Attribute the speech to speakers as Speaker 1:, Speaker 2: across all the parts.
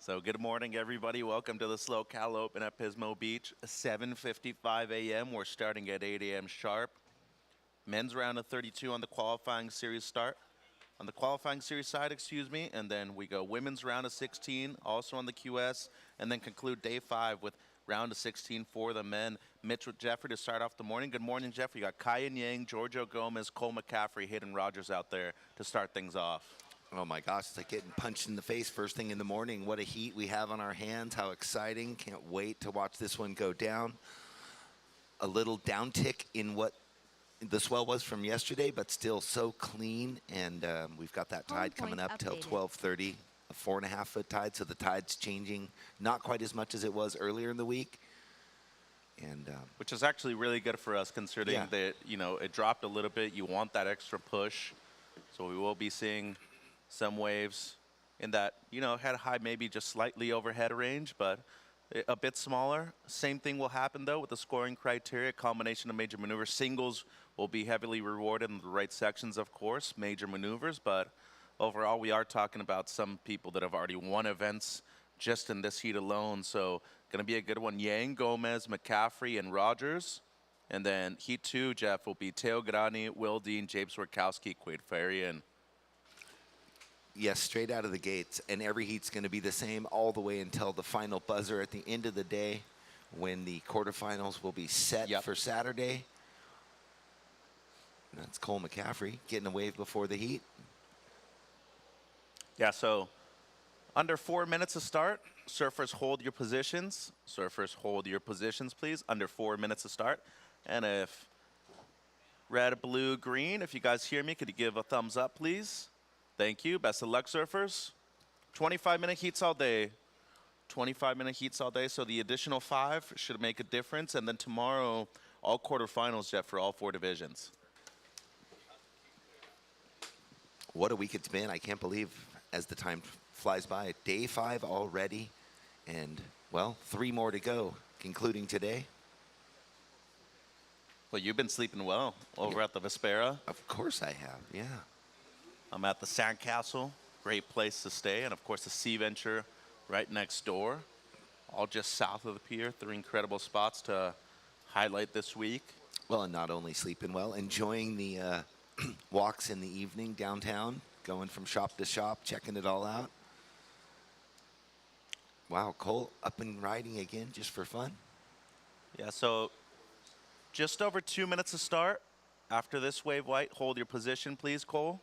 Speaker 1: So good morning, everybody. Welcome to the SlowCal Open at Pismo Beach. 7:55 a.m. We're starting at 8 a.m. sharp. Men's round of 32 on the qualifying series start. On the qualifying series side, excuse me, and then we go women's round of 16, also on the QS, and then conclude day 5 with round of 16 for the men. Mitch with Jeffrey to start off the morning. Good morning, Jeffrey. You got Kyan Yang, Giorgio Gomez, Cole McCaffrey, Hayden Rogers out there to start things off.
Speaker 2: Oh my gosh, it's like getting punched in the face first thing in the morning. What a heat we have on our hands. How exciting. Can't wait to watch this one go down. A little downtick in what the swell was from yesterday, but still so clean. And we've got that tide coming up till 12:30, a 4.5-foot tide. So the tide's changing, not quite as much as it was earlier in the week. And
Speaker 1: which is actually really good for us, considering that, you know, it dropped a little bit. You want that extra push. So we will be seeing some waves in that, you know, head high, maybe just slightly overhead range, but a bit smaller. Same thing will happen, though, with the scoring criteria. Combination of major maneuvers. Singles will be heavily rewarded in the right sections, of course, major maneuvers. But overall, we are talking about some people that have already won events just in this heat alone. So going to be a good one. Yang, Gomez, McCaffrey, and Rogers. And then heat 2, Jeff, will be Teo Grani, Will Dean, James Workowski, Quade Farian.
Speaker 2: yes, straight out of the gates. And every heat's going to be the same all the way until the final buzzer at the end of the day when the quarterfinals will be set for Saturday. And that's Cole McCaffrey getting a wave before the heat.
Speaker 1: Yeah, so under 4 minutes to start. Surfers, hold your positions. Surfers, hold your positions, please. Under 4 minutes to start. And if red, blue, green, if you guys hear me, could you give a thumbs up, please? Thank you. Best of luck, surfers. 25-minute heats all day. 25-minute heats all day, so the additional 5 should make a difference. And then tomorrow, all quarterfinals, Jeff, for all 4 divisions.
Speaker 2: What a week it's been. I can't believe as the time flies by. Day 5 already. And, well, 3 more to go, concluding today.
Speaker 1: Well, you've been sleeping well over at the Vespera.
Speaker 2: Of course I have, yeah.
Speaker 1: I'm at the Sandcastle. Great place to stay. And, of course, the Sea Venture right next door. All just south of the pier. 3 incredible spots to highlight this week.
Speaker 2: Well, and not only sleeping well, enjoying the walks in the evening downtown, going from shop to shop, checking it all out. Wow, Cole up and riding again just for fun.
Speaker 1: Yeah, so just over 2 minutes to start. After this wave white, hold your position, please, Cole.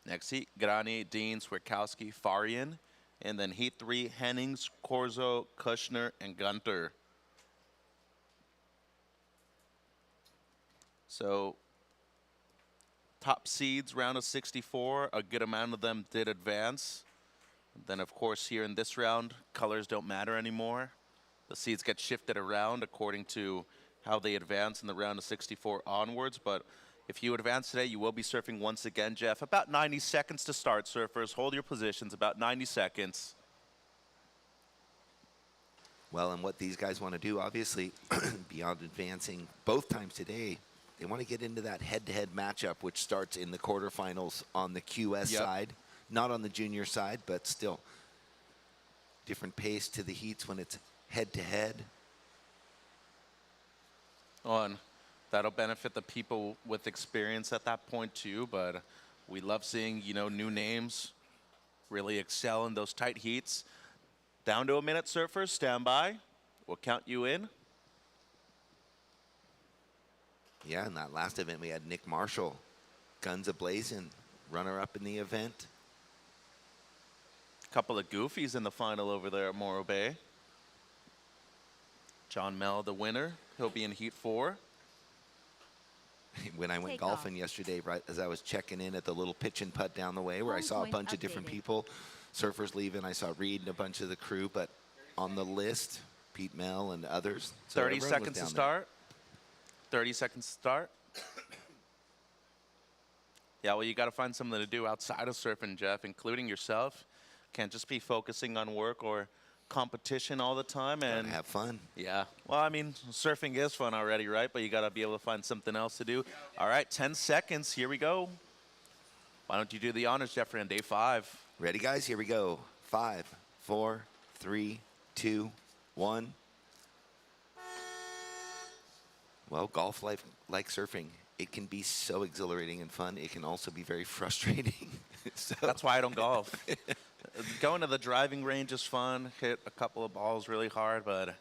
Speaker 1: Next heat, Grani, Dean, Swierkowski, Farian. And then heat 3, Hennings, Corzo, Kushner, and Gunter. So top seeds, round of 64, a good amount of them did advance. Then, of course, here in this round, colors don't matter anymore. The seeds get shifted around according to how they advance in the round of 64 onwards. But if you advance today, you will be surfing once again, Jeff. About 90 seconds to start, surfers. Hold your positions, about 90 seconds.
Speaker 2: Well, and what these guys want to do, obviously, beyond advancing both times today, they want to get into that head-to-head matchup, which starts in the quarterfinals on the QS side, not on the junior side, but still different pace to the heats when it's head-to-head.
Speaker 1: And that'll benefit the people with experience at that point too, but we love seeing, you know, new names really excel in those tight heats. Down to a minute, surfers, stand by. We'll count you in.
Speaker 2: Yeah, in that last event, we had Nick Marshall, guns a-blazing, runner-up in the event.
Speaker 1: A couple of goofies in the final over there at Morro Bay. John Mel, the winner. He'll be in heat 4.
Speaker 2: When I went golfing yesterday, right as I was checking in at the little pitch and putt down the way, where I saw a bunch of different people, surfers leaving, I saw Reed and a bunch of the crew, but on the list, Pete Mel and others.
Speaker 1: So 30 seconds to start. 30 seconds to start. Yeah, well, you got to find something to do outside of surfing, Jeff, including yourself. Can't just be focusing on work or competition all the time. And
Speaker 2: have fun.
Speaker 1: Yeah. Well, I mean, surfing is fun already, right? But you got to be able to find something else to do. All right, 10 seconds. Here we go. Why don't you do the honors, Jeffrey, on day 5?
Speaker 2: Ready, guys? Here we go. 5, 4, 3, 2, 1. Well, golf life, like surfing, it can be so exhilarating and fun. It can also be very frustrating. So
Speaker 1: That's why I don't golf. Going to the driving range is fun. Hit a couple of balls really hard, but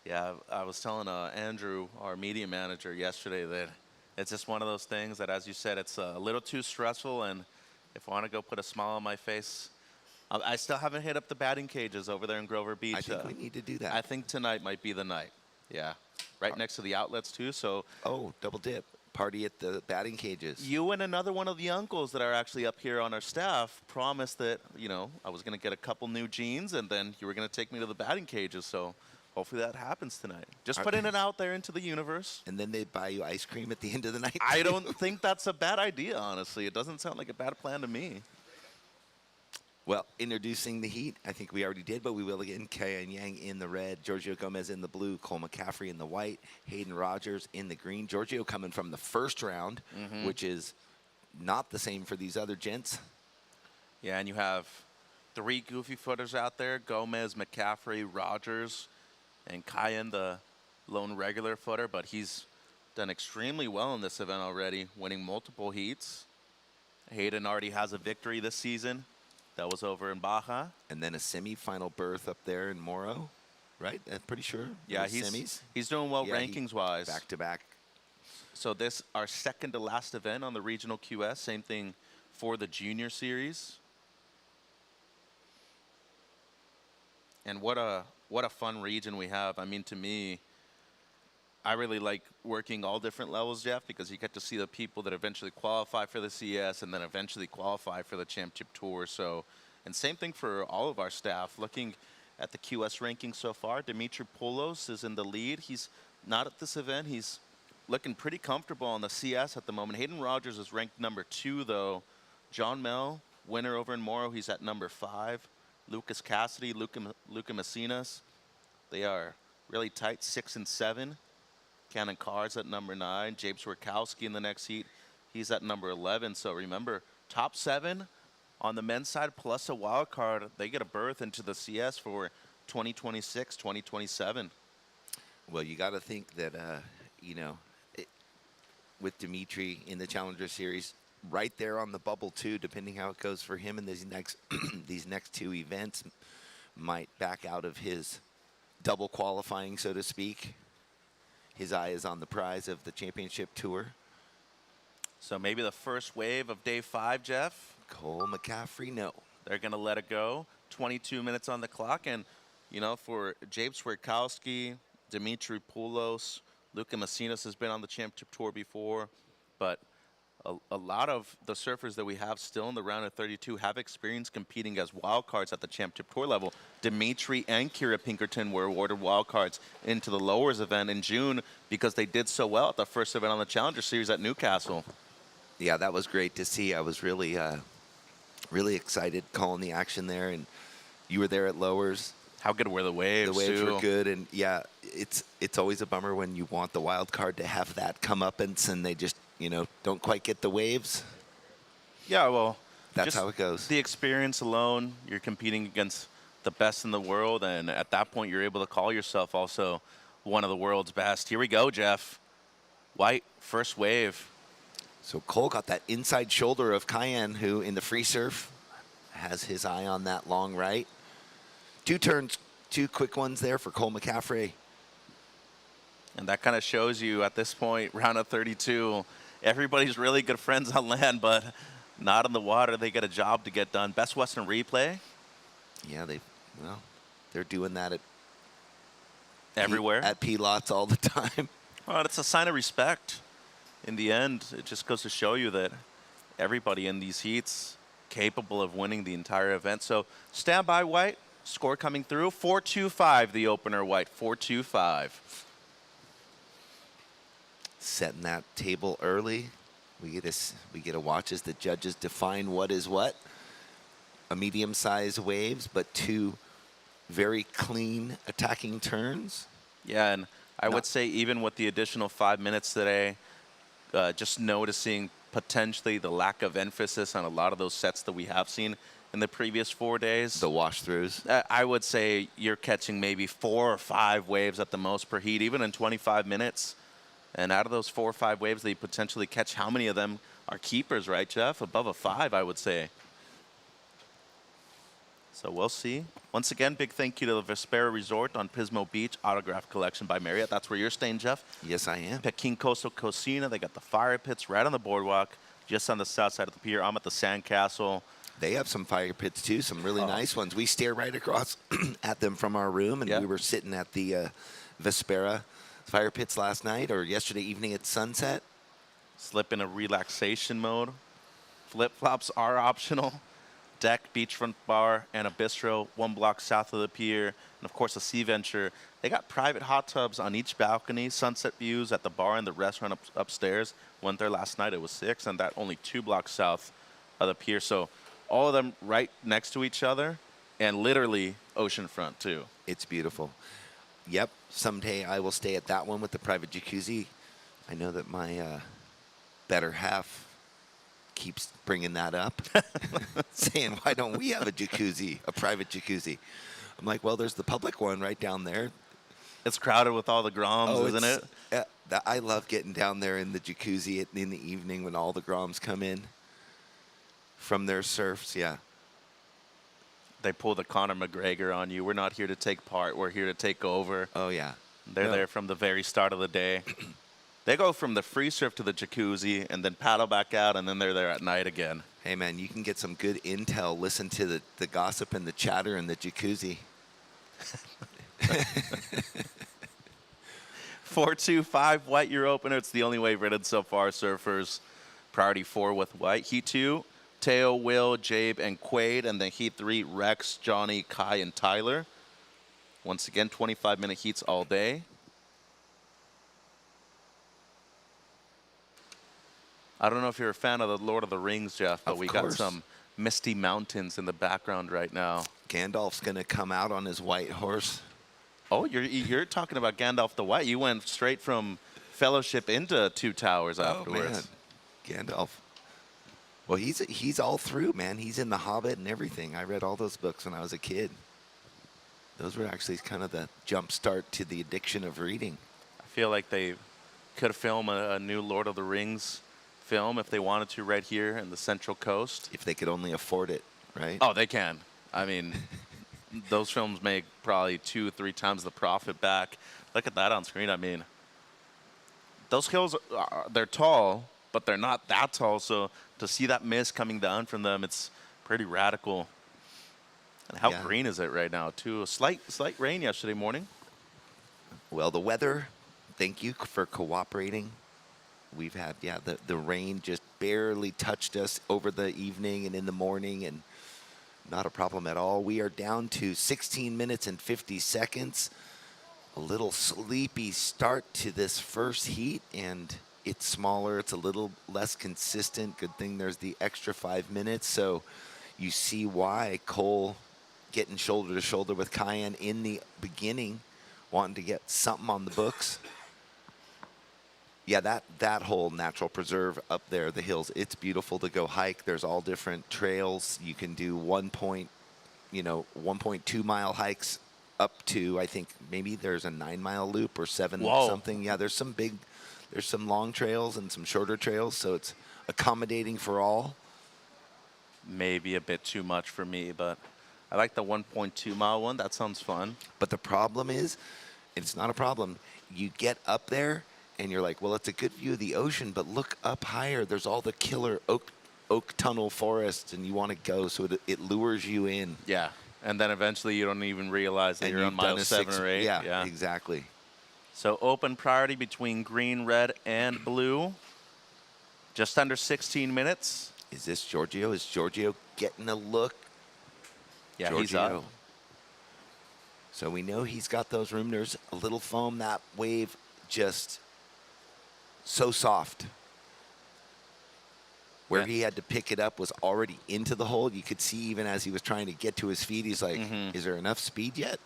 Speaker 1: yeah, I was telling Andrew, our media manager, yesterday that it's just one of those things that, as you said, it's a little too stressful. And if I want to go put a smile on my face, I still haven't hit up the batting cages over there in Grover Beach.
Speaker 2: I think we need to do that.
Speaker 1: I think tonight might be the night. Yeah, right next to the outlets too. So
Speaker 2: Oh, double dip. Party at the batting cages.
Speaker 1: you and another one of the uncles that are actually up here on our staff promised that, I was going to get a couple new jeans and then you were going to take me to the batting cages. So hopefully that happens tonight. Just putting it out there into the universe.
Speaker 2: And then they buy you ice cream at the end of the night.
Speaker 1: I don't think that's a bad idea, honestly. It doesn't sound like a bad plan to me.
Speaker 2: Well, introducing the Heat, I think we already did, but we will again. Kyan Yang in the red, Giorgio Gomez in the blue, Cole McCaffrey in the white, Hayden Rogers in the green. Giorgio coming from the first round, which is not the same for these other gents.
Speaker 1: Yeah, and you have 3 goofy footers out there, Gomez, McCaffrey, Rogers, and Kyan, the lone regular footer, but he's done extremely well in this event already, winning multiple heats. Hayden already has a victory this season. That was over in Baja.
Speaker 2: And then a semi-final berth up there in Morro, right? I'm pretty sure.
Speaker 1: Yeah,
Speaker 2: Those semis.
Speaker 1: he's doing well
Speaker 2: Yeah,
Speaker 1: rankings-wise.
Speaker 2: Back-to-back.
Speaker 1: So this, our second to last event on the regional QS. Same thing for the junior series. And what a fun region we have. I mean, to me, I really like working all different levels, Jeff, because you get to see the people that eventually qualify for the CS and then eventually qualify for the championship tour. So, and same thing for all of our staff. Looking at the QS rankings so far, Dimitri Poulos is in the lead. He's not at this event. He's looking pretty comfortable on the CS at the moment. Hayden Rogers is ranked number 2, though. John Mel, winner over in Morro, he's at number 5. Lucas Cassidy, Luca Messinas, they are really tight, 6 and 7. Cannon Carr's at number 9. James Wierkowski in the next heat. He's at number 11. So remember, top 7 on the men's side plus a wild card. They get a berth into the CS for 2026, 2027.
Speaker 2: Well, you got to think that, with Dimitri in the Challenger Series, right there on the bubble too, depending how it goes for him in these next these next 2 events, might back out of his double qualifying, so to speak. His eye is on the prize of the championship tour.
Speaker 1: So maybe the first wave of day 5, Jeff.
Speaker 2: Cole McCaffrey, no.
Speaker 1: They're going to let it go. 22 minutes on the clock. And, for James Wierkowski, Dimitri Poulos, Luca Messinas has been on the championship tour before. But a lot of the surfers that we have still in the round of 32 have experience competing as wild cards at the championship tour level. Dimitri and Kira Pinkerton were awarded wild cards into the lowers event in June because they did so well at the first event on the Challenger Series at Newcastle.
Speaker 2: Yeah, that was great to see. I was really, really excited calling the action there, and you were there at lowers.
Speaker 1: How good were the waves?
Speaker 2: The waves
Speaker 1: too?
Speaker 2: were good, and yeah, it's always a bummer when you want the wild card to have that comeuppance and they just don't quite get the waves.
Speaker 1: Yeah, well,
Speaker 2: that's how it goes.
Speaker 1: The experience alone, you're competing against the best in the world, and at that point, you're able to call yourself also one of the world's best. Here we go, Jeff. White, first wave.
Speaker 2: So Cole got that inside shoulder of Kyan, who in the free surf has his eye on that long right. 2 turns, 2 quick ones there for Cole McCaffrey.
Speaker 1: And that kind of shows you at this point, round of 32, everybody's really good friends on land, but not in the water. They get a job to get done. Best Western replay.
Speaker 2: Yeah, they're doing that at
Speaker 1: everywhere.
Speaker 2: At P-Lots all the time.
Speaker 1: Well, it's a sign of respect. In the end, it just goes to show you that everybody in these heats capable of winning the entire event. So stand by, White. Score coming through. 4-2-5, the opener, White. 4-2-5.
Speaker 2: Setting that table early. We get to watch as the judges define what is what. A medium-sized waves, but 2 very clean attacking turns.
Speaker 1: Yeah, and I would say even with the additional 5 minutes today, just noticing potentially the lack of emphasis on a lot of those sets that we have seen in the previous 4 days.
Speaker 2: The wash-throughs.
Speaker 1: I would say you're catching maybe 4 or 5 waves at the most per heat, even in 25 minutes. And out of those 4 or 5 waves that you potentially catch, how many of them are keepers, right, Jeff? Above a 5, I would say. So we'll see. Once again, big thank you to the Vespera Resort on Pismo Beach, Autograph Collection by Marriott. That's where you're staying, Jeff.
Speaker 2: Yes, I am.
Speaker 1: Peking Coastal Cocina. They got the fire pits right on the boardwalk, just on the south side of the pier. I'm at the Sandcastle.
Speaker 2: They have some fire pits, too, some really nice ones. We stare right across at them from our room, and we were sitting at the Vespera fire pits last night or yesterday evening at sunset.
Speaker 1: Slip in a relaxation mode. Flip-flops are optional. Deck, beachfront bar, and a bistro 1 block south of the pier. And, of course, a Sea Venture. They got private hot tubs on each balcony, sunset views at the bar and the restaurant upstairs. Went there last night. It was 6, and that only 2 blocks south of the pier. So all of them right next to each other and literally oceanfront, too.
Speaker 2: It's beautiful. Yep, someday I will stay at that one with the private jacuzzi. I know that my better half keeps bringing that up, saying, why don't we have a jacuzzi, a private jacuzzi? I'm like, well, there's the public one right down there.
Speaker 1: It's crowded with all the groms, isn't it?
Speaker 2: I love getting down there in the jacuzzi in the evening when all the groms come in from their surfs,
Speaker 1: They pull the Conor McGregor on you. We're not here to take part. We're here to take over.
Speaker 2: Oh, yeah.
Speaker 1: They're there from the very start of the day. They go from the free surf to the jacuzzi and then paddle back out, and then they're there at night again.
Speaker 2: Hey, man, you can get some good intel. Listen to the gossip and the chatter in the jacuzzi.
Speaker 1: 4-2-5 white your opener. It's the only wave rated so far, surfers. Priority 4 with white. Heat 2, Teo, Will, Jabe, and Quaid. And then Heat 3, Rex, Johnny, Kai, and Tyler. Once again, 25-minute heats all day. I don't know if you're a fan of the Lord of the Rings, Jeff, but we got some misty mountains in the background right now.
Speaker 2: Gandalf's going to come out on his white horse.
Speaker 1: Oh, you're talking about Gandalf the White. You went straight from Fellowship into Two Towers afterwards.
Speaker 2: Oh, man. Gandalf. Well, he's all through, man. He's in The Hobbit and everything. I read all those books when I was a kid. Those were actually kind of the jump start to the addiction of reading.
Speaker 1: I feel like they could film a new Lord of the Rings film if they wanted to right here in the Central Coast.
Speaker 2: If they could only afford it, right?
Speaker 1: Oh, they can. I mean, those films make probably 2-3 times the profit back. Look at that on screen. I mean, those hills, they're tall, but they're not that tall. So to see that mist coming down from them, it's pretty radical. And how green is it right now, too? A slight rain yesterday morning.
Speaker 2: Well, the weather, thank you for cooperating. We've had, the rain just barely touched us over the evening and in the morning, and not a problem at all. We are down to 16 minutes and 50 seconds. A little sleepy start to this first heat, and it's smaller. It's a little less consistent. Good thing there's the extra 5 minutes. So you see why Cole getting shoulder to shoulder with Cayenne in the beginning, wanting to get something on the books. Yeah, that whole natural preserve up there, the hills, it's beautiful to go hike. There's all different trails. You can do 1.2 mile hikes up to, I think maybe there's a 9 mile loop or 7 something. Yeah, there's some long trails and some shorter trails, so it's accommodating for all.
Speaker 1: Maybe a bit too much for me, but I like the 1.2 mile one. That sounds fun.
Speaker 2: But the problem is, it's not a problem. You get up there, and you're like, well, it's a good view of the ocean, but look up higher. There's all the killer oak tunnel forests, and you want to go, so it lures you in.
Speaker 1: Yeah, and then eventually you don't even realize that you're on mile 7 or 8.
Speaker 2: Yeah, exactly.
Speaker 1: So open priority between green, red, and blue. Just under 16 minutes.
Speaker 2: Is this Giorgio? Is Giorgio getting a look?
Speaker 1: Yeah,
Speaker 2: Giorgio.
Speaker 1: he's up.
Speaker 2: So we know he's got those room. There's a little foam. That wave just so soft. Where he had to pick it up was already into the hole. You could see even as he was trying to get to his feet, he's like, is there enough speed yet?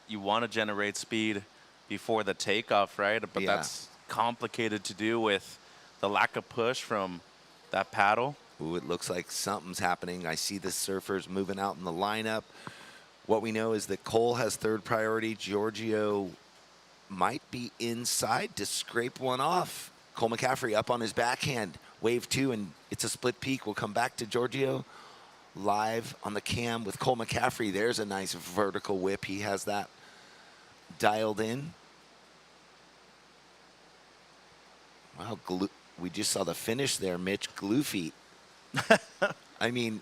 Speaker 1: You want to generate speed before the takeoff, right? But that's complicated to do with the lack of push from that paddle.
Speaker 2: Ooh, it looks like something's happening. I see the surfers moving out in the lineup. What we know is that Cole has third priority. Giorgio might be inside to scrape one off. Cole McCaffrey up on his backhand. Wave 2, and it's a split peak. We'll come back to Giorgio live on the cam with Cole McCaffrey. There's a nice vertical whip. He has that dialed in. Wow, we just saw the finish there, Mitch. Glue feet. I mean,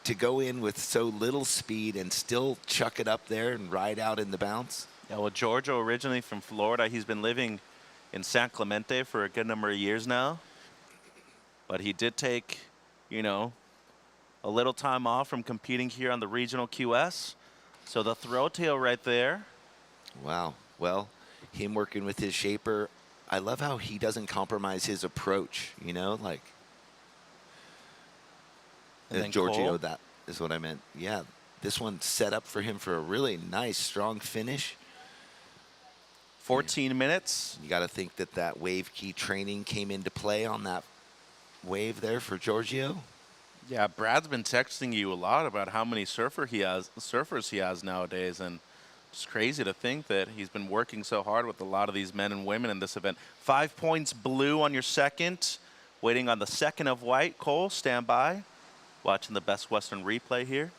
Speaker 2: to go in with so little speed and still chuck it up there and ride out in the bounce.
Speaker 1: Yeah, well, Giorgio, originally from Florida, he's been living in San Clemente for a good number of years now. But he did take, you know, a little time off from competing here on the regional QS. So the throw tail right there.
Speaker 2: Wow. Well, him working with his shaper, I love how he doesn't compromise his approach, you know, like Giorgio,
Speaker 1: Cole.
Speaker 2: that is what I meant. Yeah, this one set up for him for a really nice, strong finish.
Speaker 1: 14 minutes.
Speaker 2: You got to think that that wave key training came into play on that wave there for Giorgio.
Speaker 1: Yeah, Brad's been texting you a lot about how many surfers he has nowadays, and it's crazy to think that he's been working so hard with a lot of these men and women in this event. 5 points blue on your second, waiting on the second of white. Cole, stand by. Watching the Best Western replay here.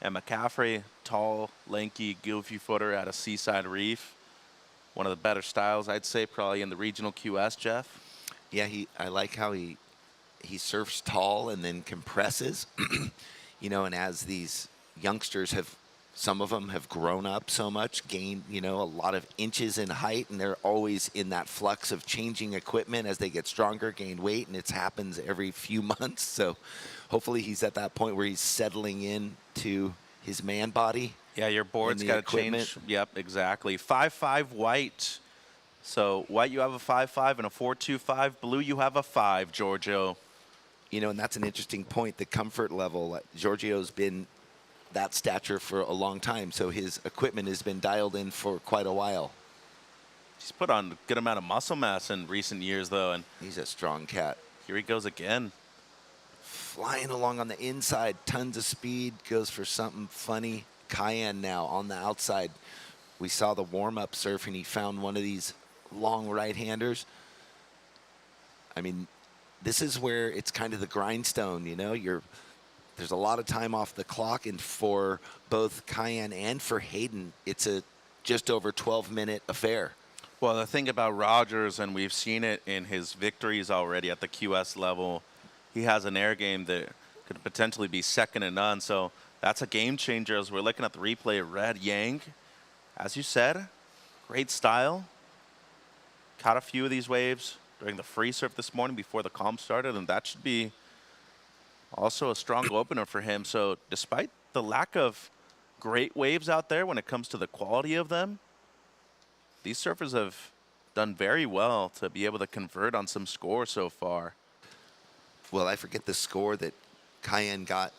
Speaker 1: And McCaffrey, tall, lanky, goofy footer at a seaside reef. One of the better styles, I'd say, probably in the regional QS, Jeff.
Speaker 2: Yeah, I like how he surfs tall and then compresses. You know, and as these youngsters some of them have grown up so much, gained, you know, a lot of inches in height, and they're always in that flux of changing equipment as they get stronger, gain weight, and it happens every few months. So hopefully he's at that point where he's settling in to his man body.
Speaker 1: Yeah, your board's got to change. Yep, exactly. 5-5 white. So white, you have a 5-5 and a 4-2-5. Blue, you have a 5, Giorgio.
Speaker 2: You know, and that's an interesting point, the comfort level. Giorgio's been that stature for a long time, so his equipment has been dialed in for quite a while.
Speaker 1: He's put on a good amount of muscle mass in recent years, though, and
Speaker 2: he's a strong cat.
Speaker 1: Here he goes again.
Speaker 2: Flying along on the inside, tons of speed, goes for something funny. Cayenne now on the outside. We saw the warm-up surf, and he found one of these long right-handers. I mean, this is where it's kind of the grindstone, you know? There's a lot of time off the clock, and for both Cayenne and for Hayden, it's a just over 12-minute affair.
Speaker 1: Well, the thing about Rogers, and we've seen it in his victories already at the QS level, he has an air game that could potentially be second to none. So that's a game changer as we're looking at the replay. Red Yang, as you said, great style. Caught a few of these waves during the free surf this morning before the comp started, and that should be also a strong opener for him. So despite the lack of great waves out there when it comes to the quality of them, these surfers have done very well to be able to convert on some score so far.
Speaker 2: Well, I forget the score that Cayenne got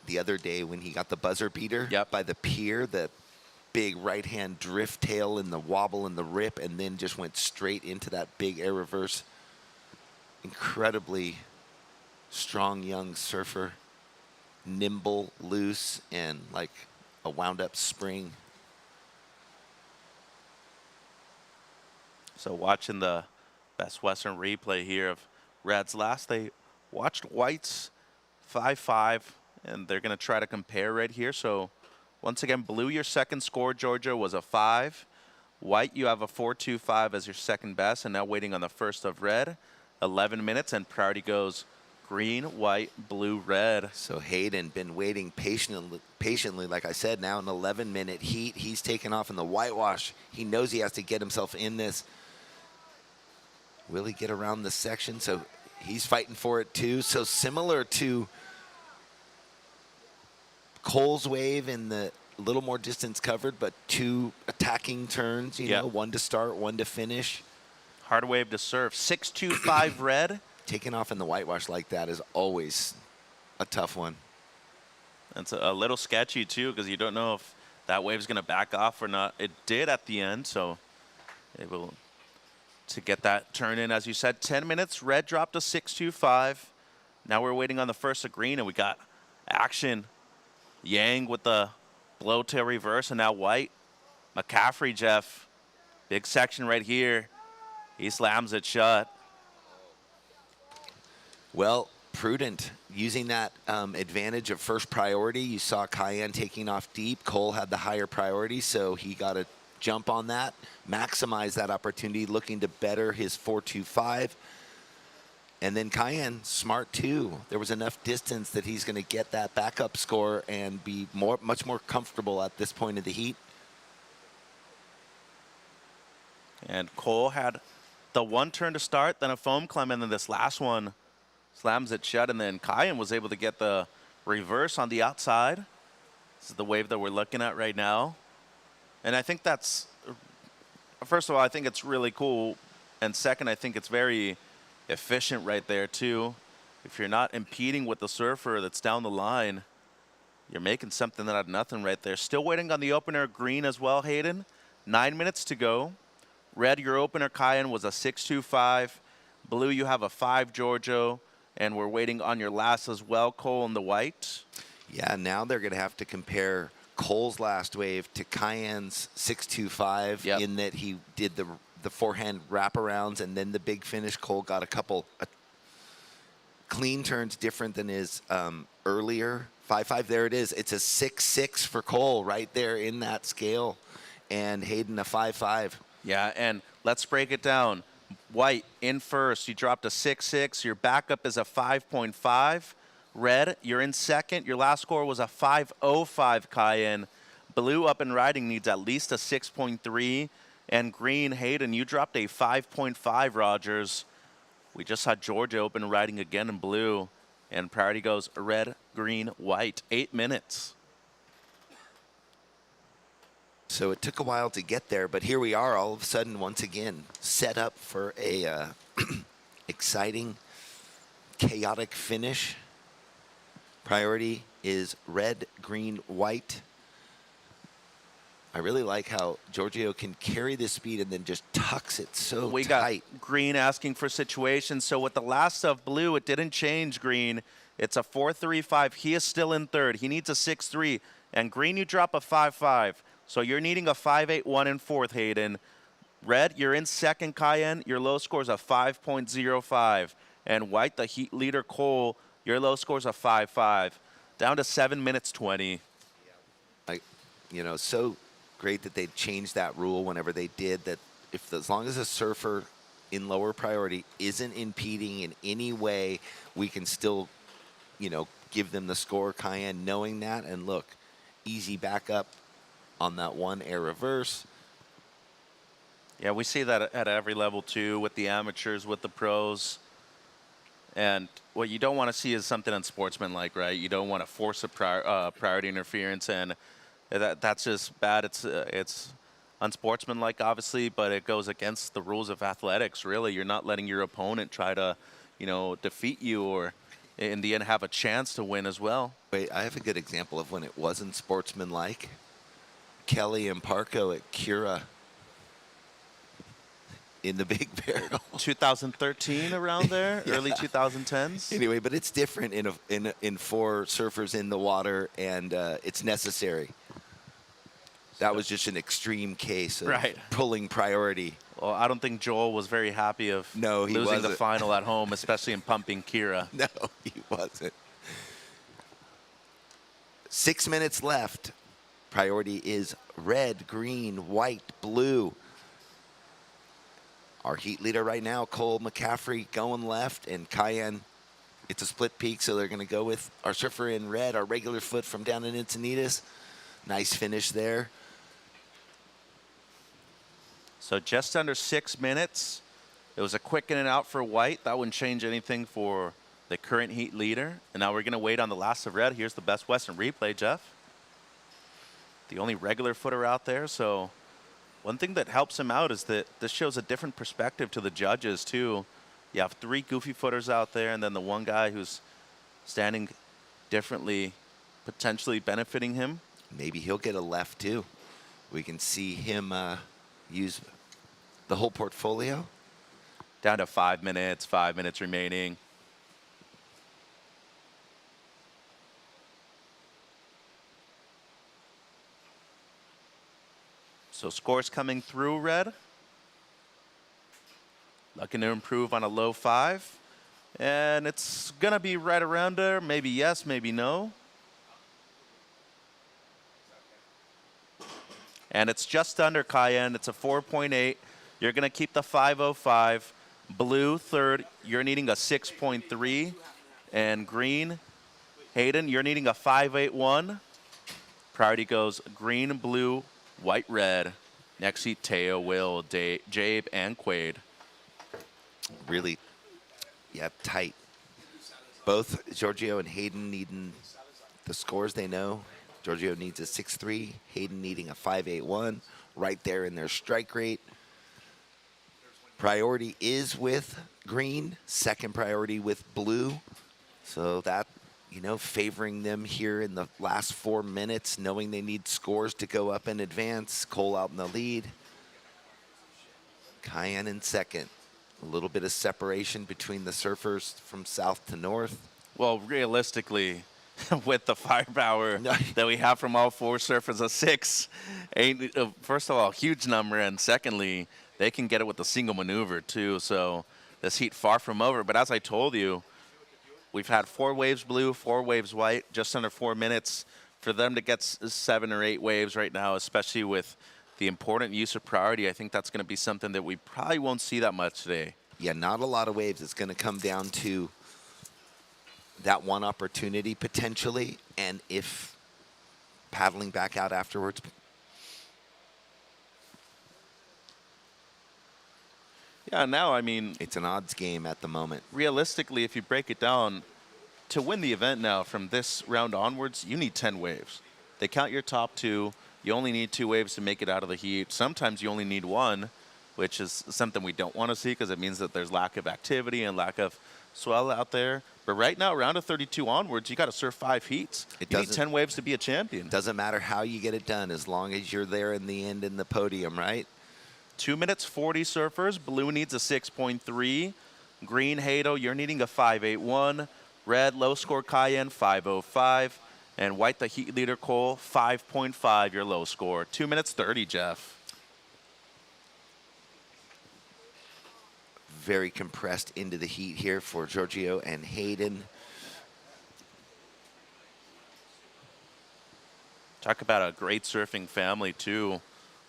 Speaker 2: the other day when he got the buzzer beater by the pier, the big right-hand drift tail and the wobble and the rip, and then just went straight into that big air reverse. Incredibly strong young surfer, nimble, loose, and like a wound-up spring.
Speaker 1: So watching the Best Western replay here of Red's last, they watched White's 5-5, and they're going to try to compare right here. So once again, blue, your second score, Giorgio, was a 5. White, you have a 4-2-5 as your second best, and now waiting on the first of red. 11 minutes, and priority goes green, white, blue, red.
Speaker 2: So Hayden been waiting patiently, like I said, now an 11-minute heat. He's taken off in the whitewash. He knows he has to get himself in this. Will he get around the section? So he's fighting for it too. So similar to Cole's wave in the little more distance covered, but 2 attacking turns, you know, 1 to start, 1 to finish.
Speaker 1: Hard wave to surf. 6-2-5 red.
Speaker 2: Taking off in the whitewash like that is always a tough one.
Speaker 1: It's a little sketchy, too, because you don't know if that wave's going to back off or not. It did at the end, so it will to get that turn in. As you said, 10 minutes. Red dropped a 6.25. Now we're waiting on the first of green, and we got action. Yang with the blow tail reverse, and now White. McCaffrey, Jeff. Big section right here. He slams it shut.
Speaker 2: Well, prudent, using that advantage of first priority. You saw Cayenne taking off deep. Cole had the higher priority, so he got to jump on that, maximize that opportunity, looking to better his 4.25. And then Cayenne, smart too. There was enough distance that he's going to get that backup score and be much more comfortable at this point of the heat.
Speaker 1: And Cole had the one turn to start, then a foam climb, and then this last one slams it shut. And then Cayenne was able to get the reverse on the outside. This is the wave that we're looking at right now. And I think that's, first of all, I think it's really cool. And second, I think it's very efficient right there too. If you're not impeding with the surfer that's down the line, you're making something out of nothing right there. Still waiting on the opener green as well, Hayden. 9 minutes to go. Red, your opener Cayenne was a 6.25. Blue, you have a 5 Giorgio. And we're waiting on your last as well, Cole, and the White.
Speaker 2: Yeah, now they're going to have to compare Cole's last wave to Cayenne's 6.25 in that he did the forehand wraparounds and then the big finish. Cole got a couple clean turns different than his earlier 5.5. There it is. It's a 6.6 for Cole right there in that scale, and Hayden a 5.5.
Speaker 1: Yeah, and let's break it down. White in first, you dropped a 6.6. Your backup is a 5.5. Red, you're in second. Your last score was a 5.05 Cayenne. Blue up and riding needs at least a 6.3. And green, Hayden, you dropped a 5.5, Rogers. We just saw Georgia open riding again in blue. And priority goes red, green, white. 8 minutes.
Speaker 2: So it took a while to get there, but here we are all of a sudden once again set up for a exciting, chaotic finish. Priority is red, green, white. I really like how Giorgio can carry this speed and then just tucks it so
Speaker 1: we
Speaker 2: tight.
Speaker 1: Got green asking for situations. So with the last of blue, it didn't change green. It's a 4.35. He is still in third. He needs a 6.3. And green, you drop a 5.5. So you're needing a 5.81 in fourth, Hayden. Red, you're in second, Cayenne. Your low score is a 5.05. And white, the heat leader, Cole, your low score is a 5.5. Down to 7 minutes 20.
Speaker 2: So great that they changed that rule whenever they did, that as long as a surfer in lower priority isn't impeding in any way, we can still, give them the score. Cayenne knowing that, and look, easy backup on that one air reverse.
Speaker 1: Yeah, we see that at every level too, with the amateurs, with the pros. And what you don't want to see is something unsportsmanlike, right? You don't want to force a priority interference, and that's just bad. It's unsportsmanlike, obviously, but it goes against the rules of athletics, really. You're not letting your opponent try to, defeat you or in the end have a chance to win as well.
Speaker 2: Wait, I have a good example of when it wasn't sportsmanlike. Kelly and Parco at Cura in the Big Barrel.
Speaker 1: 2013 around there,
Speaker 2: Yeah.
Speaker 1: Early 2010s.
Speaker 2: Anyway, but it's different in 4 surfers in the water, and it's necessary. That was just an extreme case of pulling priority.
Speaker 1: Well, I don't think Joel was very happy of losing the final at home, especially in pumping Kira.
Speaker 2: No, he wasn't. 6 minutes left. Priority is red, green, white, blue. Our heat leader right now, Cole McCaffrey, going left, and Cayenne, it's a split peak, so they're going to go with our surfer in red, our regular foot from down in Encinitas. Nice finish there.
Speaker 1: So just under 6 minutes. It was a quick in and out for white. That wouldn't change anything for the current heat leader. And now we're going to wait on the last of red. Here's the Best Western replay, Jeff. The only regular footer out there. So one thing that helps him out is that this shows a different perspective to the judges, too. You have 3 goofy footers out there, and then the one guy who's standing differently, potentially benefiting him.
Speaker 2: Maybe he'll get a left, too. We can see him use the whole portfolio.
Speaker 1: Down to 5 minutes remaining. So scores coming through, Red. Looking to improve on a low 5. And it's going to be right around there. Maybe yes, maybe no. And it's just under Cayenne. It's a 4.8. You're going to keep the 505. Blue, third. You're needing a 6.3. And green, Hayden, you're needing a 581. Priority goes green, blue, white, red. Next seat, Teo, Will, Jabe, and Quaid.
Speaker 2: Really, yeah, tight. Both Giorgio and Hayden needing the scores they know. Giorgio needs a 6.3, Hayden needing a 5.81, right there in their strike rate. Priority is with green, second priority with blue. So that, you know, favoring them here in the last 4 minutes, knowing they need scores to go up in advance. Cole out in the lead. Cayenne in second. A little bit of separation between the surfers from south to north.
Speaker 1: Well, realistically, with the firepower that we have from all 4 surfers, a 6 ain't, first of all, huge number, and secondly, they can get it with a single maneuver too. So this heat far from over. But as I told you, we've had 4 waves blue, 4 waves white, just under 4 minutes. For them to get 7 or 8 waves right now, especially with the important use of priority, I think that's going to be something that we probably won't see that much today.
Speaker 2: Yeah, not a lot of waves. It's going to come down to that one opportunity potentially, and if paddling back out afterwards.
Speaker 1: Yeah, now, I mean,
Speaker 2: it's an odds game at the moment.
Speaker 1: Realistically, if you break it down, to win the event now from this round onwards, you need 10 waves. They count your top 2. You only need 2 waves to make it out of the heat. Sometimes you only need 1, which is something we don't want to see because it means that there's lack of activity and lack of swell out there. But right now, round of 32 onwards, you got to surf 5 heats. You need 10 waves to be a champion.
Speaker 2: Doesn't matter how you get it done as long as you're there in the end in the podium, right?
Speaker 1: 2 minutes 40 surfers. Blue needs a 6.3. Green, Hato, you're needing a 5.81. Red, low score Cayenne, 5.05. And white, the heat leader, Cole, 5.5, your low score. 2 minutes 30, Jeff.
Speaker 2: Very compressed into the heat here for Giorgio and Hayden.
Speaker 1: Talk about a great surfing family, too.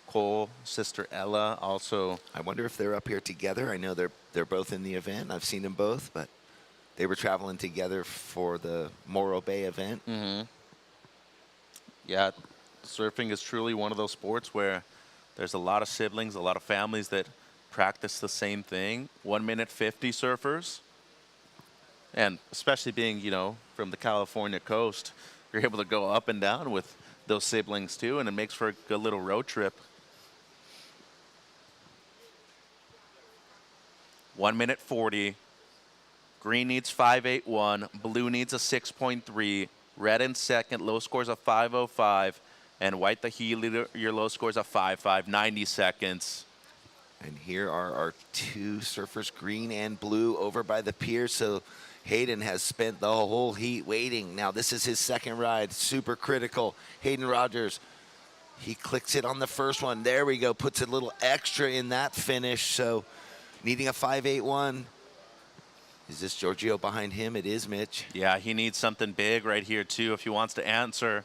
Speaker 1: Cole, sister Ella, also.
Speaker 2: I wonder if they're up here together. I know they're both in the event. I've seen them both, but they were traveling together for the Morro Bay event.
Speaker 1: Mm-hmm. Yeah, surfing is truly one of those sports where there's a lot of siblings, a lot of families that practice the same thing. 1 minute 50 surfers. And especially being, you know, from the California coast, you're able to go up and down with those siblings too, and it makes for a good little road trip. 1 minute 40. Green needs 5.81. Blue needs a 6.3. Red in second, low scores of 5.05. And white, the heat leader, your low scores of 5.5, 90 seconds.
Speaker 2: And here are our 2 surfers, green and blue, over by the pier. So Hayden has spent the whole heat waiting. Now this is his second ride, super critical. Hayden Rogers, he clicks it on the first one. There we go, puts a little extra in that finish. So needing a 5.81. Is this Giorgio behind him? It is, Mitch.
Speaker 1: Yeah, he needs something big right here, too, if he wants to answer.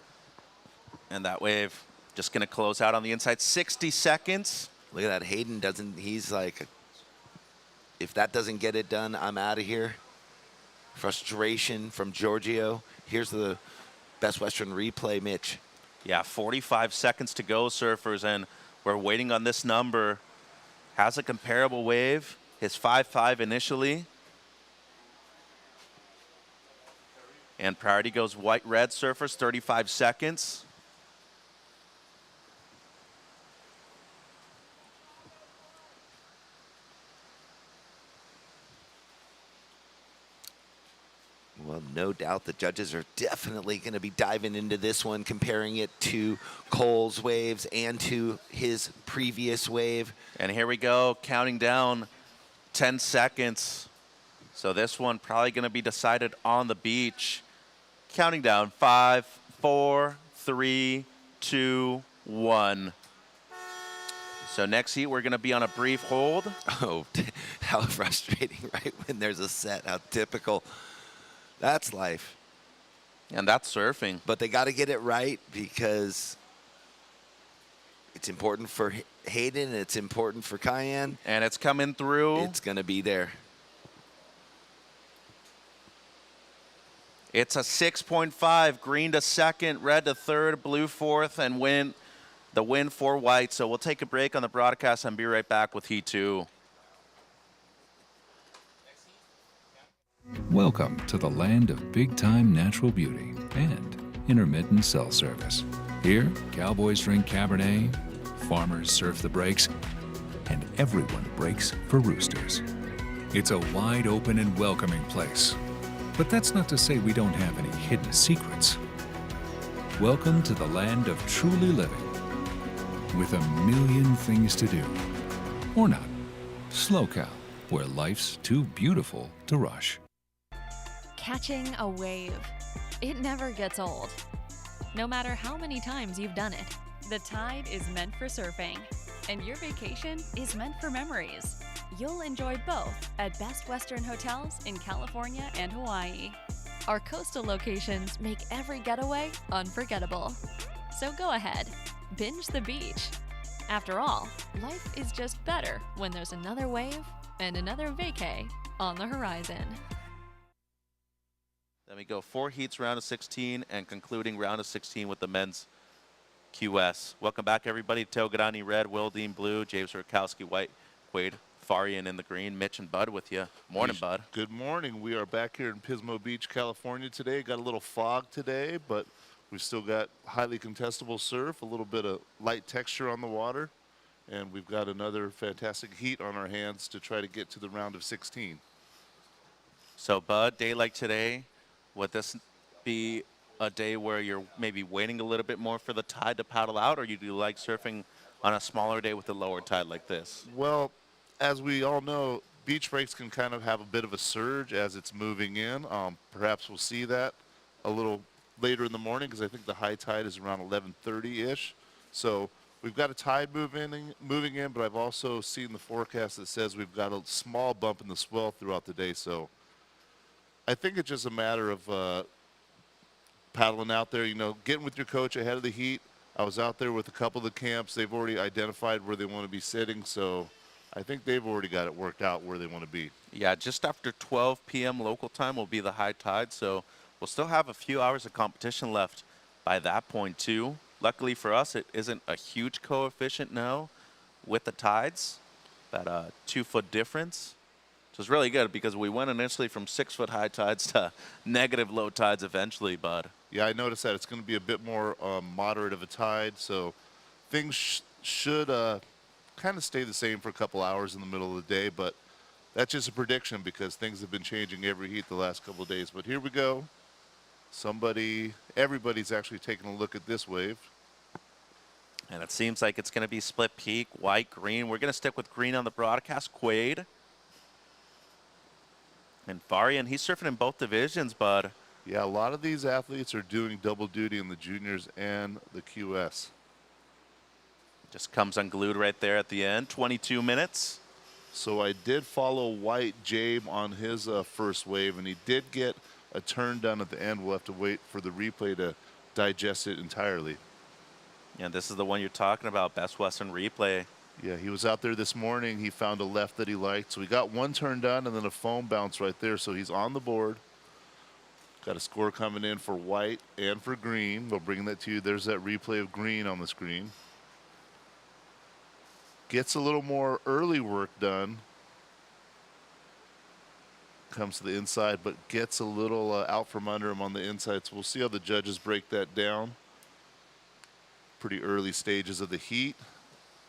Speaker 1: And that wave just going to close out on the inside. 60 seconds.
Speaker 2: Look at that. Hayden doesn't, he's like, if that doesn't get it done, I'm out of here. Frustration from Giorgio. Here's the Best Western replay, Mitch.
Speaker 1: Yeah, 45 seconds to go, surfers, and we're waiting on this number. Has a comparable wave. His 5.5 initially. And priority goes white-red surfers, 35 seconds.
Speaker 2: Well, no doubt the judges are definitely going to be diving into this one, comparing it to Cole's waves and to his previous wave.
Speaker 1: And here we go, counting down 10 seconds. So this one probably going to be decided on the beach. Counting down 5, 4, 3, 2, 1. So next heat, we're going to be on a brief hold.
Speaker 2: Oh, how frustrating, right? When there's a set, how typical. That's life.
Speaker 1: And that's surfing.
Speaker 2: But they got to get it right because it's important for Hayden. It's important for Cayenne.
Speaker 1: And it's coming through.
Speaker 2: It's going to be there.
Speaker 1: It's a 6.5. Green to second, red to third, blue fourth, and the win for white. So we'll take a break on the broadcast and be right back with Heat 2.
Speaker 3: Welcome to the land of big-time natural beauty and intermittent cell service. Here, cowboys drink Cabernet, farmers surf the breaks, and everyone breaks for roosters. It's a wide open and welcoming place. But that's not to say we don't have any hidden secrets. Welcome to the land of truly living, with a million things to do. Or not. SlowCal, where life's too beautiful to rush.
Speaker 4: Catching a wave. It never gets old. No matter how many times you've done it. The tide is meant for surfing, and your vacation is meant for memories. You'll enjoy both at Best Western Hotels in California and Hawaii. Our coastal locations make every getaway unforgettable. So go ahead, binge the beach. After all, life is just better when there's another wave and another vacay on the horizon.
Speaker 1: Then we go 4 heats, round of 16, and concluding round of 16 with the men's QS. Welcome back, everybody. Teo Gadani, red, Will Dean, blue, James Rurkowski, white, Quaid Farian in the green, Mitch and Bud with you. Morning, Bud.
Speaker 5: Good morning. We are back here in Pismo Beach, California today. Got a little fog today, but we've still got highly contestable surf, a little bit of light texture on the water, and we've got another fantastic heat on our hands to try to get to the round of 16.
Speaker 1: So, Bud, day like today, would this be a day where you're maybe waiting a little bit more for the tide to paddle out, or you do like surfing on a smaller day with a lower tide like this?
Speaker 5: Well, as we all know, beach breaks can kind of have a bit of a surge as it's moving in. Perhaps we'll see that a little later in the morning because I think the high tide is around 11:30-ish. So we've got a tide moving in, but I've also seen the forecast that says we've got a small bump in the swell throughout the day. So I think it's just a matter of paddling out there, getting with your coach ahead of the heat. I was out there with a couple of the camps. They've already identified where they want to be sitting, so I think they've already got it worked out where they want to be.
Speaker 1: Yeah, just after 12 p.m. local time will be the high tide, so we'll still have a few hours of competition left by that point, too. Luckily for us, it isn't a huge coefficient now with the tides, that 2-foot difference. So it's really good because we went initially from 6-foot high tides to negative low tides eventually, Bud.
Speaker 5: Yeah, I noticed that it's going to be a bit more moderate of a tide, so things should kind of stay the same for a couple hours in the middle of the day, but that's just a prediction because things have been changing every heat the last couple of days. But here we go. Everybody's actually taking a look at this wave.
Speaker 1: And it seems like it's going to be split peak, white, green. We're going to stick with green on the broadcast. Quaid. And Farian, he's surfing in both divisions, Bud.
Speaker 5: Yeah, a lot of these athletes are doing double duty in the juniors and the QS.
Speaker 1: Just comes unglued right there at the end. 22 minutes.
Speaker 5: So I did follow White Jabe on his first wave, and he did get a turn done at the end. We'll have to wait for the replay to digest it entirely.
Speaker 1: Yeah, this is the one you're talking about, Best Western Replay.
Speaker 5: Yeah, he was out there this morning. He found a left that he liked. So we got one turn done and then a foam bounce right there. So he's on the board. Got a score coming in for white and for green. We'll bring that to you. There's that replay of green on the screen. Gets a little more early work done. Comes to the inside, but gets a little out from under him on the inside. So we'll see how the judges break that down. Pretty early stages of the heat.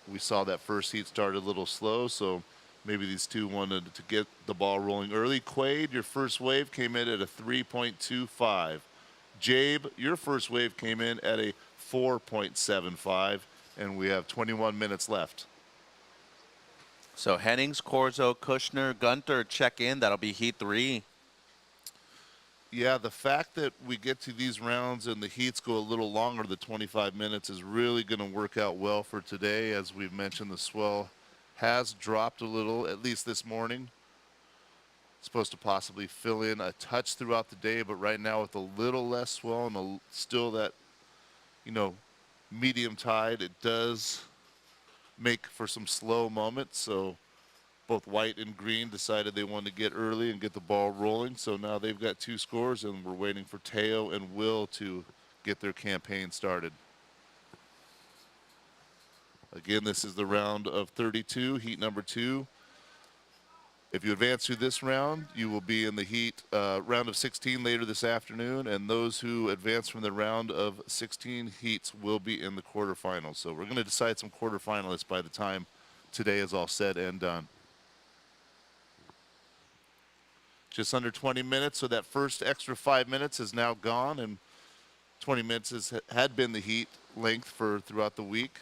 Speaker 5: We saw that first heat started a little slow, so maybe these two wanted to get the ball rolling early. Quaid, your first wave came in at a 3.25. Jabe, your first wave came in at a 4.75, and we have 21 minutes left.
Speaker 1: So Hennings, Corzo, Kushner, Gunter check in. That'll be heat 3.
Speaker 5: Yeah, the fact that we get to these rounds and the heats go a little longer, the 25 minutes, is really going to work out well for today. As we've mentioned, the swell has dropped a little, at least this morning. It's supposed to possibly fill in a touch throughout the day, but right now with a little less swell and still that, medium tide, it does make for some slow moments. So both white and green decided they wanted to get early and get the ball rolling. So now they've got 2 scores, and we're waiting for Teo and Will to get their campaign started. Again, this is the round of 32, heat number 2. If you advance through this round, you will be in the heat round of 16 later this afternoon, and those who advance from the round of 16 heats will be in the quarterfinals. So we're going to decide some quarterfinalists by the time today is all said and done. Just under 20 minutes, so that first extra 5 minutes is now gone, and 20 minutes had been the heat length throughout the week.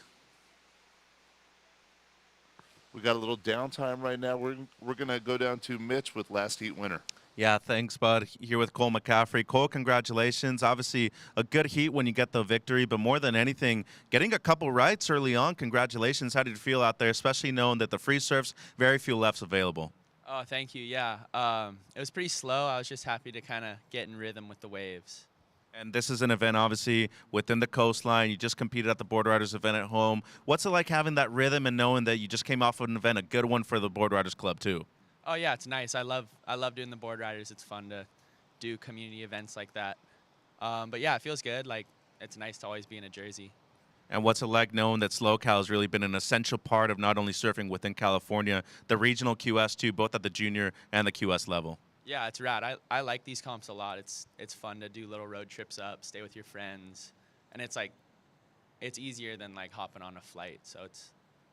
Speaker 5: We got a little downtime right now. We're going to go down to Mitch with last heat winner.
Speaker 1: Yeah, thanks, bud. Here with Cole McCaffrey. Cole, congratulations. Obviously, a good heat when you get the victory, but more than anything, getting a couple rights early on. Congratulations. How did you feel out there, especially knowing that the free surfs, very few lefts available?
Speaker 6: Oh, thank you. Yeah, it was pretty slow. I was just happy to kind of get in rhythm with the waves.
Speaker 1: And this is an event, obviously, within the coastline. You just competed at the Board Riders event at home. What's it like having that rhythm and knowing that you just came off of an event, a good one for the Board Riders Club, too?
Speaker 6: Oh, yeah, it's nice. I love doing the Board Riders. It's fun to do community events like that. But, yeah, it feels good. Like, it's nice to always be in a jersey.
Speaker 1: And what's it like knowing that SlowCal has really been an essential part of not only surfing within California, the regional QS, too, both at the junior and the QS level?
Speaker 6: Yeah, it's rad. I like these comps a lot. It's fun to do little road trips up, stay with your friends, and it's easier than like hopping on a flight. So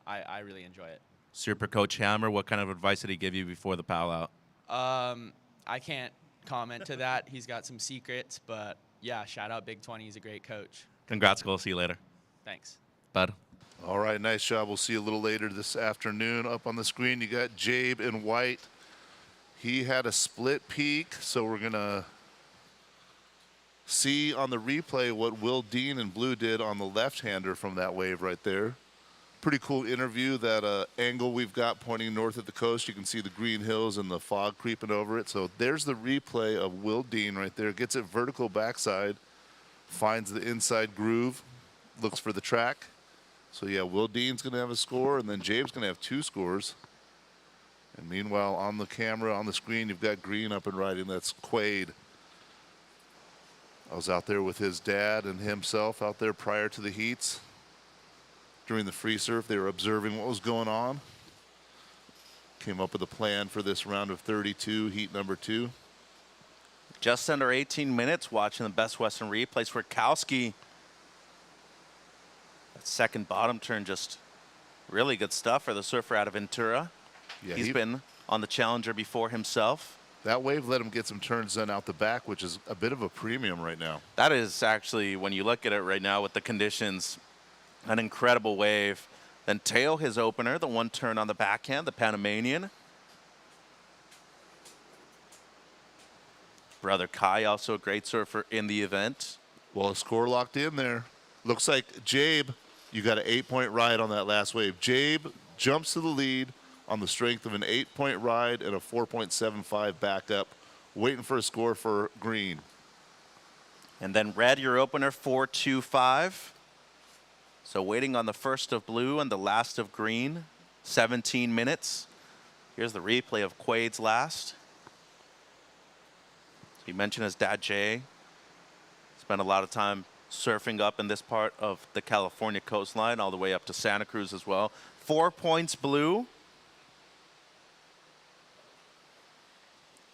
Speaker 6: I really enjoy it.
Speaker 1: Super Coach Hammer, what kind of advice did he give you before the pal out?
Speaker 6: I can't comment to that. He's got some secrets, but yeah, shout out Big 20. He's a great coach.
Speaker 1: Congrats, Cole. See you later.
Speaker 6: Thanks.
Speaker 1: Bud.
Speaker 5: All right, nice job. We'll see you a little later this afternoon. Up on the screen, you got Jabe in white. He had a split peak, so we're going to see on the replay what Will Dean in blue did on the left-hander from that wave right there. Pretty cool interview, that angle we've got pointing north at the coast. You can see the green hills and the fog creeping over it. So there's the replay of Will Dean right there. Gets it vertical backside, finds the inside groove, looks for the track. So, yeah, Will Dean's going to have a score, and then Jabe's going to have 2 scores. And meanwhile, on the camera, on the screen, you've got Green up and riding. That's Quaid. I was out there with his dad and himself out there prior to the heats. During the free surf, they were observing what was going on. Came up with a plan for this round of 32, heat number 2.
Speaker 1: Just under 18 minutes watching the Best Western replays for Kowski. That second bottom turn, just really good stuff for the surfer out of Ventura.
Speaker 5: Yeah,
Speaker 1: He's been on the Challenger before himself.
Speaker 5: That wave let him get some turns done out the back, which is a bit of a premium right now.
Speaker 1: That is actually, when you look at it right now with the conditions, an incredible wave. Then Teo, his opener, the one turn on the backhand, the Panamanian. Brother Kai, also a great surfer in the event.
Speaker 5: Well, a score locked in there. Looks like Jabe, you got an 8-point ride on that last wave. Jabe jumps to the lead on the strength of an 8-point ride and a 4.75 backup, waiting for a score for Green.
Speaker 1: And then Red, your opener, 4.25. So waiting on the first of blue and the last of green, 17 minutes. Here's the replay of Quaid's last. He mentioned his dad, Jay. Spent a lot of time surfing up in this part of the California coastline, all the way up to Santa Cruz as well. 4 points blue.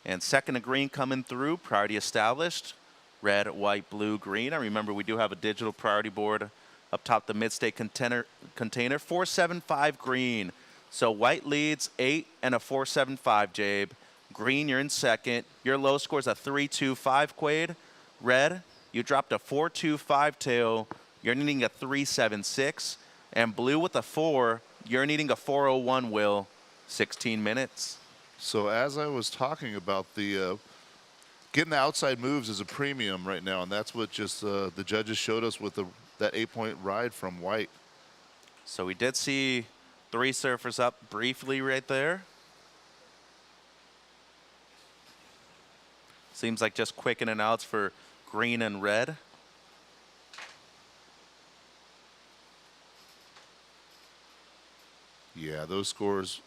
Speaker 1: And second of green coming through, priority established. Red, white, blue, green. I remember we do have a digital priority board up top the mid-state container, 4.75 green. So white leads 8 and a 4.75, Jabe. Green, you're in second. Your low score is a 3.25, Quaid. Red, you dropped a 4.25, Teo. You're needing a 3.76. And blue with a 4, you're needing a 4.01, Will. 16 minutes.
Speaker 5: So as I was talking about the getting the outside moves is a premium right now, and that's what just the judges showed us with that 8-point ride from White.
Speaker 1: So we did see 3 surfers up briefly right there. Seems like just quick in and outs for green and red.
Speaker 5: Yeah, those scores,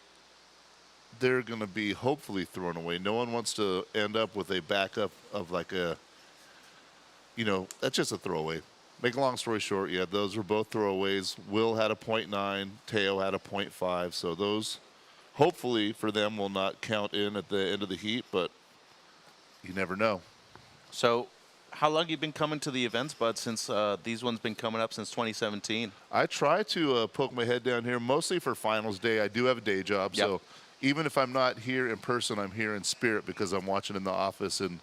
Speaker 5: they're going to be hopefully thrown away. No one wants to end up with a backup of like a, that's just a throwaway. Make a long story short, yeah, those were both throwaways. Will had a .9, Teo had a .5, so those, hopefully for them, will not count in at the end of the heat, but you never know.
Speaker 1: So how long have you been coming to the events, Bud, since these ones been coming up since 2017?
Speaker 5: I try to poke my head down here, mostly for finals day. I do have a day job,
Speaker 1: Yep.
Speaker 5: so even if I'm not here in person, I'm here in spirit because I'm watching in the office and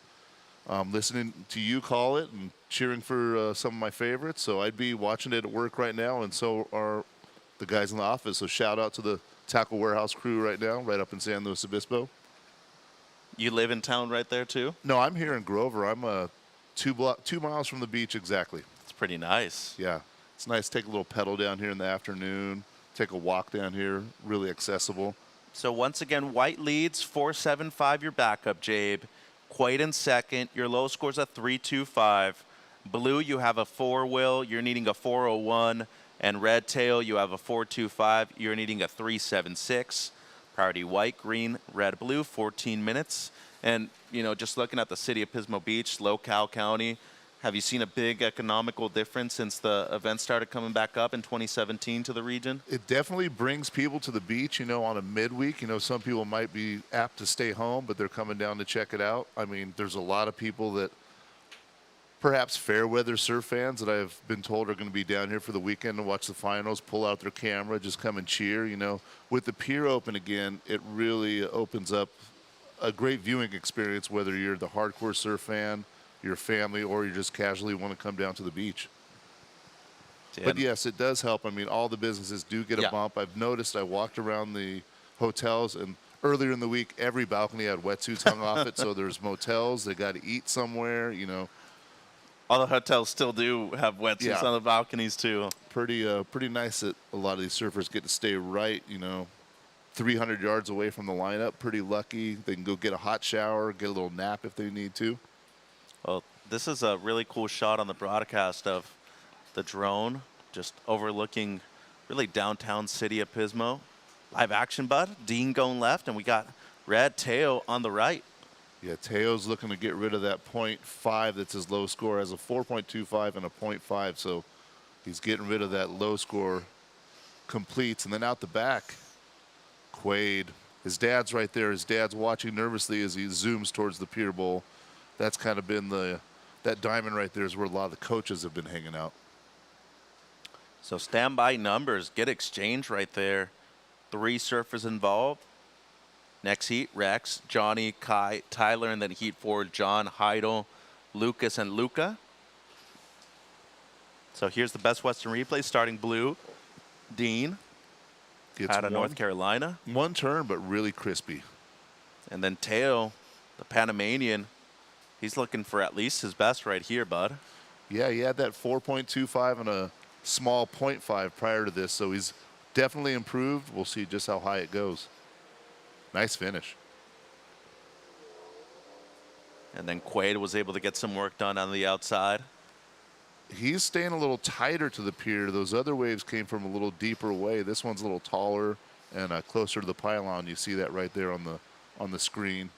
Speaker 5: listening to you call it and cheering for some of my favorites. So I'd be watching it at work right now, and so are the guys in the office. So shout out to the Tackle Warehouse crew right now, right up in San Luis Obispo.
Speaker 1: You live in town right there, too?
Speaker 5: No, I'm here in Grover. I'm 2 miles from the beach exactly.
Speaker 1: It's pretty nice.
Speaker 5: Yeah, it's nice to take a little pedal down here in the afternoon, take a walk down here, really accessible.
Speaker 1: So once again, White leads 4.75 your backup, Jabe. Quaid in second. Your low score's a 3.25. Blue, you have a 4, Will. You're needing a 4.01. And red tail, you have a 4.25. You're needing a 3.76. Priority white, green, red, blue, 14 minutes. And, just looking at the city of Pismo Beach, SLO CAL County, have you seen a big economical difference since the event started coming back up in 2017 to the region?
Speaker 5: It definitely brings people to the beach, on a midweek. Some people might be apt to stay home, but they're coming down to check it out. I mean, there's a lot of people that perhaps fair weather surf fans that I've been told are going to be down here for the weekend to watch the finals, pull out their camera, just come and cheer. With the pier open again, it really opens up a great viewing experience, whether you're the hardcore surf fan, your family, or you just casually want to come down to the beach. But yes, it does help. I mean, all the businesses do get a bump. I've noticed, I walked around the hotels, and earlier in the week, every balcony had wetsuits hung off it. So there's motels, they got to eat somewhere,
Speaker 1: All the hotels still do have wetsuits on the balconies, too.
Speaker 5: Pretty nice that a lot of these surfers get to stay right, 300 yards away from the lineup. Pretty lucky. They can go get a hot shower, get a little nap if they need to.
Speaker 1: Well, this is a really cool shot on the broadcast of the drone just overlooking really downtown city of Pismo. Live action, Bud. Dean going left, and we got red Teo on the right.
Speaker 5: Yeah, Teo's looking to get rid of that .5 that's his low score. Has a 4.25 and a .5, so he's getting rid of that low score. Completes, and then out the back, Quaid. His dad's right there. His dad's watching nervously as he zooms towards the pier bowl. That's kind of been that diamond right there is where a lot of the coaches have been hanging out.
Speaker 1: So standby numbers, get exchange right there. 3 surfers involved. Next heat, Rex, Johnny, Kai, Tyler, and then heat 4, John, Heidel, Lucas, and Luca. So here's the Best Western replay, starting blue. Dean, out of North Carolina.
Speaker 5: One turn, but really crispy.
Speaker 1: And then Teo, the Panamanian, he's looking for at least his best right here, Bud.
Speaker 5: Yeah, he had that 4.25 and a small .5 prior to this, so he's definitely improved. We'll see just how high it goes. Nice finish.
Speaker 1: And then Quaid was able to get some work done on the outside.
Speaker 5: He's staying a little tighter to the pier. Those other waves came from a little deeper away. This one's a little taller and closer to the pylon. You see that right there on the screen.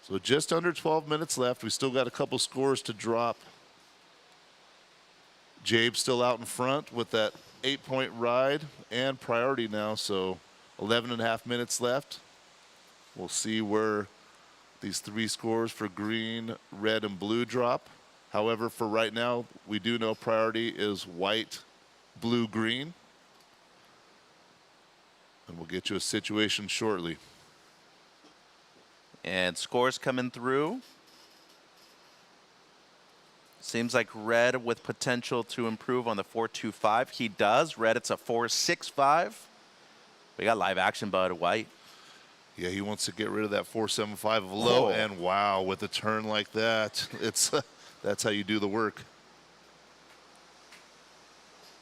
Speaker 5: So just under 12 minutes left. We still got a couple scores to drop. Jabe's still out in front with that 8-point ride and priority now. So 11.5 minutes left. We'll see where these 3 scores for green, red, and blue drop. However, for right now, we do know priority is white, blue, green. And we'll get you a situation shortly.
Speaker 1: And scores coming through. Seems like red with potential to improve on the 4.25. He does. Red, it's a 4.65. We got live action, Bud White.
Speaker 5: Yeah, he wants to get rid of that 475 of low,
Speaker 1: Oh.
Speaker 5: and wow, with a turn like that, it's that's how you do the work.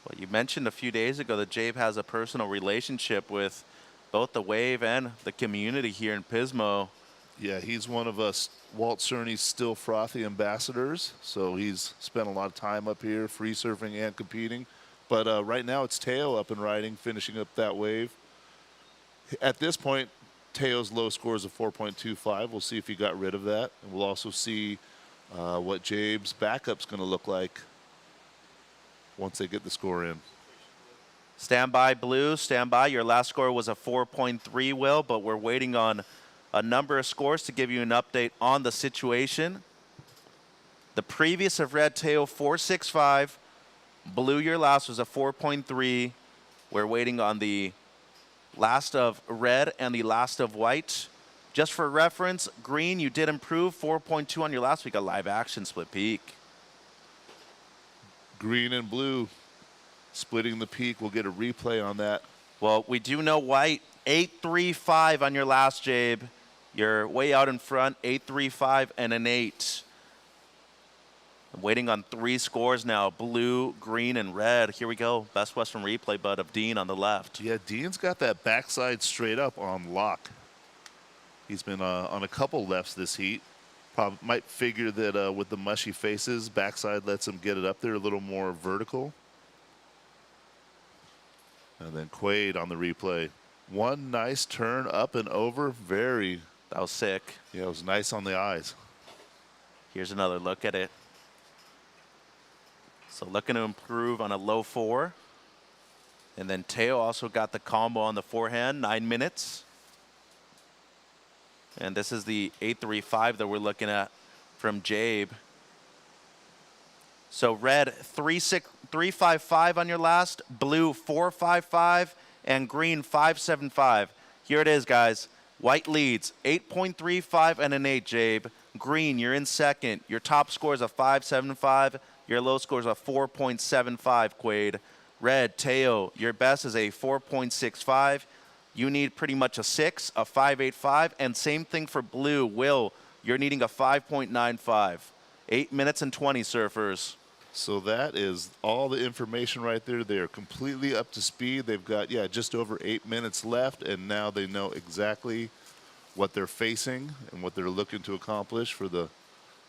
Speaker 1: Well, you mentioned a few days ago that Jabe has a personal relationship with both the wave and the community here in Pismo.
Speaker 5: Yeah, he's one of us, Walt Cerny's Still Frothy ambassadors, so he's spent a lot of time up here free surfing and competing. But right now it's Teo up and riding, finishing up that wave. At this point, Teo's low score is a 4.25. We'll see if he got rid of that. And we'll also see what Jabe's backup's going to look like once they get the score in.
Speaker 1: Stand by, Blue. Stand by. Your last score was a 4.3, Will, but we're waiting on a number of scores to give you an update on the situation. The previous of Red, Teo 4.65. Blue, your last was a 4.3. We're waiting on the last of Red and the last of White. Just for reference, Green, you did improve 4.2 on your last week. A live action split peak.
Speaker 5: Green and Blue splitting the peak. We'll get a replay on that.
Speaker 1: Well, we do know White 8.35 on your last, Jabe. You're way out in front, 8.35 and an 8. I'm waiting on 3 scores now, Blue, Green, and Red. Here we go. Best Western replay, Bud, of Dean on the left.
Speaker 5: Yeah, Dean's got that backside straight up on lock. He's been on a couple lefts this heat. Probably might figure that with the mushy faces, backside lets him get it up there a little more vertical. And then Quaid on the replay. One nice turn up and over.
Speaker 1: That was sick.
Speaker 5: Yeah, it was nice on the eyes.
Speaker 1: Here's another look at it. So looking to improve on a low 4. And then Teo also got the combo on the forehand, 9 minutes. And this is the 8.35 that we're looking at from Jabe. So Red 3.55 on your last, Blue 4.55, and Green 5.75. Here it is, guys. White leads 8.35 and an 8, Jabe. Green, you're in second. Your top score is a 5.75. Your low score is a 4.75, Quaid. Red, Teo, your best is a 4.65. You need pretty much a 6, a 5.85, and same thing for Blue. Will, you're needing a 5.95. 8 minutes and 20, surfers.
Speaker 5: So that is all the information right there. They are completely up to speed. They've got, just over 8 minutes left, and now they know exactly what they're facing and what they're looking to accomplish for the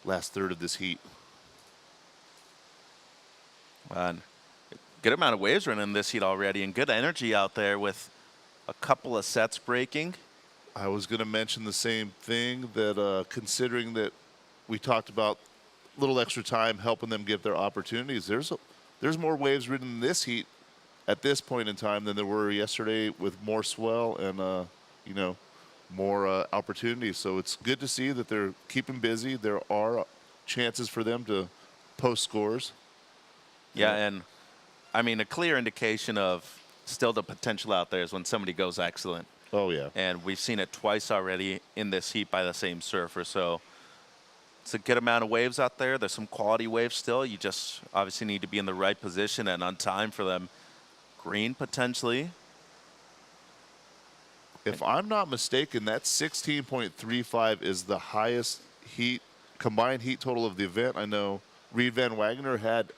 Speaker 5: last third of this heat.
Speaker 1: And good amount of waves running in this heat already, and good energy out there with a couple of sets breaking.
Speaker 5: I was going to mention the same thing, that considering that we talked about a little extra time helping them get their opportunities, there's more waves ridden in this heat at this point in time than there were yesterday, with more swell and more opportunities. So it's good to see that they're keeping busy. There are chances for them to post scores.
Speaker 1: Yeah, and I mean, a clear indication of still the potential out there is when somebody goes excellent.
Speaker 5: Oh, yeah.
Speaker 1: And we've seen it twice already in this heat by the same surfer. So it's a good amount of waves out there. There's some quality waves still. You just obviously need to be in the right position and on time for them. Green, potentially.
Speaker 5: If I'm not mistaken, that 16.35 is the highest combined heat total of the event. I know Reed Van Wagner had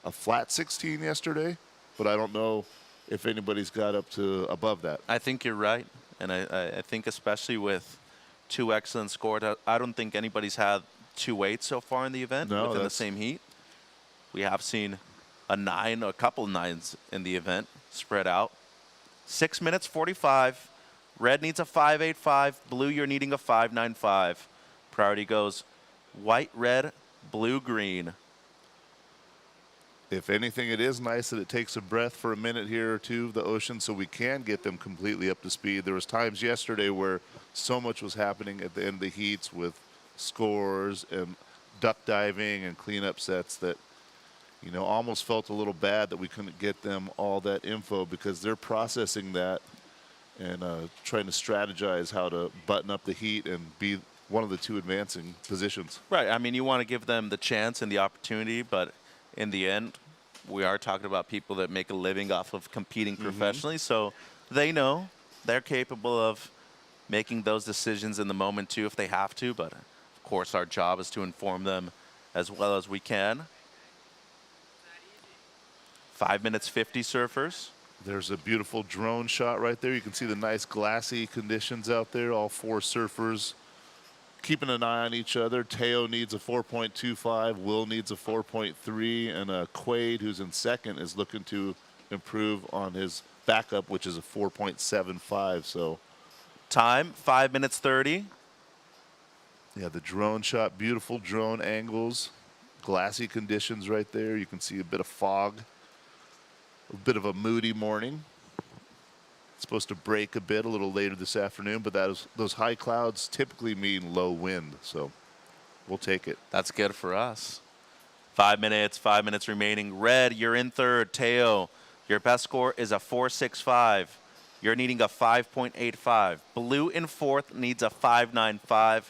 Speaker 5: a flat 16 yesterday, but I don't know if anybody's got up to above that.
Speaker 1: I think you're right. And I think especially with 2 excellent scores, I don't think anybody's had 2 8s so far in the event within the same heat. We have seen a 9, a couple 9s in the event spread out. 6 minutes 45. Red needs a 5.85. Blue, you're needing a 5.95. Priority goes White, Red, Blue, Green.
Speaker 5: If anything, it is nice that it takes a breath for a minute here or two of the ocean so we can get them completely up to speed. There was times yesterday where so much was happening at the end of the heats with scores and duck diving and cleanup sets that, almost felt a little bad that we couldn't get them all that info, because they're processing that and trying to strategize how to button up the heat and be one of the 2 advancing positions.
Speaker 1: Right. I mean, you want to give them the chance and the opportunity, but in the end, we are talking about people that make a living off of competing professionally, so they know they're capable of making those decisions in the moment too if they have to, but of course our job is to inform them as well as we can. 5 minutes 50 surfers.
Speaker 5: There's a beautiful drone shot right there. You can see the nice glassy conditions out there. All 4 surfers keeping an eye on each other. Teo needs a 4.25. Will needs a 4.3. And Quaid, who's in second, is looking to improve on his backup, which is a 4.75. So
Speaker 1: Time, 5 minutes 30.
Speaker 5: yeah, the drone shot, beautiful drone angles. Glassy conditions right there. You can see a bit of fog. A bit of a moody morning. It's supposed to break a bit a little later this afternoon, but those high clouds typically mean low wind, so we'll take it.
Speaker 1: That's good for us. 5 minutes remaining. Red, you're in third. Teo, your best score is a 4.65. You're needing a 5.85. Blue in fourth needs a 5.95.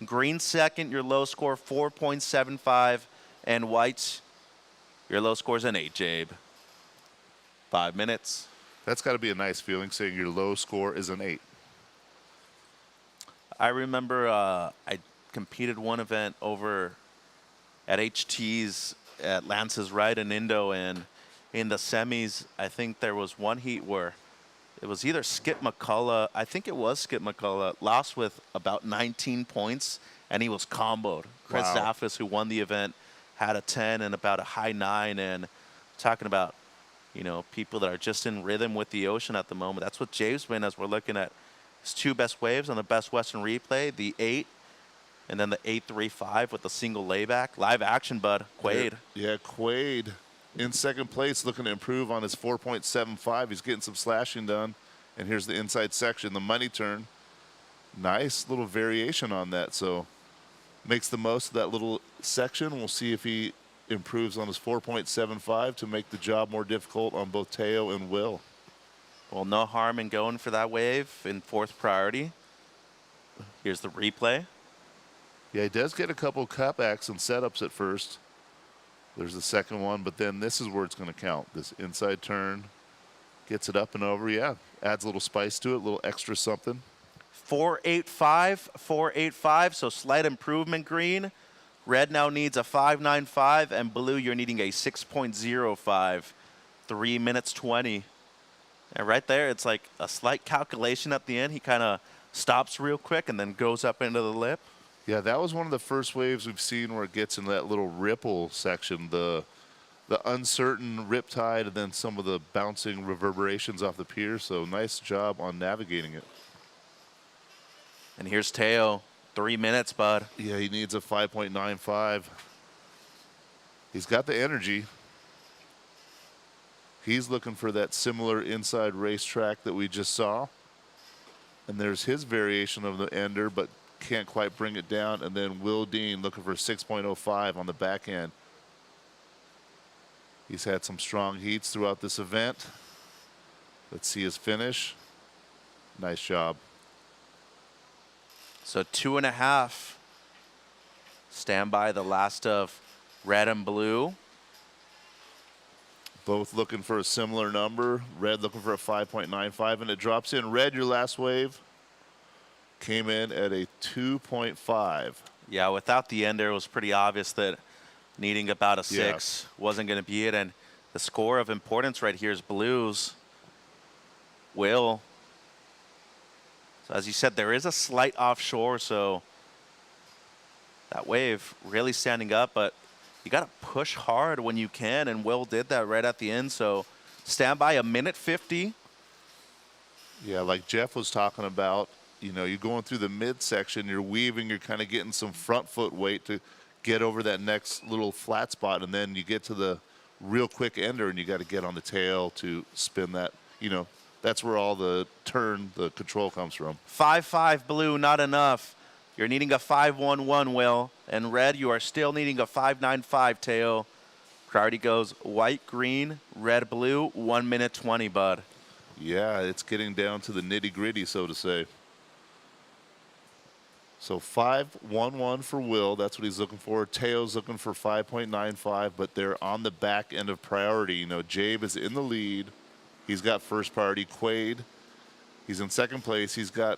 Speaker 1: Green second, your low score 4.75. And white, your low score is an 8, Jabe. 5 minutes.
Speaker 5: That's got to be a nice feeling, saying your low score is an 8.
Speaker 1: I remember I competed one event over at HT's at Lance's Ride in Indo, and in the semis, I think there was one heat where it was either Skip McCullough, I think it was Skip McCullough, lost with about 19 points, and he was comboed. Chris
Speaker 5: Wow.
Speaker 1: Zaffis, who won the event, had a 10 and about a high 9, and talking about, you know, people that are just in rhythm with the ocean at the moment. That's what Jabe's been, as we're looking at his 2 best waves on the Best Western Replay, the 8 and then the 8.35 with the single layback. Live action, bud. Quaid.
Speaker 5: Yeah, Quaid in second place, looking to improve on his 4.75. He's getting some slashing done. And here's the inside section, the money turn. Nice little variation on that. So makes the most of that little section. We'll see if he improves on his 4.75 to make the job more difficult on both Teo and Will.
Speaker 1: Well, no harm in going for that wave in fourth priority. Here's the replay.
Speaker 5: Yeah, he does get a couple cutbacks and setups at first. There's the second one, but then this is where it's going to count. This inside turn, gets it up and over. Yeah, adds a little spice to it, a little extra something.
Speaker 1: 4.85, 4.85, so slight improvement, green. Red now needs a 5.95, and blue, you're needing a 6.05. 3 minutes 20. And right there, it's like a slight calculation at the end. He kind of stops real quick and then goes up into the lip.
Speaker 5: Yeah, that was one of the first waves we've seen where it gets in that little ripple section, the uncertain riptide, and then some of the bouncing reverberations off the pier. So nice job on navigating it.
Speaker 1: And here's Teo. 3 minutes, bud.
Speaker 5: Yeah, he needs a 5.95. He's got the energy. He's looking for that similar inside racetrack that we just saw. And there's his variation of the ender, but can't quite bring it down. And then Will Dean looking for 6.05 on the back end. He's had some strong heats throughout this event. Let's see his finish. Nice job.
Speaker 1: So 2.5. Stand by the last of red and blue.
Speaker 5: Both looking for a similar number. Red looking for a 5.95, and it drops in. Red, your last wave, came in at a 2.5.
Speaker 1: Yeah, without the ender, it was pretty obvious that needing about a 6 wasn't going to be it. And the score of importance right here is blues. Will. So as you said, there is a slight offshore, so that wave really standing up, but you got to push hard when you can, and Will did that right at the end. So stand by, 1:50.
Speaker 5: Yeah, like Jeff was talking about, you know, you're going through the midsection, you're weaving, you're kind of getting some front foot weight to get over that next little flat spot, and then you get to the real quick ender, and you got to get on the tail to spin that. You know, that's where all the control comes from.
Speaker 1: 5.5 blue, not enough. You're needing a 5.11, Will. And red, you are still needing a 5.95, Teo. Priority goes white, green, red, blue, 1:20, bud.
Speaker 5: Yeah, it's getting down to the nitty-gritty, so to say. So 5.11 for Will. That's what he's looking for. Teo's looking for 5.95, but they're on the back end of priority. You know, Jabe is in the lead. He's got first priority. Quaid He's in second place. He's got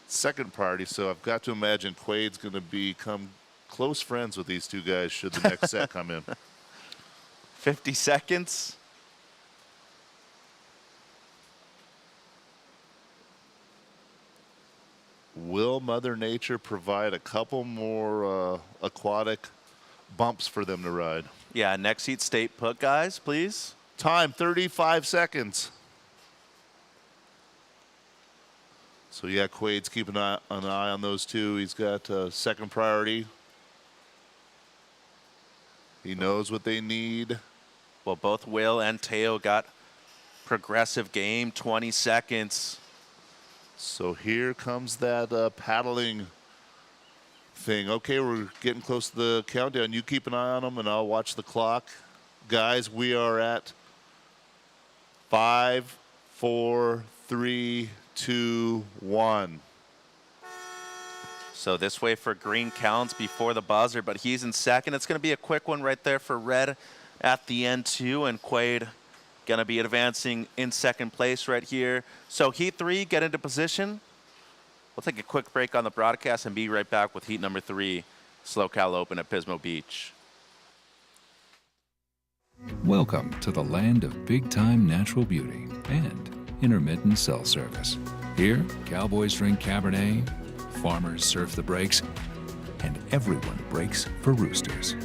Speaker 5: second priority, so I've got to imagine Quade's going to become close friends with these two guys should the next set come in.
Speaker 1: 50 seconds.
Speaker 5: Will Mother Nature provide a couple more aquatic bumps for them to ride?
Speaker 1: Yeah, next heat, state put, guys, please.
Speaker 5: Time, 35 seconds. So, yeah, Quade's keeping an eye on those two. He's got second priority. He knows what they need.
Speaker 1: Well, both Will and Teo got progressive game, 20 seconds.
Speaker 5: So here comes that paddling thing. Okay, we're getting close to the countdown. You keep an eye on them, and I'll watch the clock. Guys, we are at 5, 4, 3, 2, 1.
Speaker 1: So this way for green counts before the buzzer, but he's in second. It's going to be a quick one right there for red at the end too, and Quade going to be advancing in second place right here. So heat 3, get into position. We'll take a quick break on the broadcast and be right back with heat number 3, SlowCal Open at Pismo Beach.
Speaker 3: Welcome to the land of big-time natural beauty and intermittent cell service. Here, cowboys drink Cabernet, farmers surf the breaks, and everyone breaks for roosters.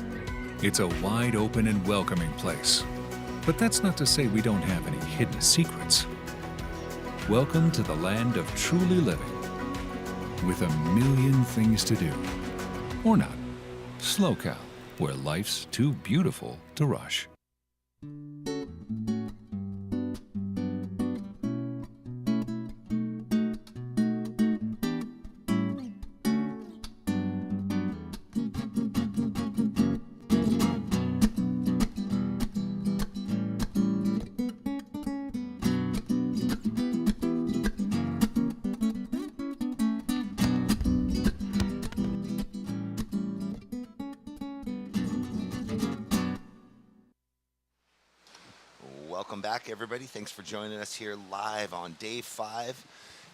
Speaker 3: It's a wide open and welcoming place. But that's not to say we don't have any hidden secrets. Welcome to the land of truly living, with a million things to do. Or not. SlowCal, where life's too beautiful to rush.
Speaker 2: Welcome back, everybody. Thanks for joining us here live on day 5.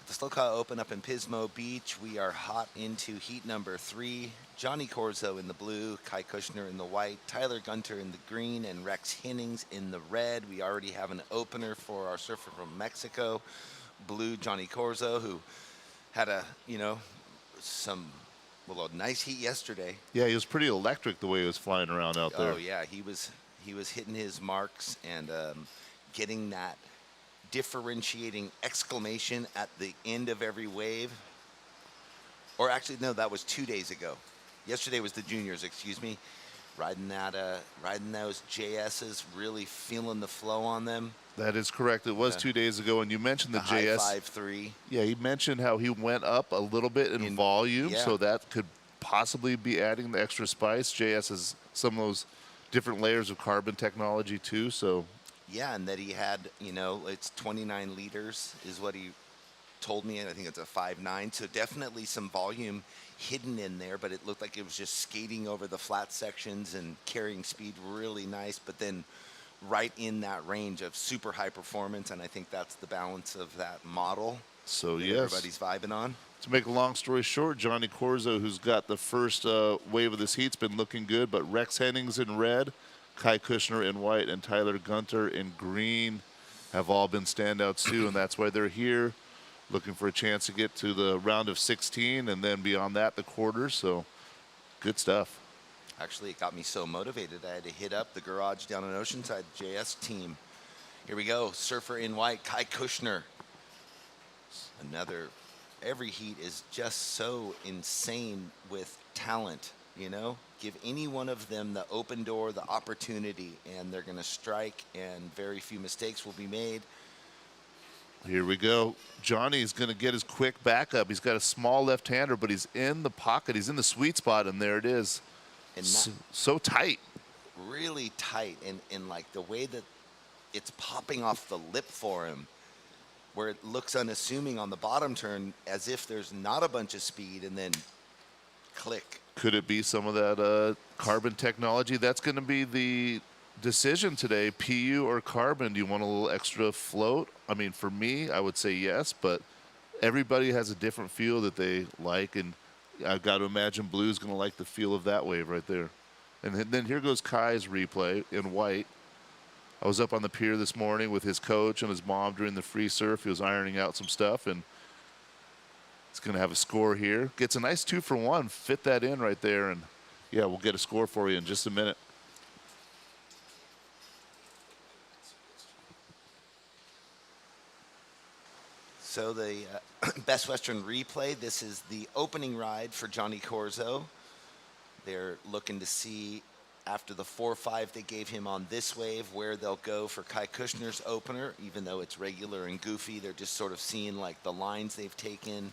Speaker 2: The SlowCal Open up in Pismo Beach. We are hot into heat number 3. Johnny Corzo in the blue, Kai Kushner in the white, Tyler Gunter in the green, and Rex Hennings in the red. We already have an opener for our surfer from Mexico, blue Johnny Corzo, who had a nice heat yesterday.
Speaker 5: Yeah, he was pretty electric the way he was flying around out there.
Speaker 2: Oh yeah, he was hitting his marks and getting that differentiating exclamation at the end of every wave. Or actually, no, that was 2 days ago. Yesterday was the juniors, excuse me. Riding those JSs, really feeling the flow on them.
Speaker 5: That is correct. It was 2 days ago, and you mentioned the JS.
Speaker 2: High 5.3.
Speaker 5: Yeah, he mentioned how he went up a little bit in volume,
Speaker 2: yeah.
Speaker 5: so that could possibly be adding the extra spice. JS has some of those different layers of carbon technology too, so.
Speaker 2: Yeah, and that he had, it's 29 liters is what he told me, and I think it's a 5.9, so definitely some volume hidden in there, but it looked like it was just skating over the flat sections and carrying speed really nice, but then right in that range of super high performance, and I think that's the balance of that model.
Speaker 5: So, yes.
Speaker 2: Everybody's vibing on.
Speaker 5: To make a long story short, Johnny Corzo, who's got the first wave of this heat's been looking good, but Rex Hennings in red, Kai Kushner in white, and Tyler Gunter in green have all been standouts too, and that's why they're here, looking for a chance to get to the round of 16, and then beyond that, the quarters, so good stuff.
Speaker 2: Actually, it got me so motivated, I had to hit up the garage down in Oceanside JS team. Here we go, surfer in white, Kai Kushner. Every heat is just so insane with talent, Give any one of them the open door, the opportunity, and they're going to strike, and very few mistakes will be made.
Speaker 5: Here we go. Johnny's going to get his quick backup. He's got a small left-hander, but he's in the pocket. He's in the sweet spot, and there it is.
Speaker 2: And
Speaker 5: so tight.
Speaker 2: Really tight, and like the way that it's popping off the lip for him, where it looks unassuming on the bottom turn, as if there's not a bunch of speed, and then click.
Speaker 5: Could it be some of that carbon technology? That's going to be the decision today, PU or carbon. Do you want a little extra float? I mean, for me, I would say yes, but everybody has a different feel that they like, and I've got to imagine blue's going to like the feel of that wave right there. And then here goes Kai's replay in white. I was up on the pier this morning with his coach and his mom during the free surf. He was ironing out some stuff, and he's going to have a score here. Gets a nice 2-for-1. Fit that in right there, and yeah, we'll get a score for you in just a minute.
Speaker 2: So the Best Western replay, this is the opening ride for Johnny Corzo. They're looking to see, after the 4-5 they gave him on this wave, where they'll go for Kai Kushner's opener. Even though it's regular and goofy, they're just sort of seeing like the lines they've taken,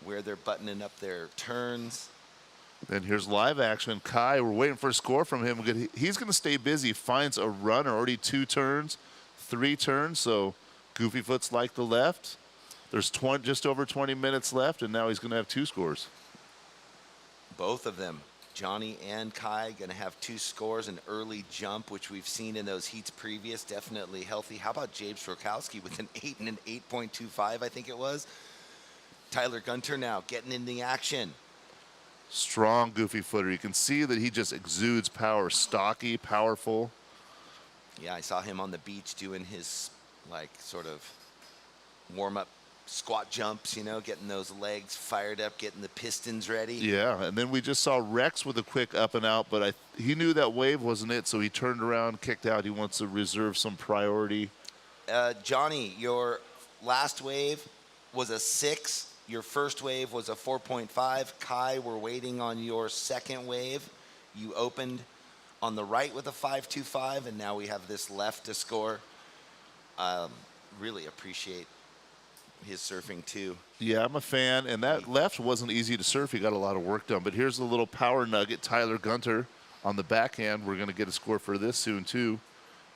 Speaker 2: where they're buttoning up their turns.
Speaker 5: Then here's live action. Kai, we're waiting for a score from him. He's going to stay busy. Finds a runner, already 2 turns, 3 turns, so Goofy Foot's like the left. There's just over 20 minutes left, and now he's going to have 2 scores.
Speaker 2: Both of them, Johnny and Kai, going to have 2 scores, an early jump, which we've seen in those heats previous, definitely healthy. How about James Rokowski with an 8 and an 8.25, I think it was. Tyler Gunter now getting in the action.
Speaker 5: Strong Goofy Footer. You can see that he just exudes power. Stocky, powerful.
Speaker 2: Yeah, I saw him on the beach doing his, like, sort of warm-up squat jumps, you know, getting those legs fired up, getting the pistons ready.
Speaker 5: Yeah, and then we just saw Rex with a quick up and out, but he knew that wave wasn't it, so he turned around, kicked out. He wants to reserve some priority.
Speaker 2: Johnny, your last wave was a 6. Your first wave was a 4.5. Kai, we're waiting on your second wave. You opened on the right with a 5.25, and now we have this left to score. Really appreciate his surfing too.
Speaker 5: Yeah, I'm a fan, and that left wasn't easy to surf. He got a lot of work done, but here's the little power nugget. Tyler Gunter on the backhand. We're going to get a score for this soon too.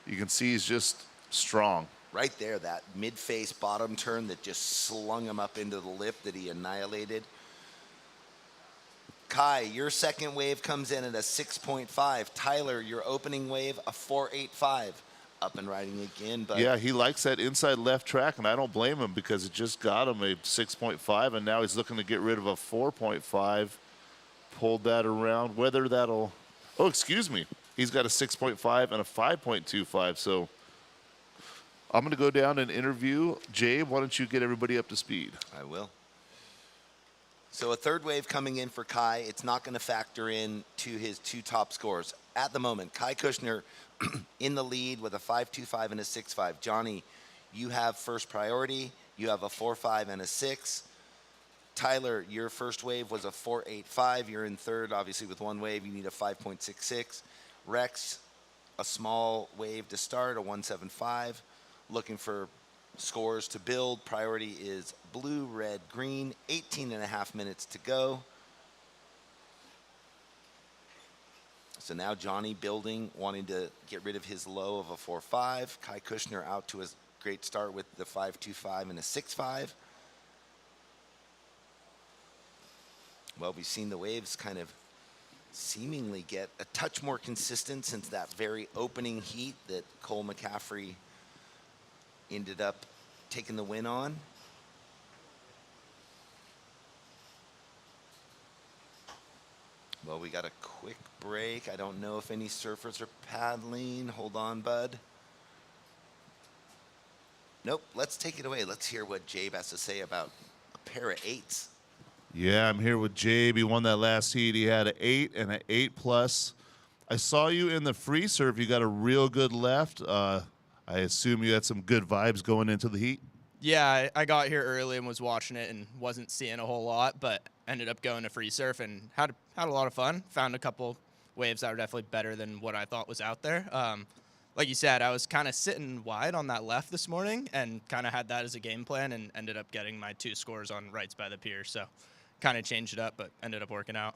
Speaker 5: You can see he's just strong.
Speaker 2: Right there, that mid-face bottom turn that just slung him up into the lip that he annihilated. Kai, your second wave comes in at a 6.5. Tyler, your opening wave, a 4.85. Up and riding again. But
Speaker 5: yeah, he likes that inside left track, and I don't blame him because it just got him a 6.5, and now he's looking to get rid of a 4.5. Pulled that around. Whether that'll... Oh, excuse me. He's got a 6.5 and a 5.25, so... I'm going to go down and interview. Jabe, why don't you get everybody up to speed?
Speaker 2: I will. So a third wave coming in for Kai. It's not going to factor in to his 2 top scores. At the moment, Kai Kushner in the lead with a 5.25 and a 6.5. Johnny, you have first priority. You have a 4.5 and a 6. Tyler, your first wave was a 4.85. You're in third, obviously, with 1 wave. You need a 5.66. Rex, a small wave to start, a 1.75. Looking for scores to build. Priority is blue, red, green. 18.5 minutes to go. So now Johnny building, wanting to get rid of his low of a 4.5. Kai Kushner out to a great start with the 5.25 and a 6.5. Well, we've seen the waves kind of seemingly get a touch more consistent since that very opening heat that Cole McCaffrey ended up taking the win on. Well, we got a quick break. I don't know if any surfers are paddling. Hold on, bud. Nope, let's take it away. Let's hear what Jabe has to say about a pair of 8s.
Speaker 5: Yeah, I'm here with Jabe. He won that last heat. He had an 8 and an 8+. I saw you in the free surf. You got a real good left. I assume you had some good vibes going into the heat.
Speaker 6: Yeah, I got here early and was watching it and wasn't seeing a whole lot, but ended up going to free surf and had a lot of fun. Found a couple waves that were definitely better than what I thought was out there. Like you said, I was kind of sitting wide on that left this morning and kind of had that as a game plan and ended up getting my 2 scores on rights by the pier. So kind of changed it up, but ended up working out.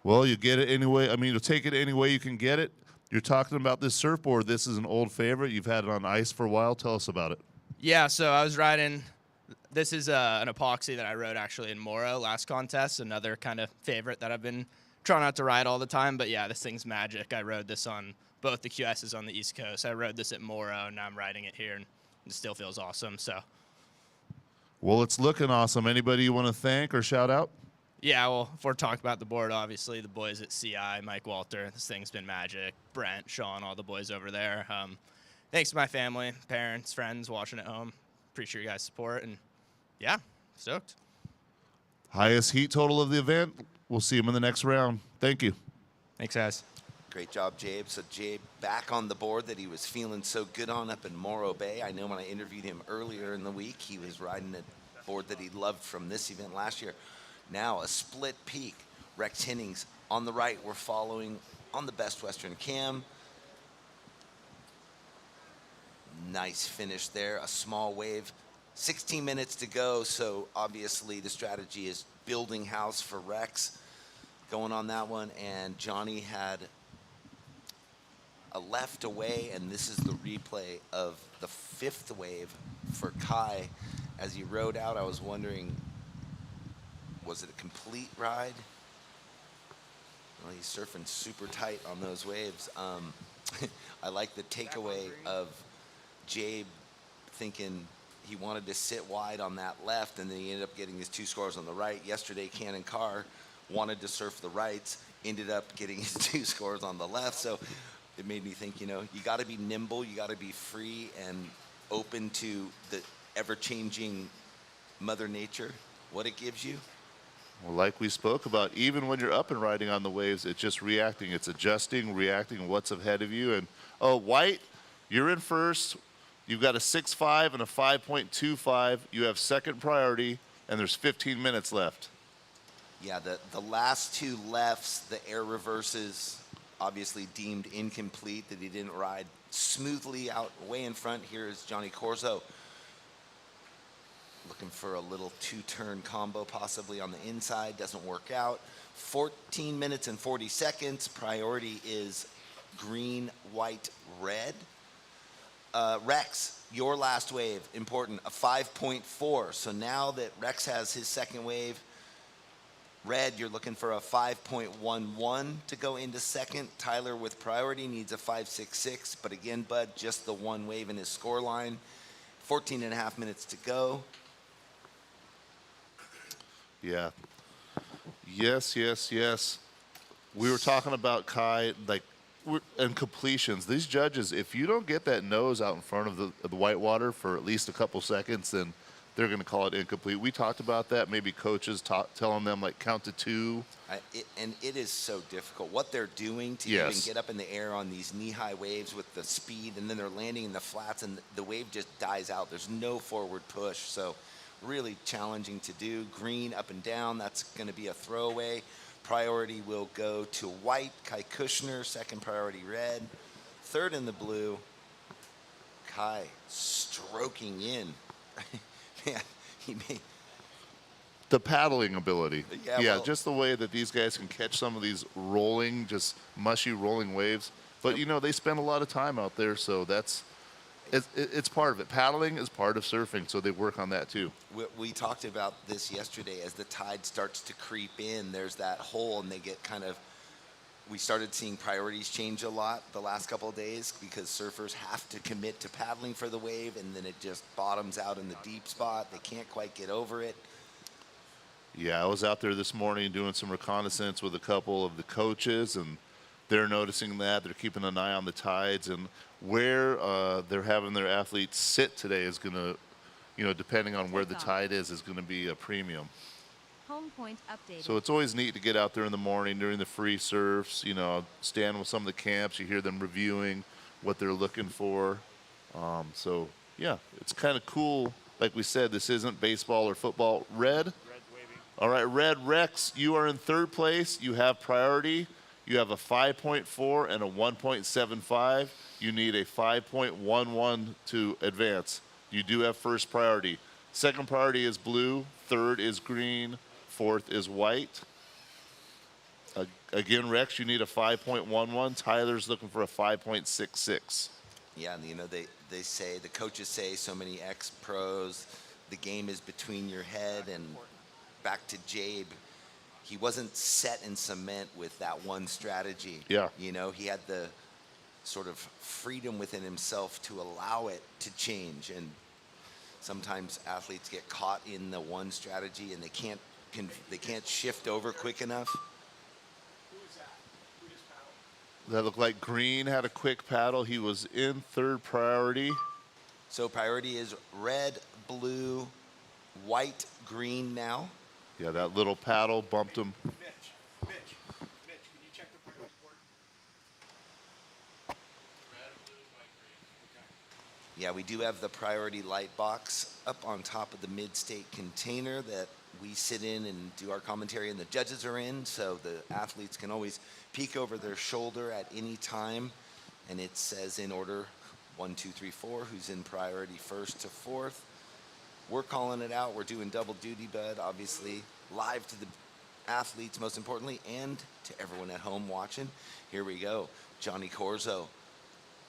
Speaker 5: Well, you get it anyway. I mean, you'll take it any way you can get it. You're talking about this surfboard. This is an old favorite. You've had it on ice for a while. Tell us about it.
Speaker 6: Yeah, so I was riding. This is an epoxy that I rode actually in Moro last contest, another kind of favorite that I've been trying not to ride all the time. But yeah, this thing's magic. I rode this on both the QSs on the East Coast. I rode this at Morrow, and now I'm riding it here, and it still feels awesome. So,
Speaker 5: Well, it's looking awesome. Anybody you want to thank or shout out?
Speaker 6: yeah, well, if we're talking about the board, obviously the boys at CI, Mike Walter, this thing's been magic. Brent, Sean, all the boys over there. Thanks to my family, parents, friends watching at home. Appreciate your guys' support, and yeah, stoked.
Speaker 5: Highest heat total of the event. We'll see him in the next round. Thank you.
Speaker 6: Thanks, guys.
Speaker 2: Great job, Jabe. So Jabe back on the board that he was feeling so good on up in Morro Bay. I know when I interviewed him earlier in the week, he was riding a board that he loved from this event last year. Now a split peak. Rex Hennings on the right. We're following on the Best Western Cam. Nice finish there. A small wave. 16 minutes to go, so obviously the strategy is building house for Rex going on that one, and Johnny had a left away, and this is the replay of the fifth wave for Kai. As he rode out, I was wondering, was it a complete ride? Well, he's surfing super tight on those waves. I like the takeaway of Jabe thinking he wanted to sit wide on that left, and then he ended up getting his 2 scores on the right. Yesterday, Cannon Carr wanted to surf the rights, ended up getting his 2 scores on the left. So it made me think, you know, you got to be nimble, you got to be free and open to the ever-changing Mother Nature, what it gives you.
Speaker 5: Well, like we spoke about, even when you're up and riding on the waves, it's just reacting. It's adjusting, reacting what's ahead of you. And, oh, White, you're in first. You've got a 6.5 and a 5.25. You have second priority, and there's 15 minutes left.
Speaker 2: Yeah, the last 2 lefts, the air reverses, obviously deemed incomplete, that he didn't ride smoothly out way in front. Here is Johnny Corzo looking for a little 2-turn combo possibly on the inside. Doesn't work out. 14 minutes and 40 seconds. Priority is green, white, red. Rex, your last wave, important, a 5.4. So now that Rex has his second wave, red, you're looking for a 5.11 to go into second. Tyler with priority needs a 5.66. But again, Bud, just the 1 wave in his score line. 14 and a half minutes to go.
Speaker 5: Yeah. Yes, yes, yes. We were talking about Kai, like, and completions. These judges, if you don't get that nose out in front of the whitewater for at least a couple seconds, then they're going to call it incomplete. We talked about that. Maybe coaches telling them, like, count to 2.
Speaker 2: And it is so difficult. What they're doing to even get up in the air on these knee-high waves with the speed, and then they're landing in the flats, and the wave just dies out. There's no forward push. So really challenging to do. Green up and down, that's going to be a throwaway. Priority will go to white, Kai Kushner. Second priority, red. Third in the blue, Kai stroking in. Yeah, he made
Speaker 5: the paddling ability.
Speaker 2: Yeah,
Speaker 5: Yeah,
Speaker 2: well,
Speaker 5: just the way that these guys can catch some of these rolling, just mushy rolling waves. But, you know, they spend a lot of time out there, so it's part of it. Paddling is part of surfing, so they work on that too.
Speaker 2: we talked about this yesterday. As the tide starts to creep in, there's that hole, and they get kind of, we started seeing priorities change a lot the last couple of days because surfers have to commit to paddling for the wave, and then it just bottoms out in the deep spot. They can't quite get over it.
Speaker 5: Yeah, I was out there this morning doing some reconnaissance with a couple of the coaches, and they're noticing that. They're keeping an eye on the tides, and where they're having their athletes sit today is going to, you know, depending on where the tide is going to be a premium.
Speaker 7: Home point updated.
Speaker 5: So it's always neat to get out there in the morning during the free surfs, you know, stand with some of the camps. You hear them reviewing what they're looking for. So, yeah, it's kind of cool. Like we said, this isn't baseball or football. Red? Red's waving. All right, Red. Rex, you are in third place. You have priority. You have a 5.4 and a 1.75. You need a 5.11 to advance. You do have first priority. Second priority is blue. Third is green. Fourth is white. Again, Rex, you need a 5.11. Tyler's looking for a 5.66.
Speaker 2: Yeah, and you know, they say, the coaches say, so many ex-pros, the game is between your head. And back to Jabe, he wasn't set in cement with that one strategy.
Speaker 5: Yeah.
Speaker 2: You know, he had the sort of freedom within himself to allow it to change. And sometimes athletes get caught in the one strategy and they can't shift over quick enough.
Speaker 5: That looked like Green had a quick paddle. He was in third priority.
Speaker 2: So priority is red, blue, white, green now.
Speaker 5: Yeah, that little paddle bumped him.
Speaker 8: Mitch, can you check the priority board?
Speaker 2: Yeah, we do have the priority light box up on top of the mid-state container that we sit in and do our commentary, and the judges are in, so the athletes can always peek over their shoulder at any time, and it says in order 1, 2, 3, 4, who's in priority first to fourth. We're calling it out. We're doing double duty, bud. Obviously, live to the athletes, most importantly, and to everyone at home watching. Here we go. Johnny Corzo,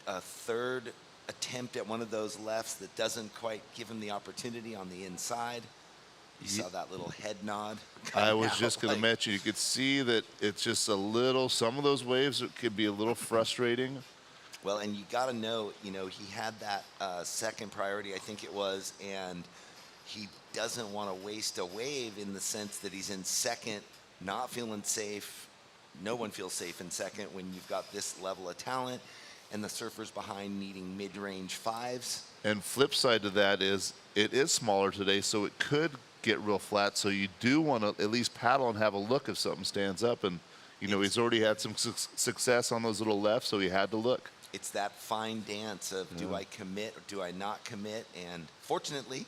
Speaker 2: a third attempt at one of those lefts that doesn't quite give him the opportunity on the inside. You saw that little head nod.
Speaker 5: I was just going to mention, you could see that it's just a little, some of those waves could be a little frustrating.
Speaker 2: Well, and you got to know, he had that second priority, I think it was, and he doesn't want to waste a wave in the sense that he's in second, not feeling safe. No one feels safe in second when you've got this level of talent, and the surfers behind needing mid-range fives.
Speaker 5: And flip side to that is, it is smaller today, so it could get real flat. So you do want to at least paddle and have a look if something stands up. And, he's already had some success on those little lefts, so he had to look.
Speaker 2: It's that fine dance of do I commit or do I not commit? And fortunately,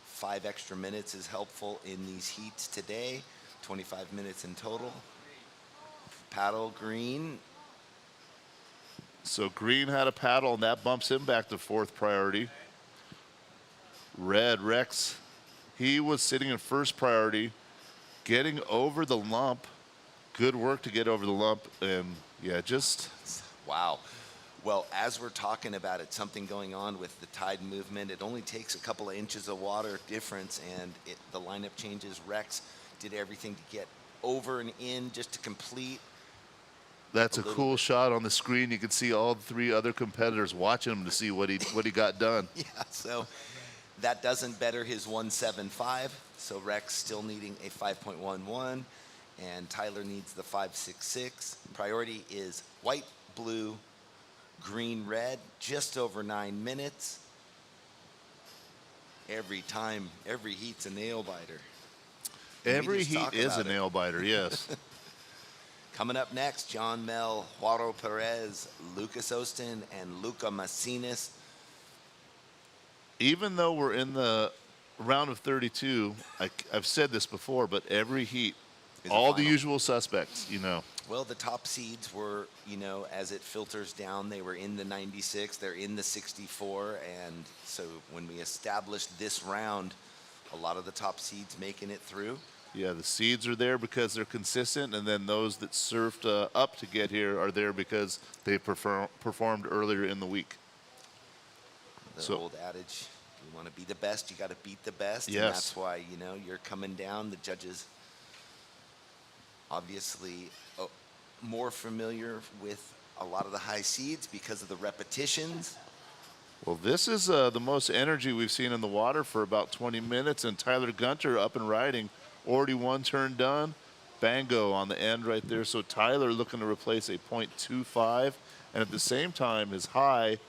Speaker 2: 5 extra minutes is helpful in these heats today, 25 minutes in total. Paddle Green.
Speaker 5: So Green had a paddle, and that bumps him back to fourth priority. Red, Rex, he was sitting in first priority, getting over the lump. Good work to get over the lump, and yeah, just...
Speaker 2: Wow. Well, as we're talking about it, something going on with the tide movement. It only takes a couple of inches of water difference, and the lineup changes. Rex did everything to get over and in just to complete.
Speaker 5: That's a cool shot on the screen. You can see all 3 other competitors watching him to see what he got done.
Speaker 2: Yeah, so that doesn't better his 1.75. So Rex still needing a 5.11, and Tyler needs the 5.66. Priority is white, blue, green, red, just over 9 minutes. Every time, every heat's a nail biter.
Speaker 5: Every heat is a nail biter, yes.
Speaker 2: Coming up next, John Mel, Juaro Perez, Lucas Ostin, and Luca Macinas.
Speaker 5: Even though we're in the round of 32, I've said this before, but every heat, all the usual suspects,
Speaker 2: Well, the top seeds were, as it filters down, they were in the 96, they're in the 64, and so when we established this round, a lot of the top seeds making it through.
Speaker 5: Yeah, the seeds are there because they're consistent, and then those that surfed up to get here are there because they performed earlier in the week.
Speaker 2: The old adage, you want to be the best, you got to beat the best.
Speaker 5: Yes.
Speaker 2: And that's why, you're coming down. The judges obviously more familiar with a lot of the high seeds because of the repetitions.
Speaker 5: Well, this is the most energy we've seen in the water for about 20 minutes, and Tyler Gunter up and riding. Already 1 turn done. Bango on the end right there. So Tyler looking to replace a 0.25, and at the same time, his high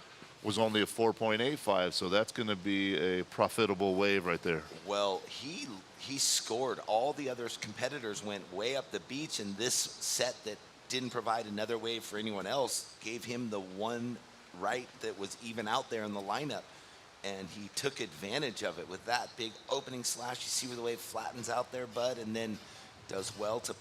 Speaker 5: was only a 4.85, so that's going to be a profitable wave right there.
Speaker 2: Well, he scored. All the other competitors went way up the beach, and this set that didn't provide another wave for anyone else gave him the one right that was even out there in the lineup, and he took advantage of it with that big opening slash. You see where the wave flattens out there, bud, and then does well to,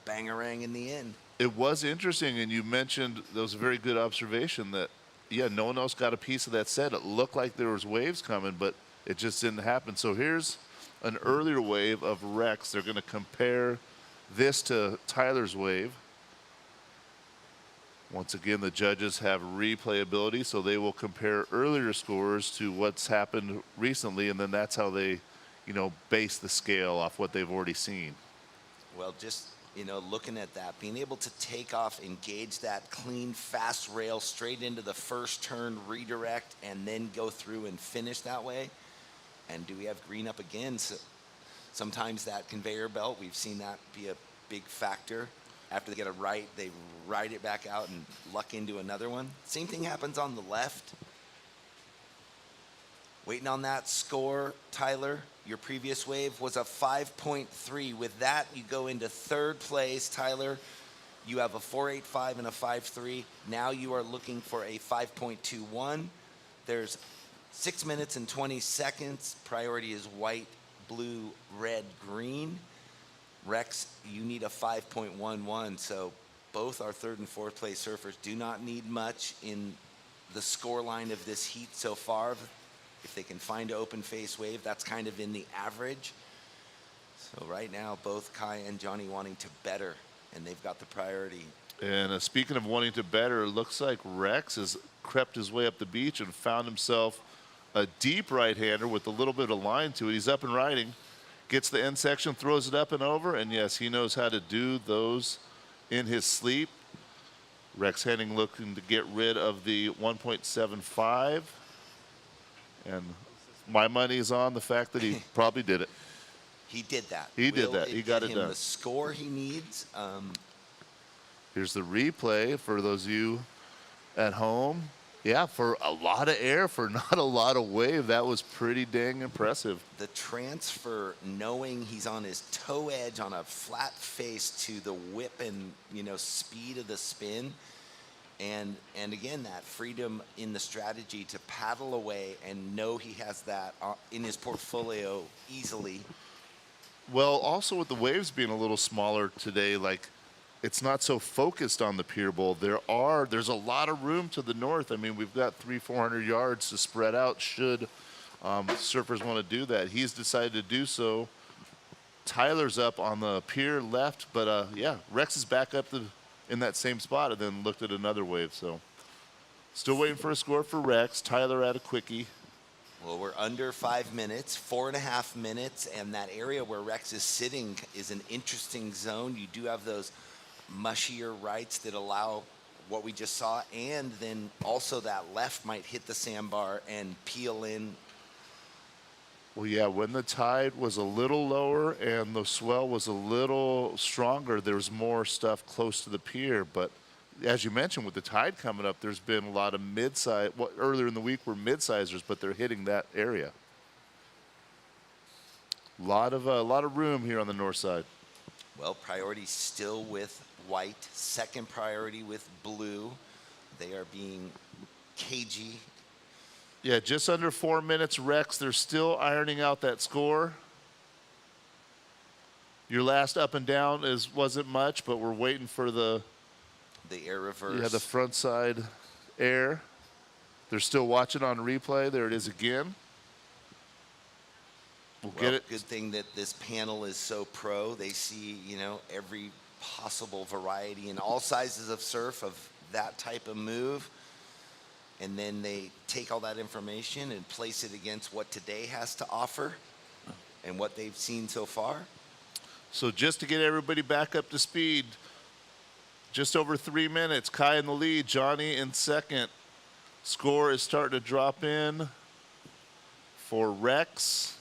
Speaker 2: bangarang in the end.
Speaker 5: It was interesting, and you mentioned, that was a very good observation that, yeah, no one else got a piece of that set. It looked like there was waves coming, but it just didn't happen. So here's an earlier wave of Rex. They're going to compare this to Tyler's wave. Once again, the judges have replayability, so they will compare earlier scores to what's happened recently, and then that's how they, base the scale off what they've already seen.
Speaker 2: Well, just you know, looking at that, being able to take off, engage that clean, fast rail straight into the first turn, redirect, and then go through and finish that way. And do we have green up again? So sometimes that conveyor belt, we've seen that be a big factor. After they get a right, they ride it back out and luck into another one. Same thing happens on the left. Waiting on that score, Tyler. Your previous wave was a 5.3. With that, you go into third place, Tyler. You have a 4.85 and a 5.3. Now you are looking for a 5.21. There's 6 minutes and 20 seconds. Priority is white, blue, red, green. Rex, you need a 5.11. So both our third and fourth place surfers do not need much in the score line of this heat so far. If they can find an open face wave, that's kind of in the average. So right now, both Kai and Johnny wanting to better, and they've got the priority.
Speaker 5: And speaking of wanting to better, it looks like Rex has crept his way up the beach and found himself a deep right-hander with a little bit of line to it. He's up and riding, gets the end section, throws it up and over, and yes, he knows how to do those in his sleep. Rex Henning looking to get rid of the 1.75. And my money is on the fact that he probably did it.
Speaker 2: He did that.
Speaker 5: He did that. He got it
Speaker 2: him
Speaker 5: done.
Speaker 2: The score he needs.
Speaker 5: Here's the replay for those of you at home. Yeah, for a lot of air, for not a lot of wave, that was pretty dang impressive.
Speaker 2: The transfer, knowing he's on his toe edge on a flat face to the whip and, you know, speed of the spin. And again, that freedom in the strategy to paddle away and know he has that in his portfolio easily.
Speaker 5: Well, also with the waves being a little smaller today, like it's not so focused on the pier bowl. There's a lot of room to the north. I mean, we've got 300-400 yards to spread out should surfers want to do that. He's decided to do so. Tyler's up on the pier left, but yeah, Rex is back up in that same spot and then looked at another wave. So still waiting for a score for Rex. Tyler at a quickie.
Speaker 2: Well, we're under 5 minutes, 4.5 minutes, and that area where Rex is sitting is an interesting zone. You do have those mushier rights that allow what we just saw, and then also that left might hit the sandbar and peel in.
Speaker 5: Well, yeah, when the tide was a little lower and the swell was a little stronger, there was more stuff close to the pier. But as you mentioned, with the tide coming up, there's been a lot of mid-size. Well, earlier in the week were mid-sizers, but they're hitting that area. A lot of room here on the north side.
Speaker 2: Well, priority still with white, second priority with blue. They are being cagey.
Speaker 5: Yeah, just under 4 minutes, Rex. They're still ironing out that score. Your last up and down wasn't much, but we're waiting for the
Speaker 2: air reverse.
Speaker 5: Yeah, the front side air. They're still watching on replay. There it is again. We'll get it.
Speaker 2: Good thing that this panel is so pro. They see, you know, every possible variety in all sizes of surf of that type of move. And then they take all that information and place it against what today has to offer and what they've seen so far.
Speaker 5: So just to get everybody back up to speed, just over 3 minutes, Kai in the lead, Johnny in second. Score is starting to drop in for Rex.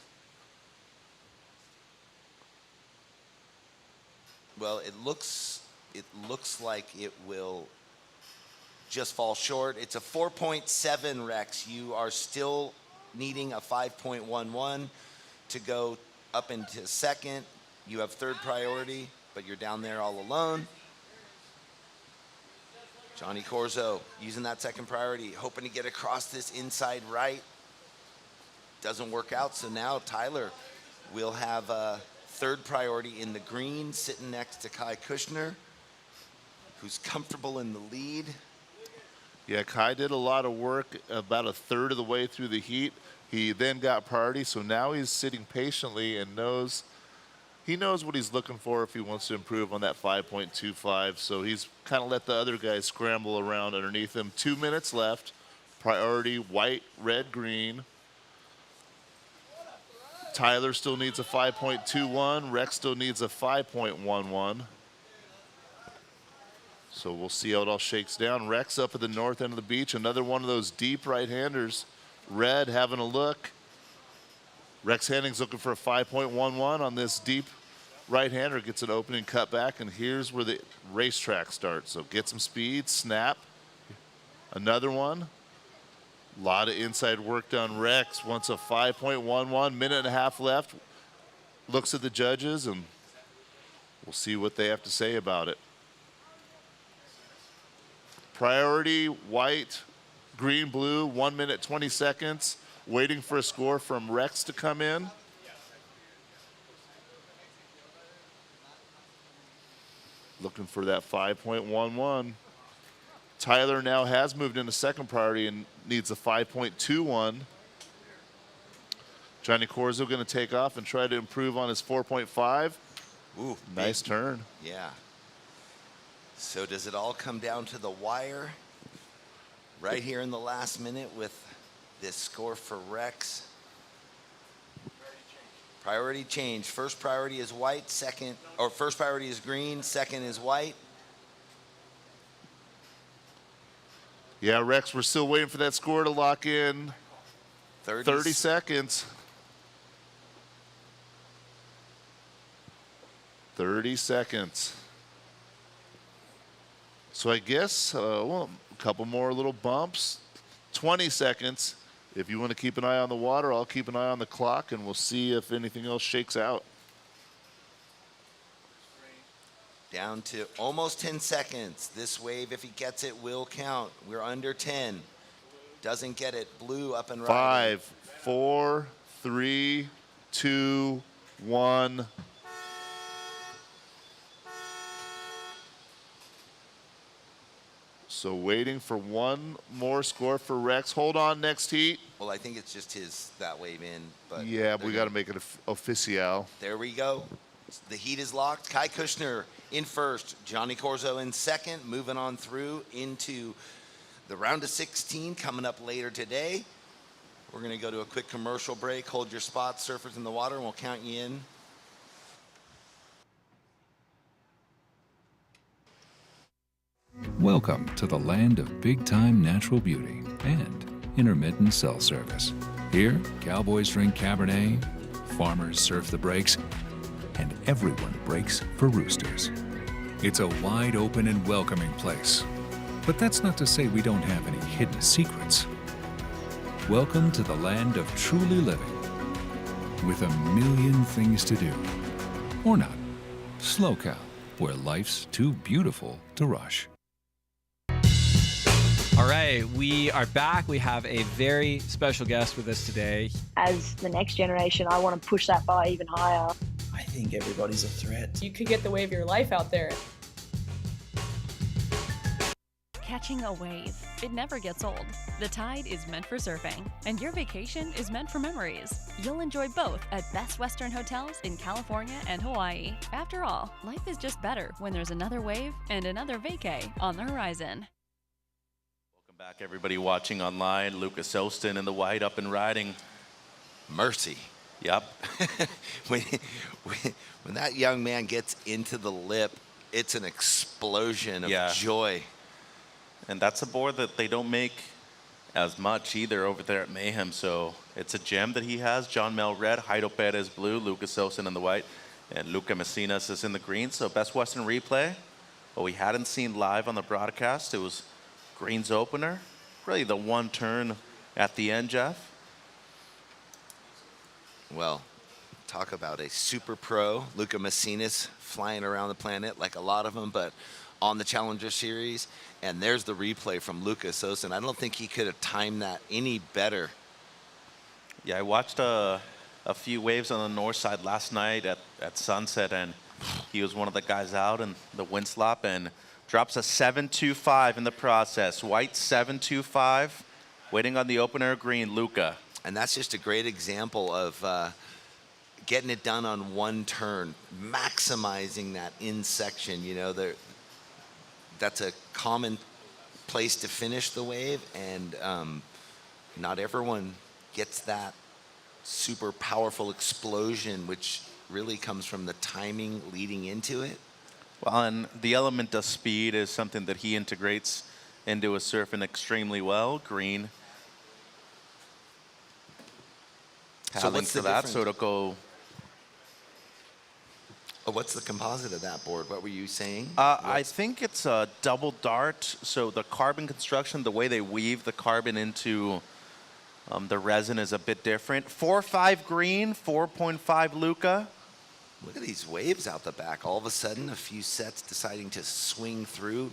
Speaker 2: Well, it looks like it will just fall short. It's a 4.7, Rex. You are still needing a 5.11 to go up into second. You have third priority, but you're down there all alone. Johnny Corzo using that second priority, hoping to get across this inside right. Doesn't work out, so now Tyler will have a third priority in the green, sitting next to Kai Kushner, who's comfortable in the lead.
Speaker 5: Yeah, Kai did a lot of work about a third of the way through the heat. He then got priority, so now he's sitting patiently and knows what he's looking for if he wants to improve on that 5.25. So he's kind of let the other guys scramble around underneath him. 2 minutes left. Priority, white, red, green. Tyler still needs a 5.21. Rex still needs a 5.11. So we'll see how it all shakes down. Rex up at the north end of the beach. Another one of those deep right-handers. Red having a look. Rex Henning's looking for a 5.11 on this deep right-hander. Gets an opening cut back, and here's where the racetrack starts. So get some speed, snap. Another one. A lot of inside work done. Rex wants a 5.11, minute and a half left. Looks at the judges, and we'll see what they have to say about it. Priority, white, green, blue, 1 minute, 20 seconds. Waiting for a score from Rex to come in. Looking for that 5.11. Tyler now has moved into second priority and needs a 5.21. Johnny Corzo going to take off and try to improve on his 4.5.
Speaker 2: Ooh,
Speaker 5: nice
Speaker 2: big.
Speaker 5: turn.
Speaker 2: Yeah. So does it all come down to the wire right here in the last minute with this score for Rex? Priority change. First priority is white, second, or first priority is green, second is white.
Speaker 5: Yeah, Rex, we're still waiting for that score to lock in. 30 seconds. 30 seconds. So I guess, well, a couple more little bumps. 20 seconds. If you want to keep an eye on the water, I'll keep an eye on the clock, and we'll see if anything else shakes out.
Speaker 2: Down to almost 10 seconds. This wave, if he gets it, will count. We're under 10. Doesn't get it. Blue up and riding.
Speaker 5: 5, 4, 3, 2, 1. So waiting for one more score for Rex. Hold on, next heat.
Speaker 2: Well, I think it's just that wave in. But
Speaker 5: yeah, we got to make it official.
Speaker 2: There we go. The heat is locked. Kai Kushner in first. Johnny Corzo in second. Moving on through into the round of 16 coming up later today. We're going to go to a quick commercial break. Hold your spots, surfers in the water, and we'll count you in.
Speaker 3: Welcome to the land of big-time natural beauty and intermittent cell service. Here, cowboys drink Cabernet, farmers surf the breaks, and everyone breaks for roosters. It's a wide open and welcoming place. But that's not to say we don't have any hidden secrets. Welcome to the land of truly living, with a million things to do. Or not. SlowCal, where life's too beautiful to rush.
Speaker 9: All right, we are back. We have a very special guest with us today.
Speaker 10: As the next generation, I want to push that bar even higher.
Speaker 11: I think everybody's a threat.
Speaker 12: You could get the wave of your life out there.
Speaker 4: Catching a wave. It never gets old. The tide is meant for surfing, and your vacation is meant for memories. You'll enjoy both at Best Western Hotels in California and Hawaii. After all, life is just better when there's another wave and another vacay on the horizon.
Speaker 1: Welcome back, everybody watching online. Lucas Ostin in the white up and riding.
Speaker 2: Mercy.
Speaker 1: Yep.
Speaker 2: when that young man gets into the lip, it's an explosion of joy.
Speaker 1: And that's a board that they don't make as much either over there at Mayhem. So it's a gem that he has. John Mel red, Heido Perez blue, Lucas Ostin in the white, and Luca Messinas is in the green. So Best Western replay. What we hadn't seen live on the broadcast, it was green's opener. Really the one turn at the end, Jeff.
Speaker 2: Well, talk about a super pro. Luca Messinas flying around the planet like a lot of them, but on the Challenger Series. And there's the replay from Lucas Ostin. I don't think he could have timed that any better.
Speaker 1: Yeah, I watched a few waves on the north side last night at sunset, and he was one of the guys out in the wind slop and drops a 7.25 in the process. White 7.25, waiting on the opener green, Luca.
Speaker 2: And that's just a great example of getting it done on one turn, maximizing that in section. You know, that's a common place to finish the wave, and not everyone gets that super powerful explosion, which really comes from the timing leading into it.
Speaker 1: Well, and the element of speed is something that he integrates into his surfing extremely well. Green.
Speaker 2: So what's the
Speaker 1: for that,
Speaker 2: difference?
Speaker 1: so it'll go.
Speaker 2: Oh, what's the composite of that board? What were you saying?
Speaker 1: I think it's a double dart. So the carbon construction, the way they weave the carbon into the resin is a bit different. 4.5 green, 4.5 Luca.
Speaker 2: Look at these waves out the back. All of a sudden, a few sets deciding to swing through.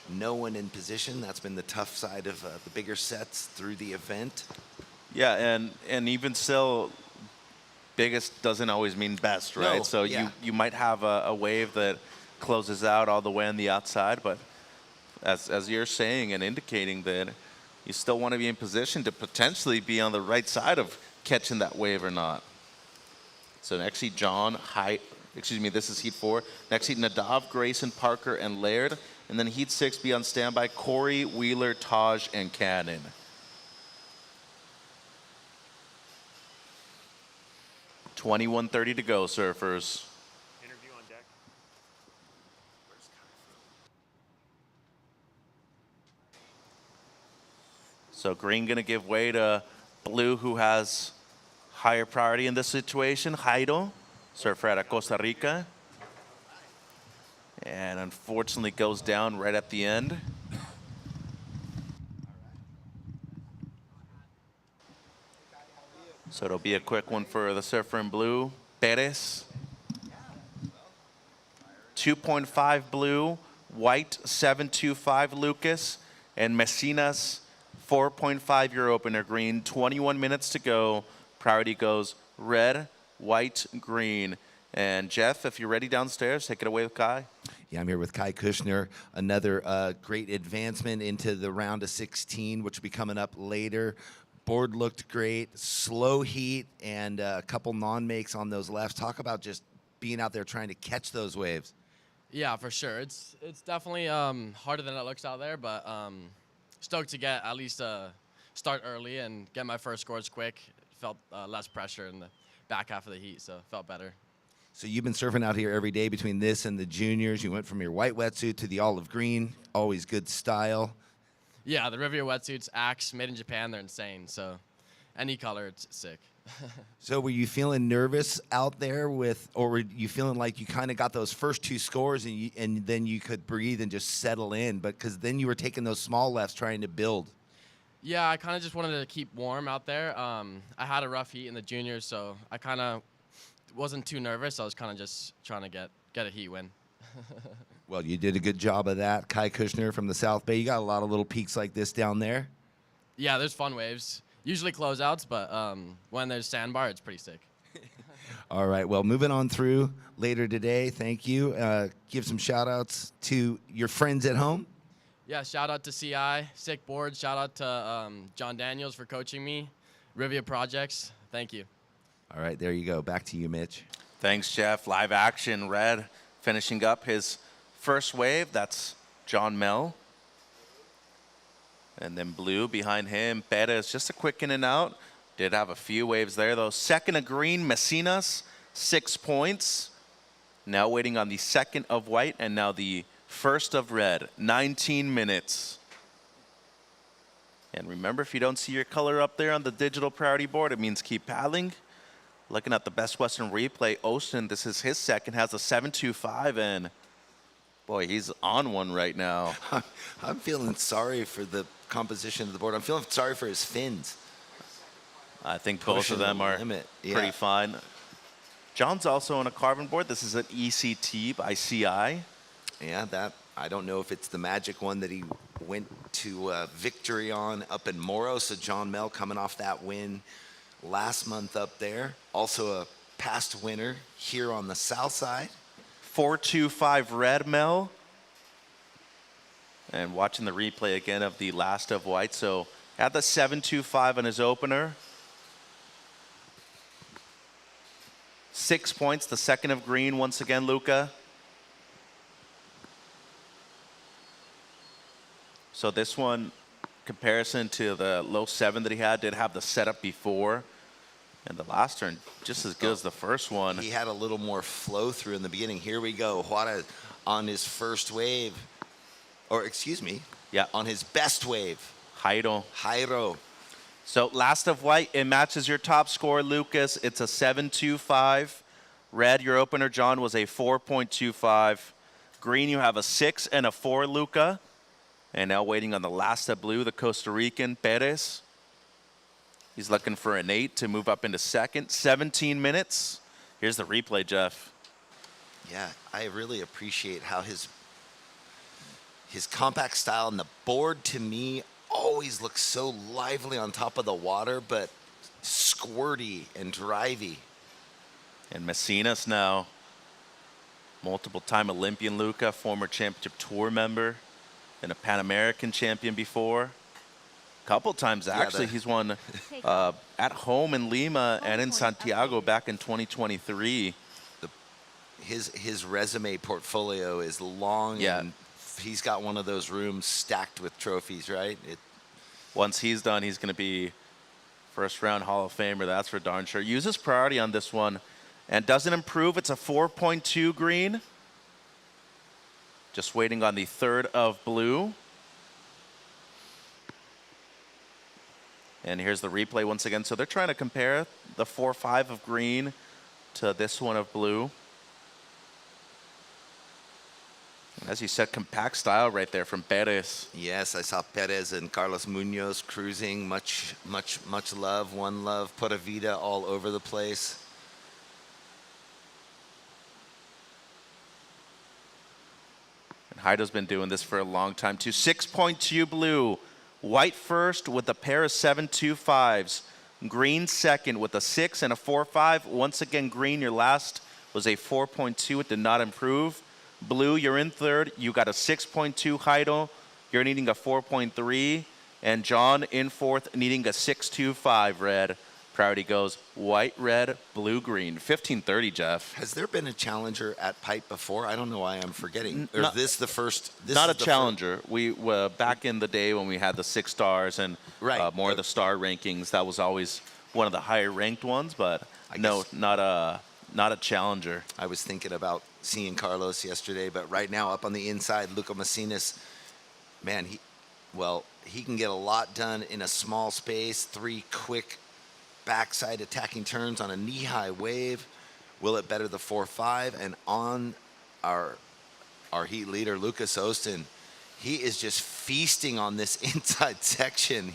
Speaker 2: No one in position. That's been the tough side of the bigger sets through the event.
Speaker 1: Yeah, and even still, biggest doesn't always mean best, right?
Speaker 2: No,
Speaker 1: So
Speaker 2: yeah.
Speaker 1: you might have a wave that closes out all the way on the outside, but as you're saying and indicating that you still want to be in position to potentially be on the right side of catching that wave or not. So next heat, this is heat 4. Next heat, Nadav, Grayson, Parker, and Laird. And then heat 6, be on standby, Corey, Wheeler, Taj, and Cannon. $21:30 to go, surfers.
Speaker 8: Interview on deck.
Speaker 1: So green going to give way to blue, who has higher priority in this situation. Jairo, surfer out of Costa Rica. And unfortunately goes down right at the end. So it'll be a quick one for the surfer in blue, Perez. 2.5 blue, white 7.25 Lucas, and Messina's 4.5 your opener green. 21 minutes to go. Priority goes red, white, green. And Jeff, if you're ready downstairs, take it away with Kai.
Speaker 2: Yeah, I'm here with Kai Kushner. Another great advancement into the round of 16, which will be coming up later. Board looked great, slow heat, and a couple non-makes on those lefts. Talk about just being out there trying to catch those waves.
Speaker 13: Yeah, for sure. It's definitely harder than it looks out there, but stoked to get at least start early and get my first scores quick. Felt less pressure in the back half of the heat, so felt better.
Speaker 2: So you've been surfing out here every day between this and the juniors. You went from your white wetsuit to the olive green. Always good style.
Speaker 13: Yeah, the Riviera wetsuits, Axe, made in Japan, they're insane. So any color, it's sick.
Speaker 2: So were you feeling nervous out there or were you feeling like you kind of got those first two scores and then you could breathe and just settle in? But because then you were taking those small lefts trying to build.
Speaker 13: Yeah, I kind of just wanted to keep warm out there. I had a rough heat in the juniors, so I kind of wasn't too nervous. I was kind of just trying to get a heat win.
Speaker 2: Well, you did a good job of that. Kai Kushner from the South Bay. You got a lot of little peaks like this down there.
Speaker 13: Yeah, there's fun waves. Usually closeouts, but when there's sandbar, it's pretty sick.
Speaker 2: All right. Well, moving on through later today. Thank you. Give some shout outs to your friends at home.
Speaker 13: Yeah, shout out to CI, sick board. Shout out to John Daniels for coaching me. Rivia Projects, thank you.
Speaker 2: All right, there you go. Back to you, Mitch.
Speaker 1: Thanks, Jeff. Live action, red finishing up his first wave. That's John Mel. And then blue behind him, Perez, just a quick in and out. Did have a few waves there, though. Second of green, Messinas, 6 points. Now waiting on the second of white, and now the first of red, 19 minutes. And remember, if you don't see your color up there on the digital priority board, it means keep paddling. Looking at the Best Western replay, Ocean, this is his second, has a 7.25, and boy, he's on one right now.
Speaker 2: I'm feeling sorry for the composition of the board. I'm feeling sorry for his fins.
Speaker 1: I think both of them are pretty fine. John's also on a carbon board. This is an ECT by CI.
Speaker 2: Yeah, that I don't know if it's the magic one that he went to victory on up in Morro. So John Mel coming off that win last month up there. Also a past winner here on the south side.
Speaker 1: 4.25 red, Mel. And watching the replay again of the last of white. So had the 7.25 on his opener. 6 points, the second of green once again, Luca. So this one, comparison to the low 7 that he had, did have the setup before. And the last turn, just as good as the first one.
Speaker 2: He had a little more flow through in the beginning. Here we go. What on his first wave, or excuse me,
Speaker 1: Yeah.
Speaker 2: on his best wave.
Speaker 1: Jairo. So last of white, it matches your top score, Lucas. It's a 7.25. Red, your opener, John, was a 4.25. Green, you have a 6 and a 4, Luca. And now waiting on the last of blue, the Costa Rican, Perez. He's looking for an 8 to move up into second. 17 minutes. Here's the replay, Jeff.
Speaker 2: Yeah, I really appreciate how his compact style and the board, to me, always looks so lively on top of the water, but squirty and drivey.
Speaker 1: And Messinas now, multiple-time Olympian Luca, former championship tour member, and a Pan American champion before. Couple times, actually. He's won at home in Lima and in Santiago back in 2023.
Speaker 2: His resume portfolio is long, and he's got one of those rooms stacked with trophies, right?
Speaker 1: Once he's done, he's going to be first-round Hall of Famer, that's for darn sure. Uses priority on this one and doesn't improve. It's a 4.2 green. Just waiting on the third of blue. And here's the replay once again. So they're trying to compare the 4-5 of green to this one of blue. And as you said, compact style right there from Perez.
Speaker 2: Yes, I saw Perez and Carlos Munoz cruising. Much love, one love, Pura Vida all over the place.
Speaker 1: And Heido's been doing this for a long time too. 6.2 blue. White first with a pair of 7.25s. Green second with a 6 and a 4.5. Once again, green, your last was a 4.2. It did not improve. Blue, you're in third. You got a 6.2 Heido. You're needing a 4.3. And John in fourth, needing a 6.25 red. Priority goes white, red, blue, green. 15:30, Jeff.
Speaker 2: Has there been a challenger at Pipe before? I don't know why I'm forgetting. Or is this the first?
Speaker 1: Not a challenger. We back in the day when we had the 6 stars and more of the star rankings, that was always one of the higher ranked ones. But no, not a challenger.
Speaker 2: I was thinking about seeing Carlos yesterday, but right now up on the inside, Luca Messinas, man, he can get a lot done in a small space. 3 quick backside attacking turns on a knee-high wave. Will it better the 4.5? And on our heat leader, Lucas Osten, he is just feasting on this inside section.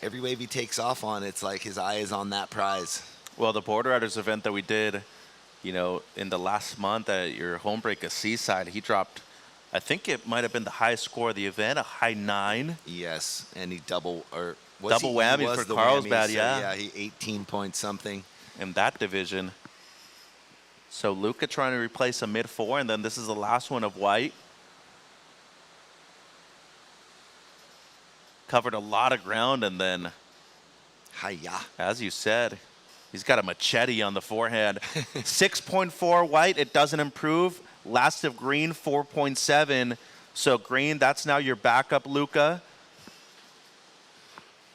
Speaker 2: Every wave he takes off on, it's like his eye is on that prize.
Speaker 1: Well, the Border Riders event that we did, in the last month at your home break at Seaside, he dropped, I think it might have been the highest score of the event, a high 9.
Speaker 2: Yes, and he double
Speaker 1: whammy for Carlsbad,
Speaker 2: yeah, he 18 point something
Speaker 1: in that division. So Luca trying to replace a mid-4, and then this is the last one of white. Covered a lot of ground, and then, as you said, he's got a machete on the forehand. 6.4 white, it doesn't improve. Last of green, 4.7. So green, that's now your backup, Luca.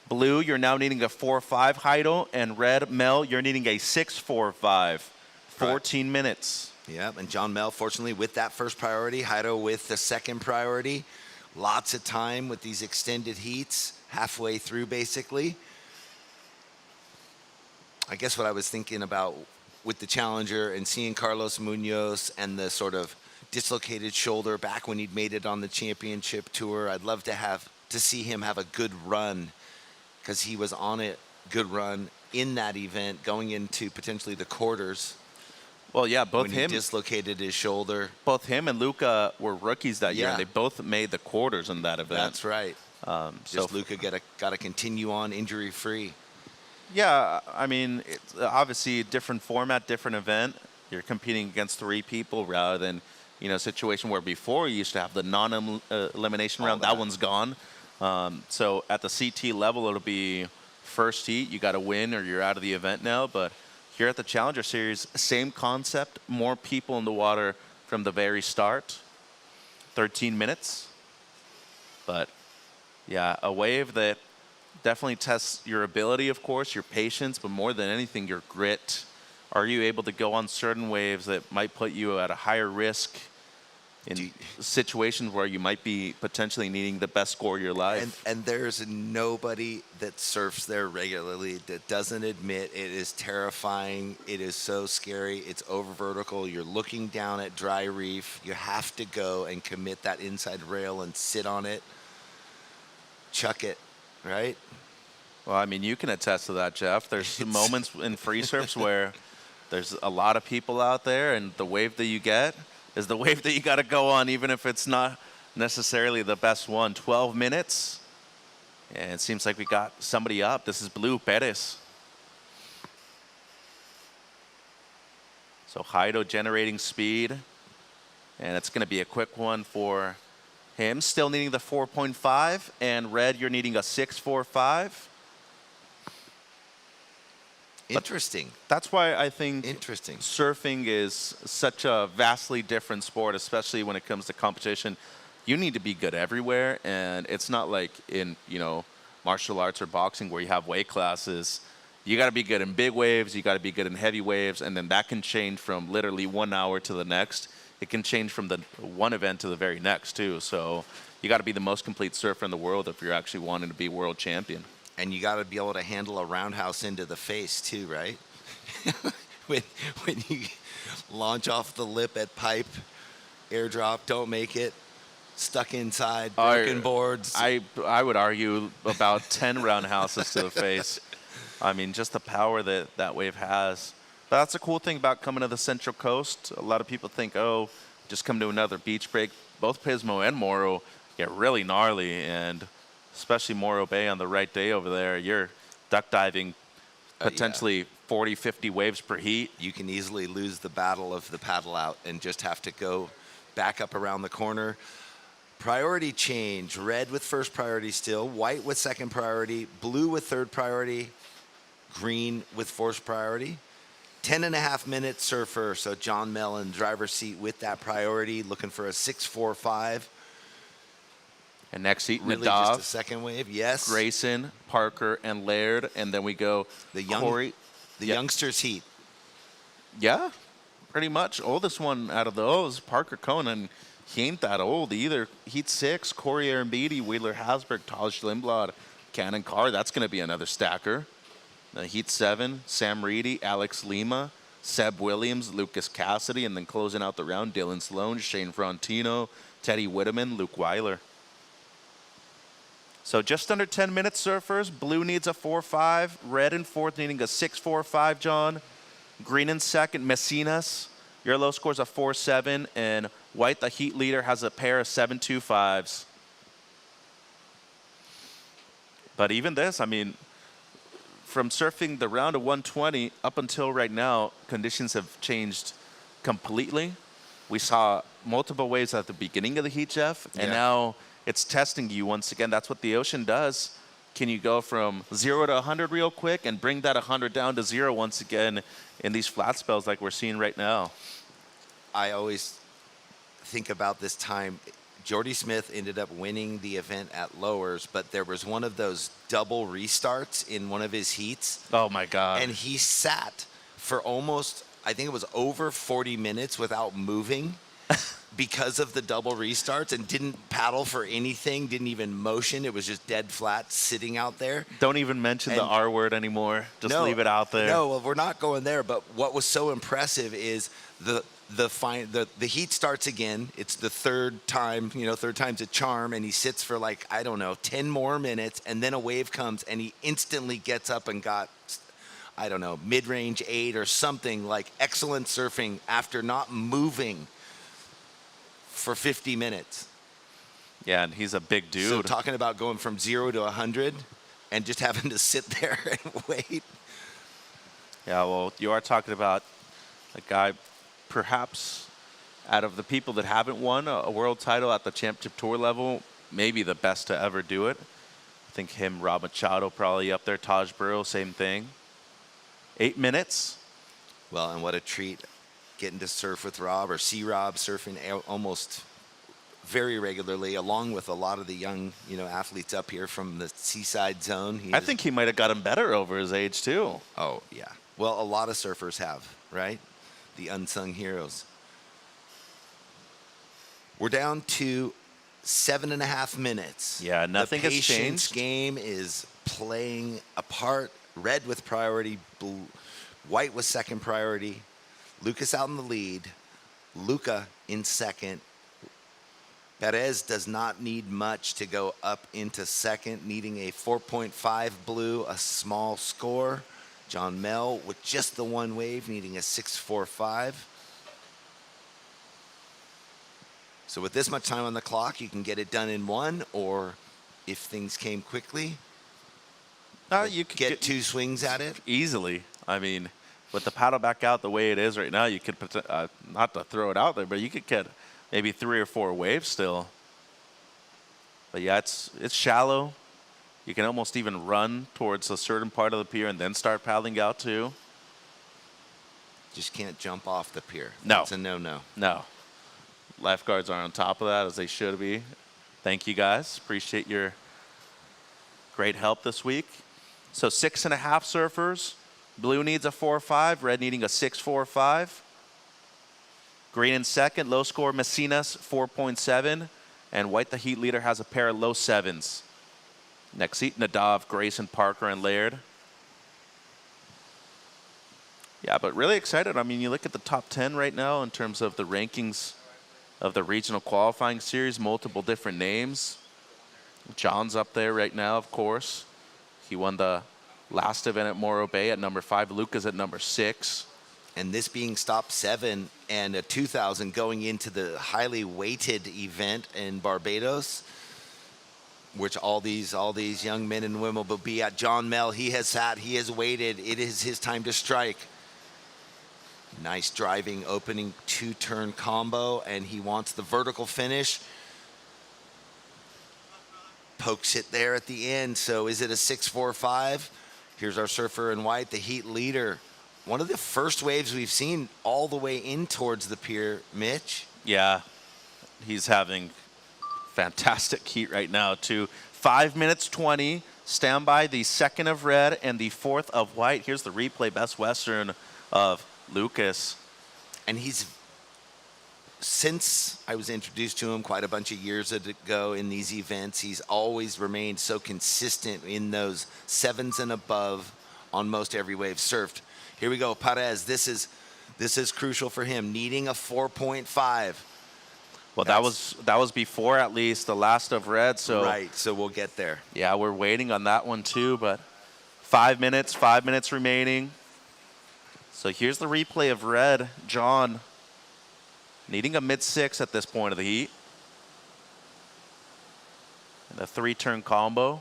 Speaker 1: Blue, you're now needing a 4.5 Heido, and red, Mel, you're needing a 6.45. 14 minutes.
Speaker 2: Yeah, and John Mel, fortunately, with that first priority, Heido with the second priority. Lots of time with these extended heats, halfway through, basically. I guess what I was thinking about with the challenger and seeing Carlos Munoz and the sort of dislocated shoulder back when he'd made it on the championship tour, I'd love to see him have a good run, because he was on a good run in that event going into potentially the quarters.
Speaker 1: Well, yeah, both
Speaker 2: when he dislocated his shoulder.
Speaker 1: Both him and Luca were rookies that year, and they both made the quarters in that event.
Speaker 2: That's right. Just Luca got to continue on injury-free.
Speaker 1: Yeah, I mean, it's obviously a different format, different event. You're competing against 3 people rather than, a situation where before you used to have the non-elimination round. That one's gone. So at the CT level, it'll be first heat. You got to win or you're out of the event now. But here at the Challenger Series, same concept, more people in the water from the very start. 13 minutes. But, yeah, a wave that definitely tests your ability, of course, your patience, but more than anything, your grit. are you able to go on certain waves that might put you at a higher risk in situations where you might be potentially needing the best score of your life?
Speaker 2: And there's nobody that surfs there regularly that doesn't admit it is terrifying. It is so scary. It's over vertical. You're looking down at dry reef. You have to go and commit that inside rail and sit on it. Chuck it, right?
Speaker 1: Well, I mean, you can attest to that, Jeff. There's moments in free surfs where there's a lot of people out there, and the wave that you get is the wave that you got to go on, even if it's not necessarily the best one. 12 minutes, and it seems like we got somebody up. This is Blue Perez. So Haido generating speed, and it's going to be a quick one for him. Still needing the 4.5, and Red, you're needing a 6.45.
Speaker 2: Interesting.
Speaker 1: That's why I think
Speaker 2: Interesting.
Speaker 1: surfing is such a vastly different sport, especially when it comes to competition. You need to be good everywhere, and it's not like in, martial arts or boxing where you have weight classes. You got to be good in big waves, you got to be good in heavy waves, and then that can change from literally 1 hour to the next. It can change from the one event to the very next, too. So you got to be the most complete surfer in the world if you're actually wanting to be world champion.
Speaker 2: And you got to be able to handle a roundhouse into the face too, right? when you launch off the lip at pipe, airdrop, don't make it, stuck inside, broken boards.
Speaker 1: I would argue about 10 roundhouses to the face. I mean, just the power that wave has. But that's a cool thing about coming to the Central Coast. A lot of people think, oh, just come to another beach break. Both Pismo and Morro get really gnarly, and especially Morro Bay on the right day over there, you're duck diving potentially 40, 50 waves per heat.
Speaker 2: You can easily lose the battle of the paddle out and just have to go back up around the corner. Priority change. Red with first priority still, white with second priority, blue with third priority, green with fourth priority. 10.5 minute surfer, so John Mellon, driver's seat with that priority, looking for a 6.45.
Speaker 1: And next seat,
Speaker 2: really
Speaker 1: Nadav,
Speaker 2: just a second wave, yes.
Speaker 1: Grayson, Parker, and Laird, and then we go Corey.
Speaker 2: The youngsters heat.
Speaker 1: Yeah, pretty much. Oldest one out of those, Parker Conan. He ain't that old either. Heat 6, Corey Arambidi, Wheeler Hasberg, Taj Lindblad, Cannon Carr. That's going to be another stacker. Heat 7, Sam Reedy, Alex Lima, Seb Williams, Lucas Cassidy, and then closing out the round, Dylan Sloan, Shane Frontino, Teddy Whitteman, Luke Weiler. So just under 10 minutes, surfers. Blue needs a 4.5. Red in fourth needing a 6.45, John. Green in second, Messinas. Your low score's a 4.7. And white, the heat leader, has a pair of 7.25s. But even this, I mean, from surfing the round of 120 up until right now, conditions have changed completely. We saw multiple waves at the beginning of the heat, Jeff, and now it's testing you once again. That's what the ocean does. Can you go from 0 to 100 real quick and bring that 100 down to 0 once again in these flat spells like we're seeing right now?
Speaker 2: I always think about this time. Jordy Smith ended up winning the event at lowers, but there was one of those double restarts in one of his heats.
Speaker 1: Oh, my God.
Speaker 2: And he sat for almost, I think it was over 40 minutes without moving because of the double restarts, and didn't paddle for anything, didn't even motion. It was just dead flat sitting out there.
Speaker 1: Don't even mention the R word anymore. Just leave it out there.
Speaker 2: No, well, we're not going there. But what was so impressive is the heat starts again. It's the third time, third time's a charm, and he sits for 10 more minutes, and then a wave comes, and he instantly gets up and got, mid-range 8 or something, like excellent surfing after not moving for 50 minutes.
Speaker 1: Yeah, and he's a big dude.
Speaker 2: So talking about going from 0 to 100 and just having to sit there and wait.
Speaker 1: Yeah, well, you are talking about a guy, perhaps out of the people that haven't won a world title at the championship tour level, maybe the best to ever do it. I think him, Rob Machado, probably up there. Taj Burrow, same thing. 8 minutes.
Speaker 2: Well, and what a treat getting to surf with Rob, or see Rob surfing almost very regularly, along with a lot of the young, athletes up here from the Seaside zone.
Speaker 1: I think he might have gotten better over his age, too.
Speaker 2: Oh, yeah. Well, a lot of surfers have. right? The unsung heroes. We're down to 7.5 minutes.
Speaker 1: Yeah, nothing
Speaker 2: the
Speaker 1: has
Speaker 2: patience
Speaker 1: changed.
Speaker 2: game is playing a part. Red with priority, white with second priority. Lucas out in the lead. Luca in second. Perez does not need much to go up into second, needing a 4.5 blue, a small score. John Mel with just the one wave, needing a 6.45. So with this much time on the clock, you can get it done in one, or if things came quickly,
Speaker 1: You could
Speaker 2: get two swings at it.
Speaker 1: easily. I mean, with the paddle back out the way it is right now, you could, not to throw it out there, but you could get maybe 3 or 4 waves still. But yeah, it's shallow. You can almost even run towards a certain part of the pier and then start paddling out too.
Speaker 2: Just can't jump off the pier.
Speaker 1: No.
Speaker 2: It's a no-no.
Speaker 1: No. Lifeguards are on top of that, as they should be. Thank you, guys. Appreciate your great help this week. So 6.5 surfers. Blue needs a 4.5. Red needing a 6.45. Green in second. Low score, Messinas, 4.7. And white, the heat leader, has a pair of low 7s. Next seat, Nadav, Grayson, Parker, and Laird. Yeah, but really excited. I mean, you look at the top 10 right now in terms of the rankings of the regional qualifying series, multiple different names. John's up there right now, of course. He won the last event at Morro Bay at number 5. Luca's at number 6.
Speaker 2: And this being stop 7 and a 2,000 going into the highly weighted event in Barbados, which all these young men and women will be at. John Mel, he has sat, he has waited. It is his time to strike. Nice driving opening 2-turn combo, and he wants the vertical finish. Pokes it there at the end. So is it a 6.45? Here's our surfer in white, the heat leader. One of the first waves we've seen all the way in towards the pier, Mitch.
Speaker 1: Yeah, he's having fantastic heat right now too. 5 minutes 20. Stand by the second of red and the fourth of white. Here's the replay, best Western of Lucas.
Speaker 2: And he's, since I was introduced to him quite a bunch of years ago in these events, he's always remained so consistent in those 7s and above on most every wave surfed. Here we go, Perez. This is crucial for him, needing a 4.5.
Speaker 1: Well, that was before at least the last of red. So
Speaker 2: right, so we'll get there.
Speaker 1: Yeah, we're waiting on that one too, but 5 minutes remaining. So here's the replay of red. John needing a mid-6 at this point of the heat. And a 3-turn combo.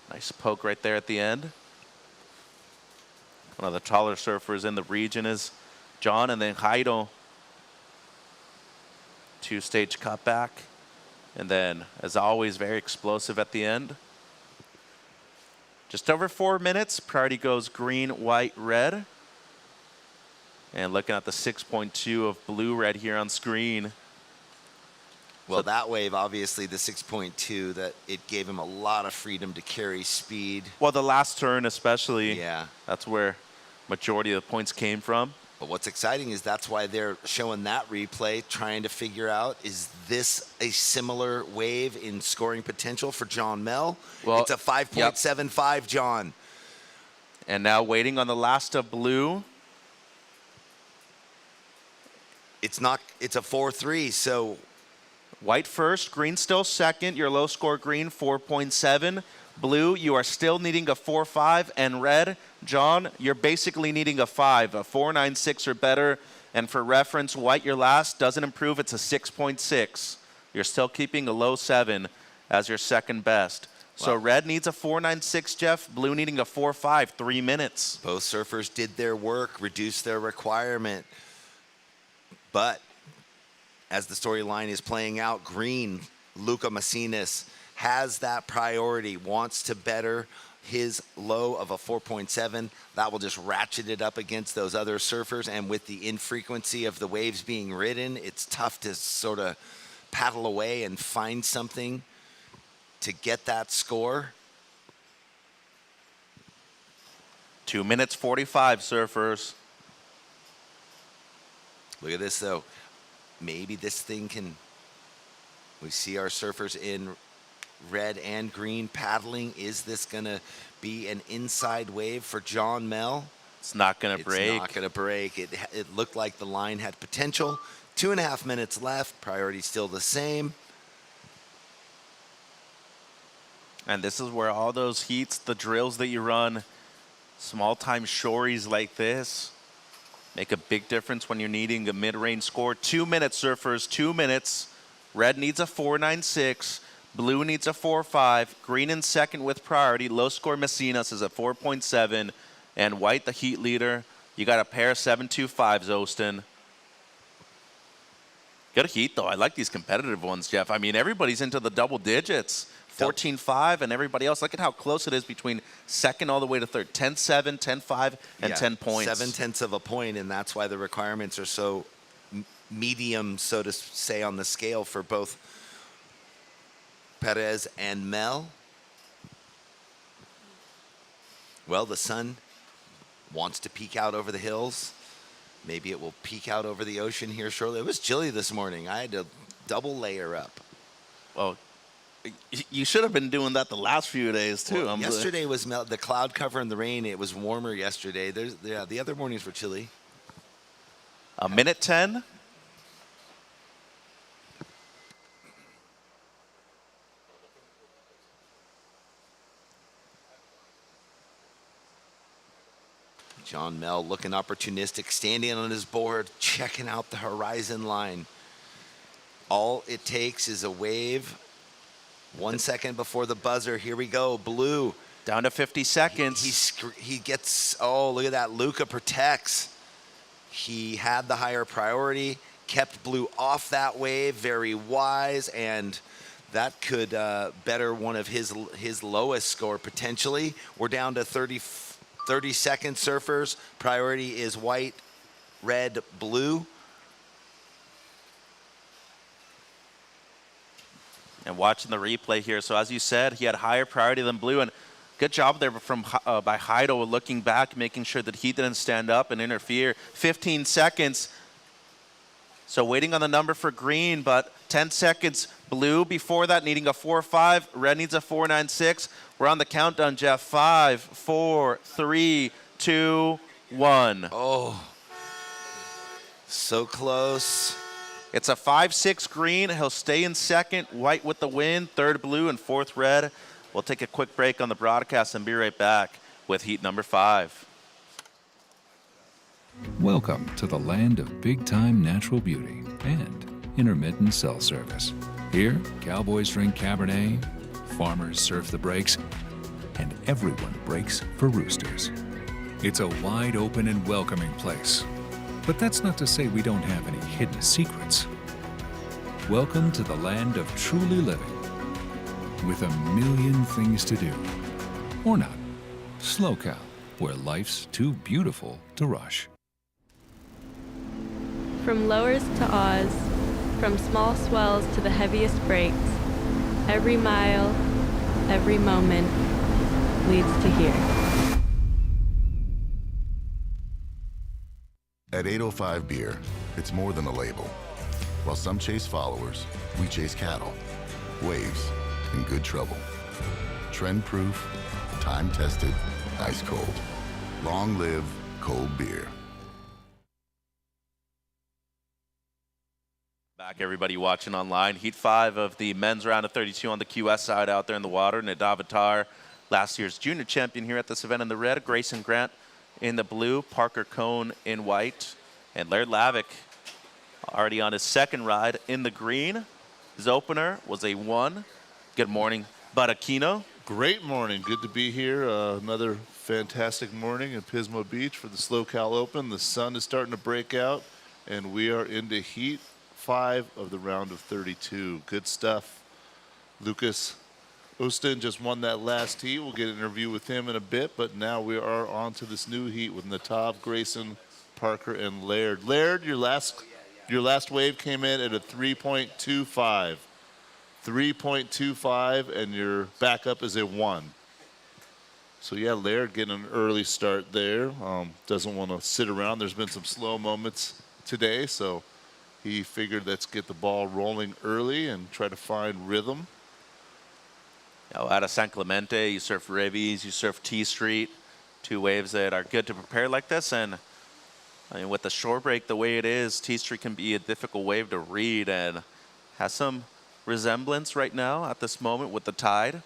Speaker 1: Nice poke right there at the end. One of the taller surfers in the region is John, and then Jairo. 2-stage cutback. And then, as always, very explosive at the end. Just over 4 minutes. Priority goes green, white, red. And looking at the 6.2 of blue-red here on screen.
Speaker 2: Well, that wave, obviously, the 6.2, that it gave him a lot of freedom to carry speed.
Speaker 1: Well, the last turn especially.
Speaker 2: Yeah.
Speaker 1: That's where majority of the points came from.
Speaker 2: But what's exciting is that's why they're showing that replay, trying to figure out, is this a similar wave in scoring potential for John Mel?
Speaker 1: Well,
Speaker 2: it's a 5.75, yep. John.
Speaker 1: And now waiting on the last of blue.
Speaker 2: It's a 4.3, so.
Speaker 1: White first, green still second. Your low score green, 4.7. Blue, you are still needing a 4.5. And red, John, you're basically needing a 5, a 4.96 or better. And for reference, white, your last, doesn't improve. It's a 6.6. You're still keeping a low 7 as your second best. Wow. So red needs a 4.96, Jeff. Blue needing a 4.5, 3 minutes.
Speaker 2: Both surfers did their work, reduced their requirement. But as the storyline is playing out, green, Luca Messinas, has that priority, wants to better his low of a 4.7. That will just ratchet it up against those other surfers. And with the infrequency of the waves being ridden, it's tough to sort of paddle away and find something to get that score.
Speaker 1: 2 minutes 45, surfers.
Speaker 2: Look at this, though. Maybe this thing can... We see our surfers in red and green paddling. Is this going to be an inside wave for John Mel?
Speaker 1: It's not going to break.
Speaker 2: It's not going to break. It looked like the line had potential. 2.5 minutes left. Priority still the same.
Speaker 1: And this is where all those heats, the drills that you run, small-time shories like this, make a big difference when you're needing a mid-range score. 2 minutes, surfers, 2 minutes. Red needs a 4.96. Blue needs a 4.5. Green in second with priority. Low score Messinas is at 4.7. And white, the heat leader. You got a pair of 7.25s, Austin. Good heat, though. I like these competitive ones, Jeff. I mean, everybody's into the double digits. 14.5, and everybody else. Look at how close it is between second all the way to third. 10.7, 10.5, and 10 points.
Speaker 2: 0.7 of a point, and that's why the requirements are so medium, so to say, on the scale for both Perez and Mel. Well, the sun wants to peek out over the hills. Maybe it will peek out over the ocean here shortly. It was chilly this morning. I had to double layer up.
Speaker 1: Well, you should have been doing that the last few days, too.
Speaker 2: Well, yesterday was the cloud cover and the rain. It was warmer yesterday. The other mornings were chilly.
Speaker 1: A minute 10.
Speaker 2: John Mel looking opportunistic, standing on his board, checking out the horizon line. All it takes is a wave. 1 second before the buzzer. Here we go. Blue.
Speaker 1: Down to 50 seconds.
Speaker 2: He gets, oh, look at that. Luca protects. He had the higher priority, kept Blue off that wave. Very wise, and that could better one of his lowest score potentially. We're down to 30 seconds, surfers. Priority is white, red, blue.
Speaker 1: And watching the replay here, so as you said, he had higher priority than Blue, and good job there by Heido looking back, making sure that he didn't stand up and interfere. 15 seconds. So waiting on the number for Green, but 10 seconds. Blue before that needing a 4.5. Red needs a 4.96. We're on the countdown, Jeff. 5, 4, 3, 2, 1.
Speaker 2: Oh, so close.
Speaker 1: It's a 5-6 Green. He'll stay in second. White with the win. Third Blue and fourth Red. We'll take a quick break on the broadcast and be right back with heat number 5.
Speaker 3: Welcome to the land of big-time natural beauty and intermittent cell service. Here, cowboys drink Cabernet, farmers surf the breaks, and everyone breaks for roosters. It's a wide open and welcoming place. But that's not to say we don't have any hidden secrets. Welcome to the land of truly living, with a million things to do. Or not. SlowCal, where life's too beautiful to rush.
Speaker 14: From lowers to awes, from small swells to the heaviest breaks, every mile, every moment leads to here.
Speaker 15: At 805 Beer, it's more than a label. While some chase followers, we chase cattle, waves, and good trouble. Trend-proof, time-tested, ice cold. Long live cold beer.
Speaker 1: Back, everybody watching online. Heat 5 of the men's round of 32 on the QS side out there in the water. Nadav Attar, last year's junior champion here at this event in the red. Grayson Grant in the blue. Parker Cohn in white. And Laird Lavick already on his second ride in the green. His opener was a 1. Good morning, Bud Aquino.
Speaker 5: Great morning. Good to be here. Another fantastic morning in Pismo Beach for the SlowCal Open. The sun is starting to break out, and we are into heat 5 of the round of 32. Good stuff. Lucas Austin just won that last heat. We'll get an interview with him in a bit, but now we are on to this new heat with Natav, Grayson, Parker, and Laird. Laird, your last wave came in at a 3.25. 3.25, and your backup is a 1. So yeah, Laird getting an early start there. Doesn't want to sit around. There's been some slow moments today, so he figured let's get the ball rolling early and try to find rhythm.
Speaker 1: Out of San Clemente, you surf Rivies, you surf T Street, two waves that are good to prepare like this. And I mean, with the shore break the way it is, T Street can be a difficult wave to read and has some resemblance right now at this moment with the tide.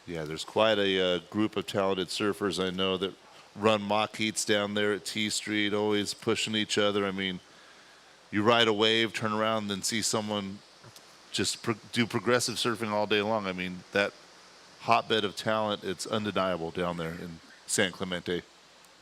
Speaker 5: Yeah, there's quite a group of talented surfers I know that run mock heats down there at T Street, always pushing each other. I mean, you ride a wave, turn around, and then see someone just do progressive surfing all day long. I mean, that hotbed of talent, it's undeniable down there in San Clemente.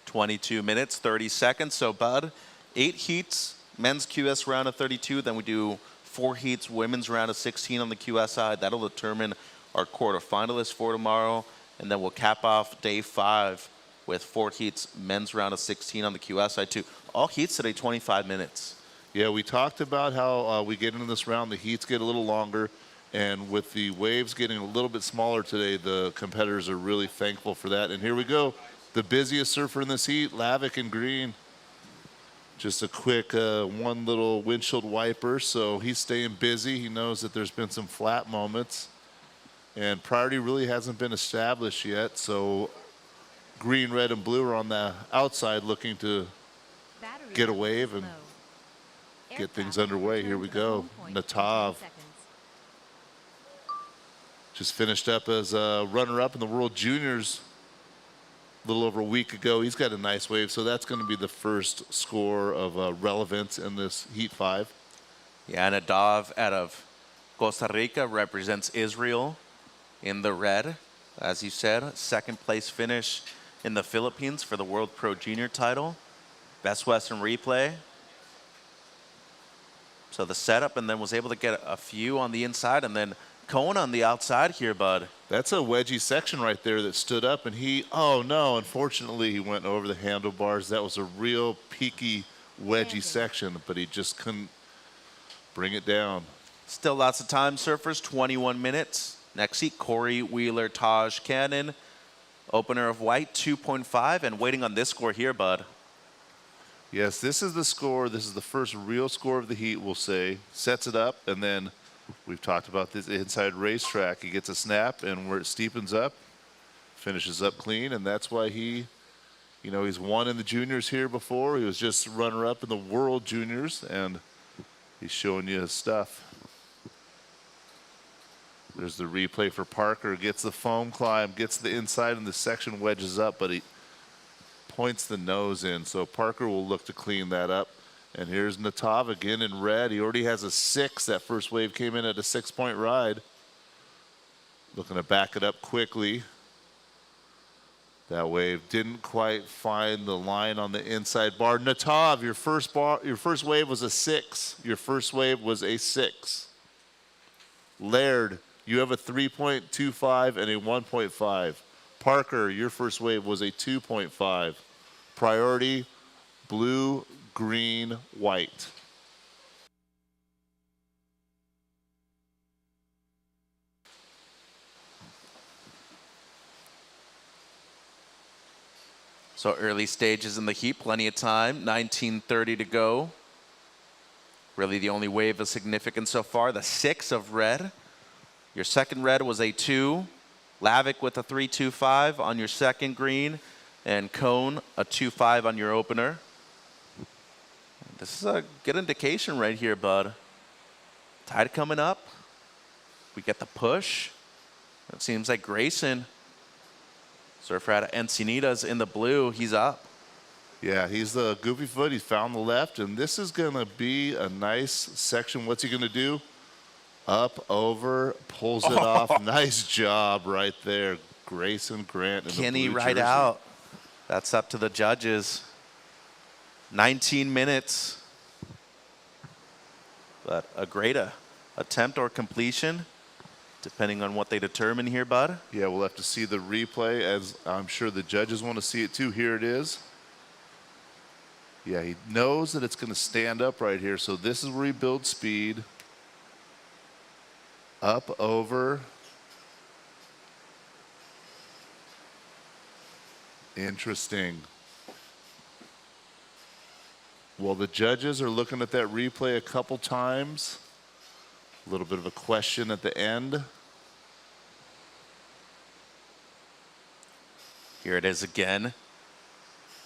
Speaker 1: 22 minutes, 30 seconds. So, Bud, 8 heats, men's QS round of 32. Then we do 4 heats, women's round of 16 on the QS side. That'll determine our quarterfinalists for tomorrow. And then we'll cap off day 5 with 4 heats, men's round of 16 on the QS side, too. All heats today, 25 minutes.
Speaker 5: Yeah, we talked about how we get into this round, the heats get a little longer. And with the waves getting a little bit smaller today, the competitors are really thankful for that. And here we go. The busiest surfer in this heat, Lavick in green. Just a quick one little windshield wiper, so he's staying busy. He knows that there's been some flat moments. And priority really hasn't been established yet, so green, red, and blue are on the outside looking to get a wave and get things underway. Here we go. Natav just finished up as a runner-up in the World Juniors a little over a week ago. He's got a nice wave, so that's going to be the first score of relevance in this Heat 5.
Speaker 1: Yeah, Nadav out of Costa Rica represents Israel in the red. As you said, second place finish in the Philippines for the World Pro Junior title. Best Western replay. So the setup, and then was able to get a few on the inside, and then Cone on the outside here, Bud.
Speaker 5: That's a wedgie section right there that stood up, and he, oh no, unfortunately he went over the handlebars. That was a real peaky wedgie section, but he just couldn't bring it down.
Speaker 1: Still lots of time, surfers, 21 minutes. Next heat, Corey Wheeler, Taj Cannon. Opener of white, 2.5, and waiting on this score here, Bud.
Speaker 5: Yes, this is the score. This is the first real score of the heat, we'll say. Sets it up, and then we've talked about this inside racetrack. He gets a snap, and where it steepens up, finishes up clean, and that's why he, you know, he's won in the juniors here before. He was just runner-up in the World Juniors, and he's showing you his stuff. There's the replay for Parker. Gets the foam climb, gets the inside, and the section wedges up, but he points the nose in. So Parker will look to clean that up. And here's Natav again in red. He already has a 6. That first wave came in at a 6-point ride. Looking to back it up quickly. That wave didn't quite find the line on the inside bar. Natav, your first wave was a 6. Your first wave was a 6. Laird, you have a 3.25 and a 1.5. Parker, your first wave was a 2.5. Priority, blue, green, white.
Speaker 1: So early stages in the heat, plenty of time, 19:30 to go. Really the only wave of significance so far, the 6 of red. Your second red was a 2. Lavick with a 3.25 on your second green, and Cone a 2.5 on your opener. This is a good indication right here, Bud. Tide coming up. We get the push. It seems like Grayson, surfer out of Encinitas in the blue, he's up.
Speaker 5: Yeah, he's the goofy foot. He's found the left, and this is going to be a nice section. What's he going to do? Up, over, pulls it off. Nice job right there. Grayson Grant in
Speaker 1: Kenny
Speaker 5: the blue
Speaker 1: right
Speaker 5: jersey.
Speaker 1: out. That's up to the judges. 19 minutes. But a great attempt or completion, depending on what they determine here, Bud.
Speaker 5: Yeah, we'll have to see the replay, as I'm sure the judges want to see it too. Here it is. Yeah, he knows that it's going to stand up right here, so this is where he builds speed. Up, over. Interesting. Well, the judges are looking at that replay a couple times. A little bit of a question at the end.
Speaker 1: Here it is again.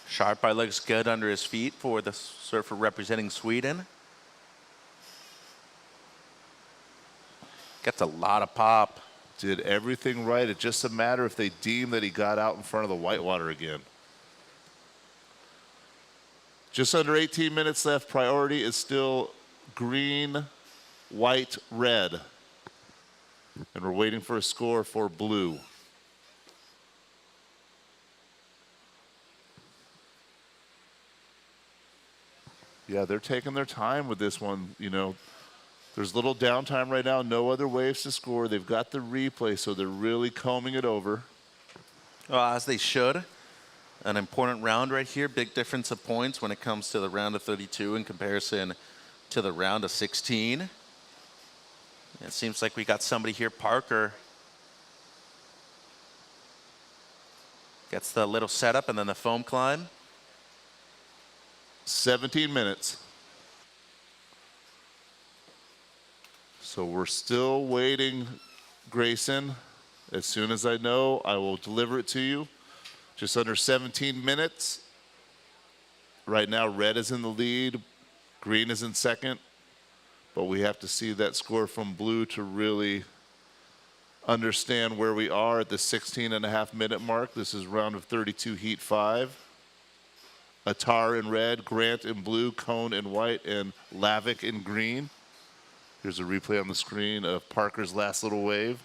Speaker 1: Sharp eye looks good under his feet for the surfer representing Sweden. Gets a lot of pop.
Speaker 5: Did everything right. It's just a matter if they deem that he got out in front of the whitewater again. Just under 18 minutes left. Priority is still green, white, red. And we're waiting for a score for blue. Yeah, they're taking their time with this one. You know, there's little downtime right now, no other waves to score. They've got the replay, so they're really combing it over.
Speaker 1: Well, as they should. An important round right here. Big difference of points when it comes to the round of 32 in comparison to the round of 16. It seems like we got somebody here, Parker. Gets the little setup and then the foam climb.
Speaker 5: 17 minutes. So we're still waiting, Grayson. As soon as I know, I will deliver it to you. Just under 17 minutes. Right now, red is in the lead. Green is in second. But we have to see that score from blue to really understand where we are at the 16.5-minute mark. This is round of 32, heat 5. Attar in red, Grant in blue, Cone in white, and Lavick in green. Here's a replay on the screen of Parker's last little wave.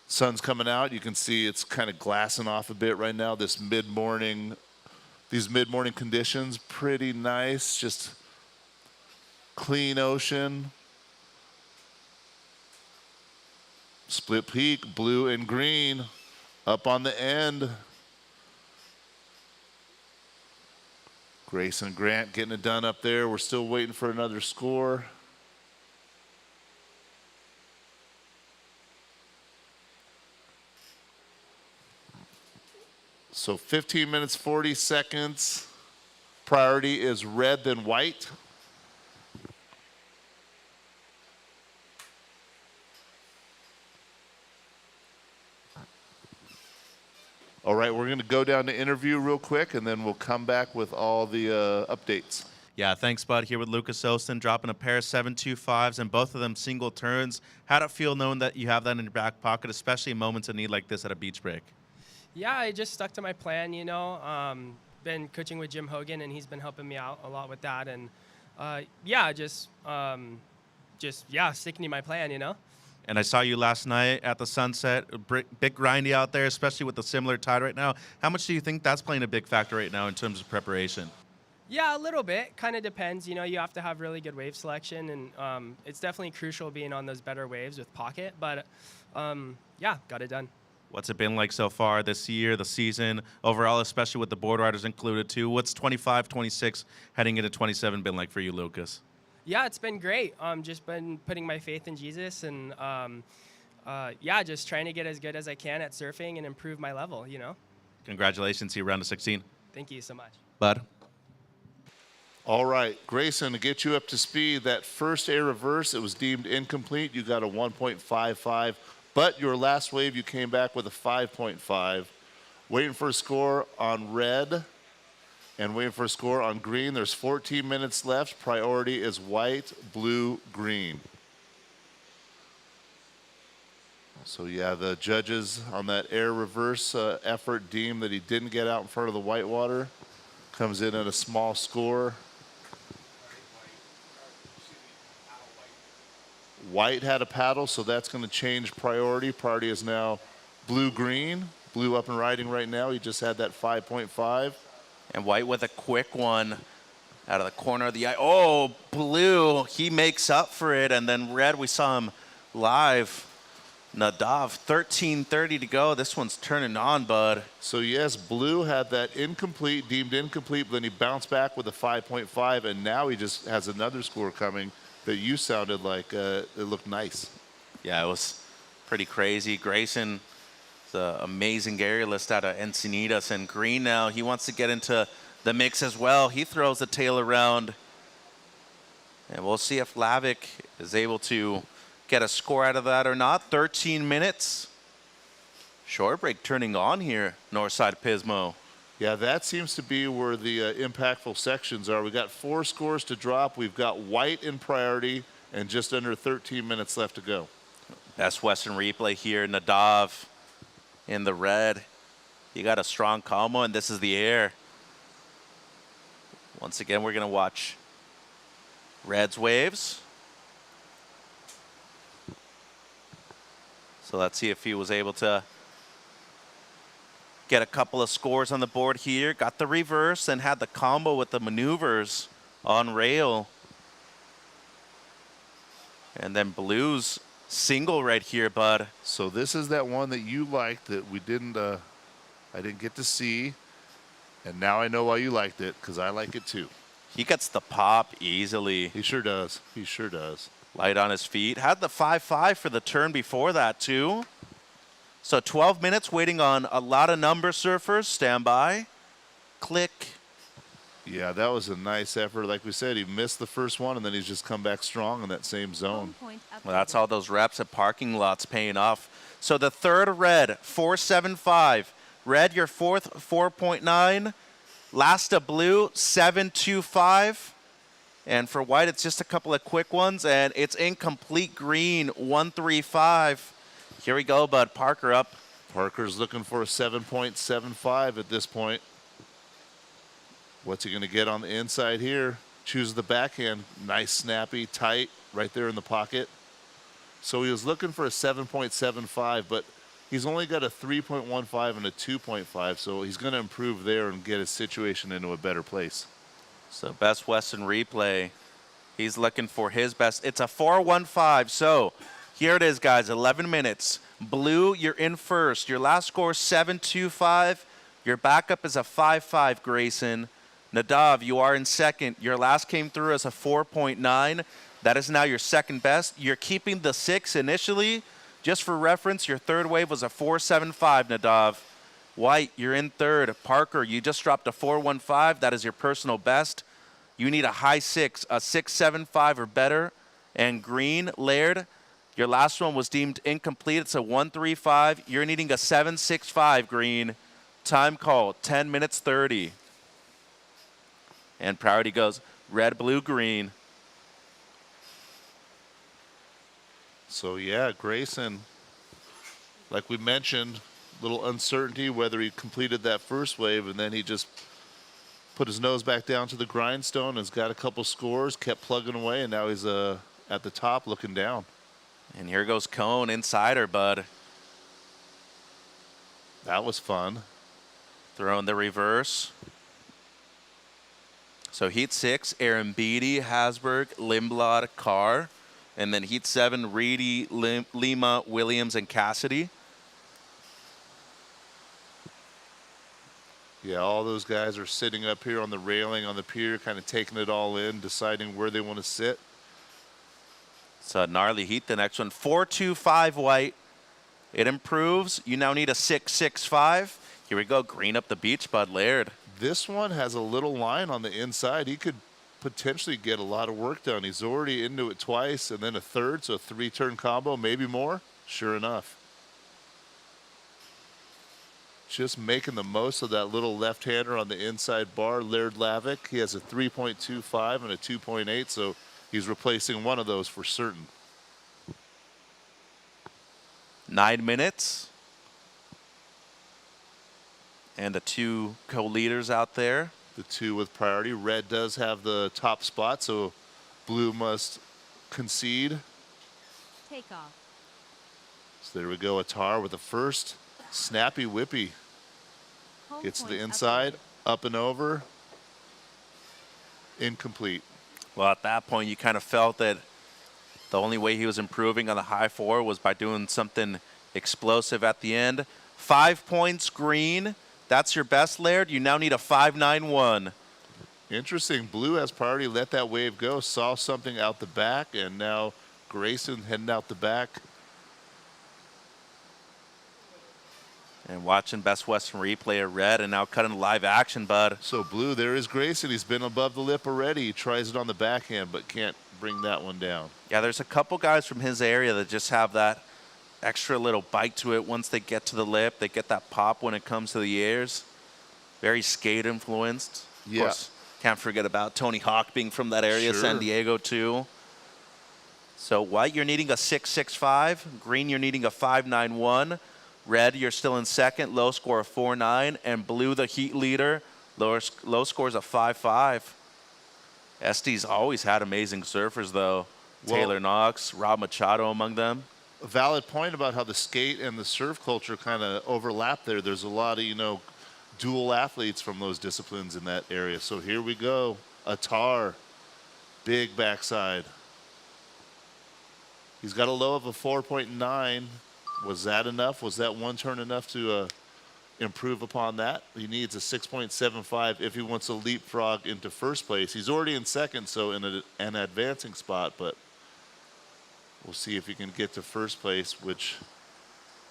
Speaker 5: Sun's coming out. You can see it's kind of glassing off a bit right now. These mid-morning conditions, pretty nice. Just clean ocean. Split peak, blue and green, up on the end. Grayson Grant getting it done up there. We're still waiting for another score. So 15 minutes, 40 seconds. Priority is red, then white. All right, we're going to go down to interview real quick, and then we'll come back with all the updates.
Speaker 1: Yeah, thanks, bud. Here with Lucas Olson, dropping a pair of 7.25s, and both of them single turns. How'd it feel knowing that you have that in your back pocket, especially in moments of need like this at a beach break?
Speaker 16: Yeah, I just stuck to my plan, you know. Been coaching with Jim Hogan, and he's been helping me out a lot with that. And, just sticking to my plan, you know.
Speaker 1: And I saw you last night at the sunset, big grindy out there, especially with the similar tide right now. How much do you think that's playing a big factor right now in terms of preparation?
Speaker 16: Yeah, a little bit. Kind of depends. You know, you have to have really good wave selection, and it's definitely crucial being on those better waves with pocket. But, got it done.
Speaker 1: What's it been like so far this year, the season, overall, especially with the board riders included too? What's 25, 26, heading into 27 been like for you, Lucas?
Speaker 16: Yeah, it's been great. Just been putting my faith in Jesus and, just trying to get as good as I can at surfing and improve my level, you know?
Speaker 1: Congratulations, you round of 16.
Speaker 16: Thank you so much.
Speaker 1: Bud?
Speaker 5: All right, Grayson, to get you up to speed, that first air reverse, it was deemed incomplete. You got a 1.55, but your last wave, you came back with a 5.5. Waiting for a score on red and waiting for a score on green. There's 14 minutes left. Priority is white, blue, green. So yeah, the judges on that air reverse effort deemed that he didn't get out in front of the whitewater. Comes in at a small score. White had a paddle, so that's going to change priority. Priority is now blue-green. Blue up and riding right now. He just had that 5.5.
Speaker 1: And white with a quick one out of the corner of the eye. Oh, blue, he makes up for it. And then red, we saw him live. Nadav, 13:30 to go. This one's turning on, bud.
Speaker 5: So yes, blue had that incomplete, deemed incomplete, but then he bounced back with a 5.5, and now he just has another score coming that you sounded like it looked nice.
Speaker 1: Yeah, it was pretty crazy. Grayson The amazing aerialist out of Encinitas. And Green now, he wants to get into the mix as well. He throws the tail around. And we'll see if Lavick is able to get a score out of that or not. 13 minutes. Short break turning on here, Northside Pismo.
Speaker 5: Yeah, that seems to be where the impactful sections are. We got 4 scores to drop. We've got white in priority and just under 13 minutes left to go.
Speaker 1: Best Western replay here. Nadav in the red. You got a strong combo, and this is the air. Once again, we're going to watch Red's waves. So let's see if he was able to get a couple of scores on the board here. Got the reverse and had the combo with the maneuvers on rail. And then Blues single right here, bud.
Speaker 5: So this is that one that you liked that we didn't, I didn't get to see. And now I know why you liked it, because I like it too.
Speaker 1: He gets the pop easily.
Speaker 5: He sure does. He sure does.
Speaker 1: Light on his feet. Had the 5-5 for the turn before that too. So 12 minutes waiting on a lot of number surfers. Stand by. Click.
Speaker 5: Yeah, that was a nice effort. Like we said, he missed the first one, and then he's just come back strong in that same zone.
Speaker 1: Well, that's all those reps at parking lots paying off. So the third red, 4.75. Red, your fourth, 4.9. Last of blue, 7.25. And for white, it's just a couple of quick ones, and it's incomplete green, 1.35. Here we go, bud. Parker up.
Speaker 5: Parker's looking for a 7.75 at this point. What's he going to get on the inside here? Chooses the backhand. Nice, snappy, tight, right there in the pocket. So he was looking for a 7.75, but he's only got a 3.15 and a 2.5, so he's going to improve there and get his situation into a better place.
Speaker 1: So Best Western replay. He's looking for his best. It's a 4.15, so here it is, guys, 11 minutes. Blue, you're in first. Your last score, 7.25. Your backup is a 5.5, Grayson. Nadav, you are in second. Your last came through as a 4.9. That is now your second best. You're keeping the 6 initially. Just for reference, your third wave was a 4.75, Nadav. White, you're in third. Parker, you just dropped a 4.15. That is your personal best. You need a high 6, a 6.75 or better. And Green, Laird, your last one was deemed incomplete. It's a 1.35. You're needing a 7.65, Green. Time call, 10 minutes 30. And priority goes red, blue, green.
Speaker 5: So, yeah, Grayson, like we mentioned, little uncertainty whether he completed that first wave, and then he just put his nose back down to the grindstone, has got a couple scores, kept plugging away, and now he's at the top looking down.
Speaker 1: And here goes Cone, insider, bud.
Speaker 5: That was fun.
Speaker 1: Throwing the reverse. So heat 6, Aaron Beatty, Hasberg, Lindblad, Carr. And then heat 7, Reedy, Lima, Williams, and Cassidy.
Speaker 5: Yeah, all those guys are sitting up here on the railing on the pier, kind of taking it all in, deciding where they want to sit.
Speaker 1: It's a gnarly heat, the next one. 4.25 white. It improves. You now need a 6.65. Here we go. Green up the beach, Bud Laird.
Speaker 5: This one has a little line on the inside. He could potentially get a lot of work done. He's already into it twice and then a third, so a 3-turn combo, maybe more. Sure enough. Just making the most of that little left-hander on the inside bar. Laird Lavick, he has a 3.25 and a 2.8, so he's replacing one of those for certain.
Speaker 1: 9 minutes. And the 2 co-leaders out there.
Speaker 5: The 2 with priority. Red does have the top spot, so blue must concede.
Speaker 7: Take off.
Speaker 5: So there we go. Attar with the first. Snappy whippy. Gets to the inside, up and over. Incomplete.
Speaker 1: Well, at that point, you kind of felt that the only way he was improving on the high 4 was by doing something explosive at the end. 5 points green. That's your best, Laird. You now need a 5.91.
Speaker 5: Interesting. Blue has priority. Let that wave go. Saw something out the back, and now Grayson heading out the back.
Speaker 1: And watching Best Western Replay of red and now cutting live action, bud.
Speaker 5: So blue, there is Grayson. He's been above the lip already. He tries it on the backhand, but can't bring that one down.
Speaker 1: Yeah, there's a couple guys from his area that just have that extra little bite to it. Once they get to the lip, they get that pop when it comes to the airs. Very skate influenced. Of course, can't forget about Tony Hawk being from that area,
Speaker 5: Sure.
Speaker 1: San Diego too. So white, you're needing a 6.65. Green, you're needing a 5.91. Red, you're still in second, low score of 4.9. And blue, the heat leader, low scores of 5.5. SD's always had amazing surfers, though.
Speaker 5: Well,
Speaker 1: Taylor Knox, Rob Machado among them.
Speaker 5: A valid point about how the skate and the surf culture kind of overlap there. There's a lot of, you know, dual athletes from those disciplines in that area. So here we go. A tar. Big backside. He's got a low of a 4.9. Was that enough? Was that one turn enough to improve upon that? He needs a 6.75 if he wants to leapfrog into first place. He's already in second, so in an advancing spot, but we'll see if he can get to first place, which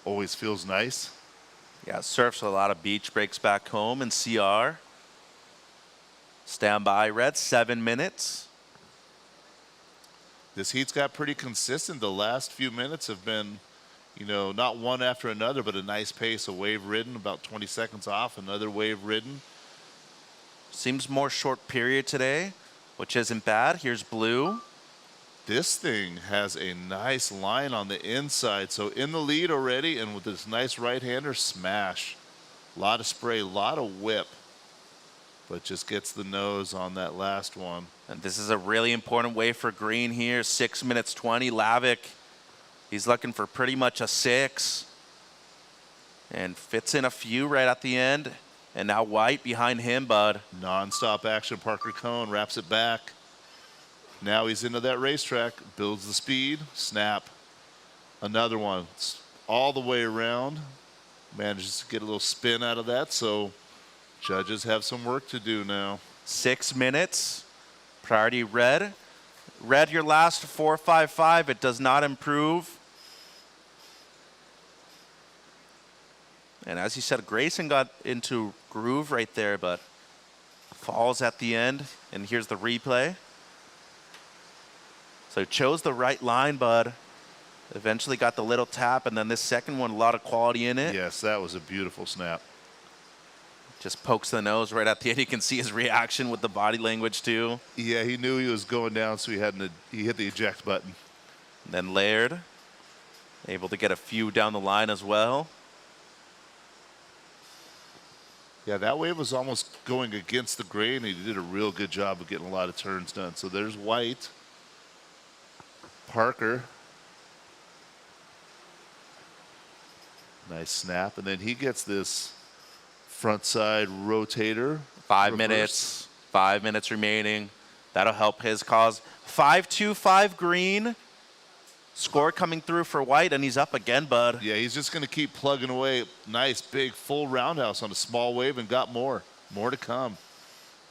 Speaker 5: always feels nice.
Speaker 1: Yeah, surfs a lot of beach breaks back home in CR. Stand by, Red, 7 minutes.
Speaker 5: This heat's got pretty consistent. The last few minutes have been, you know, not one after another, but a nice pace. A wave ridden, about 20 seconds off, another wave ridden.
Speaker 1: Seems more short period today, which isn't bad. Here's blue.
Speaker 5: This thing has a nice line on the inside. So in the lead already, and with this nice right-hander, smash. A lot of spray, a lot of whip, but just gets the nose on that last one.
Speaker 1: And this is a really important wave for green here. 6 minutes 20. Lavick, he's looking for pretty much a 6. And fits in a few right at the end. And now white behind him, bud.
Speaker 5: Non-stop action. Parker Cohn wraps it back. Now he's into that racetrack. Builds the speed. Snap. Another one. It's all the way around. Manages to get a little spin out of that. So judges have some work to do now.
Speaker 1: 6 minutes. Priority red. Red, your last 4.55. It does not improve. And as you said, Grayson got into groove right there, but falls at the end. And here's the replay. So chose the right line, bud. Eventually got the little tap, and then this second one, a lot of quality in it.
Speaker 5: Yes, that was a beautiful snap.
Speaker 1: Just pokes the nose right at the end. You can see his reaction with the body language too.
Speaker 5: Yeah, he knew he was going down, so he hit the eject button.
Speaker 1: And then Laird, able to get a few down the line as well.
Speaker 5: Yeah, that wave was almost going against the grain. He did a real good job of getting a lot of turns done. So there's white. Parker. Nice snap. And then he gets this front side rotator.
Speaker 1: 5
Speaker 5: reverse.
Speaker 1: minutes. 5 minutes remaining. That'll help his cause. 5.25 green. Score coming through for white, and he's up again, bud.
Speaker 5: Yeah, he's just going to keep plugging away. Nice, big, full roundhouse on a small wave and got more. More to come.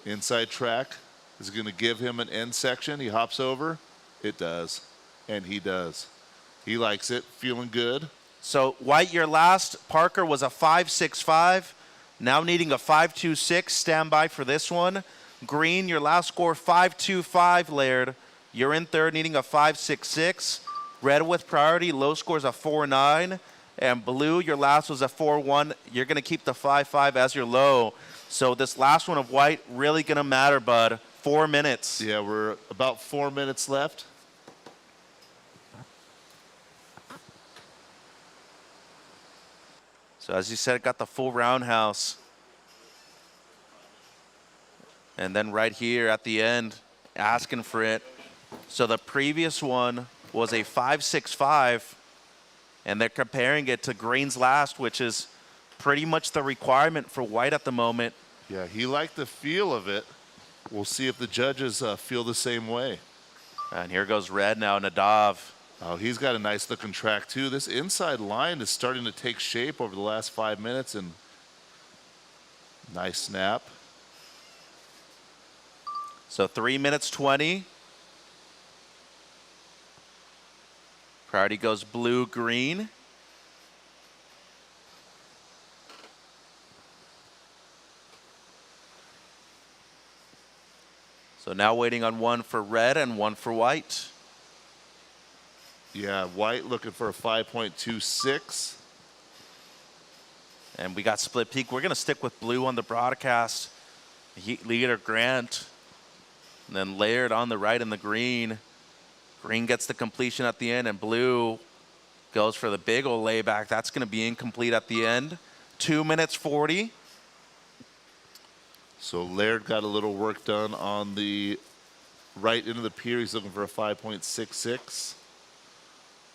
Speaker 5: Inside track is going to give him an end section. He hops over. It does. And he does. He likes it. Feeling good.
Speaker 1: So white, your last Parker was a 5.65. Now needing a 5.26. Stand by for this one. Green, your last score 5.25. Laird, you're in third, needing a 5.66. Red with priority, low scores a 4.9. And blue, your last was a 4.1. You're going to keep the 5.5 as your low. So this last one of white really going to matter, bud. 4 minutes.
Speaker 5: Yeah, we're about 4 minutes left.
Speaker 1: So as you said, it got the full roundhouse. And then right here at the end, asking for it. So the previous one was a 5.65, and they're comparing it to green's last, which is pretty much the requirement for white at the moment.
Speaker 5: Yeah, he liked the feel of it. We'll see if the judges feel the same way.
Speaker 1: And here goes red now, Nadav.
Speaker 5: Oh, he's got a nice looking track too. This inside line is starting to take shape over the last 5 minutes, and nice snap.
Speaker 1: So 3 minutes 20. Priority goes blue, green. So now waiting on one for red and one for white.
Speaker 5: Yeah, white looking for a 5.26.
Speaker 1: And we got split peak. We're going to stick with blue on the broadcast. Heat leader Grant. And then Laird on the right in the green. Green gets the completion at the end, and blue goes for the big old layback. That's going to be incomplete at the end. 2 minutes 40.
Speaker 5: So Laird got a little work done on the right into the pier. He's looking for a 5.66.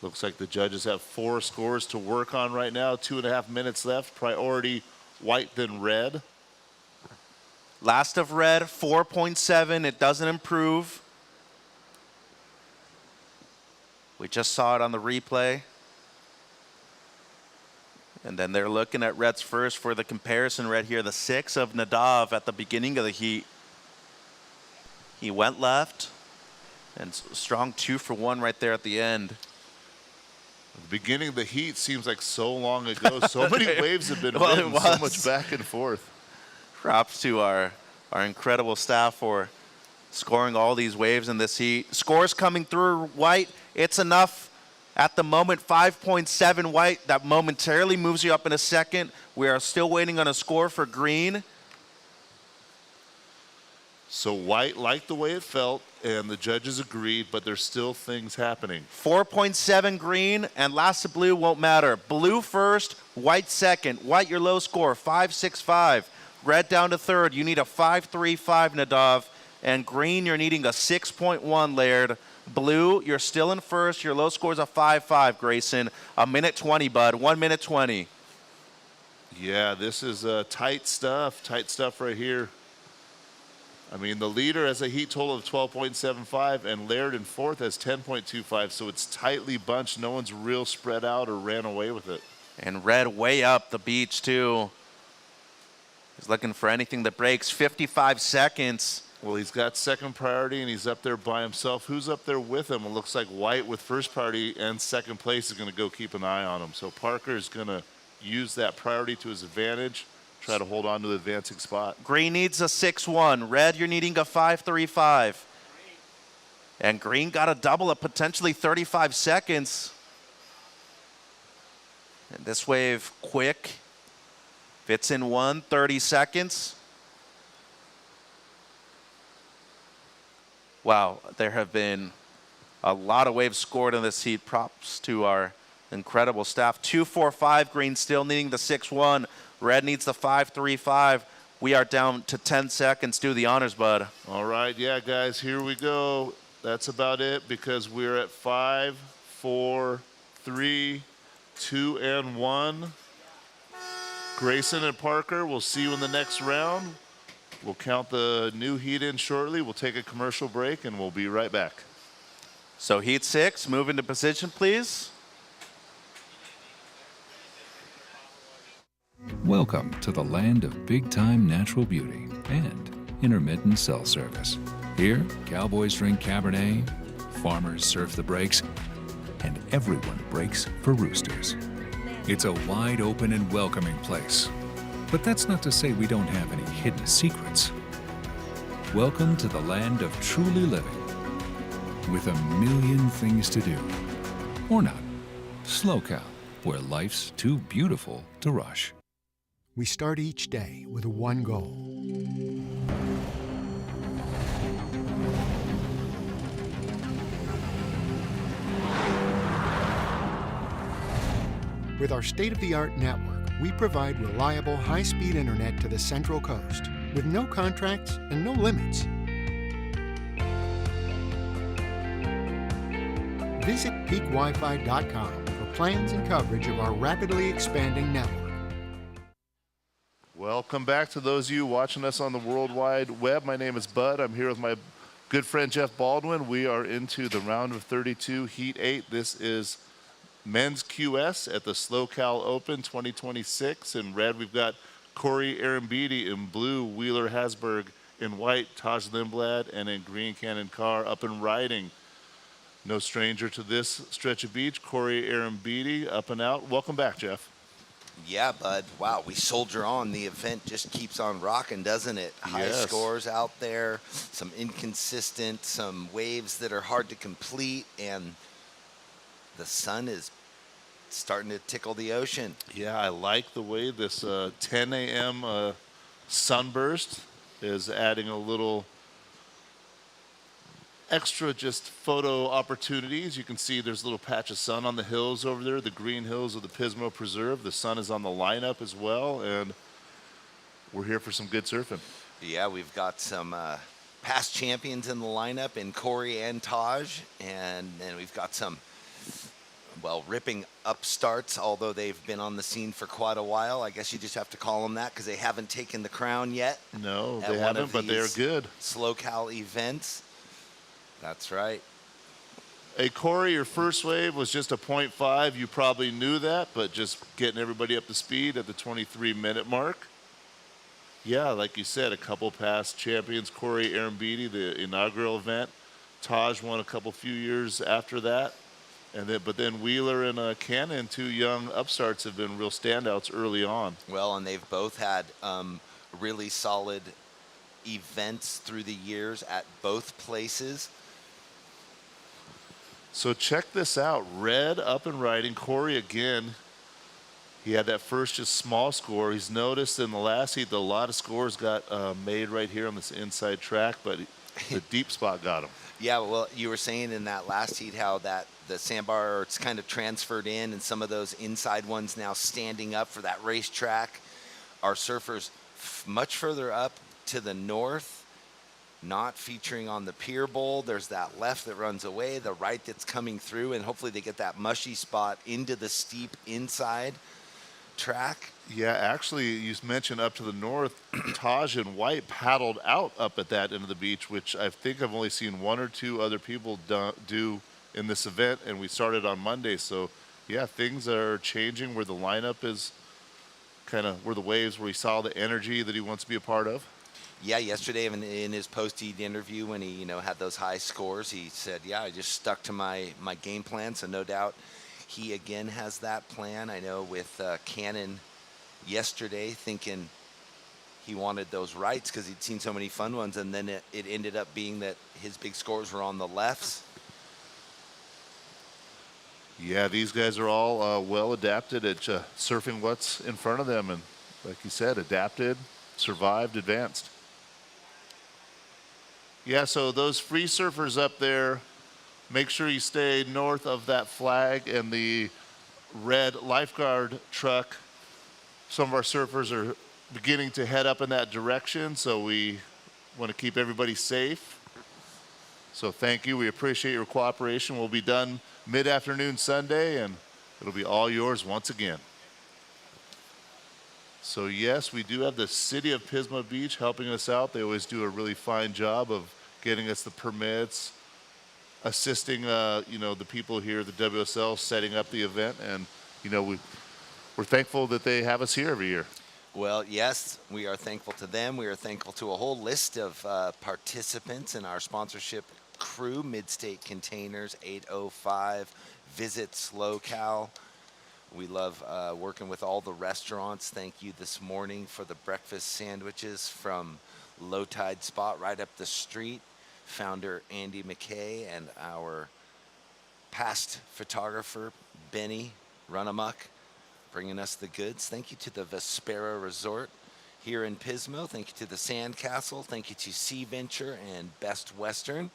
Speaker 5: Looks like the judges have 4 scores to work on right now. 2.5 minutes left. Priority white then red.
Speaker 1: Last of red, 4.7. It doesn't improve. We just saw it on the replay. And then they're looking at red's first for the comparison right here. The 6 of Nadav at the beginning of the heat. He went left. And strong 2 for 1 right there at the end.
Speaker 5: The beginning of the heat seems like so long ago. So many waves have been ridden, so much back and forth.
Speaker 1: Props to our incredible staff for scoring all these waves in this heat. Scores coming through white. It's enough at the moment. 5.7 white. That momentarily moves you up in a second. We are still waiting on a score for green.
Speaker 5: So white liked the way it felt, and the judges agreed, but there's still things happening.
Speaker 1: 4.7 green, and last of blue won't matter. Blue first, white second. White, your low score, 5.65. Red down to third. You need a 5.35, Nadav. And green, you're needing a 6.1, Laird. Blue, you're still in first. Your low score is a 5.5, Grayson. A minute 20, bud. 1 minute 20.
Speaker 5: Yeah, this is tight stuff right here. I mean, the leader has a heat total of 12.75, and Laird in fourth has 10.25, so it's tightly bunched. No one's real spread out or ran away with it.
Speaker 1: And red way up the beach, too. He's looking for anything that breaks. 55 seconds.
Speaker 5: Well, he's got second priority, and he's up there by himself. Who's up there with him? It looks like white with first priority and second place is going to go keep an eye on him. So Parker is going to use that priority to his advantage. Try to hold on to the advancing spot.
Speaker 1: Green needs a 6-1. Red, you're needing a 5.35. And green got a double at potentially 35 seconds. And this wave, quick. Fits in 30 seconds. Wow, there have been a lot of waves scored in this heat. Props to our incredible staff. 2.45, green still needing the 6-1. Red needs the 5.35. We are down to 10 seconds. Do the honors, bud.
Speaker 5: All right, yeah, guys, here we go. That's about it because we're at 5, 4, 3, 2, and 1. Grayson and Parker, we'll see you in the next round. We'll count the new heat in shortly. We'll take a commercial break, and we'll be right back.
Speaker 1: So heat 6, move into position, please.
Speaker 3: Welcome to the land of big-time natural beauty and intermittent cell service. Here, cowboys drink Cabernet, farmers surf the breaks, and everyone breaks for roosters. It's a wide open and welcoming place. But that's not to say we don't have any hidden secrets. Welcome to the land of truly living, with a million things to do. Or not. SlowCal, where life's too beautiful to rush.
Speaker 17: We start each day with one goal. With our state-of-the-art network, we provide reliable, high-speed internet to the Central Coast with no contracts and no limits. Visit peakwifi.com for plans and coverage of our rapidly expanding network.
Speaker 5: Welcome back to those of you watching us on the World Wide Web. My name is Bud. I'm here with my good friend Jeff Baldwin. We are into the round of 32, Heat 8. This is men's QS at the SlowCal Open 2026. In red, we've got Corey Arambidi. In blue, Wheeler Hasberg. In white, Taj Lindblad. And in green, Cannon Carr up and riding. No stranger to this stretch of beach, Corey Arambidi up and out. Welcome back, Jeff.
Speaker 2: Yeah, bud. Wow, we soldier on. The event just keeps on rocking, doesn't it? High
Speaker 5: Yes.
Speaker 2: scores out there, some inconsistent, some waves that are hard to complete, and the sun is starting to tickle the ocean.
Speaker 5: Yeah, I like the way this 10 a.m. Sunburst is adding a little extra just photo opportunities. You can see there's a little patch of sun on the hills over there, the green hills of the Pismo Preserve. The sun is on the lineup as well, and we're here for some good surfing.
Speaker 2: Yeah, we've got some past champions in the lineup in Corey and Taj, and then we've got some, well, ripping upstarts, although they've been on the scene for quite a while. I guess you just have to call them that because they haven't taken the crown yet.
Speaker 5: No,
Speaker 2: at
Speaker 5: they
Speaker 2: one
Speaker 5: haven't,
Speaker 2: of
Speaker 5: but they're
Speaker 2: these
Speaker 5: good.
Speaker 2: SlowCal events. That's right.
Speaker 5: Hey, Corey, your first wave was just a 0.5. You probably knew that, but just getting everybody up to speed at the 23-minute mark. Yeah, like you said, a couple past champions, Corey Beatty, the inaugural event. Taj won a couple few years after that. But then Wheeler and Cannon, two young upstarts, have been real standouts early on.
Speaker 2: Well, and they've both had really solid events through the years at both places.
Speaker 5: So check this out. Red up and riding. Corey again. He had that first just small score. He's noticed in the last heat that a lot of scores got made right here on this inside track, but the deep spot got him.
Speaker 2: Yeah, well, you were saying in that last heat how that the sandbar, it's kind of transferred in, and some of those inside ones now standing up for that racetrack. Our surfers much further up to the north, not featuring on the pier bowl. There's that left that runs away, the right that's coming through, and hopefully they get that mushy spot into the steep inside track.
Speaker 5: Yeah, actually, you mentioned up to the north, Taj and White paddled out up at that end of the beach, which I think I've only seen one or two other people do in this event, and we started on Monday. So, yeah, things are changing where the lineup is kind of where the waves, where he saw the energy that he wants to be a part of.
Speaker 2: Yeah, yesterday in his post-heat interview when he had those high scores, he said, yeah, I just stuck to my game plan, so no doubt he again has that plan. I know with Cannon yesterday thinking he wanted those rights because he'd seen so many fun ones, and then it ended up being that his big scores were on the lefts.
Speaker 5: Yeah, these guys are all well adapted at surfing what's in front of them, and like you said, adapted, survived, advanced. Yeah, so those free surfers up there, make sure you stay north of that flag and the red lifeguard truck. Some of our surfers are beginning to head up in that direction, so we want to keep everybody safe. So thank you. We appreciate your cooperation. We'll be done mid-afternoon Sunday, and it'll be all yours once again. So yes, we do have the city of Pismo Beach helping us out. They always do a really fine job of getting us the permits, assisting, the people here, the WSL, setting up the event, and we're thankful that they have us here every year.
Speaker 2: Well, yes, we are thankful to them. We are thankful to a whole list of participants in our sponsorship crew: Midstate Containers, 805, Visit SlowCal. We love working with all the restaurants. Thank you this morning for the breakfast sandwiches from Low Tide Spot right up the street. Founder Andy McKay and our past photographer Benny Runamuck bringing us the goods. Thank you to the Vespera Resort here in Pismo. Thank you to the Sandcastle. Thank you to Sea Venture and Best Western.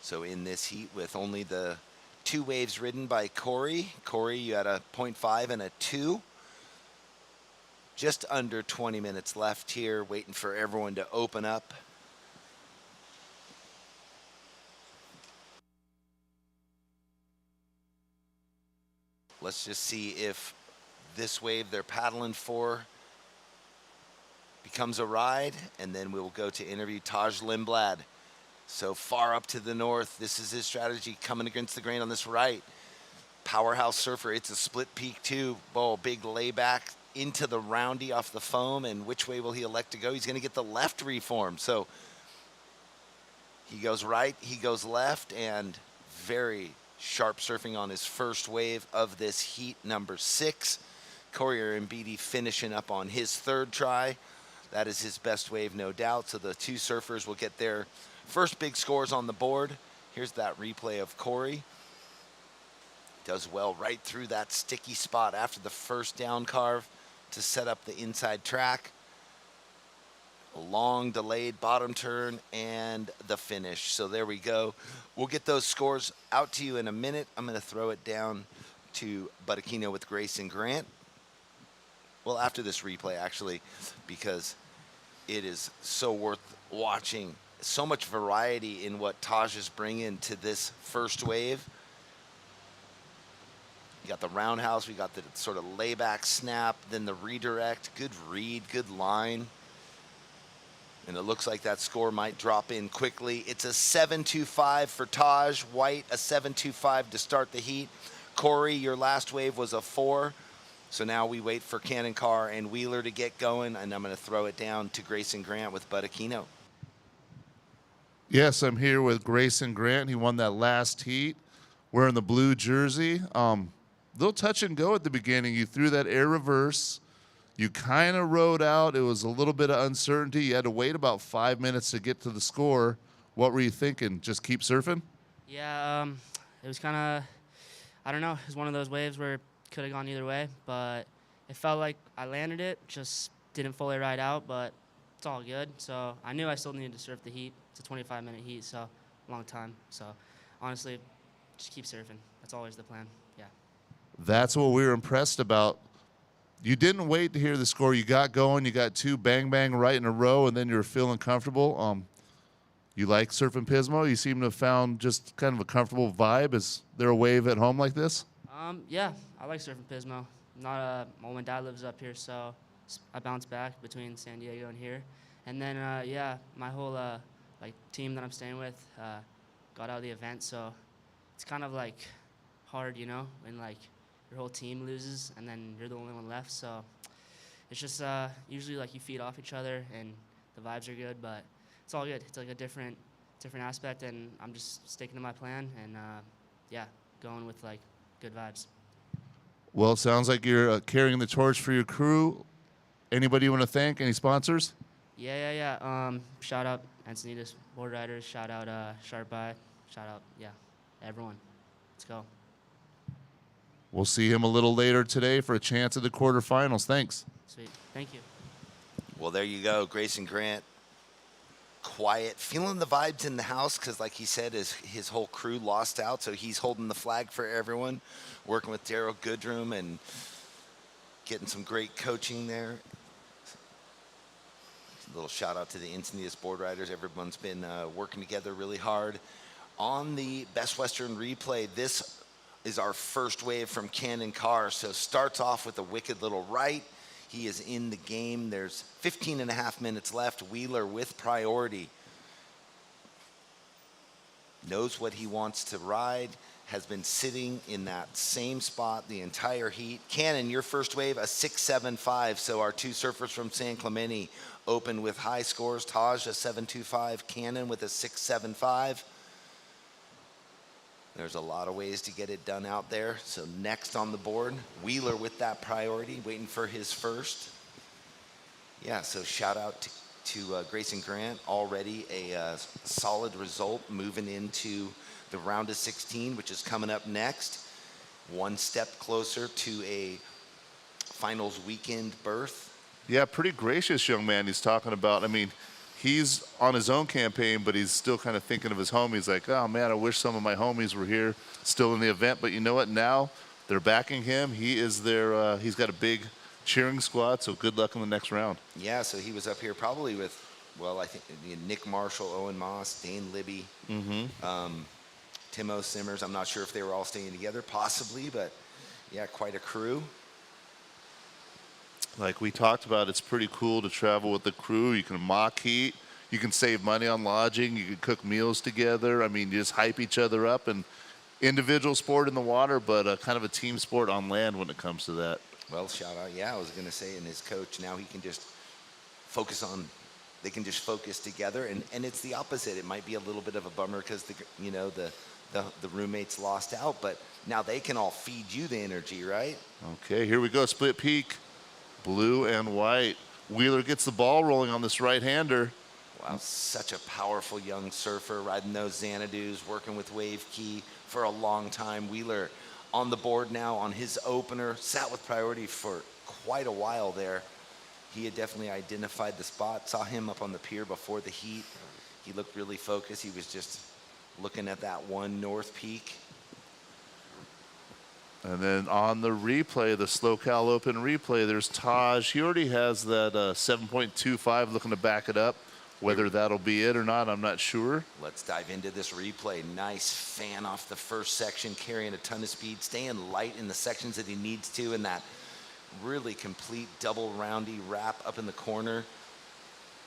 Speaker 2: So in this heat with only the 2 waves ridden by Corey. Corey, you had a 0.5 and a 2. Just under 20 minutes left here, waiting for everyone to open up. Let's just see if this wave they're paddling for becomes a ride, and then we'll go to interview Taj Lindblad. So far up to the north, this is his strategy, coming against the grain on this right. Powerhouse surfer, it's a split peak too. Oh, big layback into the roundy off the foam, and which way will he elect to go? He's gonna get the left reform. So He goes right, he goes left, and very sharp surfing on his first wave of this heat number 6. Corey and Beatty finishing up on his third try. That is his best wave, no doubt. So the two surfers will get their first big scores on the board. Here's that replay of Corey. Does well right through that sticky spot after the first down carve to set up the inside track. A long delayed bottom turn and the finish. So there we go. We'll get those scores out to you in a minute. I'm going to throw it down to Buttiquino with Grayson Grant. Well, after this replay, actually, because it is so worth watching. So much variety in what Taj is bringing to this first wave. You got the roundhouse, we got the sort of layback snap, then the redirect, good read, good line. And it looks like that score might drop in quickly. It's a 7.25 for Taj. White, a 7.25 to start the heat. Corey, your last wave was a 4. So now we wait for Cannon Carr and Wheeler to get going, and I'm going to throw it down to Grayson Grant with Buttiquino.
Speaker 5: Yes, I'm here with Grayson Grant. He won that last heat wearing the blue jersey. Little touch and go at the beginning. You threw that air reverse. You kind of rode out. It was a little bit of uncertainty. You had to wait about 5 minutes to get to the score. What were you thinking? Just keep surfing?
Speaker 18: Yeah, it was kind of, I don't know. It was one of those waves where it could have gone either way, but it felt like I landed it. Just didn't fully ride out, but it's all good. So I knew I still needed to surf the heat. It's a 25-minute heat, so long time. So honestly, just keep surfing. That's always the plan. Yeah.
Speaker 5: That's what we were impressed about. You didn't wait to hear the score. You got going. You got 2 bang-bang right in a row, and then you were feeling comfortable. You like surfing Pismo? You seem to have found just kind of a comfortable vibe. Is there a wave at home like this?
Speaker 18: Yeah, I like surfing Pismo. Well, my dad lives up here, so I bounce back between San Diego and here. And then, yeah, my whole team that I'm staying with got out of the event, so it's kind of like hard, you know, when your whole team loses and then you're the only one left. So it's just usually you feed off each other and the vibes are good, but it's all good. It's like a different aspect, and I'm just sticking to my plan and yeah, going with good vibes.
Speaker 5: Well, it sounds like you're carrying the torch for your crew. Anybody you want to thank? Any sponsors?
Speaker 18: Yeah. Shout out Encinitas Board Riders. Shout out Sharp Eye. Shout out, yeah, everyone. Let's go.
Speaker 5: We'll see him a little later today for a chance at the quarterfinals. Thanks.
Speaker 18: Sweet. Thank you.
Speaker 2: Well, there you go. Grayson Grant, quiet, feeling the vibes in the house because, like he said, his whole crew lost out, so he's holding the flag for everyone, working with Daryl Goodrum and getting some great coaching there. A little shout out to the Encinitas Board Riders. Everyone's been working together really hard. On the Best Western replay, this is our first wave from Cannon Carr. So starts off with a wicked little right. He is in the game. There's 15.5 minutes left. Wheeler with priority. Knows what he wants to ride. Has been sitting in that same spot the entire heat. Cannon, your first wave, a 6.75. So our two surfers from San Clemente open with high scores. Taj, a 7.25. Cannon with a 6.75. There's a lot of ways to get it done out there. So next on the board, Wheeler with that priority, waiting for his first. Yeah, so shout out to Grayson Grant. Already a solid result moving into the round of 16, which is coming up next. One step closer to a finals weekend berth.
Speaker 5: Yeah, pretty gracious young man he's talking about. I mean, he's on his own campaign, but he's still kind of thinking of his homies like, oh, man, I wish some of my homies were here still in the event. But you know what? Now they're backing him. He is their he's got a big cheering squad, so good luck in the next round.
Speaker 2: Yeah, so he was up here probably with, well, I think Nick Marshall, Owen Moss, Dane Libby, Timo Simmers. I'm not sure if they were all staying together, possibly, but yeah, quite a crew.
Speaker 5: Like we talked about, it's pretty cool to travel with the crew. You can mock heat. You can save money on lodging. You can cook meals together. I mean, you just hype each other up. And individual sport in the water, but kind of a team sport on land when it comes to that.
Speaker 2: Well, shout out. Yeah, I was going to say, and his coach, now he can just focus on they can just focus together. And it's the opposite. It might be a little bit of a bummer because the roommates lost out, but now they can all feed you the energy, right?
Speaker 5: Okay, here we go. Split peak. Blue and white. Wheeler gets the ball rolling on this right-hander.
Speaker 2: Wow, such a powerful young surfer, riding those Xanadu's, working with Wave Key for a long time. Wheeler on the board now on his opener, sat with priority for quite a while there. He had definitely identified the spot, saw him up on the pier before the heat. He looked really focused. He was just looking at that one north peak.
Speaker 5: And then on the replay, the SlowCal Open replay, there's Taj. He already has that 7.25 looking to back it up. Whether that'll be it or not, I'm not sure.
Speaker 2: Let's dive into this replay. Nice fan off the first section, carrying a ton of speed, staying light in the sections that he needs to, and that really complete double roundy wrap up in the corner.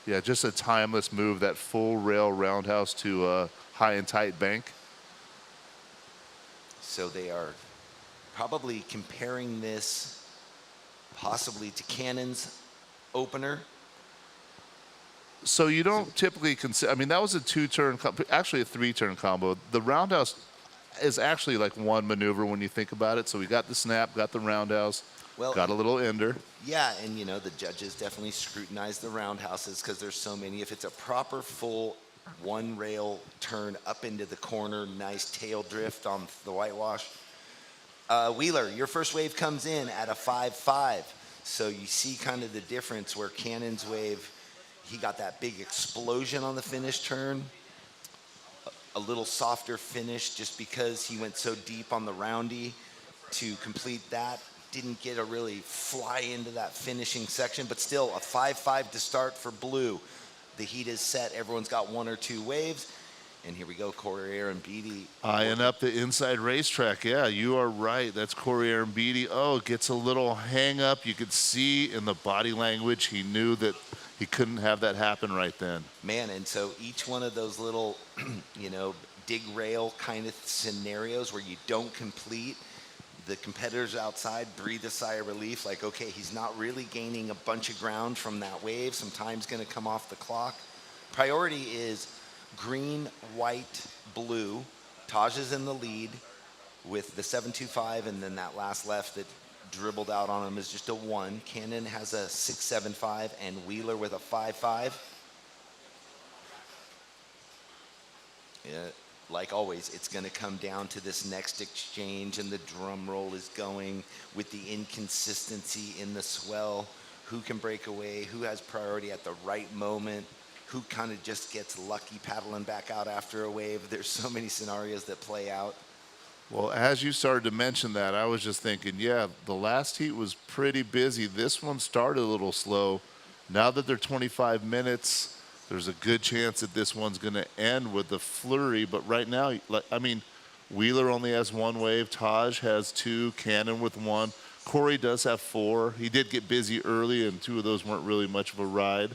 Speaker 5: Yeah, just a timeless move, that full rail roundhouse to high and tight bank.
Speaker 2: So they are probably comparing this possibly to Cannon's opener.
Speaker 5: So you don't typically consider, I mean, that was a two-turn, actually a three-turn combo. The roundhouse is actually like one maneuver when you think about it. So we got the snap, got the roundhouse, got a little ender.
Speaker 2: Yeah, and the judges definitely scrutinize the roundhouses because there's so many. If it's a proper full one rail turn up into the corner, nice tail drift on the whitewash. Wheeler, your first wave comes in at a 5.5. So you see kind of the difference where Cannon's wave, he got that big explosion on the finish turn. A little softer finish just because he went so deep on the roundy to complete that. Didn't get a really fly into that finishing section, but still a 5.5 to start for Blue. The heat is set. Everyone's got one or two waves. And here we go, Corey Arambidi.
Speaker 5: Eyeing up the inside racetrack. Yeah, you are right. That's Corey Arambidi. Oh, gets a little hang up. You could see in the body language he knew that he couldn't have that happen right then.
Speaker 2: Man, and so each one of those little, dig rail kind of scenarios where you don't complete, the competitors outside breathe a sigh of relief, like, okay, he's not really gaining a bunch of ground from that wave. Some time's going to come off the clock. Priority is green, white, blue. Taj is in the lead with the 7.25, and then that last left that dribbled out on him is just a 1. Cannon has a 6.75, and Wheeler with a 5.5. Yeah, like always, it's going to come down to this next exchange, and the drum roll is going with the inconsistency in the swell. Who can break away? Who has priority at the right moment? Who kind of just gets lucky paddling back out after a wave? There's so many scenarios that play out.
Speaker 5: Well, as you started to mention that, I was just thinking, yeah, the last heat was pretty busy. This one started a little slow. Now that they're 25 minutes, there's a good chance that this one's going to end with a flurry. But right now, I mean, Wheeler only has one wave. Taj has 2. Cannon with 1. Corey does have 4. He did get busy early, and 2 of those weren't really much of a ride.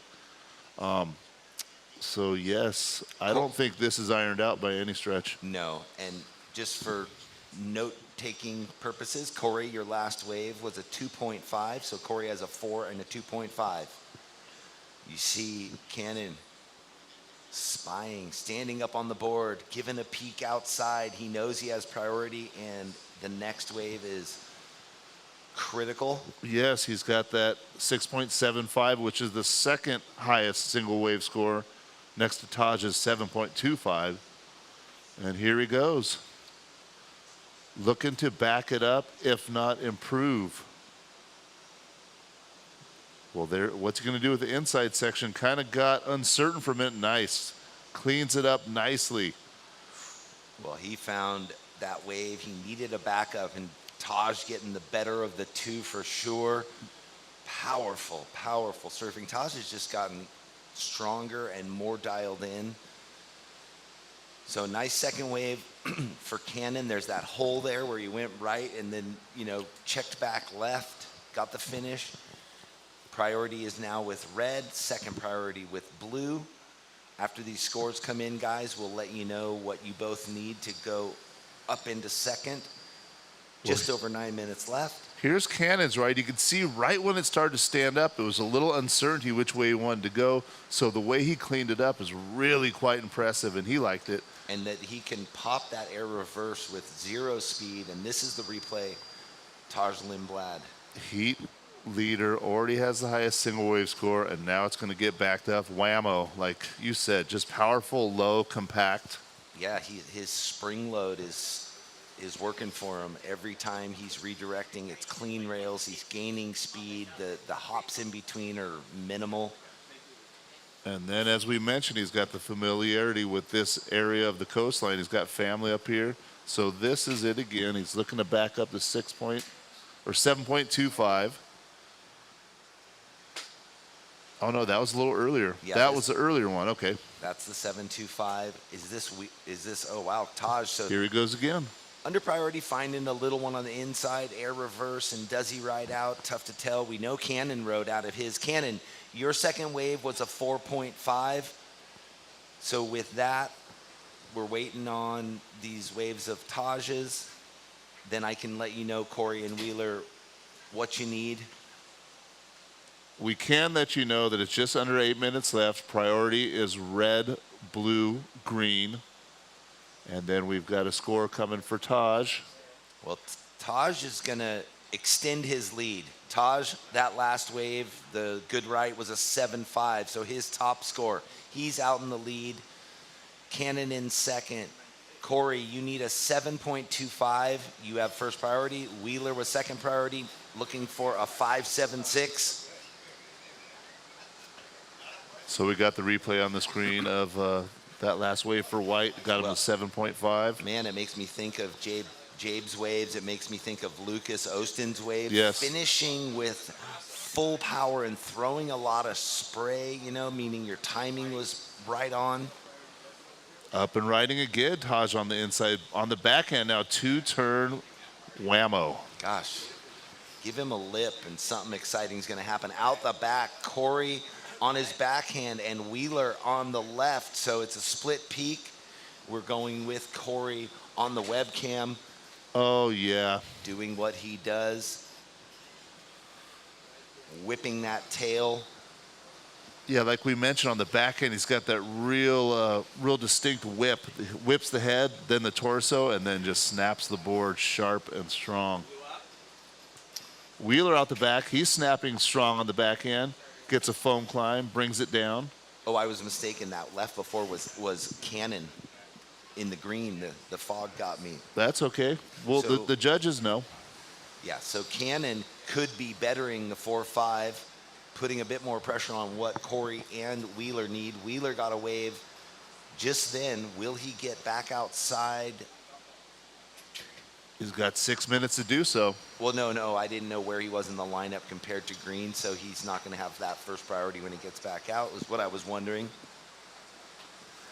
Speaker 5: So, yes, I don't think this is ironed out by any stretch.
Speaker 2: No, and just for note-taking purposes, Corey, your last wave was a 2.5, so Corey has a 4 and a 2.5. You see Cannon spying, standing up on the board, giving a peek outside. He knows he has priority, and the next wave is critical.
Speaker 5: Yes, he's got that 6.75, which is the second highest single wave score, next to Taj's 7.25. And here he goes. Looking to back it up, if not improve. Well, what's he going to do with the inside section? Kind of got uncertain for a minute. Nice. Cleans it up nicely.
Speaker 2: Well, he found that wave. He needed a backup, and Taj getting the better of the 2 for sure. Powerful, powerful surfing. Taj has just gotten stronger and more dialed in. So nice second wave for Cannon. There's that hole there where he went right and then, checked back left, got the finish. Priority is now with red, second priority with blue. After these scores come in, guys, we'll let you know what you both need to go up into second. Just over 9 minutes left.
Speaker 5: Here's Cannon's right. You can see right when it started to stand up, it was a little uncertainty which way he wanted to go. So the way he cleaned it up is really quite impressive, and he liked it.
Speaker 2: And that he can pop that air reverse with 0 speed. And this is the replay, Taj Lindblad.
Speaker 5: Heat leader, already has the highest single wave score, and now it's going to get backed up. Whammo, like you said, just powerful, low, compact.
Speaker 2: Yeah, his spring load is working for him every time he's redirecting. It's clean rails. He's gaining speed. The hops in between are minimal.
Speaker 5: And then, as we mentioned, he's got the familiarity with this area of the coastline. He's got family up here. So this is it again. He's looking to back up to 7.25. Oh no, that was a little earlier.
Speaker 2: Yeah,
Speaker 5: that was the earlier one. Okay.
Speaker 2: That's the 7.25. Is this? Oh wow, Taj. So
Speaker 5: here he goes again.
Speaker 2: Under priority, finding a little one on the inside, air reverse, and does he ride out? Tough to tell. We know Cannon rode out of his. Cannon, your second wave was a 4.5. So with that, we're waiting on these waves of Taj's. Then I can let you know, Corey and Wheeler, what you need.
Speaker 5: We can let you know that it's just under 8 minutes left. Priority is red, blue, green. And then we've got a score coming for Taj.
Speaker 2: Well, Taj is going to extend his lead. Taj, that last wave, the good right was a 7.5, so his top score. He's out in the lead. Cannon in second. Corey, you need a 7.25. You have first priority. Wheeler was second priority, looking for a 5.76.
Speaker 5: So we got the replay on the screen of that last wave for White. Got him to 7.5.
Speaker 2: Man, it makes me think of Jabe's waves. It makes me think of Lucas Ostin's waves.
Speaker 5: Yes.
Speaker 2: Finishing with full power and throwing a lot of spray, meaning your timing was right on.
Speaker 5: Up and riding again, Taj on the inside. On the backhand now, 2-turn whammo.
Speaker 2: Gosh, give him a lip and something exciting is going to happen. Out the back, Corey on his backhand and Wheeler on the left. So it's a split peak. We're going with Corey on the webcam.
Speaker 5: Oh, yeah.
Speaker 2: Doing what he does. Whipping that tail.
Speaker 5: Yeah, like we mentioned on the back end, he's got that real distinct whip. Whips the head, then the torso, and then just snaps the board sharp and strong. Wheeler out the back. He's snapping strong on the backhand. Gets a foam climb, brings it down.
Speaker 2: Oh, I was mistaken. That left before was Cannon in the green. The fog got me.
Speaker 5: That's okay. Well,
Speaker 2: So-
Speaker 5: the judges know.
Speaker 2: Yeah, so Cannon could be bettering the 4.5, putting a bit more pressure on what Corey and Wheeler need. Wheeler got a wave just then. Will he get back outside?
Speaker 5: He's got 6 minutes to do so.
Speaker 2: Well, no, I didn't know where he was in the lineup compared to Green, so he's not going to have that first priority when he gets back out, was what I was wondering.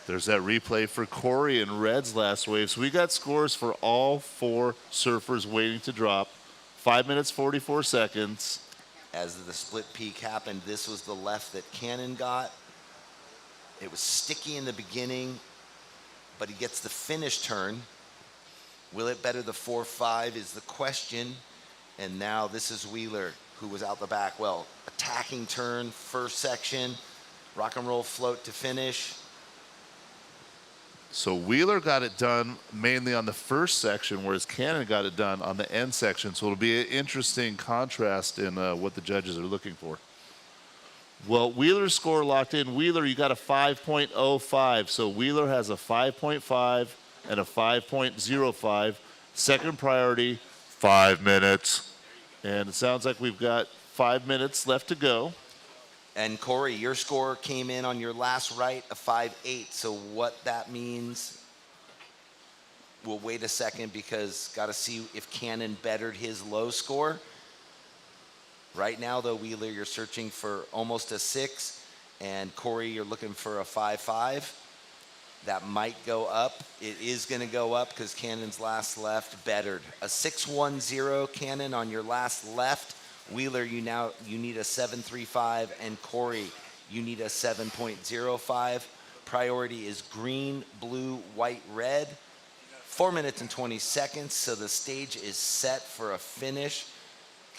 Speaker 5: There's that replay for Corey and Red's last wave. So we got scores for all 4 surfers waiting to drop. 5 minutes, 44 seconds.
Speaker 2: As the split peak happened, this was the left that Cannon got. It was sticky in the beginning, but he gets the finish turn. Will it better the 4.5 is the question. And now this is Wheeler, who was out the back. Well, attacking turn, first section, rock and roll float to finish.
Speaker 5: So Wheeler got it done mainly on the first section, whereas Cannon got it done on the end section. So it'll be an interesting contrast in what the judges are looking for. Well, Wheeler's score locked in. Wheeler, you got a 5.05. So Wheeler has a 5.5 and a 5.05. Second priority, 5 minutes. And it sounds like we've got 5 minutes left to go.
Speaker 2: And Corey, your score came in on your last right, a 5.8. So what that means, we'll wait a second because got to see if Cannon bettered his low score. Right now, though, Wheeler, you're searching for almost a 6. And Corey, you're looking for a 5.5. That might go up. It is going to go up because Cannon's last left bettered. A 6.10 Cannon on your last left. Wheeler, you need a 7.35, and Corey, you need a 7.05. Priority is green, blue, white, red. 4 minutes and 20 seconds, so the stage is set for a finish.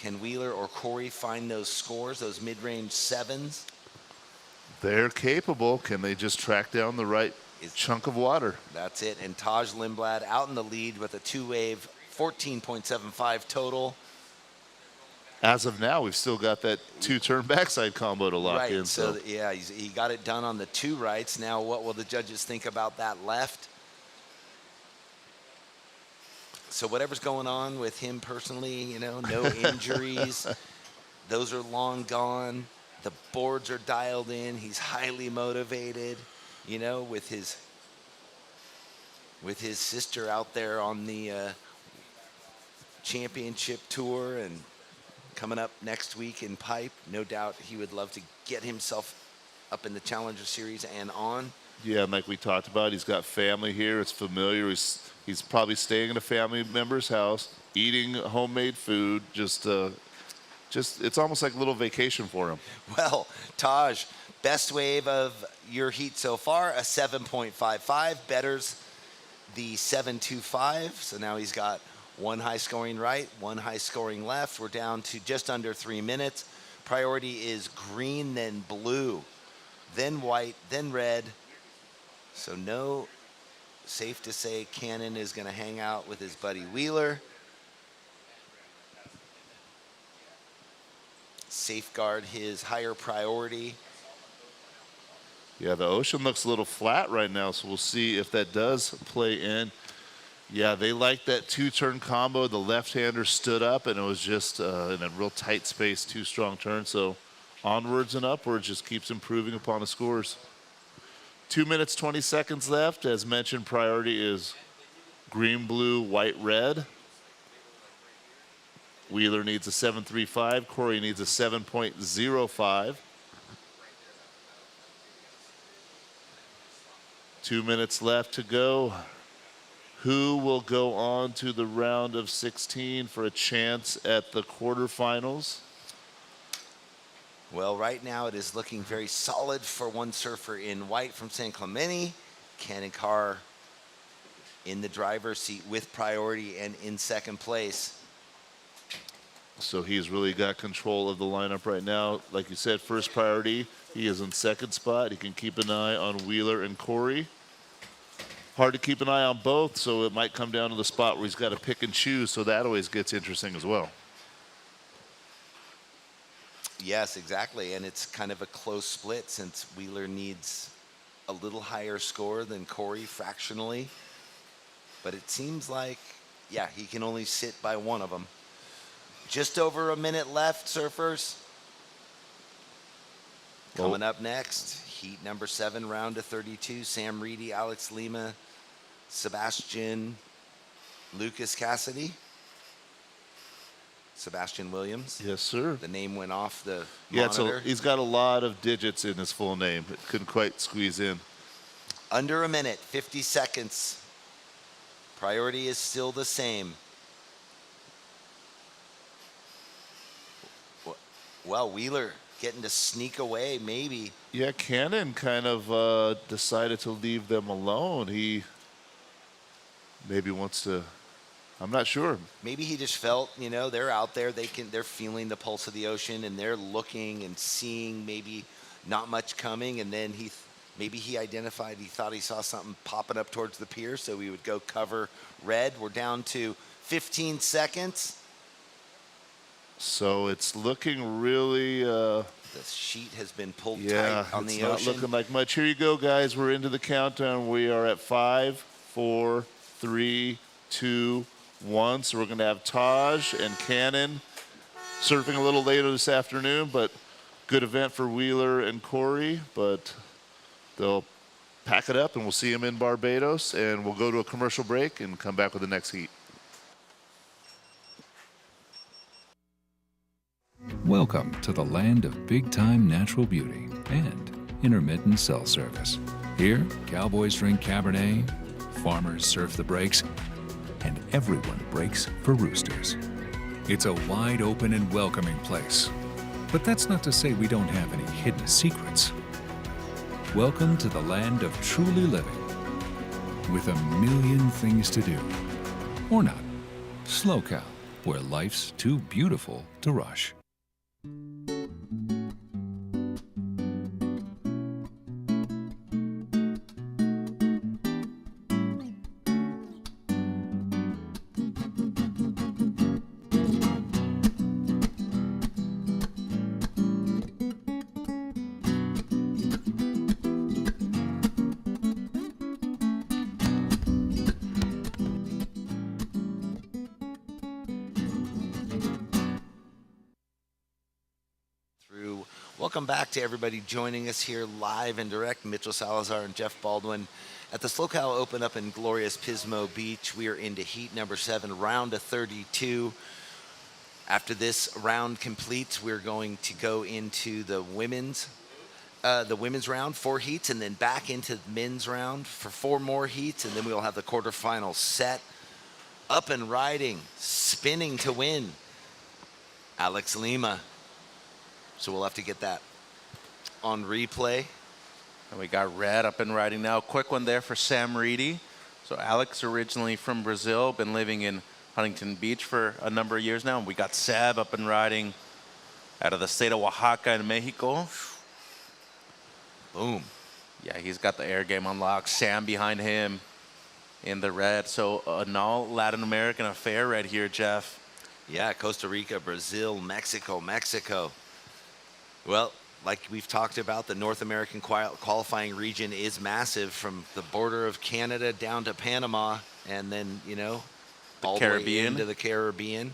Speaker 2: Can Wheeler or Corey find those scores, those mid-range sevens?
Speaker 5: They're capable. Can they just track down the right chunk of water?
Speaker 2: That's it. And Taj Lindblad out in the lead with a two-wave 14.75 total.
Speaker 5: As of now, we've still got that two-turn backside combo to lock in.
Speaker 2: So yeah, he got it done on the two rights. Now what will the judges think about that left? So whatever's going on with him personally, you know, no injuries. Those are long gone. The boards are dialed in. He's highly motivated, you know, with his sister out there on the championship tour and coming up next week in Pipe. No doubt he would love to get himself up in the Challenger Series and on.
Speaker 5: Yeah, and like we talked about, he's got family here. It's familiar. He's probably staying in a family member's house, eating homemade food. Just it's almost like a little vacation for him.
Speaker 2: Well, Taj, best wave of your heat so far, a 7.55. Betters the 7.25. So now he's got one high scoring right, one high scoring left. We're down to just under 3 minutes. Priority is green, then blue, then white, then red. So no, safe to say Cannon is going to hang out with his buddy Wheeler. Safeguard his higher priority.
Speaker 5: Yeah, the ocean looks a little flat right now, so we'll see if that does play in. Yeah, they like that two-turn combo. The left-hander stood up, and it was just in a real tight space, two strong turns. So onwards and upwards, just keeps improving upon the scores. 2 minutes, 20 seconds left. As mentioned, priority is green, blue, white, red. Wheeler needs a 7.35. Corey needs a 7.05. 2 minutes left to go. Who will go on to the round of 16 for a chance at the quarterfinals?
Speaker 2: Well, right now it is looking very solid for one surfer in white from San Clemente. Cannon Carr in the driver's seat with priority and in second place.
Speaker 5: So he's really got control of the lineup right now. Like you said, first priority, he is in second spot. He can keep an eye on Wheeler and Corey. Hard to keep an eye on both, so it might come down to the spot where he's got to pick and choose, so that always gets interesting as well.
Speaker 2: Yes, exactly, and it's kind of a close split since Wheeler needs a little higher score than Corey fractionally. But it seems like, yeah, he can only sit by one of them. Just over a minute left, surfers. Coming up next, heat number 7, round of 32. Sam Reedy, Alex Lima, Sebastian, Lucas Cassidy. Sebastian Williams.
Speaker 5: Yes, sir.
Speaker 2: The name went off the
Speaker 5: monitor. He's got a lot of digits in his full name. It couldn't quite squeeze in.
Speaker 2: Under a minute, 50 seconds. Priority is still the same. Well, Wheeler getting to sneak away, maybe.
Speaker 5: Yeah, Cannon kind of decided to leave them alone. He maybe wants to, I'm not sure.
Speaker 2: Maybe he just felt, you know, they're out there, they're feeling the pulse of the ocean, and they're looking and seeing maybe not much coming, and then maybe he identified, he thought he saw something popping up towards the pier, so we would go cover red. We're down to 15 seconds.
Speaker 5: So it's looking really...
Speaker 2: the sheet has been pulled tight on the ocean.
Speaker 5: Yeah, it's not looking like much. Here you go, guys. We're into the countdown. We are at 5, 4, 3, 2, 1. So we're going to have Taj and Cannon surfing a little later this afternoon, but good event for Wheeler and Corey. But they'll pack it up, and we'll see them in Barbados, and we'll go to a commercial break and come back with the next heat.
Speaker 3: Welcome to the land of big-time natural beauty and intermittent cell service. Here, cowboys drink Cabernet, farmers surf the breaks, and everyone breaks for roosters. It's a wide open and welcoming place. But that's not to say we don't have any hidden secrets. Welcome to the land of truly living, with a million things to do. Or not. SlowCal. where life's too beautiful to rush.
Speaker 2: Welcome back to everybody joining us here live and direct. Mitchell Salazar and Jeff Baldwin at the SlowCal Open up in glorious Pismo Beach. We are into heat number 7, round of 32. After this round completes, we're going to go into the women's round, 4 heats, and then back into the men's round for 4 more heats, and then we'll have the quarterfinals set, up and riding, spinning to win. Alex Lima. So we'll have to get that on replay.
Speaker 1: And we got Red up and riding now. Quick one there for Sam Reedy. So Alex originally from Brazil, been living in Huntington Beach for a number of years now. And we got Seb up and riding out of the state of Oaxaca in Mexico.
Speaker 2: Boom.
Speaker 1: Yeah, he's got the air game unlocked. Sam behind him in the red. So an all Latin American affair right here, Jeff.
Speaker 2: Yeah, Costa Rica, Brazil, Mexico. Well, like we've talked about, the North American qualifying region is massive, from the border of Canada down to Panama, and then, you know, all the way into the Caribbean.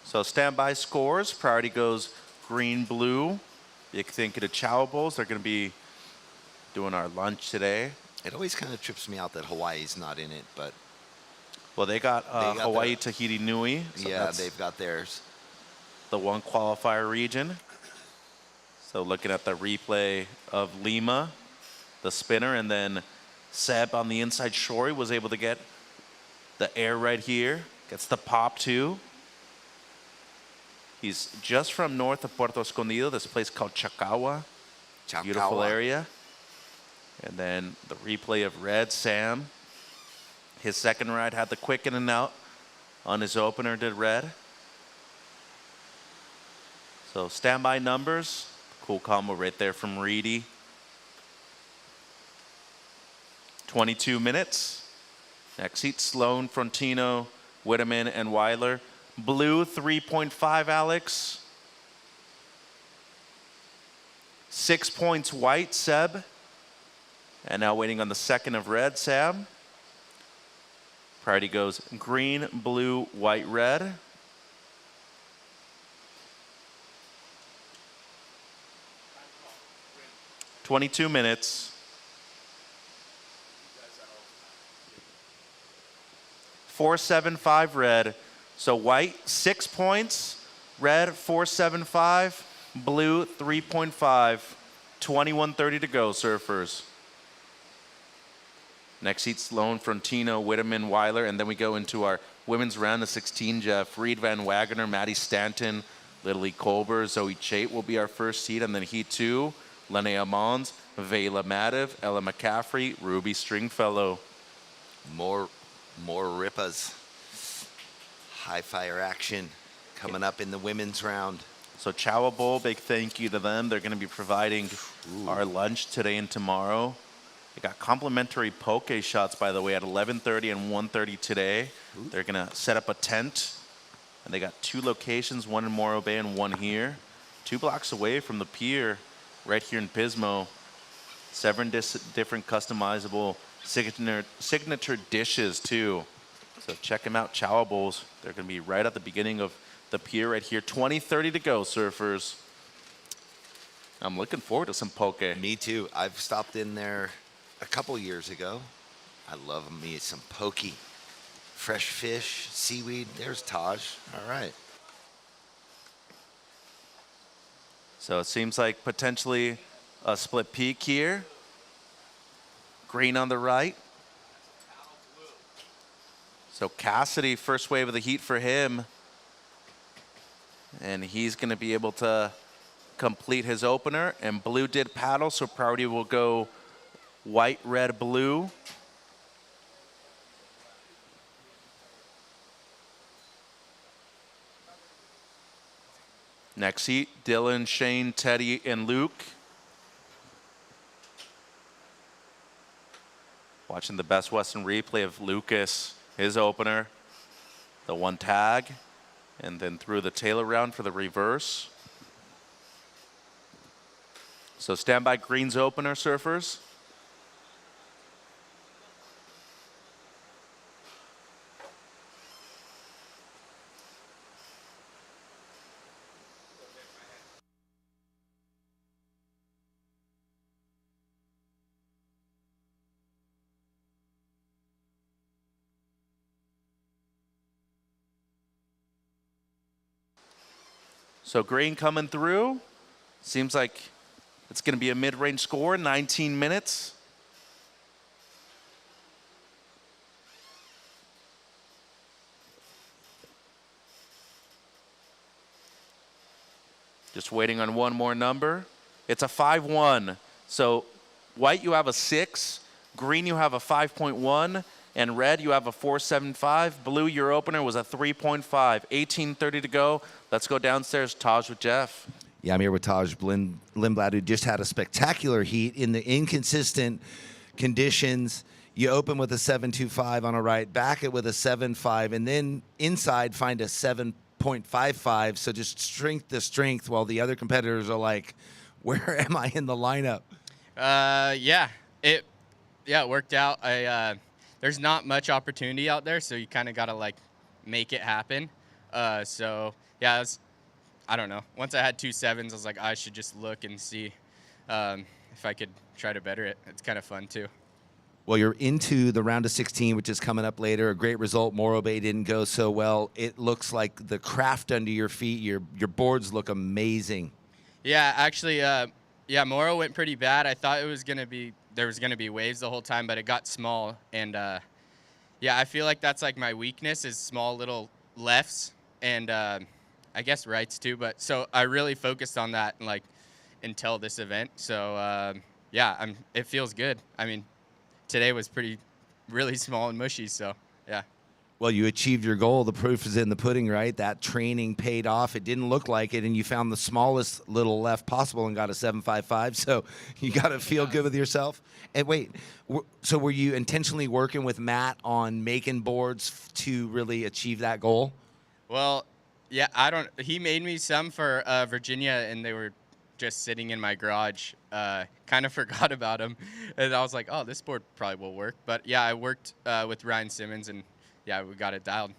Speaker 1: So standby scores. Priority goes green, blue. Big thank you to Chow Bowls. They're going to be doing our lunch today.
Speaker 2: It always kind of trips me out that Hawaii's not in it, but...
Speaker 1: Well, they got Hawaii, Tahiti, Nui. So
Speaker 2: yeah, they've got theirs.
Speaker 1: The one qualifier region. So looking at the replay of Lima, the spinner, and then Seb on the inside shore was able to get the air right here. Gets the pop too. He's just from north of Puerto Escondido, this place called Chacagua. Beautiful area. And then the replay of Red, Sam. His second ride had the quick in and out on his opener, did Red. So standby numbers. Cool combo right there from Reedy. 22 minutes. Next heat, Sloan, Frontino, Whitteman, and Weiler. Blue, 3.5, Alex. 6 points white, Seb. And now waiting on the second of red, Sam. Priority goes green, blue, white, red. $22 minutes. 4.75 red. So white, 6 points. Red, 4.75. Blue, 3.5. 21:30 to go, surfers. Next heat, Sloan, Frontino, Whitteman, Weiler, and then we go into our women's round of 16, Jeff. Reed Van Wagener, Maddie Stanton, Lily Colbert, Zoe Chait will be our first heat, and then heat 2, Linnea Mons, Vela Madiv, Ella McCaffrey, Ruby Stringfellow.
Speaker 2: More rippas. High fire action coming up in the women's round.
Speaker 1: So Chow Bowl, big thank you to them. They're going to be providing our lunch today and tomorrow. They got complimentary poke shots, by the way, at 11:30 and 1:30 today. They're going to set up a tent, and they got 2 locations, one in Morro Bay and one here. 2 blocks away from the pier, right here in Pismo. 7 different customizable signature dishes, too. So check them out, Chow Bowls. They're going to be right at the beginning of the pier right here. 20:30 to go, surfers. I'm looking forward to some poke.
Speaker 2: Me too. I've stopped in there a couple years ago. I love me some poke. Fresh fish, seaweed. There's Taj. All right.
Speaker 1: So it seems like potentially a split peak here. Green on the right. So Cassidy, first wave of the heat for him. And he's going to be able to complete his opener. And blue did paddle, so priority will go white, red, blue. Next heat, Dylan, Shane, Teddy, and Luke. Watching the Best Western replay of Lucas, his opener, the one tag, and then through the tail around for the reverse. So stand by greens opener, surfers. So green coming through. Seems like it's going to be a mid-range score, 19 minutes. Just waiting on one more number. It's a 5-1. So white, you have a 6. Green, you have a 5.1. And red, you have a 4.75. Blue, your opener was a 3.5. 18:30 to go. Let's go downstairs. Taj with Jeff.
Speaker 2: Yeah, I'm here with Taj Lindblad, who just had a spectacular heat in the inconsistent conditions. You open with a 7.25 on a right, back it with a 7.5, and then inside find a 7.55. So just strength to strength, while the other competitors are like, where am I in the lineup?
Speaker 6: It worked out. There's not much opportunity out there, so you kind of got to like make it happen. I don't know. Once I had 2 7s, I was like, I should just look and see if I could try to better it. It's kind of fun too.
Speaker 2: Well, you're into the round of 16, which is coming up later. A great result. Morro Bay didn't go so well. It looks like the craft under your feet. Your boards look amazing.
Speaker 6: Yeah, actually, Morro went pretty bad. I thought there was gonna be waves the whole time, but it got small. And I feel like that's like my weakness is small little lefts and I guess rights too. But so I really focused on that like until this event. So it feels good. I mean, today was really small and mushy. So yeah.
Speaker 2: Well, you achieved your goal. The proof is in the pudding, right? That training paid off. It didn't look like it, and you found the smallest little left possible and got a 7.55. So you got to feel good with yourself. And wait, so were you intentionally working with Matt on making boards to really achieve that goal?
Speaker 6: Well, yeah, he made me some for Virginia, and they were just sitting in my garage. Kind of forgot about them. And I was like, oh, this board probably will work. But yeah, I worked with Ryan Simmons, and yeah, we got it dialed.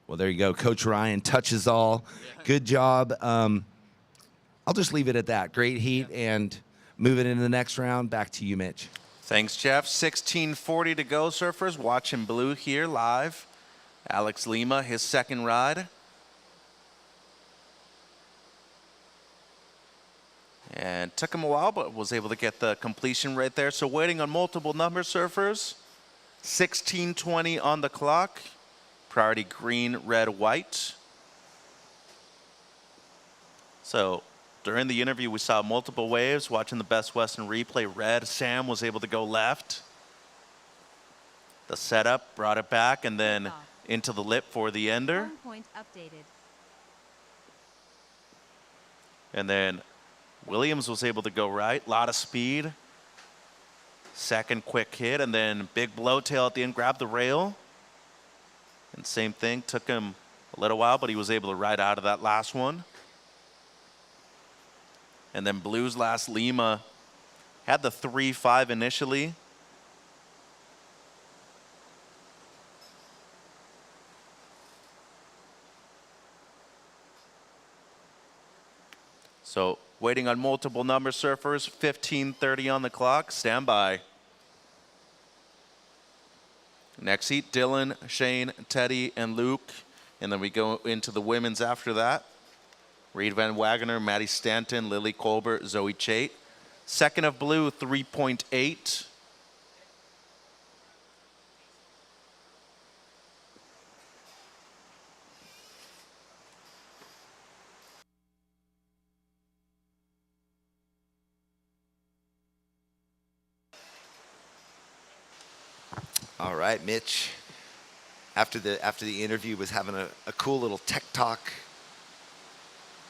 Speaker 2: Well, there you go. Coach Ryan touches all. Yeah. Good job. I'll just leave it at that. Great heat, and moving into the next round. Back to you, Mitch.
Speaker 1: Thanks, Jeff. 16:40 to go, surfers. Watching blue here live. Alex Lima, his second ride. And took him a while, but was able to get the completion right there. So waiting on multiple number, surfers. 16:20 on the clock. Priority green, red, white. So during the interview, we saw multiple waves. Watching the Best Western replay, red, Sam was able to go left. The setup brought it back and then into the lip for the ender.
Speaker 7: Point updated.
Speaker 1: And then Williams was able to go right. A lot of speed. Second quick hit, and then big blowtail at the end, grabbed the rail. And same thing, took him a little while, but he was able to ride out of that last one. And then Blues last, Lima had the 3.5 initially. So waiting on multiple number, surfers. 15:30 on the clock. Stand by. Next heat, Dylan, Shane, Teddy, and Luke. And then we go into the women's after that. Reed Van Wagener, Maddie Stanton, Lily Colbert, Zoe Chait. Second of blue, 3.8.
Speaker 2: All right, Mitch. After the interview, was having a cool little tech talk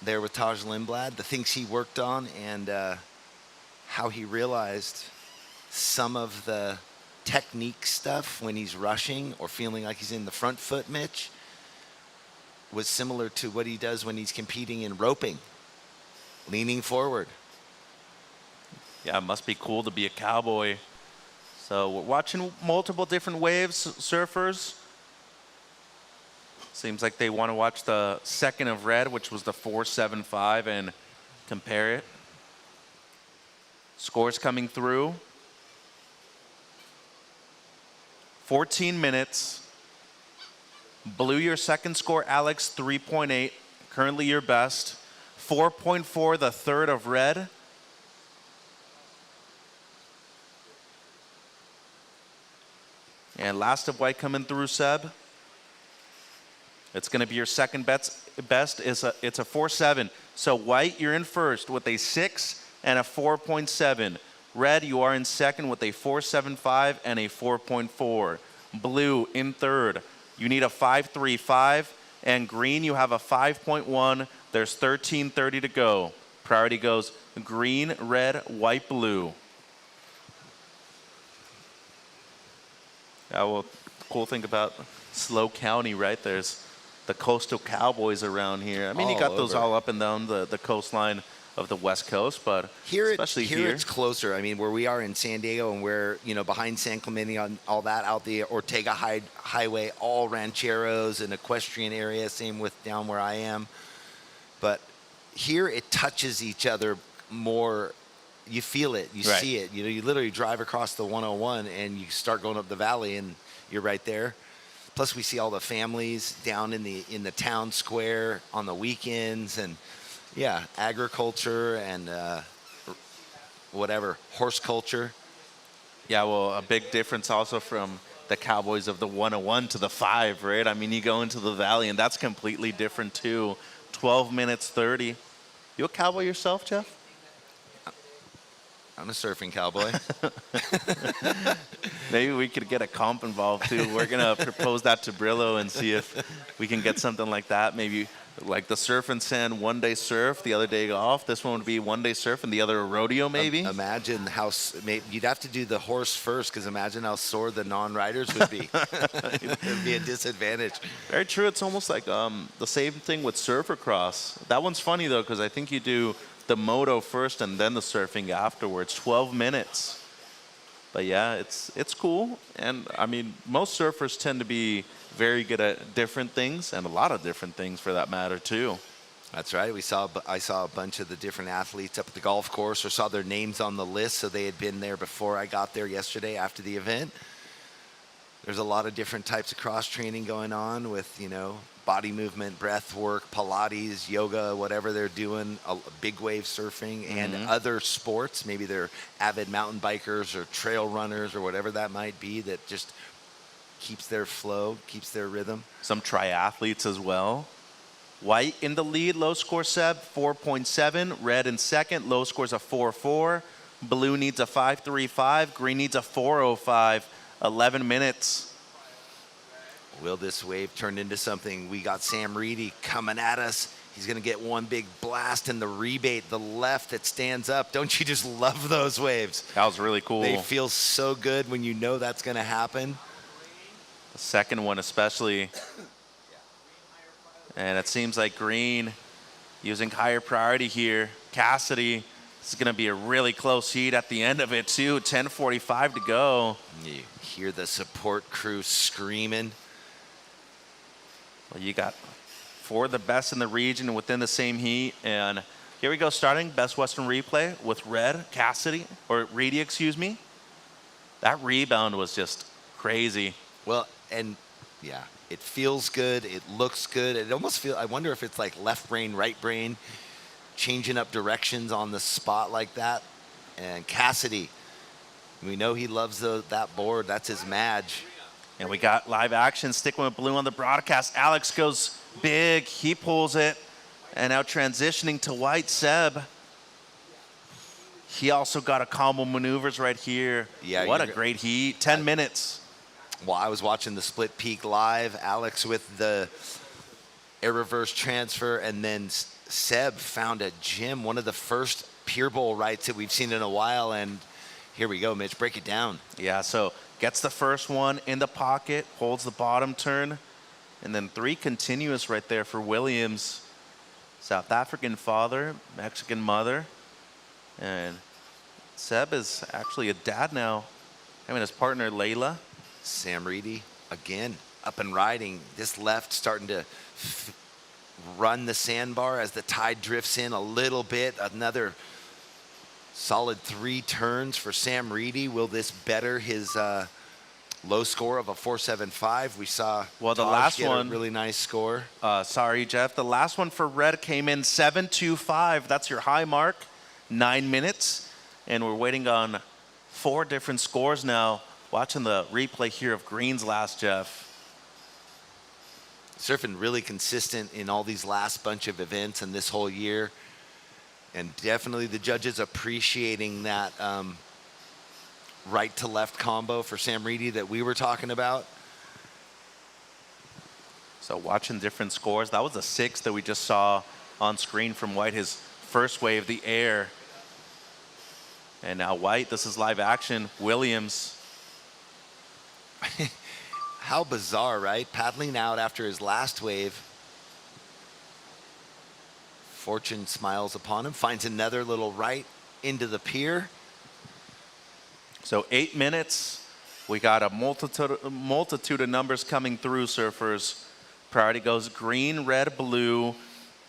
Speaker 2: there with Taj Lindblad, the things he worked on, and how he realized some of the technique stuff when he's rushing or feeling like he's in the front foot, Mitch, was similar to what he does when he's competing in roping, leaning forward.
Speaker 1: Yeah, it must be cool to be a cowboy. So we're watching multiple different waves, surfers. Seems like they want to watch the second of red, which was the 4.75, and compare it. Scores coming through. 14 minutes. Blue, your second score, Alex, 3.8. Currently your best. 4.4, the third of red. And last of white coming through, Seb. It's going to be your second best. It's a 4.7. So white, you're in first with a 6 and a 4.7. Red, you are in second with a 4.75 and a 4.4. Blue in third. You need a 5.35. And green, you have a 5.1. There's 13:30 to go. Priority goes green, red, white, blue. Yeah, well, the cool thing about SLO County, right? There's the coastal cowboys around here. I mean, you got those all up and down the coastline of the West Coast, but especially here
Speaker 2: it's closer. I mean, where we are in San Diego and where, behind San Clemente on all that out the Ortega Highway, all rancheros and equestrian area, same with down where I am. But here it touches each other more. You feel it, you see it. You literally drive across the 101 and you start going up the valley and you're right there. Plus we see all the families down in the town square on the weekends, and yeah, agriculture and whatever, horse culture.
Speaker 1: Yeah, well, a big difference also from the cowboys of the 101 to the 5, right? I mean, you go into the valley and that's completely different too. 12 minutes 30. You a cowboy yourself, Jeff?
Speaker 2: I'm a surfing cowboy.
Speaker 1: Maybe we could get a comp involved too. We're going to propose that to Brillo and see if we can get something like that. Maybe like the surf and sand, one day surf, the other day golf. This one would be one day surf and the other a rodeo maybe.
Speaker 2: Imagine how, you'd have to do the horse first, because imagine how sore the non-riders would be. It would be a disadvantage.
Speaker 1: Very true. It's almost like the same thing with surfercross. That one's funny though, because I think you do the moto first and then the surfing afterwards. 12 minutes. But yeah, it's cool. And I mean, most surfers tend to be very good at different things, and a lot of different things for that matter too.
Speaker 2: That's right. I saw a bunch of the different athletes up at the golf course, or saw their names on the list, so they had been there before I got there yesterday after the event. There's a lot of different types of cross training going on with, body movement, breath work, Pilates, yoga, whatever they're doing, big wave surfing, and other sports. Maybe they're avid mountain bikers or trail runners or whatever that might be, that just keeps their flow, keeps their rhythm.
Speaker 1: Some triathletes as well. White in the lead, low score Seb, 4.7. Red in second, low scores a 4.4. Blue needs a 5.35. Green needs a 4.05. 11 minutes.
Speaker 2: Will this wave turn into something? We got Sam Reedy coming at us. He's going to get one big blast in the rebate, the left that stands up. Don't you just love those waves?
Speaker 1: That was really cool.
Speaker 2: They feel so good when you know that's going to happen.
Speaker 1: The second one especially. And it seems like green using higher priority here. Cassidy, this is going to be a really close heat at the end of it too. 10:45 to go.
Speaker 2: You hear the support crew screaming.
Speaker 1: Well, you got 4 of the best in the region within the same heat. And here we go, starting Best Western Replay with Red, Cassidy, or Reedy, excuse me. That rebound was just crazy.
Speaker 2: Well, and yeah, it feels good. It looks good. It almost feels, I wonder if it's like left brain, right brain, changing up directions on the spot like that. And Cassidy, we know he loves that board. That's his madge.
Speaker 1: And we got live action, sticking with blue on the broadcast. Alex goes big, he pulls it. And now transitioning to white, Seb. He also got a combo maneuvers right here.
Speaker 2: Yeah,
Speaker 1: what a great heat, 10 minutes.
Speaker 2: Well, I was watching the split peak live. Alex with the air reverse transfer, and then Seb found a gem, one of the first Pier Bowl rights that we've seen in a while, and here we go, Mitch, break it down.
Speaker 1: Yeah, so gets the first one in the pocket, holds the bottom turn, and then 3 continuous right there for Williams. South African father, Mexican mother, and Seb is actually a dad now. I mean, his partner, Layla.
Speaker 2: Sam Reedy, again, up and riding. This left starting to run the sandbar as the tide drifts in a little bit. Another solid 3 turns for Sam Reedy. Will this better his low score of a 4.75? We saw
Speaker 1: the
Speaker 2: Taj
Speaker 1: last
Speaker 2: get
Speaker 1: one,
Speaker 2: a really nice score.
Speaker 1: Sorry, Jeff. The last one for Red came in 7.25. That's your high mark, 9 minutes. And we're waiting on 4 different scores now. Watching the replay here of Green's last, Jeff.
Speaker 2: Surfing really consistent in all these last bunch of events and this whole year. And definitely the judges appreciating that right to left combo for Sam Reedy that we were talking about.
Speaker 1: So watching different scores. That was a 6 that we just saw on screen from White, his first wave, the air. And now White, this is live action. Williams.
Speaker 2: How bizarre, right? Paddling out after his last wave. Fortune smiles upon him, finds another little right into the pier.
Speaker 1: So 8 minutes. We got a multitude of numbers coming through, surfers. Priority goes green, red, blue.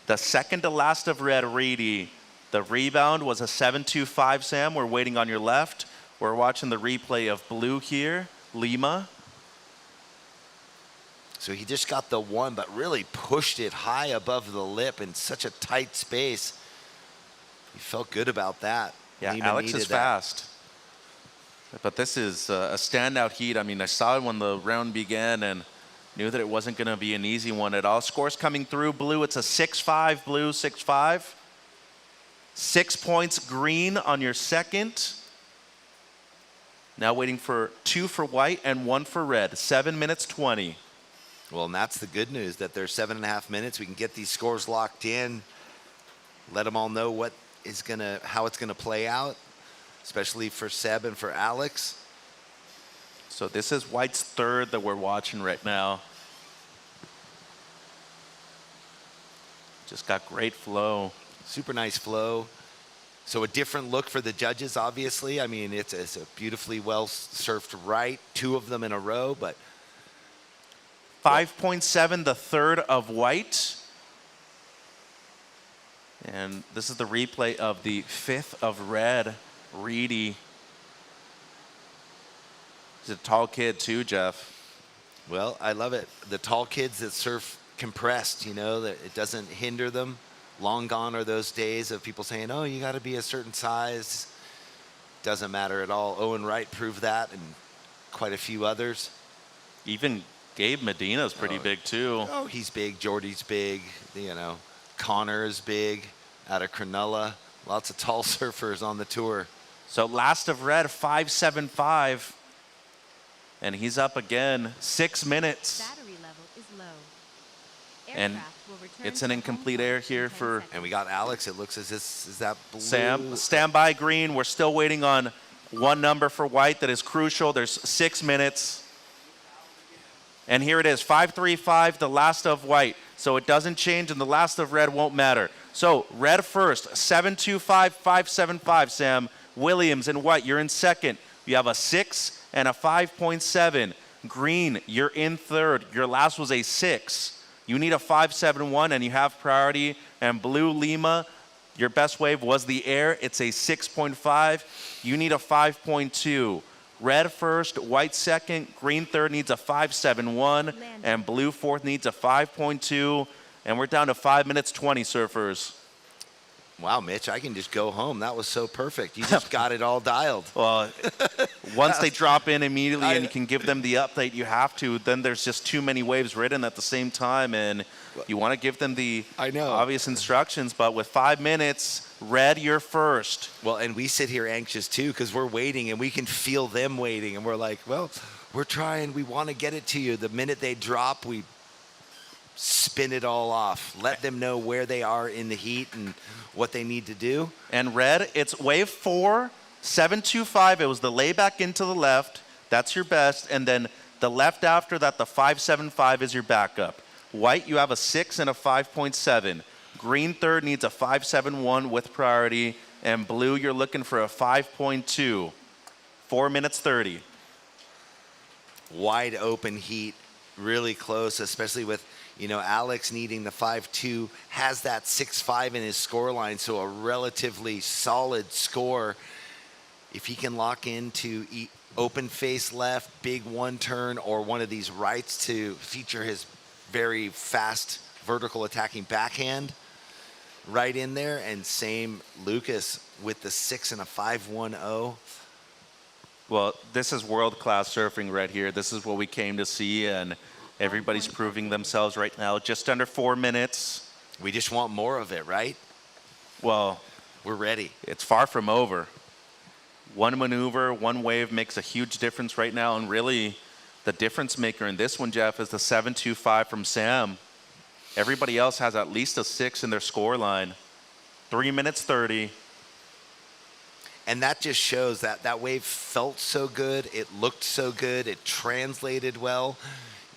Speaker 1: The second to last of red, Reedy. The rebound was a 7.25, Sam. We're waiting on your left. We're watching the replay of blue here, Lima.
Speaker 2: So he just got the 1, but really pushed it high above the lip in such a tight space. He felt good about that.
Speaker 1: Yeah,
Speaker 2: Lima
Speaker 1: Alex is
Speaker 2: needed that.
Speaker 1: fast. But this is a standout heat. I mean, I saw it when the round began and knew that it wasn't going to be an easy one at all. Scores coming through. Blue, it's a 6.5. Blue, 6.5. 6 points green on your second. Now waiting for 2 for White and 1 for Red. 7 minutes 20.
Speaker 2: Well, and that's the good news, that there's 7.5 minutes. We can get these scores locked in, let them all know how it's gonna play out, especially for Seb and for Alex.
Speaker 1: So this is White's third that we're watching right now. Just got great flow.
Speaker 2: Super nice flow. So a different look for the judges, obviously. I mean, it's a beautifully well surfed right, 2 of them in a row, but
Speaker 1: 5.7, the third of White. And this is the replay of the 5th of Red, Reedy. He's a tall kid too, Jeff.
Speaker 2: Well, I love it. The tall kids that surf compressed, you know, that it doesn't hinder them. Long gone are those days of people saying, oh, you got to be a certain size. Doesn't matter at all. Owen Wright proved that, and quite a few others.
Speaker 1: Even Gabe Medina's pretty big too.
Speaker 2: Oh, he's big. Jordy's big. You know, Connor is big out of Cronulla. Lots of tall surfers on the tour.
Speaker 1: So last of Red, 5.75. And he's up again, 6 minutes.
Speaker 7: Battery level is low.
Speaker 1: And it's an incomplete air here for...
Speaker 2: And we got Alex. It looks as is that blue?
Speaker 1: Sam, stand by green. We're still waiting on 1 number for White that is crucial. There's 6 minutes. And here it is, 5.35, the last of White. So it doesn't change, and the last of Red won't matter. So Red first, 7.25, 5.75, Sam. Williams and White, you're in second. You have a 6 and a 5.7. Green, you're in third. Your last was a 6. You need a 5.71, and you have priority. And Blue, Lima, your best wave was the air. It's a 6.5. You need a 5.2. Red first, White second, green third needs a 5.71, and blue fourth needs a 5.2, and we're down to 5 minutes 20, surfers.
Speaker 2: Wow, Mitch, I can just go home. That was so perfect. You just got it all dialed.
Speaker 1: Well, once they drop in immediately and you can give them the update you have to, then there's just too many waves written at the same time, and you want to give them the obvious instructions, but with 5 minutes, Red, you're first.
Speaker 2: Well, and we sit here anxious too because we're waiting and we can feel them waiting, and we're like, well, we're trying. We want to get it to you. The minute they drop, we spin it all off. Let them know where they are in the heat and what they need to do.
Speaker 1: And red, it's wave 4, 725. It was the layback into the left. That's your best. And then the left after that, the 575 is your backup. White, you have a 6 and a 5.7. Green third needs a 571 with priority. And blue, you're looking for a 5.2. 4 minutes 30.
Speaker 2: Wide open heat, really close, especially with, Alex needing the 5.2, has that 6.5 in his score line, so a relatively solid score. If he can lock into open face left, big one turn, or one of these rights to feature his very fast vertical attacking backhand right in there, and same Lucas with the 6 and a 5.10.
Speaker 1: Well, this is world-class surfing right here. This is what we came to see, and everybody's proving themselves right now. Just under 4 minutes.
Speaker 2: We just want more of it, right?
Speaker 1: Well,
Speaker 2: we're ready.
Speaker 1: It's far from over. One maneuver, one wave makes a huge difference right now, and really the difference maker in this one, Jeff, is the 725 from Sam. Everybody else has at least a 6 in their score line. 3 minutes 30.
Speaker 2: And that just shows that that wave felt so good, it looked so good, it translated well.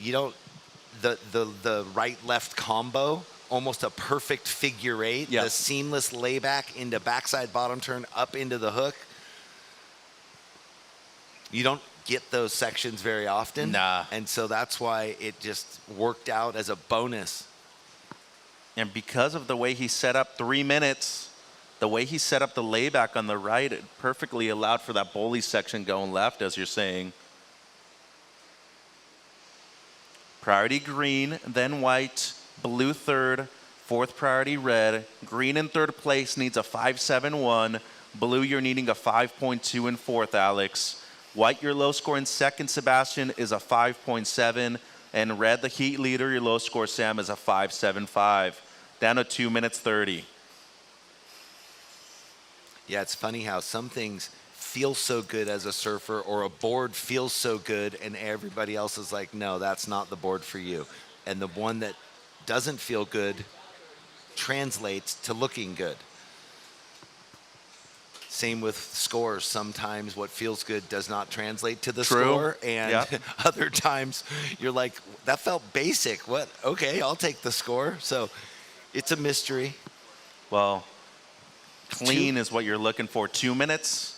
Speaker 2: The right-left combo, almost a perfect figure 8.
Speaker 1: Yep.
Speaker 2: The seamless layback into backside bottom turn up into the hook. You don't get those sections very often.
Speaker 1: Nah.
Speaker 2: And so that's why it just worked out as a bonus.
Speaker 1: And because of the way he set up 3 minutes, the way he set up the layback on the right, it perfectly allowed for that bully section going left, as you're saying. Priority green, then white, blue third, fourth priority red. Green in third place needs a 5.71. Blue, you're needing a 5.2 in fourth, Alex. White, your low score in second, Sebastian, is a 5.7. And red, the heat leader, your low score, Sam, is a 5.75. Down to 2 minutes 30.
Speaker 2: Yeah, it's funny how some things feel so good as a surfer, or a board feels so good, and everybody else is like, no, that's not the board for you. And the one that doesn't feel good translates to looking good. Same with scores. Sometimes what feels good does not translate to the
Speaker 1: True.
Speaker 2: score, and
Speaker 1: Yep.
Speaker 2: other times you're like, that felt basic. What? Okay, I'll take the score. So it's a mystery.
Speaker 1: Well, clean is what you're looking for. 2 minutes.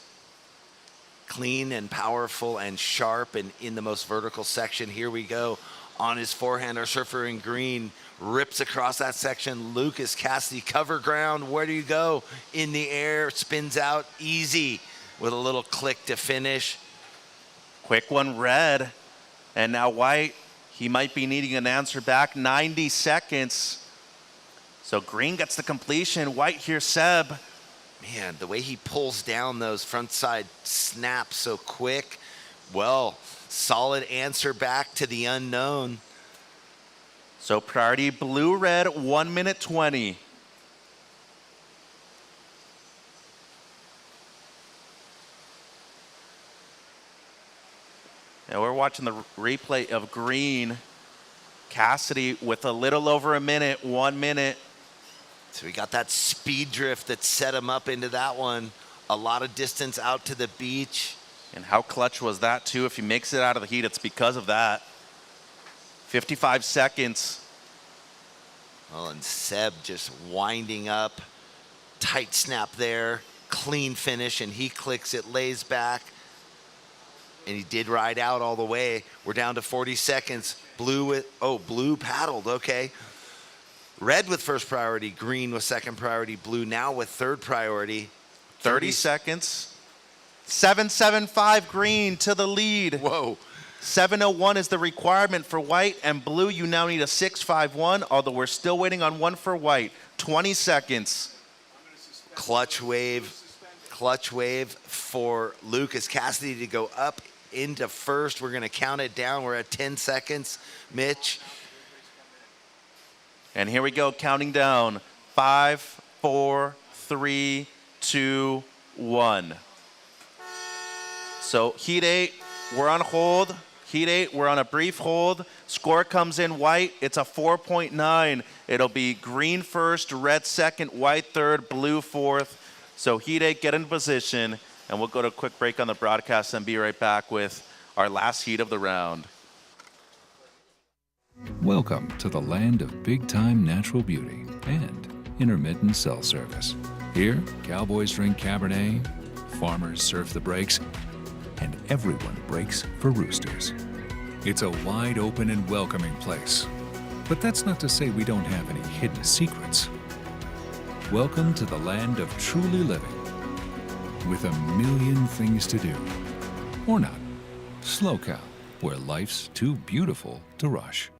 Speaker 2: Clean and powerful and sharp and in the most vertical section. Here we go. On his forehand, our surfer in green rips across that section. Lucas Cassidy, cover ground. Where do you go? In the air, spins out easy with a little click to finish.
Speaker 1: Quick one, red. And now white, he might be needing an answer back. 90 seconds. So green gets the completion. White here, Seb.
Speaker 2: Man, the way he pulls down those front side snaps so quick. Well, solid answer back to the unknown.
Speaker 1: So priority blue-red, 1 minute 20. Now we're watching the replay of green. Cassidy with a little over a minute, 1 minute.
Speaker 2: So we got that speed drift that set him up into that one. A lot of distance out to the beach.
Speaker 1: And how clutch was that, too? If he makes it out of the heat, it's because of that. 55 seconds.
Speaker 2: Well, and Seb just winding up. Tight snap there. Clean finish, and he clicks it, lays back. And he did ride out all the way. We're down to 40 seconds. Blue paddled, okay. Red with first priority, green with second priority, blue now with third priority.
Speaker 1: 30 seconds. 775 green to the lead.
Speaker 2: Whoa.
Speaker 1: 701 is the requirement for white, and blue, you now need a 651, although we're still waiting on one for white. 20 seconds.
Speaker 2: Clutch wave for Lucas Cassidy to go up into first. We're going to count it down. We're at 10 seconds. Mitch.
Speaker 1: And here we go, counting down. 5, 4, 3, 2, 1. So heat 8, we're on hold. Heat 8, we're on a brief hold. Score comes in white. It's a 4.9. It'll be green first, red second, white third, blue fourth. So Heat 8, get in position, and we'll go to a quick break on the broadcast and be right back with our last heat of the round.
Speaker 3: Welcome to the land of big-time natural beauty and intermittent cell service. Here, cowboys drink Cabernet, farmers surf the breaks, and everyone breaks for roosters. It's a wide open and welcoming place. But that's not to say we don't have any hidden secrets. Welcome to the land of truly living, with a million things to do. Or not. SlowCal, where life's too beautiful to rush.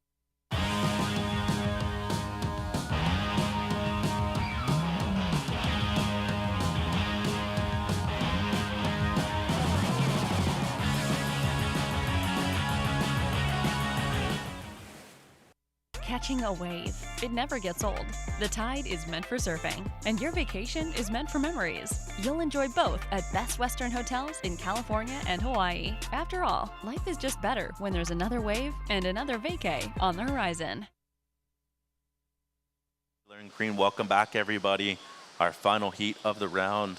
Speaker 4: Catching a wave. It never gets old. The tide is meant for surfing, and your vacation is meant for memories. You'll enjoy both at Best Western Hotels in California and Hawaii. After all, life is just better when there's another wave and another vacay on the horizon.
Speaker 1: Green, welcome back, everybody. Our final heat of the round.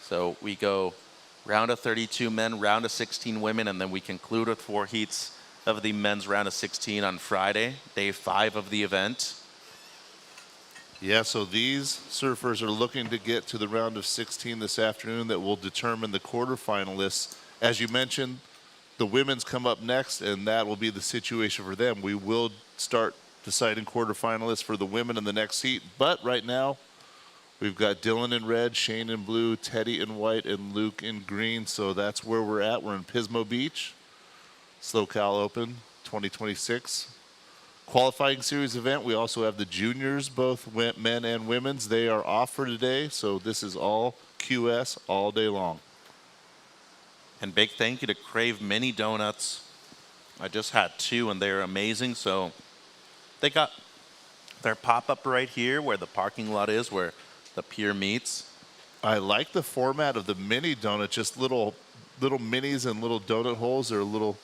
Speaker 1: So we go round of 32 men, round of 16 women, and then we conclude with 4 heats of the men's round of 16 on Friday, day 5 of the event.
Speaker 5: Yeah, so these surfers are looking to get to the round of 16 this afternoon that will determine the quarterfinalists. As you mentioned, the women's come up next, and that will be the situation for them. We will start deciding quarterfinalists for the women in the next heat, but right now we've got Dylan in red, Shane in blue, Teddy in white, and Luke in green. So that's where we're at. We're in Pismo Beach, SlowCal Open 2026. Qualifying series event. We also have the juniors, both men and women's. They are off for today, so this is all QS all day long.
Speaker 1: And big thank you to Crave Mini Donuts. I just had 2, and they're amazing. So they got their pop-up right here where the parking lot is, where the pier meets.
Speaker 5: I like the format of the mini donut, just little minis and little donut holes. They're little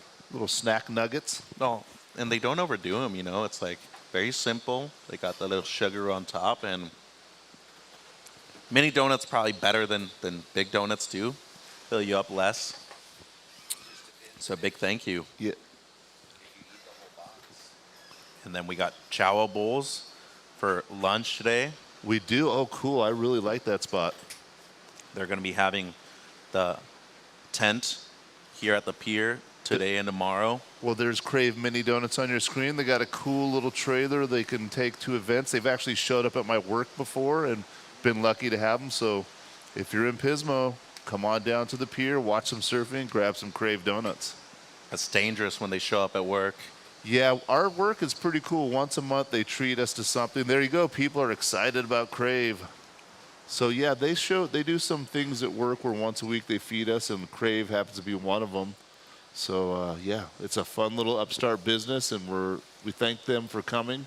Speaker 5: snack nuggets.
Speaker 1: Oh, and they don't overdo them, you know. It's like very simple. They got the little sugar on top, and mini donuts probably better than big donuts do. Fill you up less. So big thank you.
Speaker 5: Yeah.
Speaker 1: And then we got chow bowls for lunch today.
Speaker 5: We do? Oh, cool. I really like that spot.
Speaker 1: They're going to be having the tent here at the pier today and tomorrow.
Speaker 5: Well, there's Crave Mini Donuts on your screen. They got a cool little trailer they can take to events. They've actually showed up at my work before and been lucky to have them. So if you're in Pismo, come on down to the pier, watch some surfing, grab some Crave Donuts.
Speaker 1: It's dangerous when they show up at work.
Speaker 5: Yeah, our work is pretty cool. Once a month, they treat us to something. There you go. People are excited about Crave. So yeah, they do some things at work where once a week they feed us, and Crave happens to be one of them. So yeah, it's a fun little upstart business, and we thank them for coming.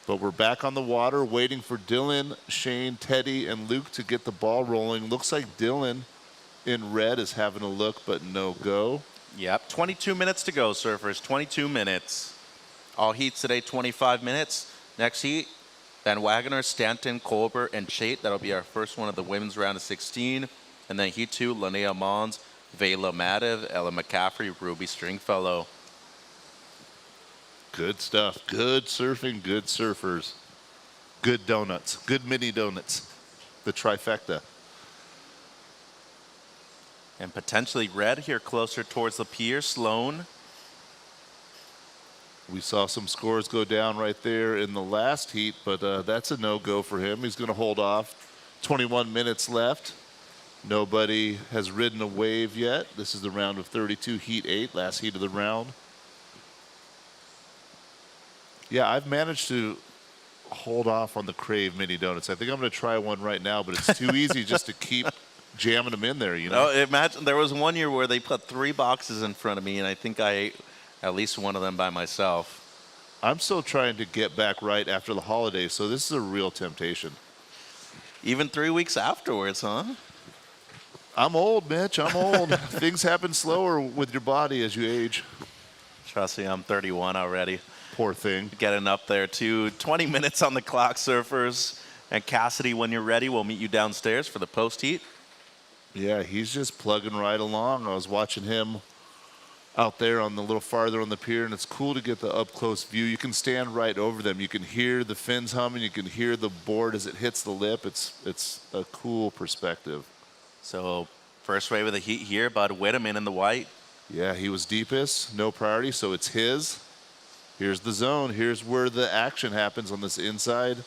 Speaker 5: But we're back on the water, waiting for Dylan, Shane, Teddy, and Luke to get the ball rolling. Looks like Dylan in red is having a look, but no go.
Speaker 1: Yep, 22 minutes to go, surfers. 22 minutes. All heats today, 25 minutes. Next heat, Van Wagoner, Stanton, Colbert, and Chait. That'll be our first one of the women's round of 16. And then heat 2, Linnea Mons, Vela Madev, Ella McCaffrey, Ruby Stringfellow.
Speaker 5: Good stuff. Good surfing, good surfers. Good donuts. Good mini donuts. The trifecta.
Speaker 1: And potentially red here closer towards the pier, Sloan.
Speaker 5: We saw some scores go down right there in the last heat, but that's a no-go for him. He's going to hold off. 21 minutes left. Nobody has ridden a wave yet. This is the round of 32, heat 8, last heat of the round. Yeah, I've managed to hold off on the Crave Mini Donuts. I think I'm going to try one right now, but it's too easy just to keep jamming them in there, you know?
Speaker 1: No, imagine there was one year where they put 3 boxes in front of me, and I think I ate at least one of them by myself.
Speaker 5: I'm still trying to get back right after the holidays, so this is a real temptation.
Speaker 1: Even 3 weeks afterwards, huh?
Speaker 5: I'm old, Mitch. I'm old. Things happen slower with your body as you age.
Speaker 1: Trust me, I'm 31 already.
Speaker 5: Poor thing.
Speaker 1: Getting up there too. 20 minutes on the clock, surfers. And Cassidy, when you're ready, we'll meet you downstairs for the post heat.
Speaker 5: Yeah, he's just plugging right along. I was watching him out there on the little farther on the pier, and it's cool to get the up-close view. You can stand right over them. You can hear the fins humming. You can hear the board as it hits the lip. It's a cool perspective.
Speaker 1: So first wave of the heat here, Bud Whitteman in the white.
Speaker 5: Yeah, he was deepest, no priority, so it's his. Here's the zone. Here's where the action happens on this inside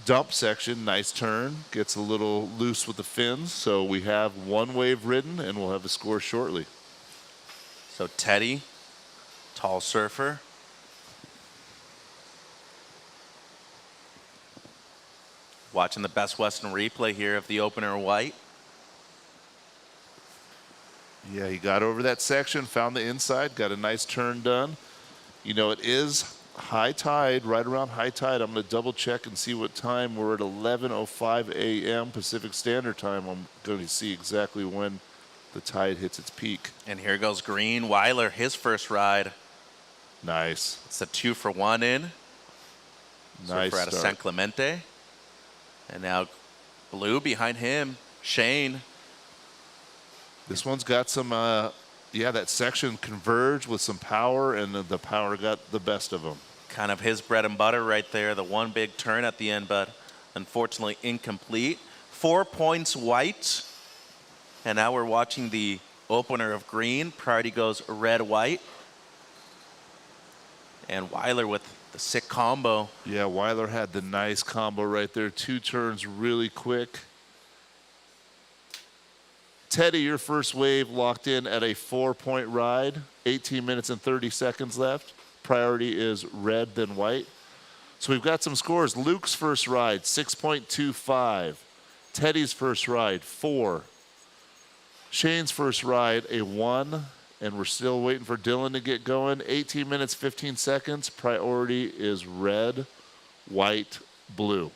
Speaker 5: dump section. Nice turn. Gets a little loose with the fins, so we have one wave ridden, and we'll have a score shortly.
Speaker 1: So Teddy, tall surfer. Watching the Best Western replay here of the opener white.
Speaker 5: Yeah, he got over that section, found the inside, got a nice turn done. You know, it is high tide, right around high tide. I'm going to double check and see what time. We're at 11:05 a.m. Pacific Standard Time. I'm going to see exactly when the tide hits its peak.
Speaker 1: And here goes Green. Weiler, his first ride.
Speaker 5: Nice.
Speaker 1: It's a 2-for-1 in.
Speaker 5: Nice
Speaker 1: Surfer out of
Speaker 5: start.
Speaker 1: San Clemente. And now Blue behind him, Shane.
Speaker 5: This one's got some, yeah, that section converged with some power, and the power got the best of him.
Speaker 1: Kind of his bread and butter right there. The one big turn at the end, but unfortunately incomplete. 4 points white. And now we're watching the opener of Green. Priority goes red-white. And Weiler with the sick combo.
Speaker 5: Yeah, Weiler had the nice combo right there. 2 turns really quick. Teddy, your first wave locked in at a 4-point ride. 18 minutes and 30 seconds left. Priority is red, then white. So we've got some scores. Luke's first ride, 6.25. Teddy's first ride, 4. Shane's first ride, a 1. And we're still waiting for Dylan to get going. 18 minutes, 15 seconds. Priority is red, white, blue.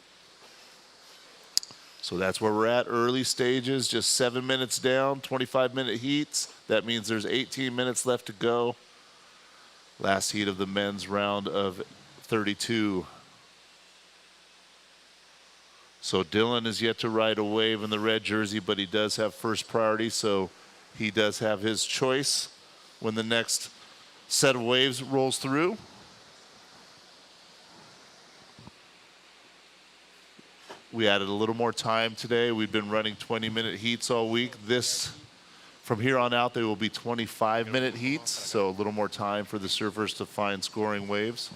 Speaker 5: So that's where we're at, early stages, just 7 minutes down, 25-minute heats. That means there's 18 minutes left to go. Last heat of the men's round of 32. So Dylan is yet to ride a wave in the red jersey, but he does have first priority, so he does have his choice when the next set of waves rolls through. We added a little more time today. We've been running 20-minute heats all week. From here on out, they will be 25-minute heats, so a little more time for the surfers to find scoring waves.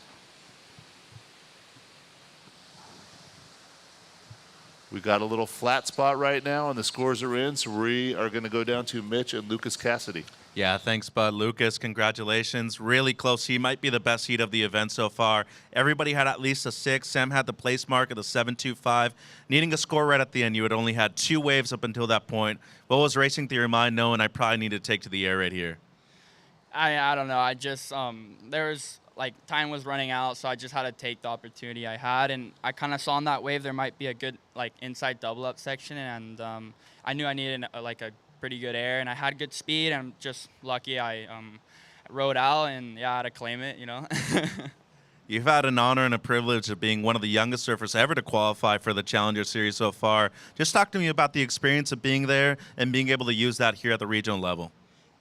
Speaker 5: We got a little flat spot right now, and the scores are in, so we are going to go down to Mitch and Lucas Cassidy.
Speaker 1: Yeah, thanks, Bud. Lucas, congratulations. Really close heat. Might be the best heat of the event so far. Everybody had at least a 6. Sam had the place mark at a 7.25. Needing a score right at the end, you had only had 2 waves up until that point. What was racing through your mind knowing I probably need to take to the air right here?
Speaker 19: I don't know. I just, there was, like, time was running out, so I just had to take the opportunity I had. And I kind of saw on that wave there might be a good, like, inside double-up section. And I knew I needed, like, a pretty good air, and I had good speed. I'm just lucky I rode out, and yeah, I had to claim it, you know.
Speaker 1: You've had an honor and a privilege of being one of the youngest surfers ever to qualify for the Challenger Series so far. Just talk to me about the experience of being there and being able to use that here at the regional level.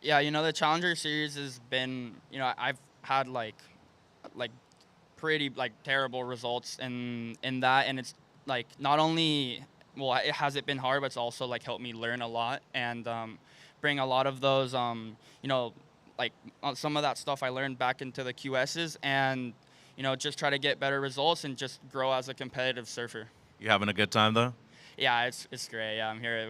Speaker 19: Yeah, you know, the Challenger Series has been, you know, I've had like pretty like terrible results in that, and it's like not only it hasn't been hard, but it's also like helped me learn a lot and bring a lot of those, you know, like some of that stuff I learned back into the QSs, and you know, just try to get better results and just grow as a competitive surfer.
Speaker 1: You having a good time though?
Speaker 19: Yeah, it's great. Yeah, I'm here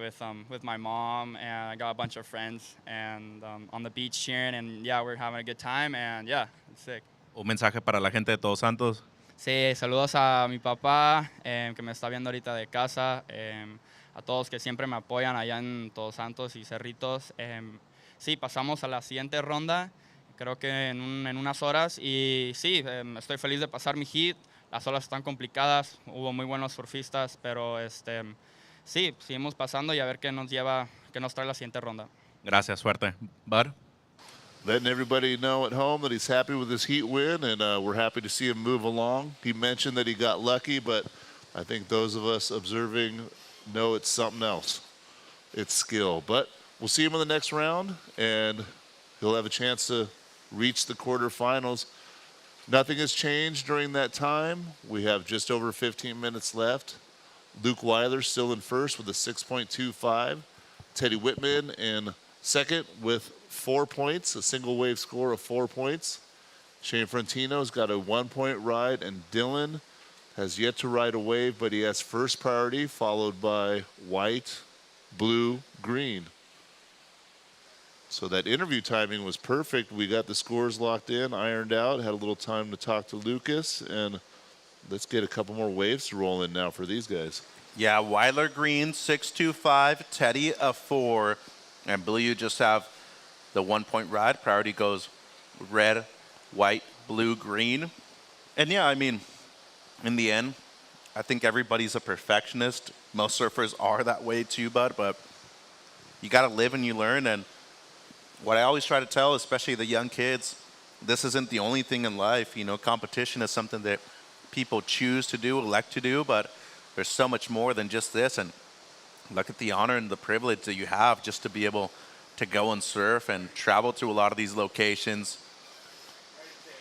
Speaker 19: with my mom, and I got a bunch of friends, and on the beach cheering, and yeah, we're having a good time, and yeah, it's sick.
Speaker 1: Un mensaje para la gente de Todos Santos.
Speaker 19: Sí, saludos a mi papá, que me está viendo ahorita de casa, a todos que siempre me apoyan allá en Todos Santos y Cerritos. Sí, pasamos a la siguiente ronda, creo que en unas horas, y sí, estoy feliz de pasar mi heat. Las olas están complicadas, hubo muy buenos surfistas, pero sí, seguimos pasando y a ver qué nos trae la siguiente ronda.
Speaker 1: Gracias, suerte. Bud?
Speaker 5: Letting everybody know at home that he's happy with his heat win, and we're happy to see him move along. He mentioned that he got lucky, but I think those of us observing know it's something else. It's skill. But we'll see him in the next round, and he'll have a chance to reach the quarterfinals. Nothing has changed during that time. We have just over 15 minutes left. Luke Weiler still in first with a 6.25. Teddy Whitman in second with 4 points, a single wave score of 4 points. Shane Frontino's got a 1 point ride, and Dylan has yet to ride a wave, but he has first priority, followed by white, blue, green. So that interview timing was perfect. We got the scores locked in, ironed out, had a little time to talk to Lucas, and let's get a couple more waves to roll in now for these guys.
Speaker 1: Yeah, Weiler green, 6.25, Teddy a 4, and Blue, you just have the 1 point ride. Priority goes red, white, blue, green. And yeah, I mean, in the end, I think everybody's a perfectionist. Most surfers are that way too, Bud, but you got to live and you learn. And what I always try to tell, especially the young kids, this isn't the only thing in life. You know, competition is something that people choose to do, elect to do, but there's so much more than just this. And look at the honor and the privilege that you have just to be able to go and surf and travel to a lot of these locations.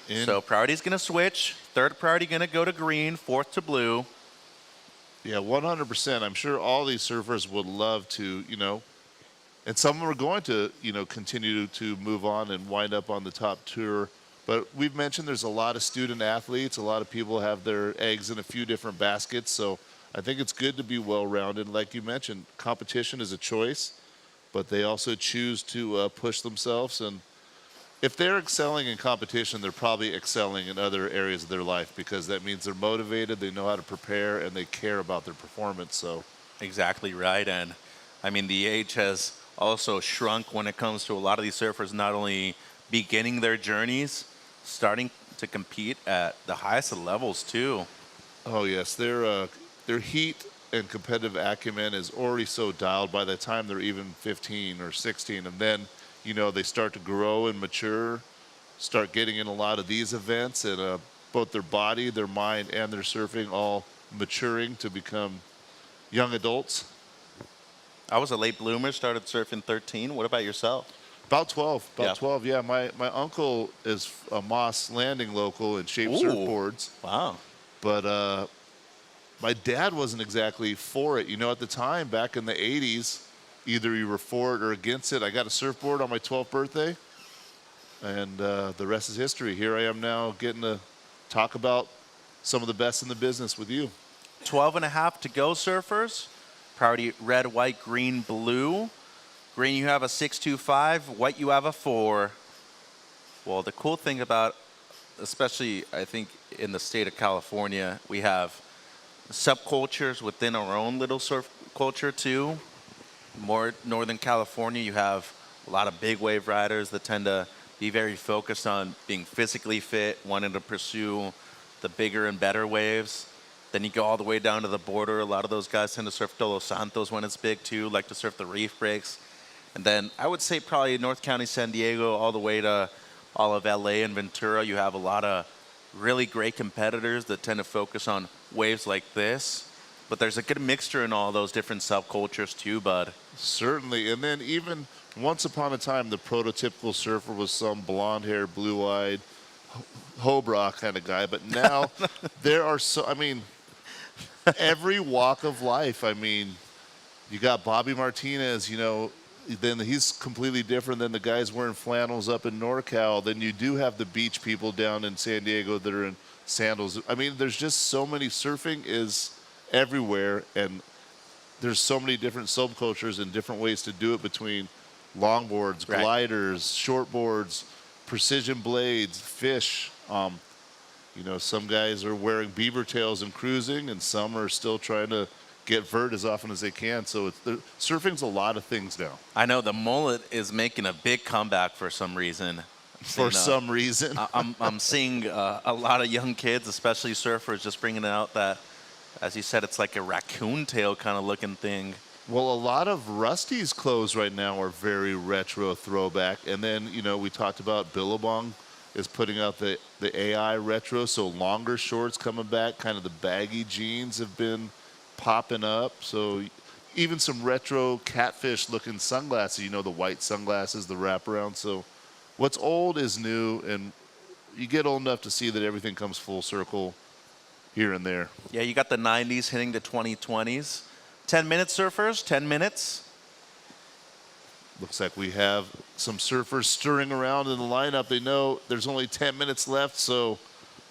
Speaker 1: So priority's going to switch. Third priority going to go to green, fourth to blue.
Speaker 5: Yeah, 100%. I'm sure all these surfers would love to, you know, and some of them are going to, you know, continue to move on and wind up on the top tour. But we've mentioned there's a lot of student athletes. A lot of people have their eggs in a few different baskets. So I think it's good to be well-rounded. Like you mentioned, competition is a choice, but they also choose to push themselves. And if they're excelling in competition, they're probably excelling in other areas of their life, because that means they're motivated, they know how to prepare, and they care about their performance. So
Speaker 1: exactly right. And I mean, the age has also shrunk when it comes to a lot of these surfers not only beginning their journeys, starting to compete at the highest of levels too.
Speaker 5: Oh yes, their heat and competitive acumen is already so dialed by the time they're even 15 or 16, and then, you know, they start to grow and mature, start getting in a lot of these events, and both their body, their mind, and their surfing all maturing to become young adults.
Speaker 1: I was a late bloomer, started surfing 13. What about yourself?
Speaker 5: About 12. 12, yeah. My uncle is a Moss Landing local and shaped surfboards.
Speaker 1: Wow.
Speaker 5: But my dad wasn't exactly for it. You know, at the time, back in the 80s, either you were for it or against it. I got a surfboard on my 12th birthday, and the rest is history. Here I am now getting to talk about some of the best in the business with you.
Speaker 1: 12 and a half to go, surfers. Priority red, white, green, blue. Green, you have a 6.25. White, you have a 4. Well, the cool thing about, especially I think in the state of California, we have subcultures within our own little surf culture too. More Northern California, you have a lot of big wave riders that tend to be very focused on being physically fit, wanting to pursue the bigger and better waves. Then you go all the way down to the border. A lot of those guys tend to surf Los Santos when it's big too, like to surf the reef breaks. And then I would say probably North County, San Diego, all the way to all of LA and Ventura, you have a lot of really great competitors that tend to focus on waves like this. But there's a good mixture in all those different subcultures too, Bud.
Speaker 5: Certainly. And then even once upon a time, the prototypical surfer was some blonde-haired, blue-eyed, Hobra kind of guy. But now there are I mean, every walk of life. I mean, you got Bobby Martinez, you know, then he's completely different than the guys wearing flannels up in NorCal. Then you do have the beach people down in San Diego that are in sandals. I mean, there's just so many. Surfing is everywhere, and there's so many different subcultures and different ways to do it, between longboards, gliders, shortboards, precision blades, fish. You know, some guys are wearing beaver tails and cruising, and some are still trying to get vert as often as they can. So surfing's a lot of things now.
Speaker 1: I know the mullet is making a big comeback for some reason.
Speaker 5: For some reason.
Speaker 1: I'm seeing a lot of young kids, especially surfers, just bringing out that As you said, it's like a raccoon tail kind of looking thing.
Speaker 5: Well, a lot of Rusty's clothes right now are very retro throwback. And then, you know, we talked about Billabong is putting out the AI retro, so longer shorts coming back. Kind of the baggy jeans have been popping up. So even some retro catfish-looking sunglasses, you know, the white sunglasses, the wraparound. So what's old is new, and you get old enough to see that everything comes full circle here and there.
Speaker 1: Yeah, you got the 90s hitting the 2020s. 10-minute surfers, 10 minutes.
Speaker 5: Looks like we have some surfers stirring around in the lineup. They know there's only 10 minutes left, so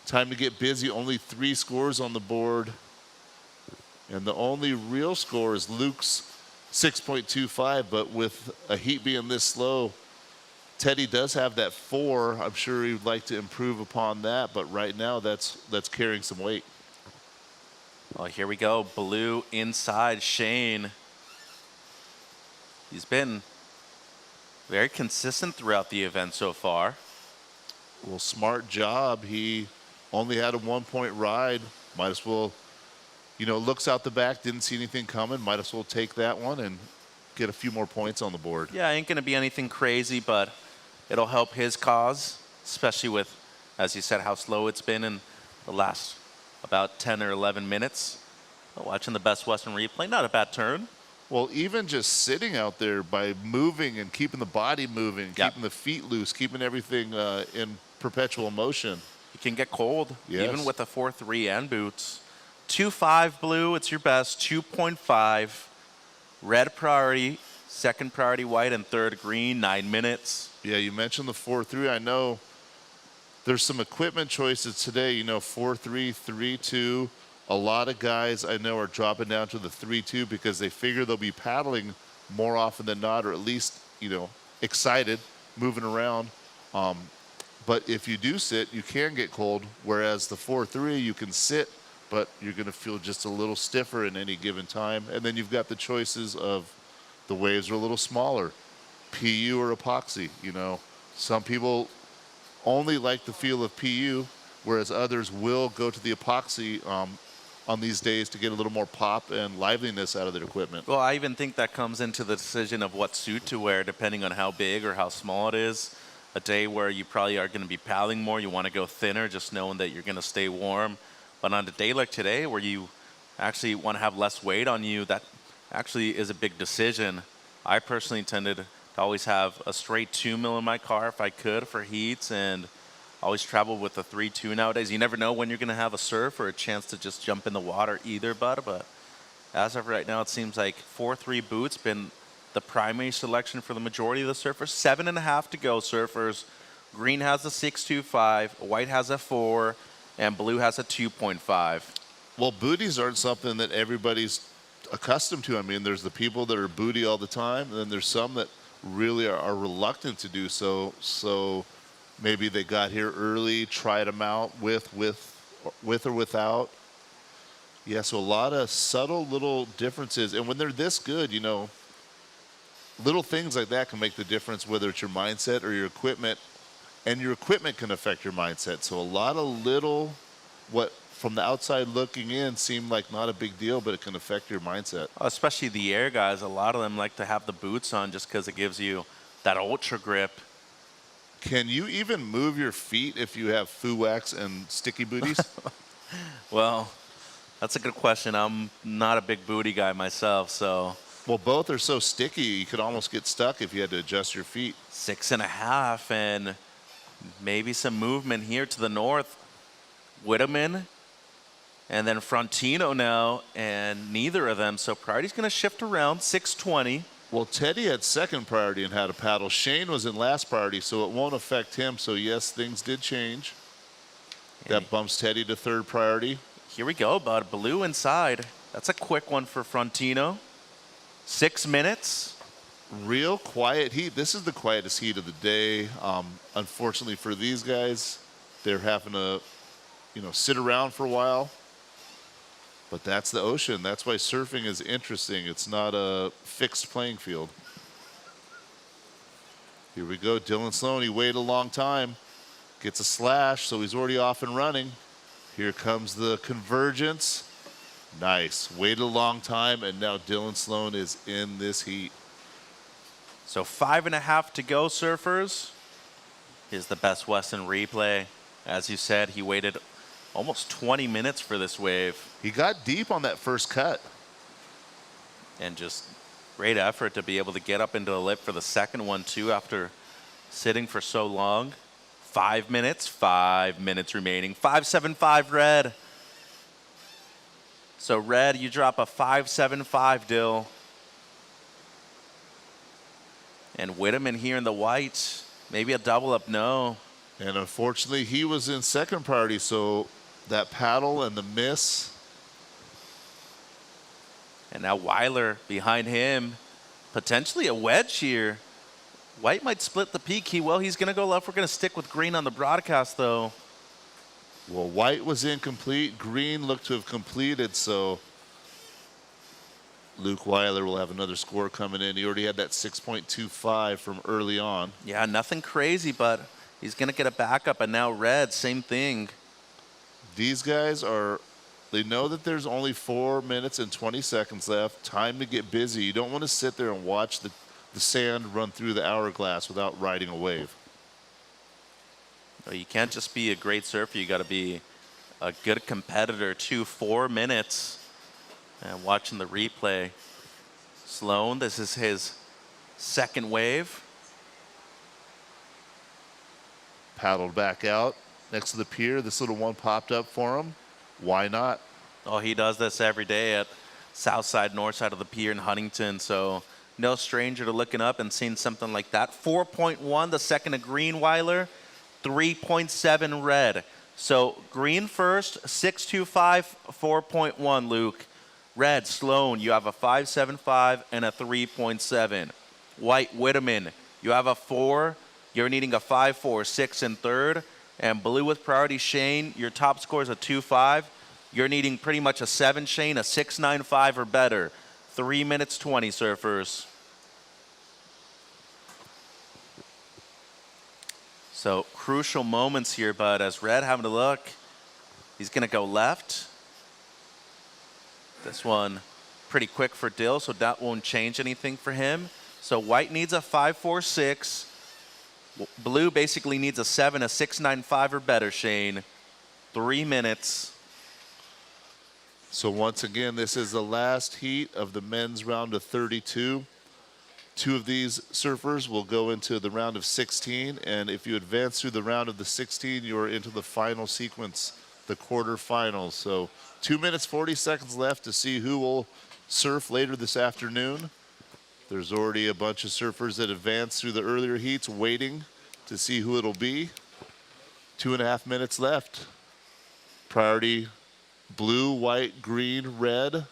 Speaker 5: time to get busy. Only 3 scores on the board. And the only real score is Luke's 6.25, but with a heat being this slow, Teddy does have that 4. I'm sure he'd like to improve upon that, but right now that's carrying some weight.
Speaker 1: Oh, here we go. Blue inside Shane. He's been very consistent throughout the event so far.
Speaker 5: Well, smart job. He only had a 1-point ride. Might as well, you know, looks out the back, didn't see anything coming. Might as well take that one and get a few more points on the board.
Speaker 1: Yeah, ain't going to be anything crazy, but it'll help his cause, especially with, as you said, how slow it's been in the last about 10 or 11 minutes. Watching the Best Western replay, not a bad turn.
Speaker 5: Well, even just sitting out there by moving and keeping the body moving, keeping the feet loose, keeping everything in perpetual motion.
Speaker 1: You can get cold,
Speaker 5: Yes.
Speaker 1: even with a 4.3 and boots. 2.5 blue, it's your best. 2.5 red priority, second priority white, and third green, 9 minutes.
Speaker 5: Yeah, you mentioned the 4.3. I know there's some equipment choices today, you know, 4.3, 3.2. A lot of guys I know are dropping down to the 3.2 because they figure they'll be paddling more often than not, or at least, you know, excited, moving around. But if you do sit, you can get cold, whereas the 4.3, you can sit, but you're going to feel just a little stiffer in any given time. And then you've got the choices of the waves are a little smaller, PU or epoxy. You know, some people only like the feel of PU, whereas others will go to the epoxy on these days to get a little more pop and liveliness out of their equipment.
Speaker 1: Well, I even think that comes into the decision of what suit to wear, depending on how big or how small it is. A day where you probably are going to be paddling more, you want to go thinner, just knowing that you're going to stay warm. But on a day like today, where you actually want to have less weight on you, that actually is a big decision. I personally tended to always have a straight 2 mil in my car if I could for heats, and always travel with a 3.2 nowadays. You never know when you're going to have a surf or a chance to just jump in the water either, bud. But as of right now, it seems like 4.3 boots been the primary selection for the majority of the surfers. 7.5 to go, surfers. Green has a 6.25, white has a 4, and blue has a 2.5.
Speaker 5: Well, booties aren't something that everybody's accustomed to. I mean, there's the people that are booty all the time, and then there's some that really are reluctant to do so. So maybe they got here early, tried them out with or without. Yeah, so a lot of subtle little differences. And when they're this good, you know, little things like that can make the difference, whether it's your mindset or your equipment. And your equipment can affect your mindset. So a lot of little, what from the outside looking in seem like not a big deal, but it can affect your mindset.
Speaker 1: Especially the air guys, a lot of them like to have the boots on just because it gives you that ultra grip.
Speaker 5: Can you even move your feet if you have foo wax and sticky booties?
Speaker 1: Well, that's a good question. I'm not a big booty guy myself, so.
Speaker 5: Well, both are so sticky, you could almost get stuck if you had to adjust your feet.
Speaker 1: 6.5, and maybe some movement here to the north. Whitteman and then Frontino now, and neither of them. So priority's going to shift around, 6.20.
Speaker 5: Well, Teddy had second priority and had a paddle. Shane was in last priority, so it won't affect him. So, yes, things did change. That bumps Teddy to third priority.
Speaker 1: Here we go, bud. Blue inside. That's a quick one for Frontino. 6 minutes.
Speaker 5: Real quiet heat. This is the quietest heat of the day. Unfortunately for these guys, they're having to, you know, sit around for a while. But that's the ocean. That's why surfing is interesting. It's not a fixed playing field. Here we go. Dylan Sloan, he waited a long time. Gets a slash, so he's already off and running. Here comes the convergence. Nice. Waited a long time, and now Dylan Sloan is in this heat.
Speaker 1: So 5.5 to go, surfers. Here's the Best Western replay. As you said, he waited almost 20 minutes for this wave.
Speaker 5: He got deep on that first cut.
Speaker 1: And just great effort to be able to get up into the lip for the second one, too, after sitting for so long. 5 minutes, 5 minutes remaining. 5.75 red. So red, you drop a 5.75, Dill. And Whitman here in the white. Maybe a double up, no.
Speaker 5: And unfortunately, he was in second priority, so that paddle and the miss.
Speaker 1: And now Weiler behind him. Potentially a wedge here. White might split the peak. He's going to go left. We're going to stick with green on the broadcast, though.
Speaker 5: Well, White was incomplete. Green looked to have completed, so Luke Weiler will have another score coming in. He already had that 6.25 from early on.
Speaker 1: Yeah, nothing crazy, but he's going to get a backup. And now red, same thing.
Speaker 5: These guys they know that there's only 4 minutes and 20 seconds left. Time to get busy. You don't want to sit there and watch the sand run through the hourglass without riding a wave.
Speaker 1: You can't just be a great surfer. You got to be a good competitor, too. 4 minutes. And watching the replay. Sloan, this is his second wave.
Speaker 5: Paddled back out next to the pier. This little one popped up for him. Why not?
Speaker 1: Oh, he does this every day at south side, north side of the pier in Huntington. So no stranger to looking up and seeing something like that. 4.1, the second to green, Weiler. 3.7 red. So green first, 6.25, 4.1, Luke. Red, Sloan, you have a 5.75 and a 3.7. White, Whitman, you have a 4. You're needing a 5.4, 6 in third. And blue with priority, Shane, your top score is a 2.5. You're needing pretty much a 7, Shane, a 6.95 or better. 3 minutes 20, surfers. So crucial moments here, but as red having a look, he's going to go left. This one pretty quick for Dill, so that won't change anything for him. So white needs a 5.46. Blue basically needs a 7, a 6.95 or better, Shane. 3 minutes.
Speaker 5: So once again, this is the last heat of the men's round of 32. 2 of these surfers will go into the round of 16, and if you advance through the round of the 16, you are into the final sequence, the quarterfinals. So 2 minutes, 40 seconds left to see who will surf later this afternoon. There's already a bunch of surfers that advanced through the earlier heats waiting to see who it'll be. 2.5 minutes left. Priority blue, white, green, red.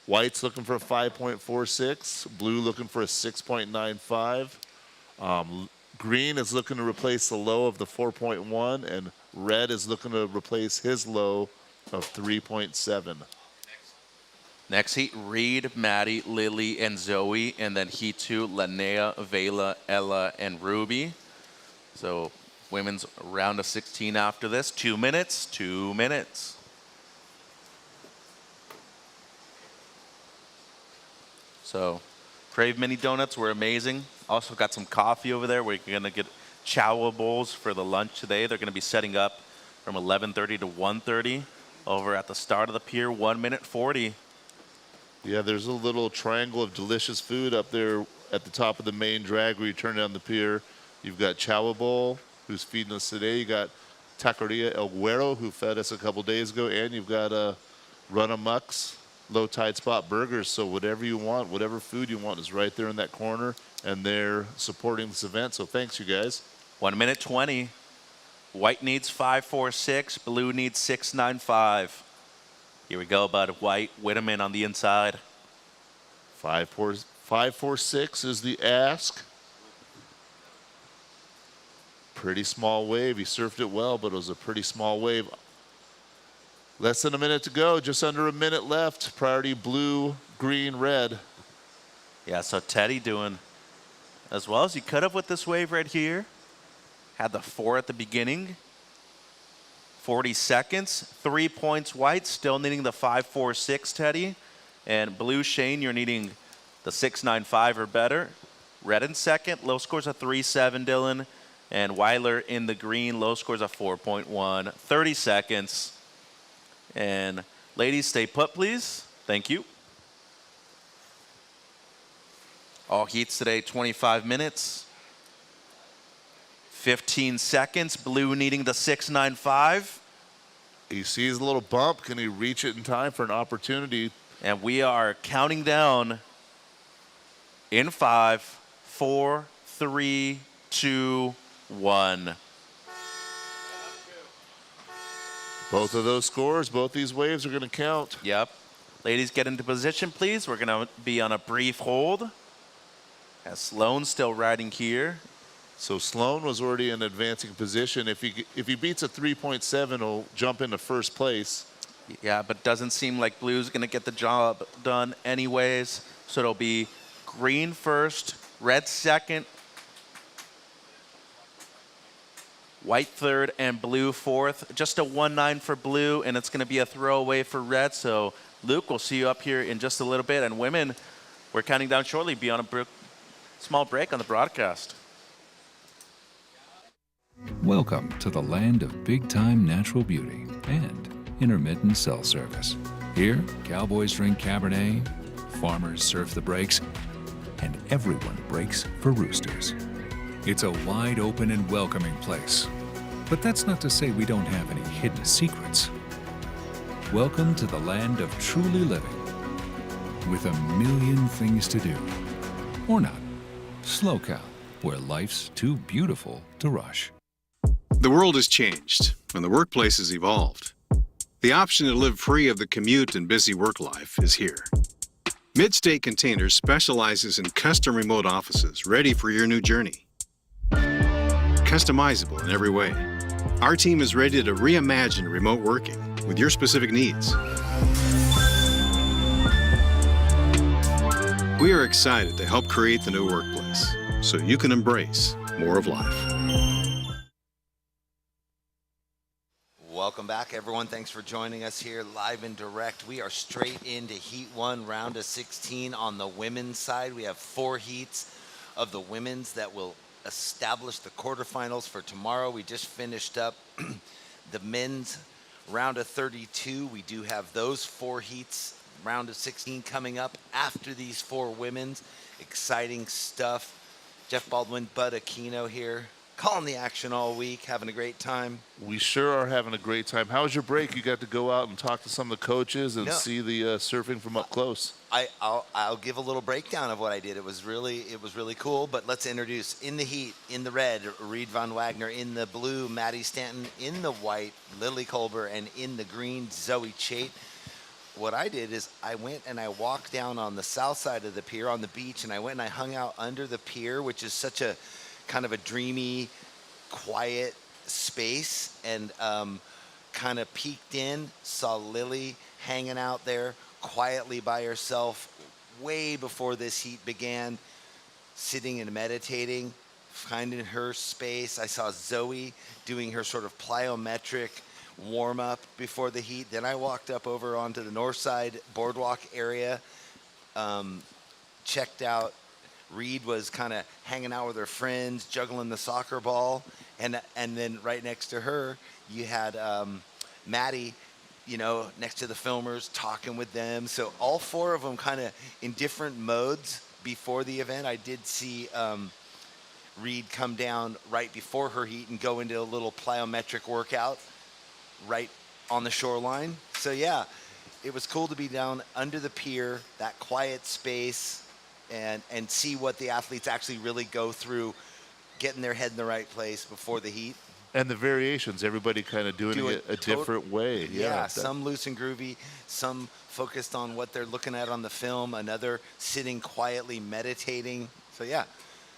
Speaker 5: White's looking for a 5.46. Blue looking for a 6.95. Green is looking to replace the low of the 4.1, and red is looking to replace his low of 3.7.
Speaker 1: Next heat, Reed, Maddie, Lily, and Zoe. And then heat 2, Linnea, Vela, Ella, and Ruby. So women's round of 16 after this. 2 minutes, 2 minutes. So Crave Mini Donuts were amazing. Also got some coffee over there. We're going to get chow bowls for the lunch today. They're going to be setting up from 11:30 to 1:30 over at the start of the pier, 1 minute 40.
Speaker 5: Yeah, there's a little triangle of delicious food up there at the top of the main drag where you turn down the pier. You've got Chow Bowl, who's feeding us today. You got Taqueria El Güero, who fed us a couple days ago. And you've got Run Amok's Low Tide Spot Burgers. So whatever you want, whatever food you want is right there in that corner. And they're supporting this event. So thanks, you guys.
Speaker 1: 1 minute 20. White needs 5.46. Blue needs 6.95. Here we go, bud. White, Whitman on the inside.
Speaker 5: 5.46 is the ask. Pretty small wave. He surfed it well, but it was a pretty small wave. Less than a minute to go. Just under a minute left. Priority blue, green, red.
Speaker 1: Yeah, so Teddy doing as well as he could have with this wave right here. Had the 4 at the beginning. 40 seconds. 3 points white, still needing the 5.46, Teddy. And blue, Shane, you're needing the 6.95 or better. Red in second, low scores a 3.7, Dylan. And Weiler in the green, low scores a 4.1. 30 seconds. And ladies, stay put, please. Thank you. All heats today, 25 minutes. 15 seconds. Blue needing the 6.95.
Speaker 5: He sees a little bump. Can he reach it in time for an opportunity?
Speaker 1: And we are counting down in 5, 4, 3, 2, 1.
Speaker 5: Both of those scores, both these waves are going to count.
Speaker 1: Yep. Ladies, get into position, please. We're going to be on a brief hold. As Sloan's still riding here.
Speaker 5: So Sloan was already in advancing position. If he beats a 3.7, he'll jump into first place.
Speaker 1: Yeah, but doesn't seem like blue's going to get the job done anyways. So it'll be green first, red second, white third, and blue fourth. Just a 1-9 for blue, and it's going to be a throwaway for red. So, Luke, we'll see you up here in just a little bit. And women, we're counting down shortly. Be on a small break on the broadcast.
Speaker 3: Welcome to the land of big-time natural beauty and intermittent cell service. Here, cowboys drink Cabernet, farmers surf the breaks, and everyone breaks for roosters. It's a wide open and welcoming place. But that's not to say we don't have any hidden secrets. Welcome to the land of truly living, with a million things to do. Or not. SlowCal, where life's too beautiful to rush.
Speaker 20: The world has changed, and the workplace has evolved. The option to live free of the commute and busy work life is here. Midstate Containers specializes in custom remote offices ready for your new journey. Customizable in every way. Our team is ready to reimagine remote working with your specific needs. We are excited to help create the new workplace so you can embrace more of life.
Speaker 2: Welcome back, everyone. Thanks for joining us here live and direct. We are straight into Heat 1, round of 16 on the women's side. We have 4 heats of the women's that will establish the quarterfinals for tomorrow. We just finished up the men's round of 32. We do have those 4 heats, round of 16 coming up after these 4 women's. Exciting stuff. Jeff Baldwin, Bud Aquino here, calling the action all week, having a great time.
Speaker 5: We sure are having a great time. How was your break? You got to go out and talk to some of the coaches and see the surfing from up close.
Speaker 2: I'll give a little breakdown of what I did. It was really cool. But let's introduce in the heat, in the red, Reed Von Wagner, in the blue, Maddie Stanton, in the white, Lily Colbert, and in the green, Zoe Chait. What I did is I went and I walked down on the south side of the pier on the beach, and I went and I hung out under the pier, which is such a kind of a dreamy, quiet space, and kind of peeked in, saw Lily hanging out there quietly by herself way before this heat began, sitting and meditating, finding her space. I saw Zoe doing her sort of plyometric warm up before the heat. Then I walked up over onto the north side boardwalk area, checked out. Reed was kind of hanging out with her friends, juggling the soccer ball, and then right next to her, you had Maddie, next to the filmers, talking with them. So all 4 of them kind of in different modes before the event. I did see Reed come down right before her heat and go into a little plyometric workout right on the shoreline. So yeah, it was cool to be down under the pier, that quiet space, and see what the athletes actually really go through, getting their head in the right place before the heat.
Speaker 5: And the variations, everybody kind of doing it a different way.
Speaker 2: Yeah, some loose and groovy, some focused on what they're looking at on the film, another sitting quietly meditating. So yeah.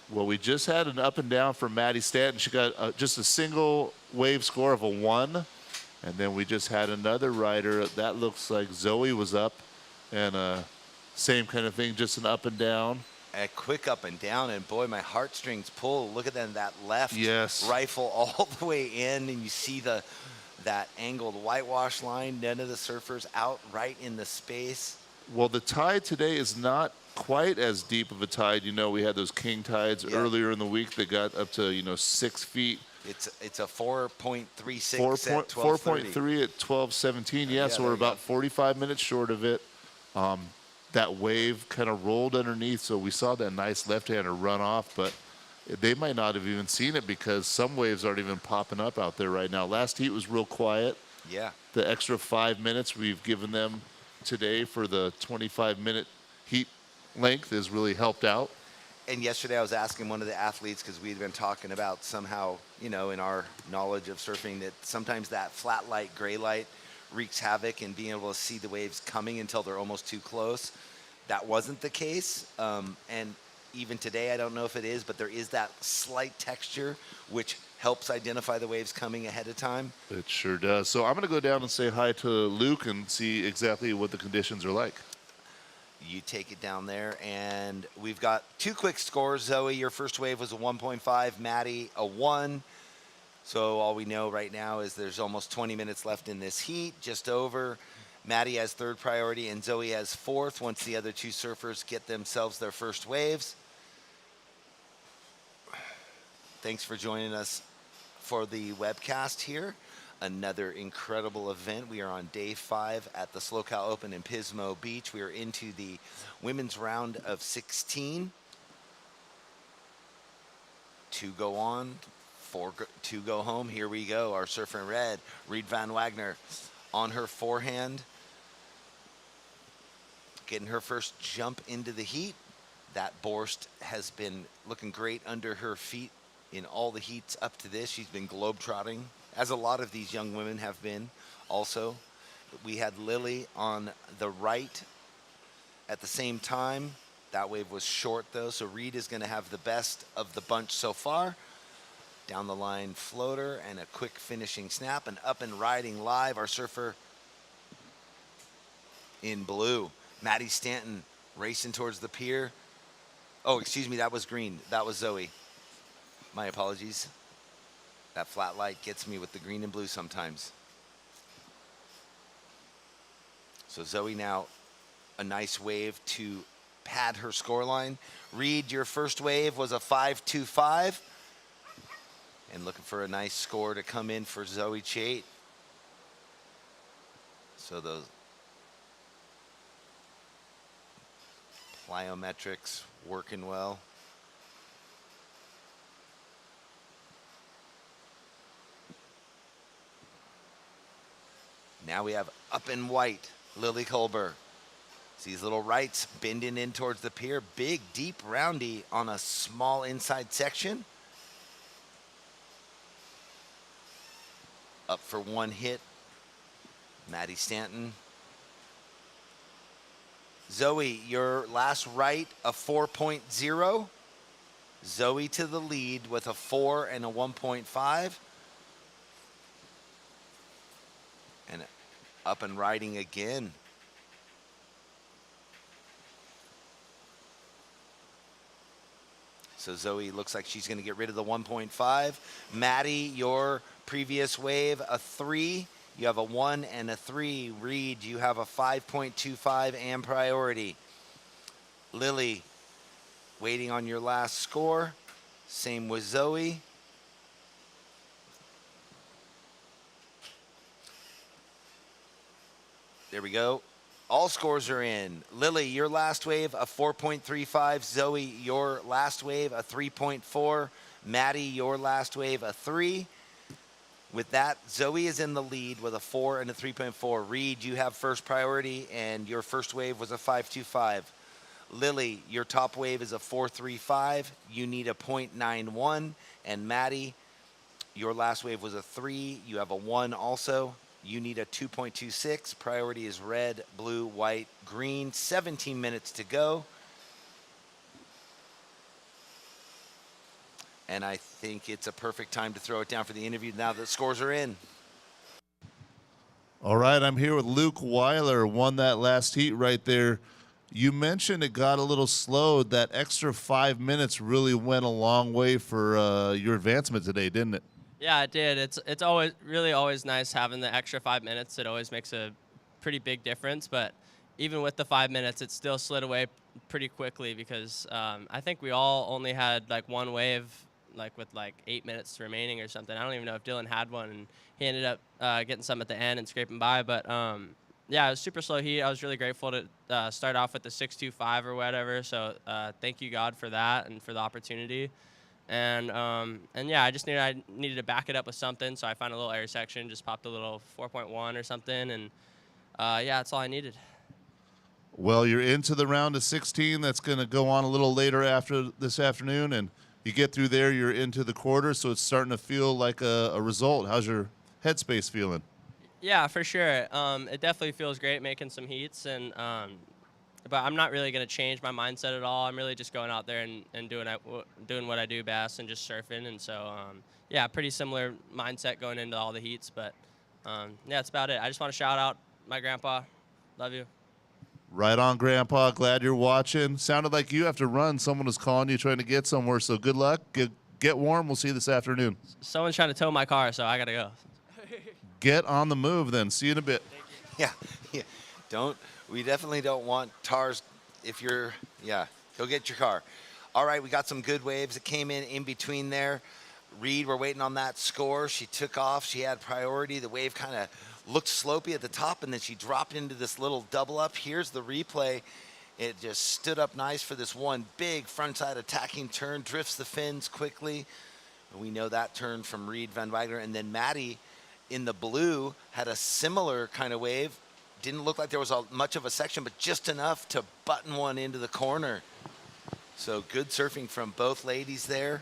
Speaker 5: Well, we just had an up and down from Maddie Stanton. She got just a single wave score of a 1. And then we just had another rider. That looks like Zoe was up, and same kind of thing, just an up and down.
Speaker 2: A quick up and down, and boy, my heartstrings pull. Look at that left
Speaker 5: rifle all
Speaker 2: the way in, and you see the that angled whitewash line. None of the surfers out right in the space.
Speaker 5: Well, the tide today is not quite as deep of a tide. You know, we had those king tides earlier in the week that got up to 6 feet.
Speaker 2: It's a 4.36 at 12:30.
Speaker 5: 4.3 at 12:17. Yeah, so we're about 45 minutes short of it. That wave kind of rolled underneath, so we saw that nice left-hander run off, but they might not have even seen it because some waves aren't even popping up out there right now. Last heat was real quiet.
Speaker 2: Yeah.
Speaker 5: The extra 5 minutes we've given them today for the 25-minute heat length has really helped out.
Speaker 2: And yesterday I was asking one of the athletes, because we'd been talking about somehow, in our knowledge of surfing, that sometimes that flat light, gray light wreaks havoc in being able to see the waves coming until they're almost too close. That wasn't the case. And even today, I don't know if it is, but there is that slight texture which helps identify the waves coming ahead of time.
Speaker 5: It sure does. So I'm going to go down and say hi to Luke and see exactly what the conditions are like.
Speaker 2: You take it down there, and we've got 2 quick scores. Zoe, your first wave was a 1.5. Maddie, a 1. So all we know right now is there's almost 20 minutes left in this heat, just over. Maddie has 3rd priority, and Zoe has 4th once the other 2 surfers get themselves their first waves. Thanks for joining us for the webcast here. Another incredible event. We are on day 5 at the SlowCal Open in Pismo Beach. We are into the women's round of 16. 2 go on, 2 go home. Here we go. Our surfer in red, Reed Van Wagner, on her forehand, getting her first jump into the heat. That Borst has been looking great under her feet in all the heats up to this. She's been globetrotting, as a lot of these young women have been also. We had Lily on the right at the same time. That wave was short, though, so Reed is going to have the best of the bunch so far. Down the line floater and a quick finishing snap, and up and riding live, our surfer in blue. Maddie Stanton racing towards the pier. Oh, excuse me, that was green. That was Zoe. My apologies. That flat light gets me with the green and blue sometimes. So Zoe now a nice wave to pad her scoreline. Reed, your first wave was a 5.25. And looking for a nice score to come in for Zoe Chait. So those plyometrics working well. Now we have up in white, Lily Colbert. These little rights bending in towards the pier. Big, deep roundy on a small inside section. Up for one hit, Maddie Stanton. Zoe, your last right, a 4.0. Zoe to the lead with a 4 and a 1.5. And up and riding again. So Zoe looks like she's going to get rid of the 1.5. Maddie, your previous wave, a 3. You have a 1 and a 3. Reed, you have a 5.25 and priority. Lily, waiting on your last score. Same with Zoe. There we go. All scores are in. Lily, your last wave, a 4.35. Zoe, your last wave, a 3.4. Maddie, your last wave, a 3. With that, Zoe is in the lead with a 4 and a 3.4. Reed, you have first priority, and your first wave was a 5.25. Lily, your top wave is a 4.35. You need a 0.91. And Maddie, your last wave was a 3. You have a 1 also. You need a 2.26. Priority is red, blue, white, green. 17 minutes to go. And I think it's a perfect time to throw it down for the interview now that the scores are in.
Speaker 5: All right, I'm here with Luke Weiler, won that last heat right there. You mentioned it got a little slowed. That extra 5 minutes really went a long way for your advancement today, didn't it?
Speaker 21: Yeah, it did. It's always really always nice having the extra 5 minutes. It always makes a pretty big difference. But even with the 5 minutes, it still slid away pretty quickly because I think we all only had like one wave, like with like 8 minutes remaining or something. I don't even know if Dylan had one, and he ended up getting some at the end and scraping by. But yeah, it was super slow heat. I was really grateful to start off with the 6.25 or whatever. So thank you, God, for that and for the opportunity. And yeah, I needed to back it up with something. So I found a little air section, just popped a little 4.1 or something, and yeah, that's all I needed.
Speaker 5: Well, you're into the round of 16. That's going to go on a little later after this afternoon, and you get through there, you're into the quarter, so it's starting to feel like a result. How's your headspace feeling?
Speaker 21: Yeah, for sure. It definitely feels great making some heats, and but I'm not really going to change my mindset at all. I'm really just going out there and doing what I do best and just surfing. And so, yeah, pretty similar mindset going into all the heats. But, yeah, that's about it. I just want to shout out my grandpa. Love you.
Speaker 5: Right on, Grandpa. Glad you're watching. Sounded like you have to run. Someone was calling you trying to get somewhere, so good luck. Get warm. We'll see you this afternoon.
Speaker 21: Someone's trying to tow my car, so I got to go.
Speaker 5: Get on the move then. See you in a bit.
Speaker 2: Yeah. We definitely don't want Tars if you're, he'll get your car. All right, we got some good waves that came in between there. Reed, we're waiting on that score. She took off. She had priority. The wave kind of looked slopey at the top, and then she dropped into this little double up. Here's the replay. It just stood up nice for this one big frontside attacking turn, drifts the fins quickly. We know that turn from Reed Van Wagner. And then Maddie in the blue had a similar kind of wave. Didn't look like there was much of a section, but just enough to button one into the corner. So good surfing from both ladies there.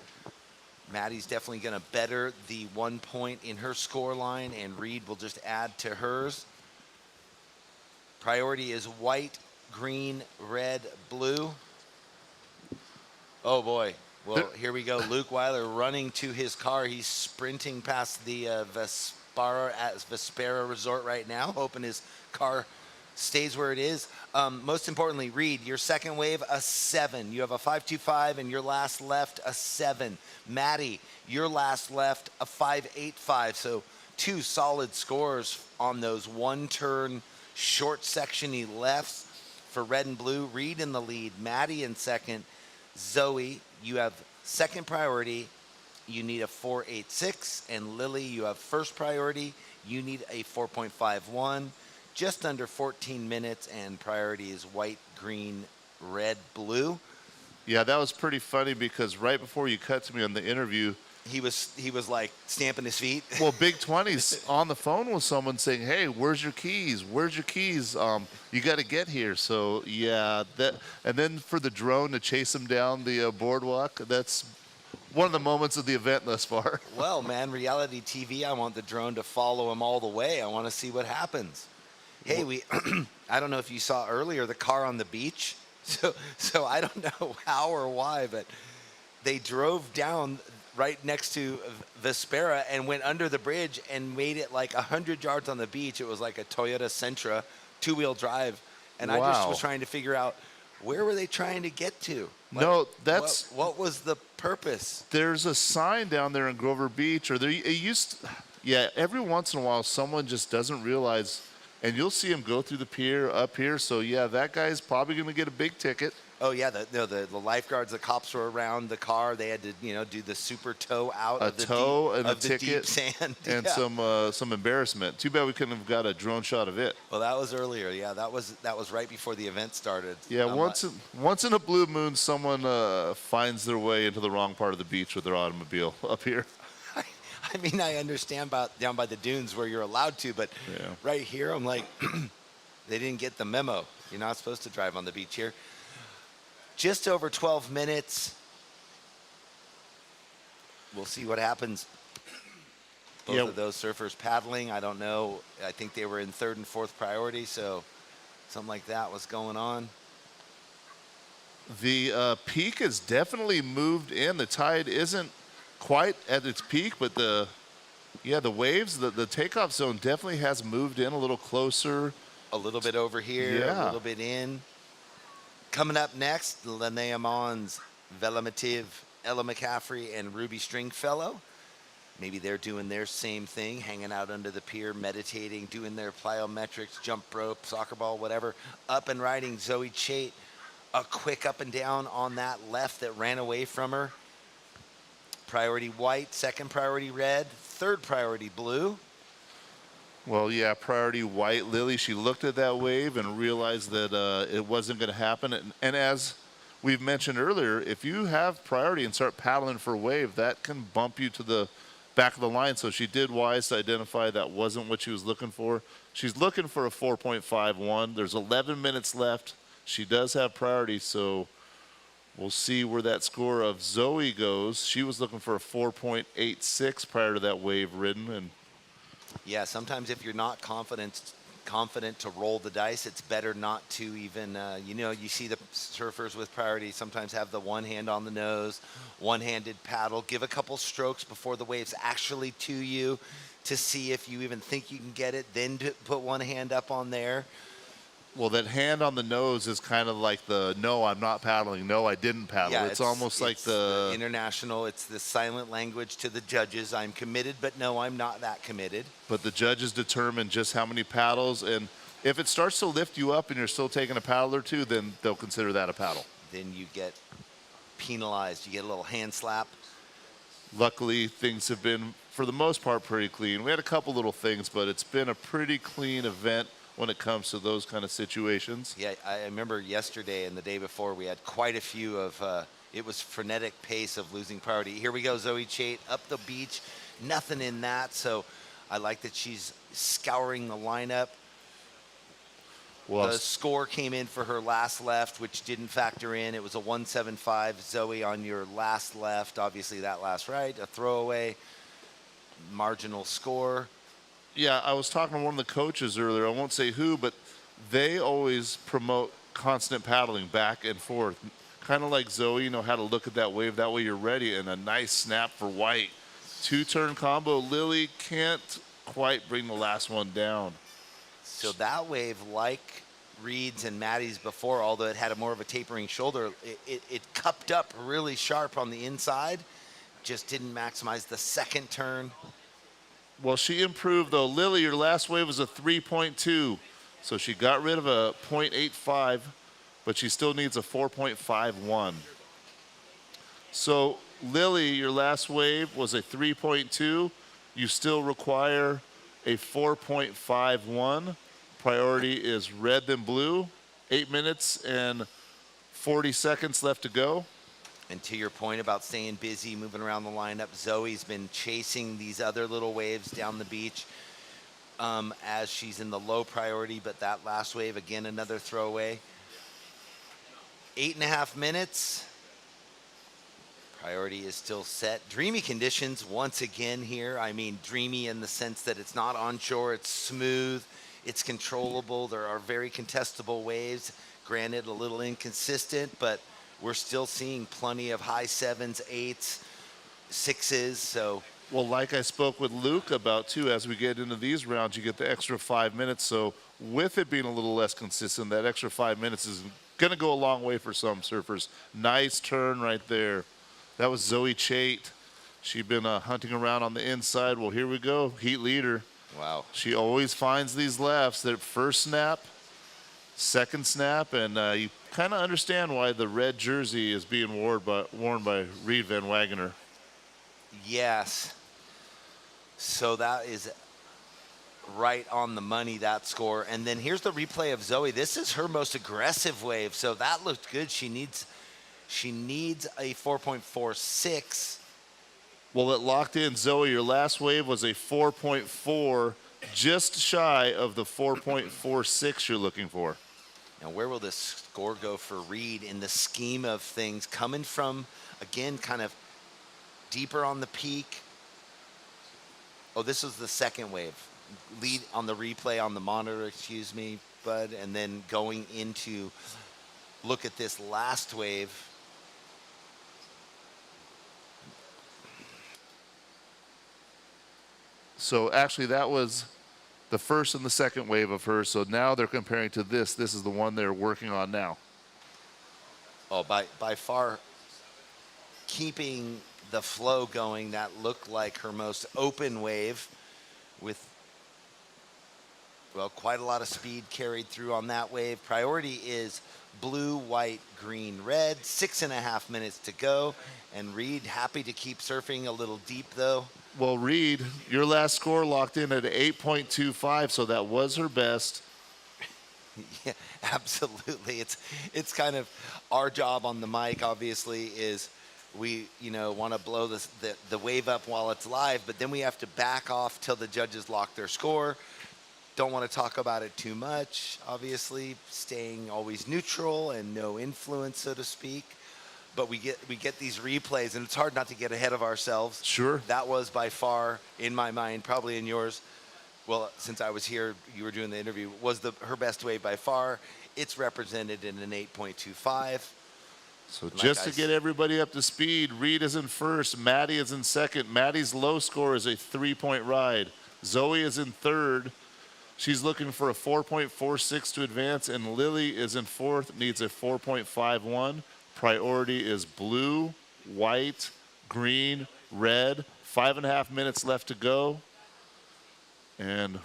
Speaker 2: Maddie's definitely going to better the 1 point in her score line, and Reed will just add to hers. Priority is white, green, red, blue. Oh, boy. Well, here we go. Luke Weiler running to his car. He's sprinting past the Vespera Resort right now, hoping his car stays where it is. Most importantly, Reed, your second wave, a 7. You have a 5.25, and your last left, a 7. Maddie, your last left, a 5.85. So 2 solid scores on those one-turn short section-y lefts for red and blue. Reed in the lead, Maddie in second. Zoe, you have second priority. You need a 4.86. And Lily, you have first priority. You need a 4.51. Just under 14 minutes, and priority is white, green, red, blue.
Speaker 5: Yeah, that was pretty funny because right before you cut to me on the interview,
Speaker 2: he was like stamping his feet.
Speaker 5: Well, Big 20's on the phone with someone saying, "Hey, where's your keys? Where's your keys? You got to get here." So yeah, and then for the drone to chase him down the boardwalk, that's one of the moments of the event thus far.
Speaker 2: Well, man, reality TV. I want the drone to follow him all the way. I want to see what happens. Hey, I don't know if you saw earlier the car on the beach. So I don't know how or why, but they drove down right next to Vespera and went under the bridge and made it like 100 yards on the beach. It was like a Toyota Sentra 2-wheel drive. And
Speaker 5: wow.
Speaker 2: I just was trying to figure out, where were they trying to get to?
Speaker 5: No, that's...
Speaker 2: What was the purpose?
Speaker 5: There's a sign down there in Grover Beach, or every once in a while someone just doesn't realize... And you'll see him go through the pier up here. So, yeah, that guy's probably going to get a big ticket.
Speaker 2: Oh, yeah, the lifeguards, the cops were around the car. They had to, do the super tow out of the deep sand.
Speaker 5: And some embarrassment. Too bad we couldn't have got a drone shot of it.
Speaker 2: Well, that was earlier. Yeah, that was right before the event started.
Speaker 5: Yeah, once in a blue moon, someone finds their way into the wrong part of the beach with their automobile up here.
Speaker 2: I mean, I understand about down by the dunes where you're allowed to, but right here, I'm like, they didn't get the memo. You're not supposed to drive on the beach here. Just over 12 minutes. We'll see what happens. Both of those surfers paddling. I don't know. I think they were in third and fourth priority, so something like that was going on.
Speaker 5: The peak has definitely moved in. The tide isn't quite at its peak, but the waves, the takeoff zone definitely has moved in a little closer.
Speaker 2: A little bit over here, a little bit in. Coming up next, Linnea Mons, Vela Mativ, Ella McCaffrey, and Ruby Stringfellow. Maybe they're doing their same thing, hanging out under the pier, meditating, doing their plyometrics, jump rope, soccer ball, whatever. Up and riding Zoe Chait, a quick up and down on that left that ran away from her. Priority white, second priority red, third priority blue.
Speaker 5: Well, yeah, priority white. Lily, she looked at that wave and realized that it wasn't going to happen. And as we've mentioned earlier, if you have priority and start paddling for a wave, that can bump you to the back of the line. So she did wise to identify that wasn't what she was looking for. She's looking for a 4.51. There's 11 minutes left. She does have priority, so we'll see where that score of Zoe goes. She was looking for a 4.86 prior to that wave ridden. And
Speaker 2: yeah, sometimes if you're not confident to roll the dice, it's better not to even, you see the surfers with priority sometimes have the one hand on the nose, one-handed paddle, give a couple strokes before the wave's actually to you to see if you even think you can get it, then to put one hand up on there.
Speaker 5: Well, that hand on the nose is kind of like the, no, I'm not paddling, no, I didn't paddle.
Speaker 2: Yeah,
Speaker 5: it's almost like
Speaker 2: the international, it's the silent language to the judges. I'm committed, but no, I'm not that committed.
Speaker 5: But the judges determine just how many paddles, and if it starts to lift you up and you're still taking a paddle or two, then they'll consider that a paddle.
Speaker 2: Then you get penalized. You get a little hand slap.
Speaker 5: Luckily, things have been, for the most part, pretty clean. We had a couple little things, but it's been a pretty clean event when it comes to those kind of situations.
Speaker 2: Yeah, I remember yesterday and the day before we had quite a few of, it was frenetic pace of losing priority. Here we go, Zoe Chait up the beach, nothing in that, so I like that she's scouring the lineup.
Speaker 5: Well,
Speaker 2: the score came in for her last left, which didn't factor in. It was a 175. Zoe on your last left, obviously that last right, a throwaway, marginal score.
Speaker 5: Yeah, I was talking to one of the coaches earlier. I won't say who, but they always promote constant paddling back and forth. Kind of like Zoe, how to look at that wave. That way you're ready. And a nice snap for white. Two-turn combo. Lily can't quite bring the last one down.
Speaker 2: So that wave, like Reed's and Maddie's before, although it had a more of a tapering shoulder, it cupped up really sharp on the inside. Just didn't maximize the second turn.
Speaker 5: Well, she improved, though. Lily, your last wave was a 3.2, so she got rid of a 0.85, but she still needs a 4.51. So, Lily, your last wave was a 3.2. You still require a 4.51. Priority is red then blue. 8 minutes and 40 seconds left to go.
Speaker 2: And to your point about staying busy, moving around the lineup, Zoe's been chasing these other little waves down the beach as she's in the low priority, but that last wave, again, another throwaway. 8.5 minutes. Priority is still set. Dreamy conditions once again here. I mean, dreamy in the sense that it's not onshore, it's smooth, it's controllable. There are very contestable waves. Granted, a little inconsistent, but we're still seeing plenty of high 7s, 8s, 6s, so.
Speaker 5: Well, like I spoke with Luke about, too, as we get into these rounds, you get the extra 5 minutes. So with it being a little less consistent, that extra 5 minutes is going to go a long way for some surfers. Nice turn right there. That was Zoe Chait. She'd been hunting around on the inside. Well, here we go, heat leader.
Speaker 2: Wow.
Speaker 5: She always finds these lefts. That first snap, second snap, and you kind of understand why the red jersey is being worn by Reed Van Wagener.
Speaker 2: Yes. So that is right on the money, that score. And then here's the replay of Zoe. This is her most aggressive wave, so that looked good. She needs a 4.46.
Speaker 5: Well, it locked in. Zoe, your last wave was a 4.4, just shy of the 4.46 you're looking for.
Speaker 2: Now, where will this score go for Reed in the scheme of things? Coming from, again, kind of deeper on the peak. Oh, this was the second wave. Lead on the replay on the monitor, excuse me, bud. And then going into, look at this last wave.
Speaker 5: So actually that was the first and the second wave of hers. So now they're comparing to this. This is the one they're working on now.
Speaker 2: Oh, by far keeping the flow going. That looked like her most open wave with, well, quite a lot of speed carried through on that wave. Priority is blue, white, green, red. 6.5 minutes to go. And Reed happy to keep surfing a little deep, though.
Speaker 5: Well, Reed, your last score locked in at 8.25, so that was her best.
Speaker 2: Yeah, absolutely. It's kind of our job on the mic, obviously, is we, want to blow the wave up while it's live, but then we have to back off till the judges lock their score. Don't want to talk about it too much, obviously, staying always neutral and no influence, so to speak. But we get these replays, and it's hard not to get ahead of ourselves.
Speaker 5: Sure.
Speaker 2: That was by far, in my mind, probably in yours, well, since I was here, you were doing the interview, was her best wave by far. It's represented in an 8.25.
Speaker 5: So just to get everybody up to speed, Reed is in first, Maddie is in second. Maddie's low score is a 3-point ride. Zoe is in third. She's looking for a 4.46 to advance, and Lily is in fourth, needs a 4.51. Priority is blue, white, green, red. 5.5 minutes left to go. And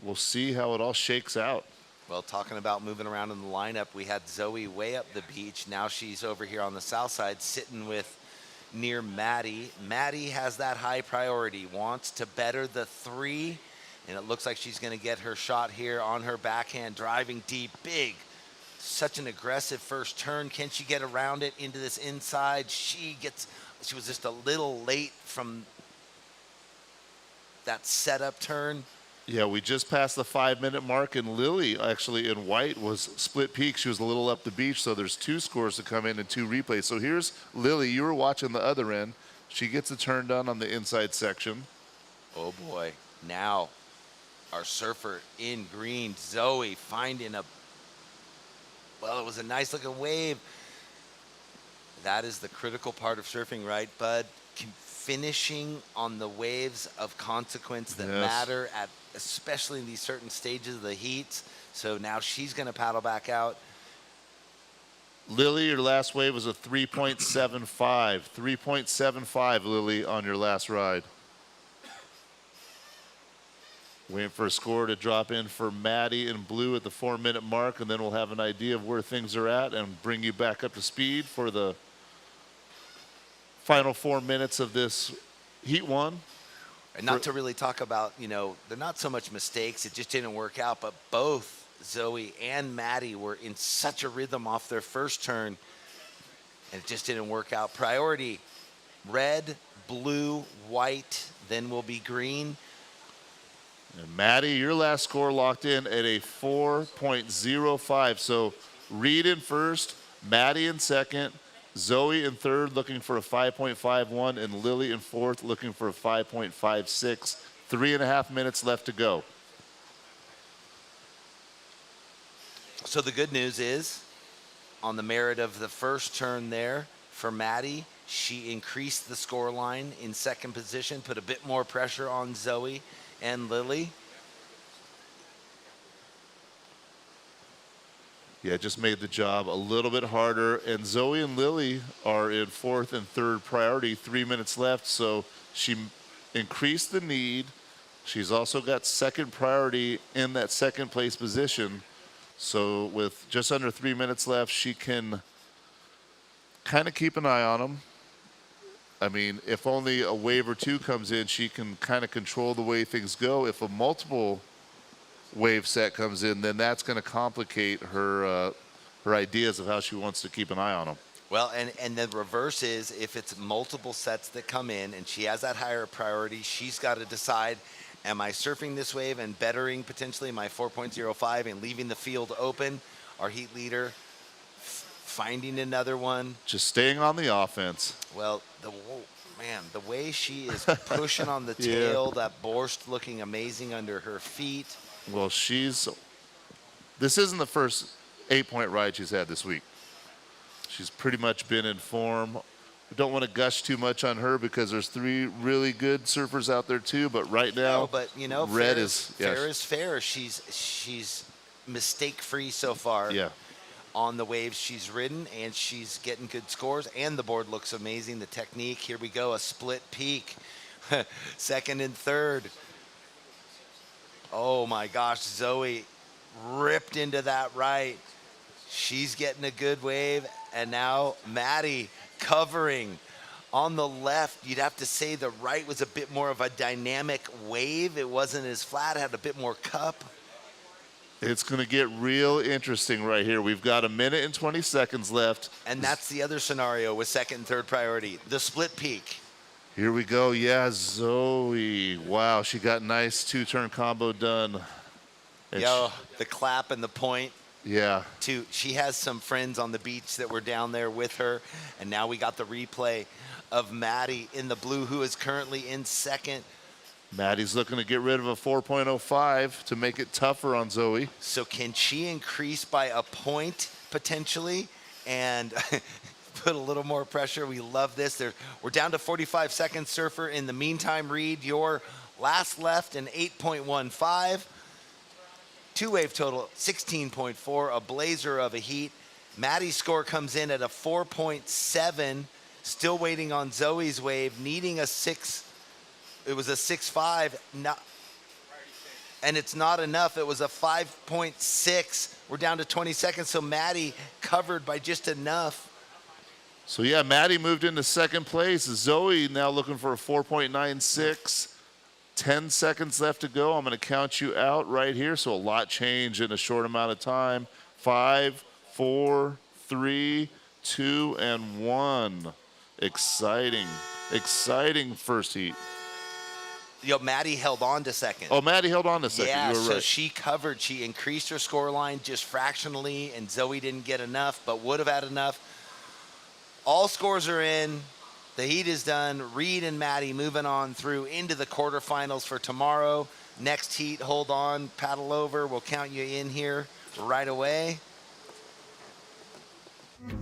Speaker 5: we'll see how it all shakes out.
Speaker 2: Well, talking about moving around in the lineup, we had Zoe way up the beach. Now she's over here on the south side sitting with near Maddie. Maddie has that high priority, wants to better the 3, and it looks like she's going to get her shot here on her backhand, driving deep, big. Such an aggressive first turn. Can she get around it into this inside? She was just a little late from that setup turn.
Speaker 5: Yeah, we just passed the 5-minute mark, and Lily, actually in white, was split peak. She was a little up the beach, so there's 2 scores to come in and 2 replays. So here's Lily. You were watching the other end. She gets a turn done on the inside section.
Speaker 2: Oh, boy. Now our surfer in green, Zoe, finding well, it was a nice-looking wave. That is the critical part of surfing, right, Bud? Finishing on the waves of consequence that matter, especially in these certain stages of the heats. So now she's going to paddle back out.
Speaker 5: Lily, your last wave was a 3.75. 3.75, Lily, on your last ride. Waiting for a score to drop in for Maddie in blue at the 4-minute mark, and then we'll have an idea of where things are at and bring you back up to speed for the final 4 minutes of this Heat 1.
Speaker 2: And not to really talk about, they're not so much mistakes. It just didn't work out. But both Zoe and Maddie were in such a rhythm off their first turn, and it just didn't work out. Priority, red, blue, white, then will be green.
Speaker 5: And Maddie, your last score locked in at a 4.05. So Reed in first, Maddie in second, Zoe in third looking for a 5.51, and Lily in fourth looking for a 5.56. 3.5 minutes left to go.
Speaker 2: So the good news is, on the merit of the first turn there for Maddie, she increased the score line in second position, put a bit more pressure on Zoe and Lily.
Speaker 5: Yeah, just made the job a little bit harder. And Zoe and Lily are in fourth and third priority, 3 minutes left. So she increased the need. She's also got second priority in that second place position. So with just under 3 minutes left, she can kind of keep an eye on them. I mean, if only a wave or 2 comes in, she can kind of control the way things go. If a multiple wave set comes in, then that's going to complicate her ideas of how she wants to keep an eye on them.
Speaker 2: Well, and the reverse is, if it's multiple sets that come in and she has that higher priority, she's got to decide, am I surfing this wave and bettering potentially my 4.05 and leaving the field open? Our heat leader finding another one.
Speaker 5: Just staying on the offense.
Speaker 2: Well, the way she is pushing on the tail, that Borst looking amazing under her feet.
Speaker 5: Well, this isn't the first 8-point ride she's had this week. She's pretty much been in form. We don't want to gush too much on her because there's 3 really good surfers out there too, but right now,
Speaker 2: fair is fair. She's mistake-free so far.
Speaker 5: Yeah.
Speaker 2: on the waves she's ridden, and she's getting good scores, and the board looks amazing. The technique, here we go, a split peak. Second and third. Oh my gosh, Zoe ripped into that right. She's getting a good wave, and now Maddie covering on the left. You'd have to say the right was a bit more of a dynamic wave. It wasn't as flat, had a bit more cup.
Speaker 5: It's going to get real interesting right here. We've got 1 minute and 20 seconds left.
Speaker 2: And that's the other scenario with second and third priority, the split peak.
Speaker 5: Here we go. Yeah, Zoe. Wow, she got nice 2-turn combo done.
Speaker 2: Yo, the clap and the point.
Speaker 5: Yeah.
Speaker 2: She has some friends on the beach that were down there with her, and now we got the replay of Maddie in the blue, who is currently in second.
Speaker 5: Maddie's looking to get rid of a 4.05 to make it tougher on Zoe.
Speaker 2: So can she increase by a point potentially and put a little more pressure? We love this. We're down to 45 seconds, Surfer. In the meantime, read your last left, an 8.15. Two-wave total, 16.4, a blazer of a heat. Maddie's score comes in at a 4.7, still waiting on Zoe's wave, needing a 6. It was a 6.5, and it's not enough. It was a 5.6. We're down to 20 seconds, so Maddie covered by just enough.
Speaker 5: So yeah, Maddie moved into second place. Zoe now looking for a 4.96. 10 seconds left to go. I'm going to count you out right here. So a lot changed in a short amount of time. 5, 4, 3, 2, and 1. Exciting, exciting first heat.
Speaker 2: Yo, Maddie held on to second.
Speaker 5: Oh, Maddie held on to second.
Speaker 2: Yeah,
Speaker 5: you were
Speaker 2: so
Speaker 5: right.
Speaker 2: she covered. She increased her score line just fractionally, and Zoe didn't get enough, but would have had enough. All scores are in. The heat is done. Reed and Maddie moving on through into the quarterfinals for tomorrow. Next heat, hold on, paddle over. We'll count you in here right away.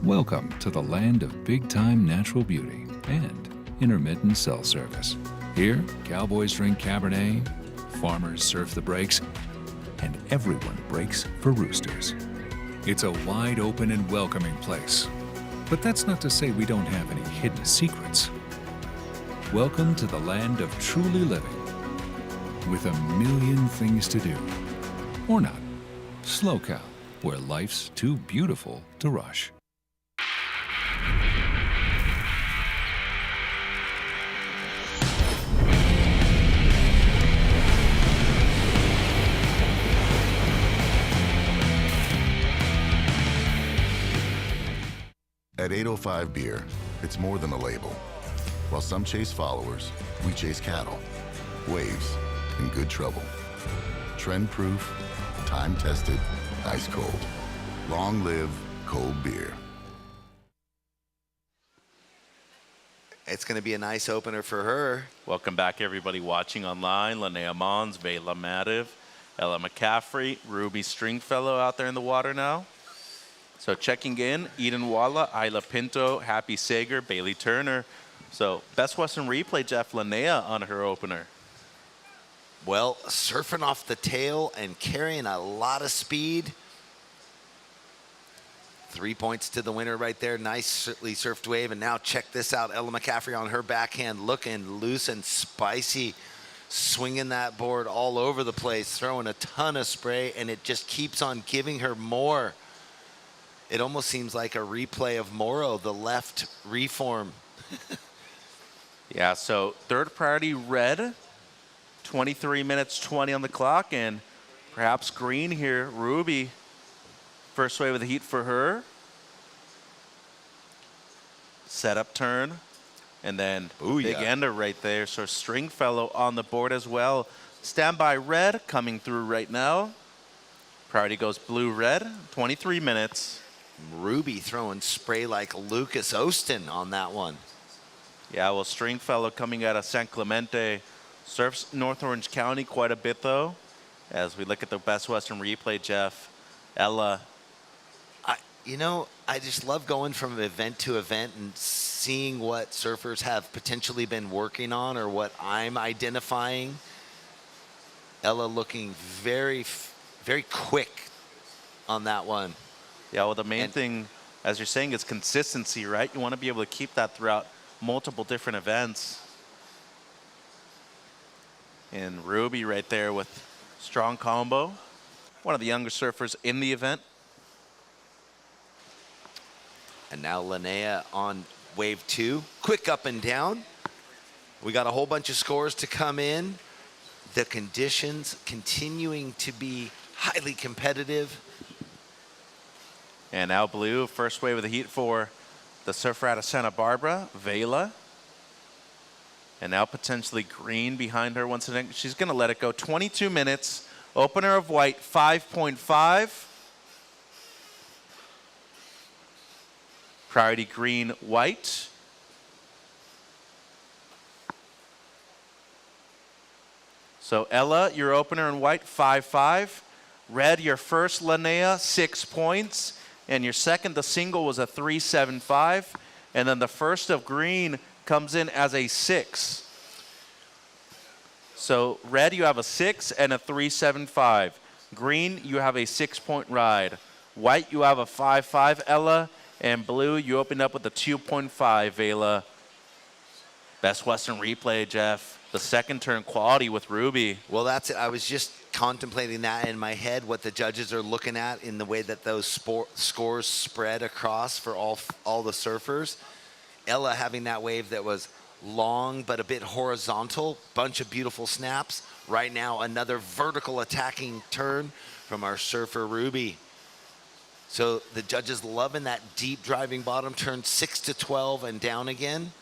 Speaker 3: Welcome to the land of big-time natural beauty and intermittent cell service. Here, cowboys drink Cabernet, farmers surf the breaks, and everyone breaks for roosters. It's a wide open and welcoming place. But that's not to say we don't have any hidden secrets. Welcome to the land of truly living, with a million things to do. Or not. SlowCal, where life's too beautiful to rush.
Speaker 15: At 805 Beer, it's more than a label. While some chase followers, we chase cattle, waves, and good trouble. Trend-proof, time-tested, ice cold. Long live cold beer.
Speaker 2: It's going to be a nice opener for her.
Speaker 1: Welcome back, everybody watching online. Linnea Mons, Vela Madiv, Ella McCaffrey, Ruby Stringfellow out there in the water now. So checking in, Eden Walla, Isla Pinto, Happy Sager, Bailey Turner. So Best Western Replay, Jeff, Linnea on her opener.
Speaker 2: Well, surfing off the tail and carrying a lot of speed. 3 points to the winner right there. Nicely surfed wave. And now check this out. Ella McCaffrey on her backhand, looking loose and spicy. Swinging that board all over the place, throwing a ton of spray, and it just keeps on giving her more. It almost seems like a replay of Morrow, the left reform.
Speaker 1: Yeah, so third priority red, 23 minutes 20 on the clock, and perhaps green here, Ruby. First wave of the heat for her. Setup turn, and then big ender right there. So Stringfellow on the board as well. Standby red coming through right now. Priority goes blue-red, 23 minutes.
Speaker 2: Ruby throwing spray like Lucas Austin on that one.
Speaker 1: Yeah, well, Stringfellow coming out of San Clemente. Surfs North Orange County quite a bit, though. As we look at the Best Western Replay, Jeff, Ella.
Speaker 2: I just love going from event to event and seeing what surfers have potentially been working on or what I'm identifying. Ella looking very, very quick on that one.
Speaker 1: Yeah, well, the main thing, as you're saying, is consistency, right? You want to be able to keep that throughout multiple different events. And Ruby right there with strong combo. One of the younger surfers in the event.
Speaker 2: And now Linnea on wave 2. Quick up and down. We got a whole bunch of scores to come in. The conditions continuing to be highly competitive.
Speaker 1: And now blue, first wave of the heat for the surfer out of Santa Barbara, Vela. And now potentially green behind her once again. She's going to let it go. 22 minutes. Opener of white, 5.5. Priority green, white. So Ella, your opener in white, 5.5. Red, your first Linnea, 6 points. And your second, the single, was a 3.75. And then the first of green comes in as a 6. So red, you have a 6 and a 3.75. Green, you have a 6-point ride. White, you have a 5.5, Ella. And blue, you opened up with a 2.5, Vela. Best Western replay, Jeff. The second turn quality with Ruby.
Speaker 2: Well, that's it. I was just contemplating that in my head, what the judges are looking at in the way that those scores spread across for all the surfers. Ella having that wave that was long but a bit horizontal, bunch of beautiful snaps. Right now, another vertical attacking turn from our surfer Ruby. So the judges loving that deep driving bottom turn, 6 to 12 and down again.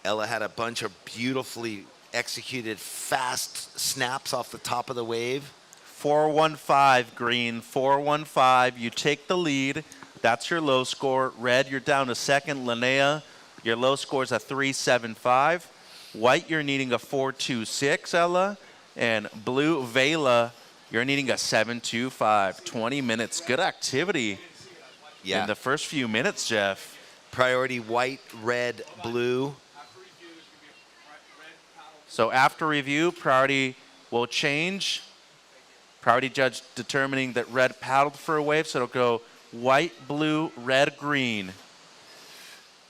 Speaker 2: Ella had a bunch of beautifully executed fast snaps off the top of the wave.
Speaker 1: 4.15 green, 4.15. You take the lead. That's your low score. Red, you're down to second. Linnea, your low score is a 3.75. White, you're needing a 4.26, Ella. And blue, Vela, you're needing a 7.25. 20 minutes. Good activity in the first few minutes, Jeff.
Speaker 2: Priority white, red, blue.
Speaker 1: So after review, priority will change. Priority judge determining that red paddled for a wave, so it'll go white, blue, red, green.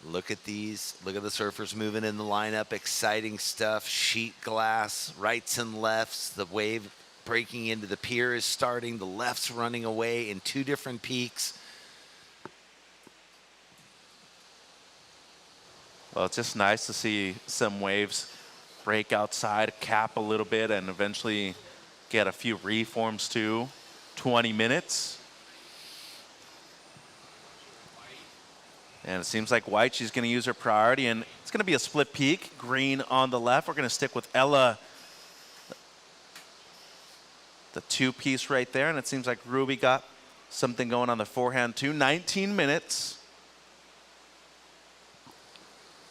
Speaker 2: Look at these. Look at the surfers moving in the lineup. Exciting stuff. Sheet glass, rights and lefts. The wave breaking into the pier is starting. The left's running away in 2 different peaks.
Speaker 1: Well, it's just nice to see some waves break outside, cap a little bit, and eventually get a few reforms too. 20 minutes. And it seems like white, she's going to use her priority, and it's going to be a split peak. Green on the left. We're going to stick with Ella, the 2-piece right there, and it seems like Ruby got something going on the forehand too. 19 minutes.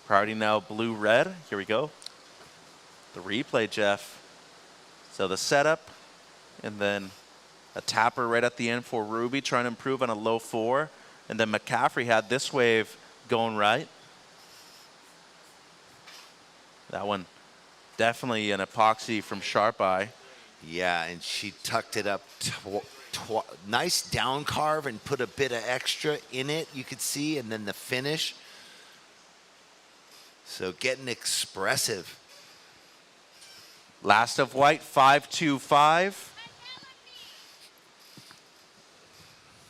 Speaker 1: Priority now blue-red. Here we go. The replay, Jeff. So the setup, and then a tapper right at the end for Ruby, trying to improve on a low 4. And then McCaffrey had this wave going right. That one, definitely an epoxy from Sharp Eye.
Speaker 2: Yeah, and she tucked it up. Nice down carve and put a bit of extra in it, you could see, and then the finish. So getting expressive.
Speaker 1: Last of white, 5.25.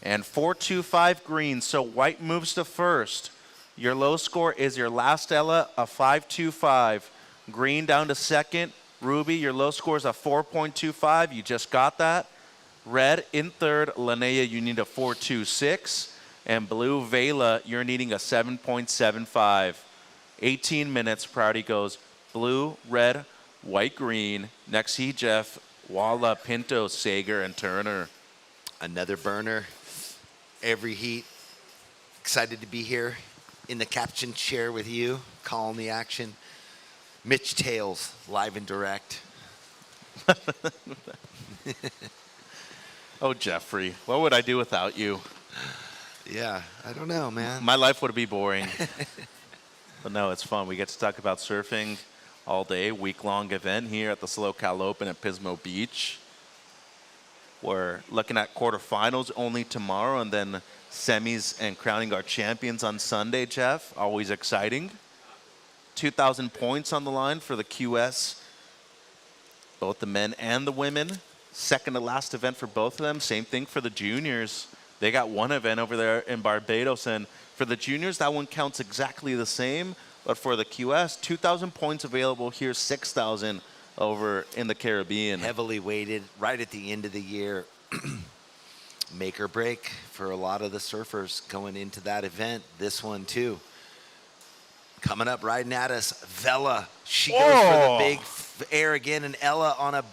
Speaker 1: And 4.25 green, so white moves to first. Your low score is your last Ella, a 5.25. Green down to second. Ruby, your low score is a 4.25. You just got that. Red in third. Linnea, you need a 4.26. And blue, Vela, you're needing a 7.75. 18 minutes, priority goes blue, red, white, green. Next heat, Jeff, Walla, Pinto, Sager, and Turner.
Speaker 2: Another burner. Every heat. Excited to be here in the caption chair with you, calling the action. Mitch Tails, live and direct.
Speaker 1: Oh, Jeffrey, what would I do without you?
Speaker 2: Yeah, I don't know, man.
Speaker 1: My life would be boring. But no, it's fun. We get to talk about surfing all day, week-long event here at the SLO CAL Open at Pismo Beach. We're looking at quarterfinals only tomorrow, and then semis and crowning our champions on Sunday, Jeff. Always exciting. 2,000 points on the line for the QS, both the men and the women. Second to last event for both of them. Same thing for the juniors. They got one event over there in Barbados, and for the juniors, that one counts exactly the same. But for the QS, 2,000 points available here, 6,000 over in the Caribbean.
Speaker 2: Heavily weighted right at the end of the year. Make or break for a lot of the surfers going into that event. This one too. Coming up riding at us, Vela. She goes for the big air again, and Ella on a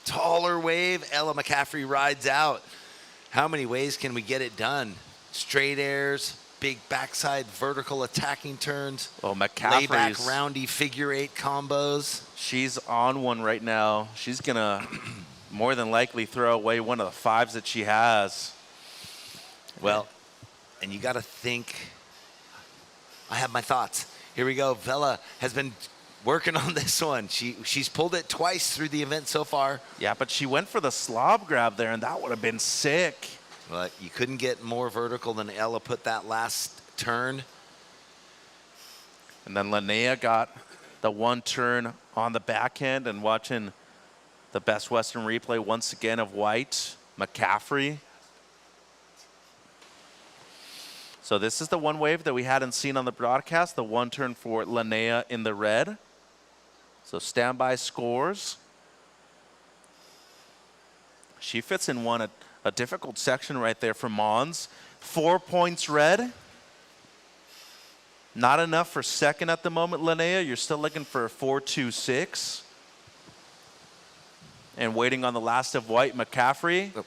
Speaker 2: taller wave. Ella McCaffrey rides out. How many ways can we get it done? Straight airs, big backside vertical attacking turns.
Speaker 1: Oh, McCaffrey's
Speaker 2: layback roundy figure eight combos.
Speaker 1: She's on one right now. She's gonna more than likely throw away one of the fives that she has.
Speaker 2: Well, and you got to think. I have my thoughts. Here we go. Vela has been working on this one. She's pulled it twice through the event so far.
Speaker 1: Yeah, but she went for the slob grab there, and that would have been sick.
Speaker 2: But you couldn't get more vertical than Ella put that last turn.
Speaker 1: And then Linnea got the one turn on the backhand, and watching the Best Western replay once again of White, McCaffrey. So this is the one wave that we hadn't seen on the broadcast, the one turn for Linnea in the red. So standby scores. She fits in one, a difficult section right there for Mons. 4 points red. Not enough for second at the moment, Linnea. You're still looking for a 4-2-6. And waiting on the last of White, McCaffrey.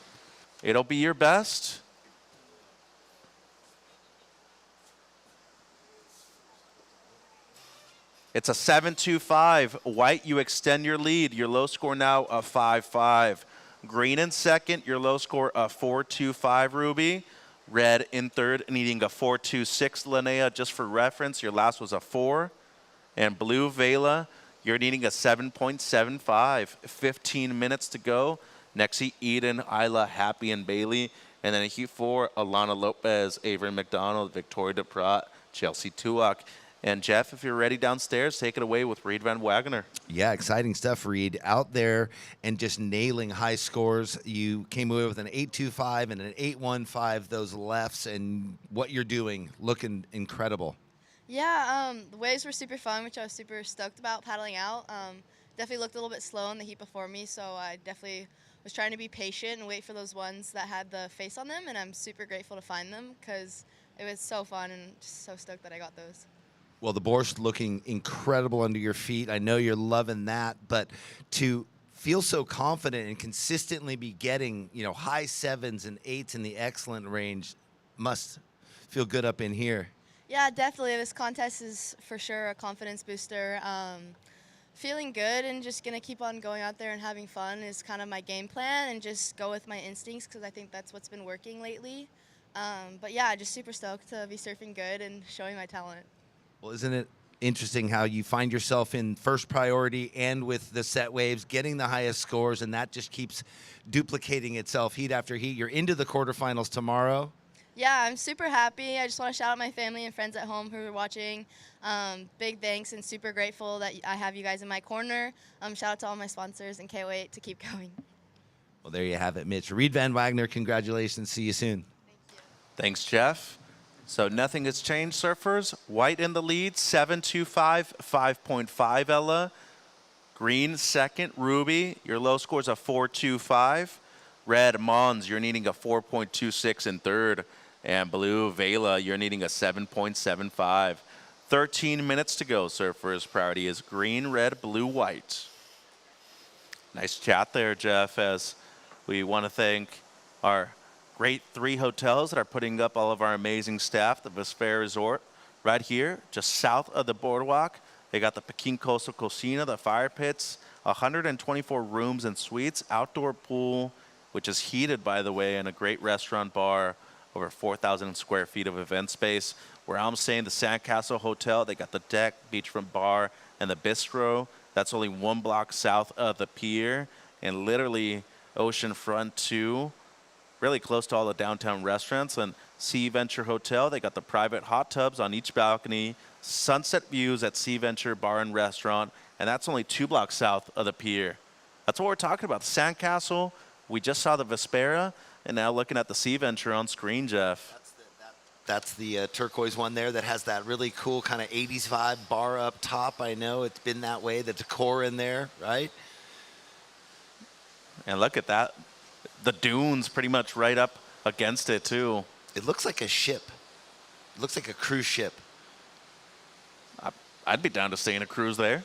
Speaker 1: It'll be your best. It's a 7-2-5. White, you extend your lead. Your low score now a 5-5. Green in second, your low score a 4-2-5, Ruby. Red in third, needing a 4-2-6, Linnea. Just for reference, your last was a 4. And blue, Vela, you're needing a 7.75. 15 minutes to go. Nexi, Eden, Isla, Happy, and Bailey. And then a heat 4, Alana Lopez, Avery McDonald, Victoria DePrat, Chelsea Tuak. And Jeff, if you're ready downstairs, take it away with Reed Van Wagner.
Speaker 2: Yeah, exciting stuff, Reed. Out there and just nailing high scores. You came away with an 8.25 and an 8.15, those lefts, and what you're doing, looking incredible.
Speaker 9: Yeah, the waves were super fun, which I was super stoked about paddling out. Definitely looked a little bit slow in the heat before me, so I definitely was trying to be patient and wait for those ones that had the face on them, and I'm super grateful to find them because it was so fun and just so stoked that I got those.
Speaker 2: Well, the borscht looking incredible under your feet. I know you're loving that, but to feel so confident and consistently be getting, high 7s and 8s in the excellent range must feel good up in here.
Speaker 9: Yeah, definitely. This contest is for sure a confidence booster. Feeling good and just going to keep on going out there and having fun is kind of my game plan, and just go with my instincts because I think that's what's been working lately. But yeah, just super stoked to be surfing good and showing my talent.
Speaker 2: Well, isn't it interesting how you find yourself in first priority and with the set waves, getting the highest scores, and that just keeps duplicating itself heat after heat. You're into the quarterfinals tomorrow.
Speaker 9: Yeah, I'm super happy. I just want to shout out my family and friends at home who are watching. Big thanks, and super grateful that I have you guys in my corner. Shout out to all my sponsors, and can't wait to keep going.
Speaker 2: Well, there you have it, Mitch. Reed Van Wagner, congratulations. See you soon.
Speaker 1: Thanks, Jeff. So nothing has changed, surfers. White in the lead, 7.25, 5.5, Ella. Green second, Ruby. Your low score's a 4.25. Red, Mons, you're needing a 4.26 in third. And blue, Vela, you're needing a 7.75. 13 minutes to go, surfers. Priority is green, red, blue, white. Nice chat there, Jeff, as we want to thank our great 3 hotels that are putting up all of our amazing staff. The Vesper Resort right here, just south of the boardwalk. They got the Peking Coastal Cocina, the fire pits, 124 rooms and suites, outdoor pool, which is heated, by the way, and a great restaurant bar, over 4,000 square feet of event space. Where I'm staying, the Sandcastle Hotel, they got the deck, beachfront bar, and the bistro. That's only 1 block south of the pier. And literally oceanfront too, really close to all the downtown restaurants. And Sea Venture Hotel, they got the private hot tubs on each balcony, sunset views at Sea Venture Bar and Restaurant, and that's only 2 blocks south of the pier. That's what we're talking about. The Sandcastle, we just saw the Vespera, and now looking at the Sea Venture on screen, Jeff.
Speaker 2: That's the turquoise one there that has that really cool kind of 80s vibe bar up top. I know it's been that way, the decor in there, right?
Speaker 1: And look at that. The dunes pretty much right up against it, too.
Speaker 2: It looks like a ship. It looks like a cruise ship.
Speaker 1: I'd be down to stay in a cruise there.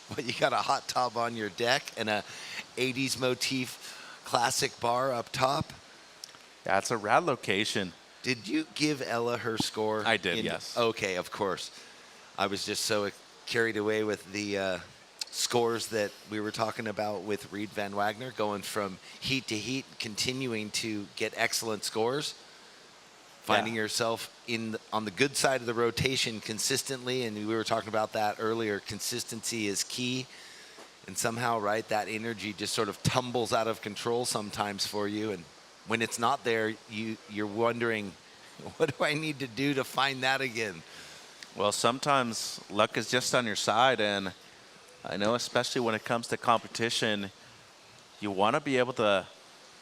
Speaker 2: Well, you got a hot tub on your deck and a 80s motif classic bar up top.
Speaker 1: Yeah, it's a rad location.
Speaker 2: Did you give Ella her score?
Speaker 1: I did, yes.
Speaker 2: Okay, of course. I was just so carried away with the scores that we were talking about with Reed Van Wagner, going from heat to heat, continuing to get excellent scores, finding yourself on the good side of the rotation consistently, and we were talking about that earlier. Consistency is key, and somehow, right, that energy just sort of tumbles out of control sometimes for you, and when it's not there, you're wondering, what do I need to do to find that again?
Speaker 1: Well, sometimes luck is just on your side, and I know especially when it comes to competition, you want to be able to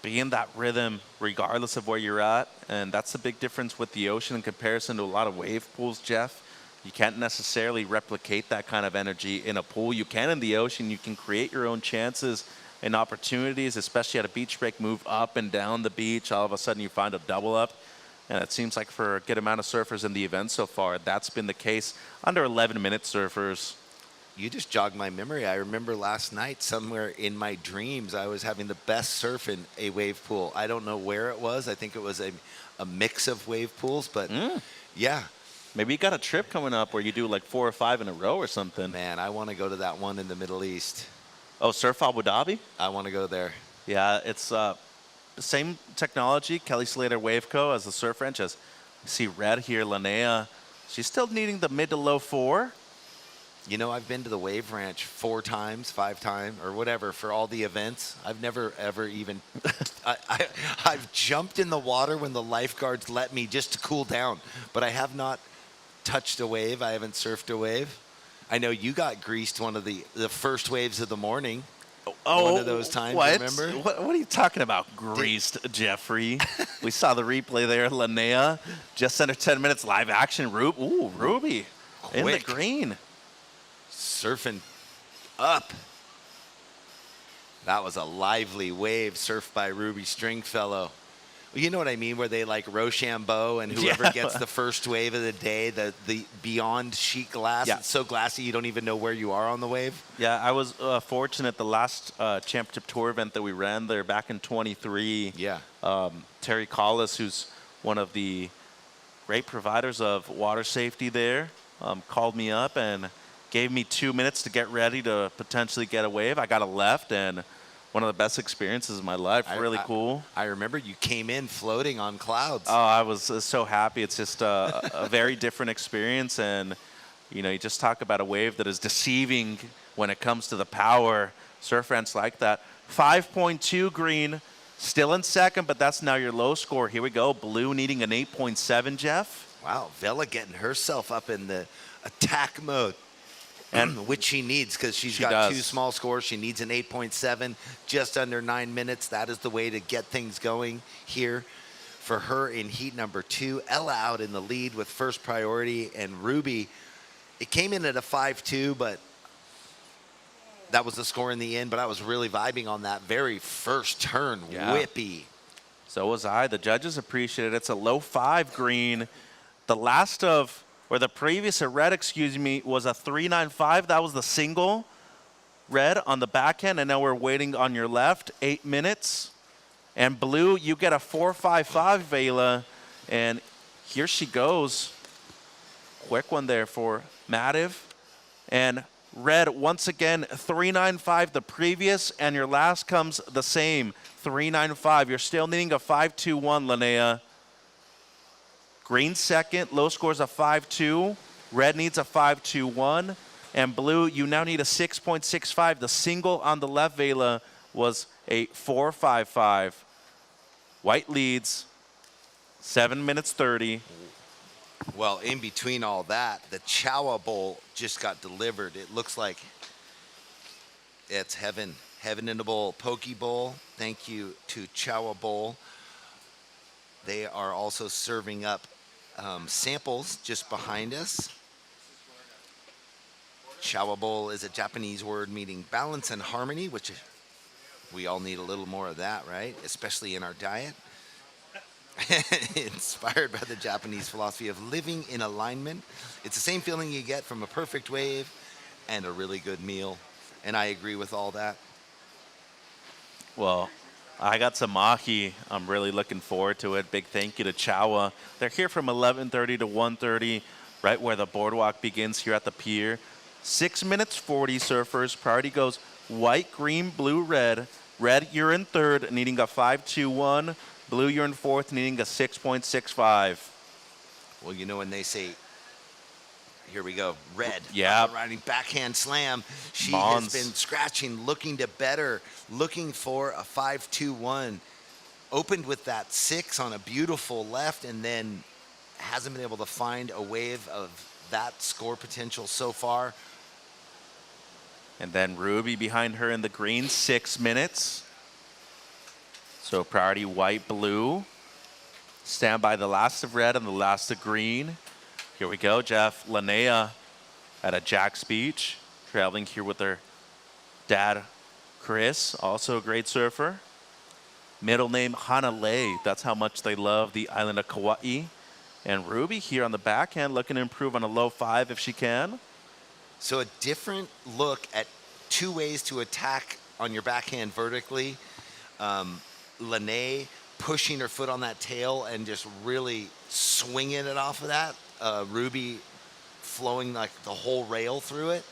Speaker 1: be in that rhythm regardless of where you're at, and that's the big difference with the ocean in comparison to a lot of wave pools, Jeff. You can't necessarily replicate that kind of energy in a pool. You can in the ocean. You can create your own chances and opportunities, especially at a beach break, move up and down the beach. All of a sudden you find a double up. And it seems like for a good amount of surfers in the event so far, that's been the case. Under 11-minute surfers.
Speaker 2: You just jogged my memory. I remember last night somewhere in my dreams, I was having the best surf in a wave pool. I don't know where it was. I think it was a mix of wave pools, but yeah.
Speaker 1: Maybe you got a trip coming up where you do like 4 or 5 in a row or something.
Speaker 2: Man, I want to go to that one in the Middle East.
Speaker 1: Oh, Surf Abu Dhabi?
Speaker 2: I want to go there.
Speaker 1: Yeah, it's the same technology, Kelly Slater Waveco, as the Surf Ranch. As you see red here, Linnea, she's still needing the mid to low 4.
Speaker 2: You know, I've been to the Wave Ranch 4 times, 5 times, or whatever for all the events. I've never, ever even, I've jumped in the water when the lifeguards let me just to cool down, but I have not touched a wave. I haven't surfed a wave. I know you got greased one of the first waves of the morning.
Speaker 1: Oh,
Speaker 2: one of those times,
Speaker 1: what?
Speaker 2: remember?
Speaker 1: What are you talking about, greased, Jeffrey? We saw the replay there, Linnea, just under 10 minutes live action. Ruby in the green.
Speaker 2: Surfing up. That was a lively wave surfed by Ruby Stringfellow. You know what I mean, where they like Rochambeau and whoever gets the first wave of the day, the beyond sheet glass.
Speaker 1: Yeah.
Speaker 2: It's so glassy you don't even know where you are on the wave.
Speaker 1: Yeah, I was fortunate the last championship tour event that we ran there back in 23.
Speaker 2: Yeah.
Speaker 1: Terry Collis, who's one of the great providers of water safety there, called me up and gave me 2 minutes to get ready to potentially get a wave. I got a left, and one of the best experiences of my life. Really cool.
Speaker 2: I remember you came in floating on clouds.
Speaker 1: Oh, I was so happy. It's just a very different experience. And, you know, you just talk about a wave that is deceiving when it comes to the power. Surf Ranch like that. 5.2 green, still in second, but that's now your low score. Here we go. Blue needing an 8.7, Jeff.
Speaker 2: Wow, Vela getting herself up in the attack mode. And which she needs, because she's got 2 small scores. She needs an 8.7, just under 9 minutes. That is the way to get things going here for her in heat number 2. Ella out in the lead with first priority, and Ruby, it came in at a 5.2, but that was the score in the end. But I was really vibing on that very first turn. Whippy.
Speaker 1: So was I. The judges appreciated it. It's a low 5 green. The last of... Where the previous red, was a 3.95. That was the single red on the backhand, and now we're waiting on your left, 8 minutes. And blue, you get a 4.55, Vela, and here she goes. Quick one there for Mativ. And red, once again, 3.95 the previous, and your last comes the same, 3.95. You're still needing a 5.21, Linnea. Green second, low scores a 5.2. Red needs a 5.21. And blue, you now need a 6.65. The single on the left, Vela, was a 4.55. White leads 7 minutes 30.
Speaker 2: Well, in between all that, the Chowa Bowl just got delivered. It looks like it's heaven. Heaven in a bowl. Poke Bowl. Thank you to Chowa Bowl. They are also serving up samples just behind us. Chowa Bowl is a Japanese word meaning balance and harmony, which we all need a little more of that, right? Especially in our diet. Inspired by the Japanese philosophy of living in alignment. It's the same feeling you get from a perfect wave and a really good meal. And I agree with all that.
Speaker 1: Well, I got some mahi. I'm really looking forward to it. Big thank you to Chowa. They're here from 11:30 to 1:30, right where the boardwalk begins here at the pier. 6 minutes 40, surfers. Priority goes white, green, blue, red. Red, you're in third, needing a 5.21. Blue, you're in fourth, needing a 6.65.
Speaker 2: Well, you know when they say, here we go, red.
Speaker 1: Yeah.
Speaker 2: Riding backhand slam. She
Speaker 1: Mons.
Speaker 2: has been scratching, looking to better, looking for a 5.21. Opened with that 6 on a beautiful left and then hasn't been able to find a wave of that score potential so far.
Speaker 1: And then Ruby behind her in the green, 6 minutes. So priority white, blue. Stand by the last of red and the last of green. Here we go, Jeff. Linnea at a Jack's Beach, traveling here with her dad, Chris, also a great surfer. Middle name, Hanalei. That's how much they love the island of Kauai. And Ruby here on the backhand, looking to improve on a low 5 if she can.
Speaker 2: So a different look at 2 ways to attack on your backhand vertically. Linnea pushing her foot on that tail and just really swinging it off of that. Ruby flowing like the whole rail through it.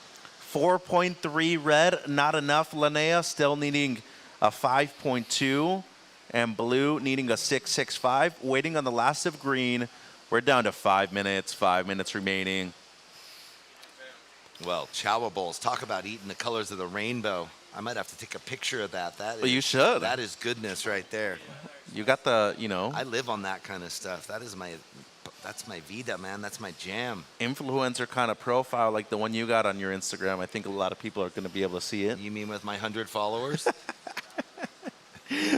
Speaker 1: 4.3 red, not enough. Linnea still needing a 5.2. And blue needing a 6.65. Waiting on the last of green. We're down to 5 minutes, 5 minutes remaining.
Speaker 2: Well, Chowa Bowls, talk about eating the colors of the rainbow. I might have to take a picture of that.
Speaker 1: Well, you should.
Speaker 2: That is goodness right there.
Speaker 1: You got the, you know.
Speaker 2: I live on that kind of stuff. That's my vida, man. That's my jam.
Speaker 1: Influencer kind of profile like the one you got on your Instagram. I think a lot of people are going to be able to see it.
Speaker 2: You mean with my 100 followers?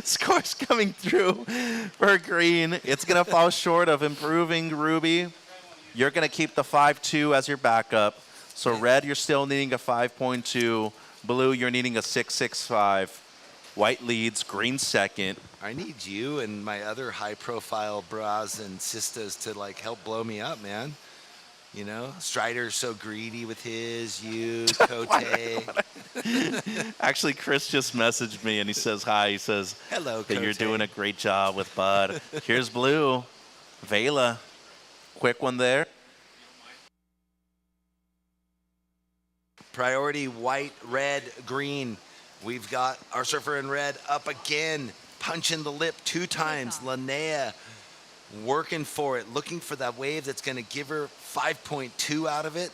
Speaker 1: Scores coming through for green. It's going to fall short of improving, Ruby. You're going to keep the 5.2 as your backup. So red, you're still needing a 5.2. Blue, you're needing a 6.65. White leads, green second.
Speaker 2: I need you and my other high-profile bras and sisters to, like, help blow me up, man. You know, Strider's so greedy with his, you, Cote.
Speaker 1: Actually, Chris just messaged me and he says hi. He says,
Speaker 2: hello,
Speaker 1: that
Speaker 2: Cote.
Speaker 1: you're doing a great job with Bud. Here's blue. Vela. Quick one there.
Speaker 2: Priority white, red, green. We've got our surfer in red up again, punching the lip 2 times. Linnea working for it, looking for that wave that's going to give her 5.2 out of it.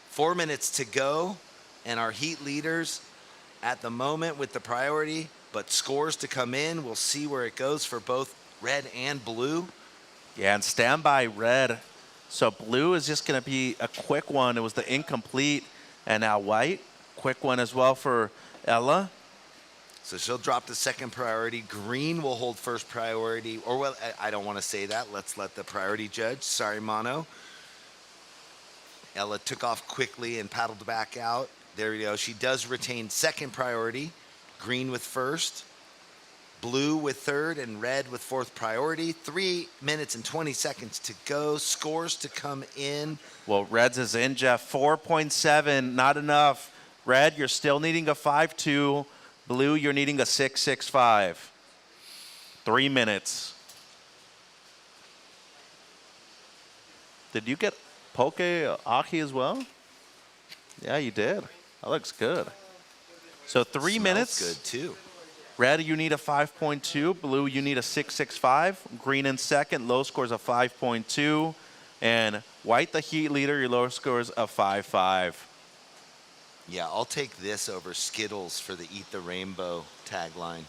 Speaker 2: 4 minutes to go, and our heat leaders at the moment with the priority, but scores to come in. We'll see where it goes for both red and blue.
Speaker 1: Yeah, and stand by red. So blue is just going to be a quick one. It was the incomplete, and now white. Quick one as well for Ella.
Speaker 2: So she'll drop the second priority. Green will hold first priority. Or, well, I don't want to say that. Let's let the priority judge. Sorry, Mono. Ella took off quickly and paddled back out. There we go. She does retain second priority. Green with first. Blue with third and red with fourth priority. 3 minutes and 20 seconds to go. Scores to come in.
Speaker 1: Well, Reds is in, Jeff. 4.7, not enough. Red, you're still needing a 5.2. Blue, you're needing a 6.65. 3 minutes. Did you get Poke Ahi as well? Yeah, you did. That looks good. So 3 minutes.
Speaker 2: Good too.
Speaker 1: Red, you need a 5.2. Blue, you need a 6.65. Green in second, low scores a 5.2. And white, the heat leader, your low scores a 5.5.
Speaker 2: Yeah, I'll take this over Skittles for the Eat the Rainbow tagline.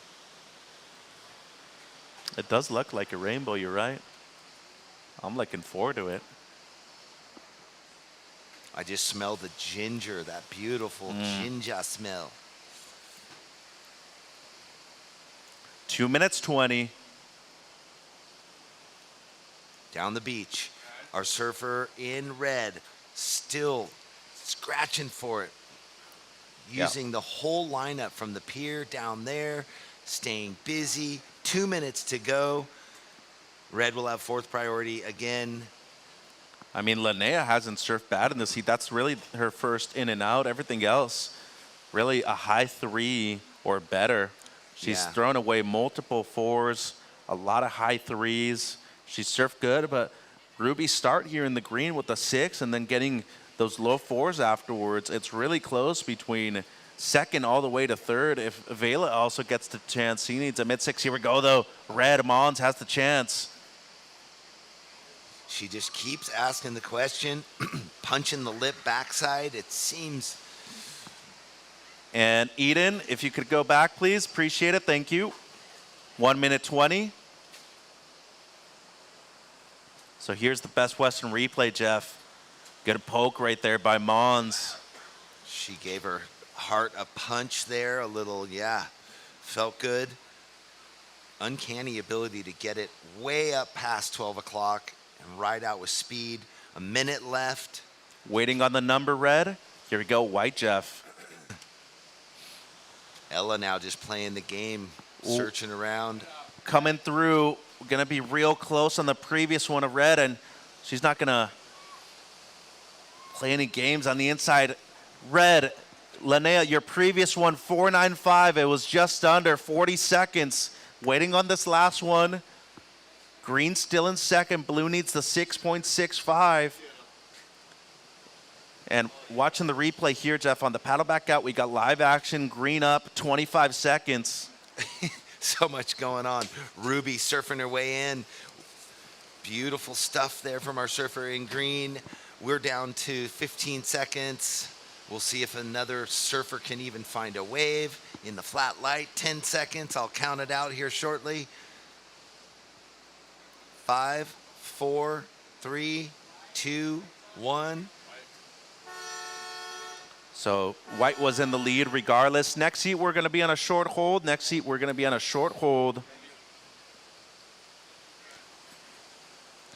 Speaker 1: It does look like a rainbow, you're right. I'm looking forward to it.
Speaker 2: I just smell the ginger, that beautiful ginger smell.
Speaker 1: 2 minutes 20.
Speaker 2: Down the beach, our surfer in red, still scratching for it. Using the whole lineup from the pier down there, staying busy. 2 minutes to go. Red will have fourth priority again.
Speaker 1: I mean, Linnea hasn't surfed bad in this heat. That's really her first in and out. Everything else, really a high 3 or better. She's thrown away multiple 4s, a lot of high 3s. She surfed good, but Ruby's start here in the green with the 6 and then getting those low 4s afterwards. It's really close between second all the way to third. If Vela also gets the chance, he needs a mid-6. Here we go, though. Red Mons has the chance.
Speaker 2: She just keeps asking the question, punching the lip backside. It seems.
Speaker 1: And Eden, if you could go back, please. Appreciate it. Thank you. 1 minute 20. So here's the Best Western replay, Jeff. Good poke right there by Mons.
Speaker 2: She gave her heart a punch there, a little, felt good. Uncanny ability to get it way up past 12 o'clock and ride out with speed. A minute left.
Speaker 1: Waiting on the number, Red. Here we go, White Jeff.
Speaker 2: Ella now just playing the game, searching around.
Speaker 1: Coming through, gonna be real close on the previous one of Red, and she's not gonna play any games on the inside. Red, Linnea, your previous one, 4.95. It was just under 40 seconds. Waiting on this last one. Green still in second. Blue needs the 6.65. And watching the replay here, Jeff, on the paddle back out, we got live action. Green up, 25 seconds.
Speaker 2: So much going on. Ruby surfing her way in. Beautiful stuff there from our surfer in green. We're down to 15 seconds. We'll see if another surfer can even find a wave in the flat light. 10 seconds. I'll count it out here shortly. 5, 4, 3, 2, 1.
Speaker 1: So White was in the lead regardless. Next heat, we're going to be on a short hold. Next heat, we're going to be on a short hold.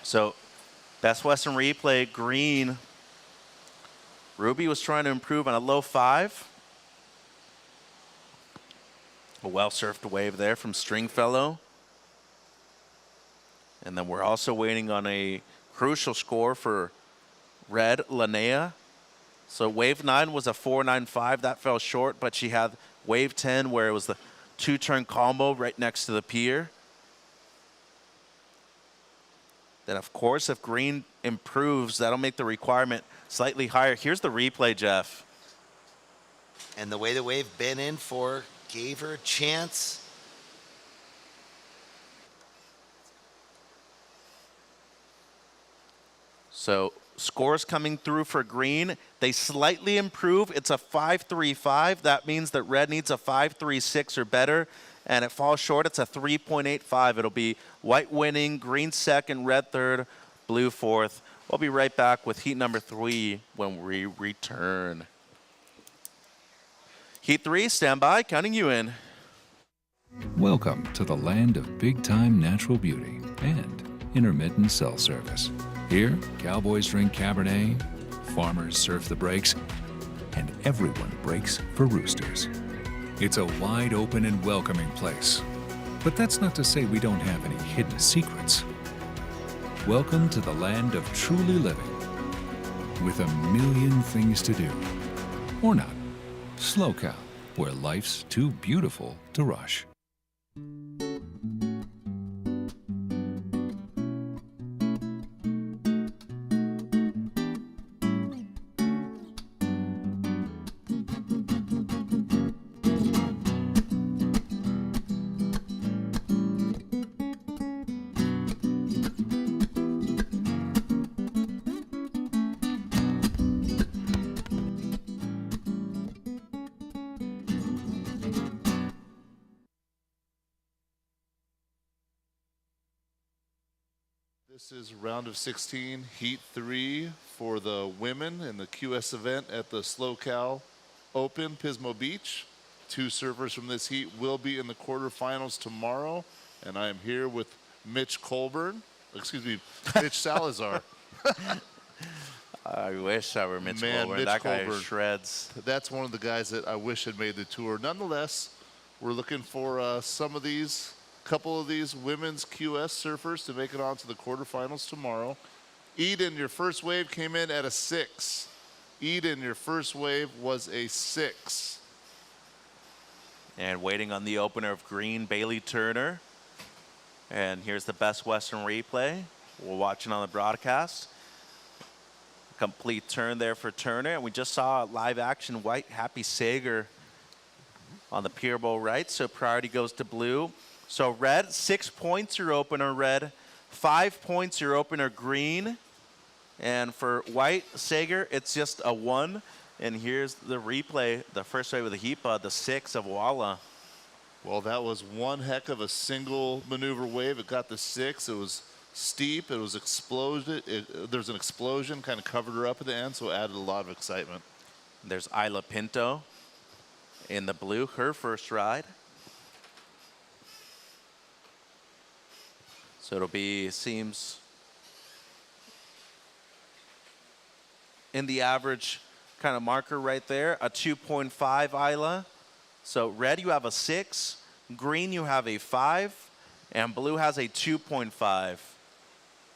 Speaker 1: So Best Western replay, green. Ruby was trying to improve on a low 5. A well-surfed wave there from Stringfellow. And then we're also waiting on a crucial score for Red, Linnea. So wave 9 was a 4.95. That fell short, but she had wave 10 where it was the 2-turn combo right next to the pier. Then, of course, if green improves, that'll make the requirement slightly higher. Here's the replay, Jeff.
Speaker 2: And the way the wave bent in for gave her a chance.
Speaker 1: So scores coming through for green. They slightly improve. It's a 5.35. That means that red needs a 5.36 or better. And it falls short. It's a 3.85. It'll be white winning, green second, red third, blue fourth. We'll be right back with heat number 3 when we return. Heat 3, stand by, counting you in.
Speaker 3: Welcome to the land of big-time natural beauty and intermittent cell service. Here, cowboys drink Cabernet, farmers surf the breaks, and everyone breaks for roosters. It's a wide open and welcoming place. But that's not to say we don't have any hidden secrets. Welcome to the land of truly living, with a million things to do. Or not. SlowCal, where life's too beautiful to rush.
Speaker 5: This is round of 16, heat 3 for the women in the QS event at the SlowCal Open, Pismo Beach. 2 surfers from this heat will be in the quarterfinals tomorrow, and I am here with Mitch Salazar.
Speaker 1: I wish I were Mitch Colburn.
Speaker 5: Mitch
Speaker 1: That guy
Speaker 5: Colburn
Speaker 1: shreds.
Speaker 5: That's one of the guys that I wish had made the tour. Nonetheless, we're looking for couple of these women's QS surfers to make it on to the quarterfinals tomorrow. Eden, your first wave came in at a 6. Eden, your first wave was a 6.
Speaker 1: And waiting on the opener of green, Bailey Turner. And here's the Best Western replay. We're watching on the broadcast. Complete turn there for Turner. And we just saw live action white Happy Sager on the pier bowl right. So priority goes to blue. So red, 6 points your opener red. 5 points your opener green. And for white Sager, it's just a 1. And here's the replay, the first wave with the heat bud, the 6 of Walla.
Speaker 5: Well, that was one heck of a single maneuver wave. It got the 6. It was steep. It was exploded. There's an explosion, kind of covered her up at the end, so it added a lot of excitement.
Speaker 1: There's Isla Pinto in the blue, her first ride. So it'll be, seems, in the average kind of marker right there, a 2.5 Isla. So red, you have a 6. Green, you have a 5. And blue has a 2.5.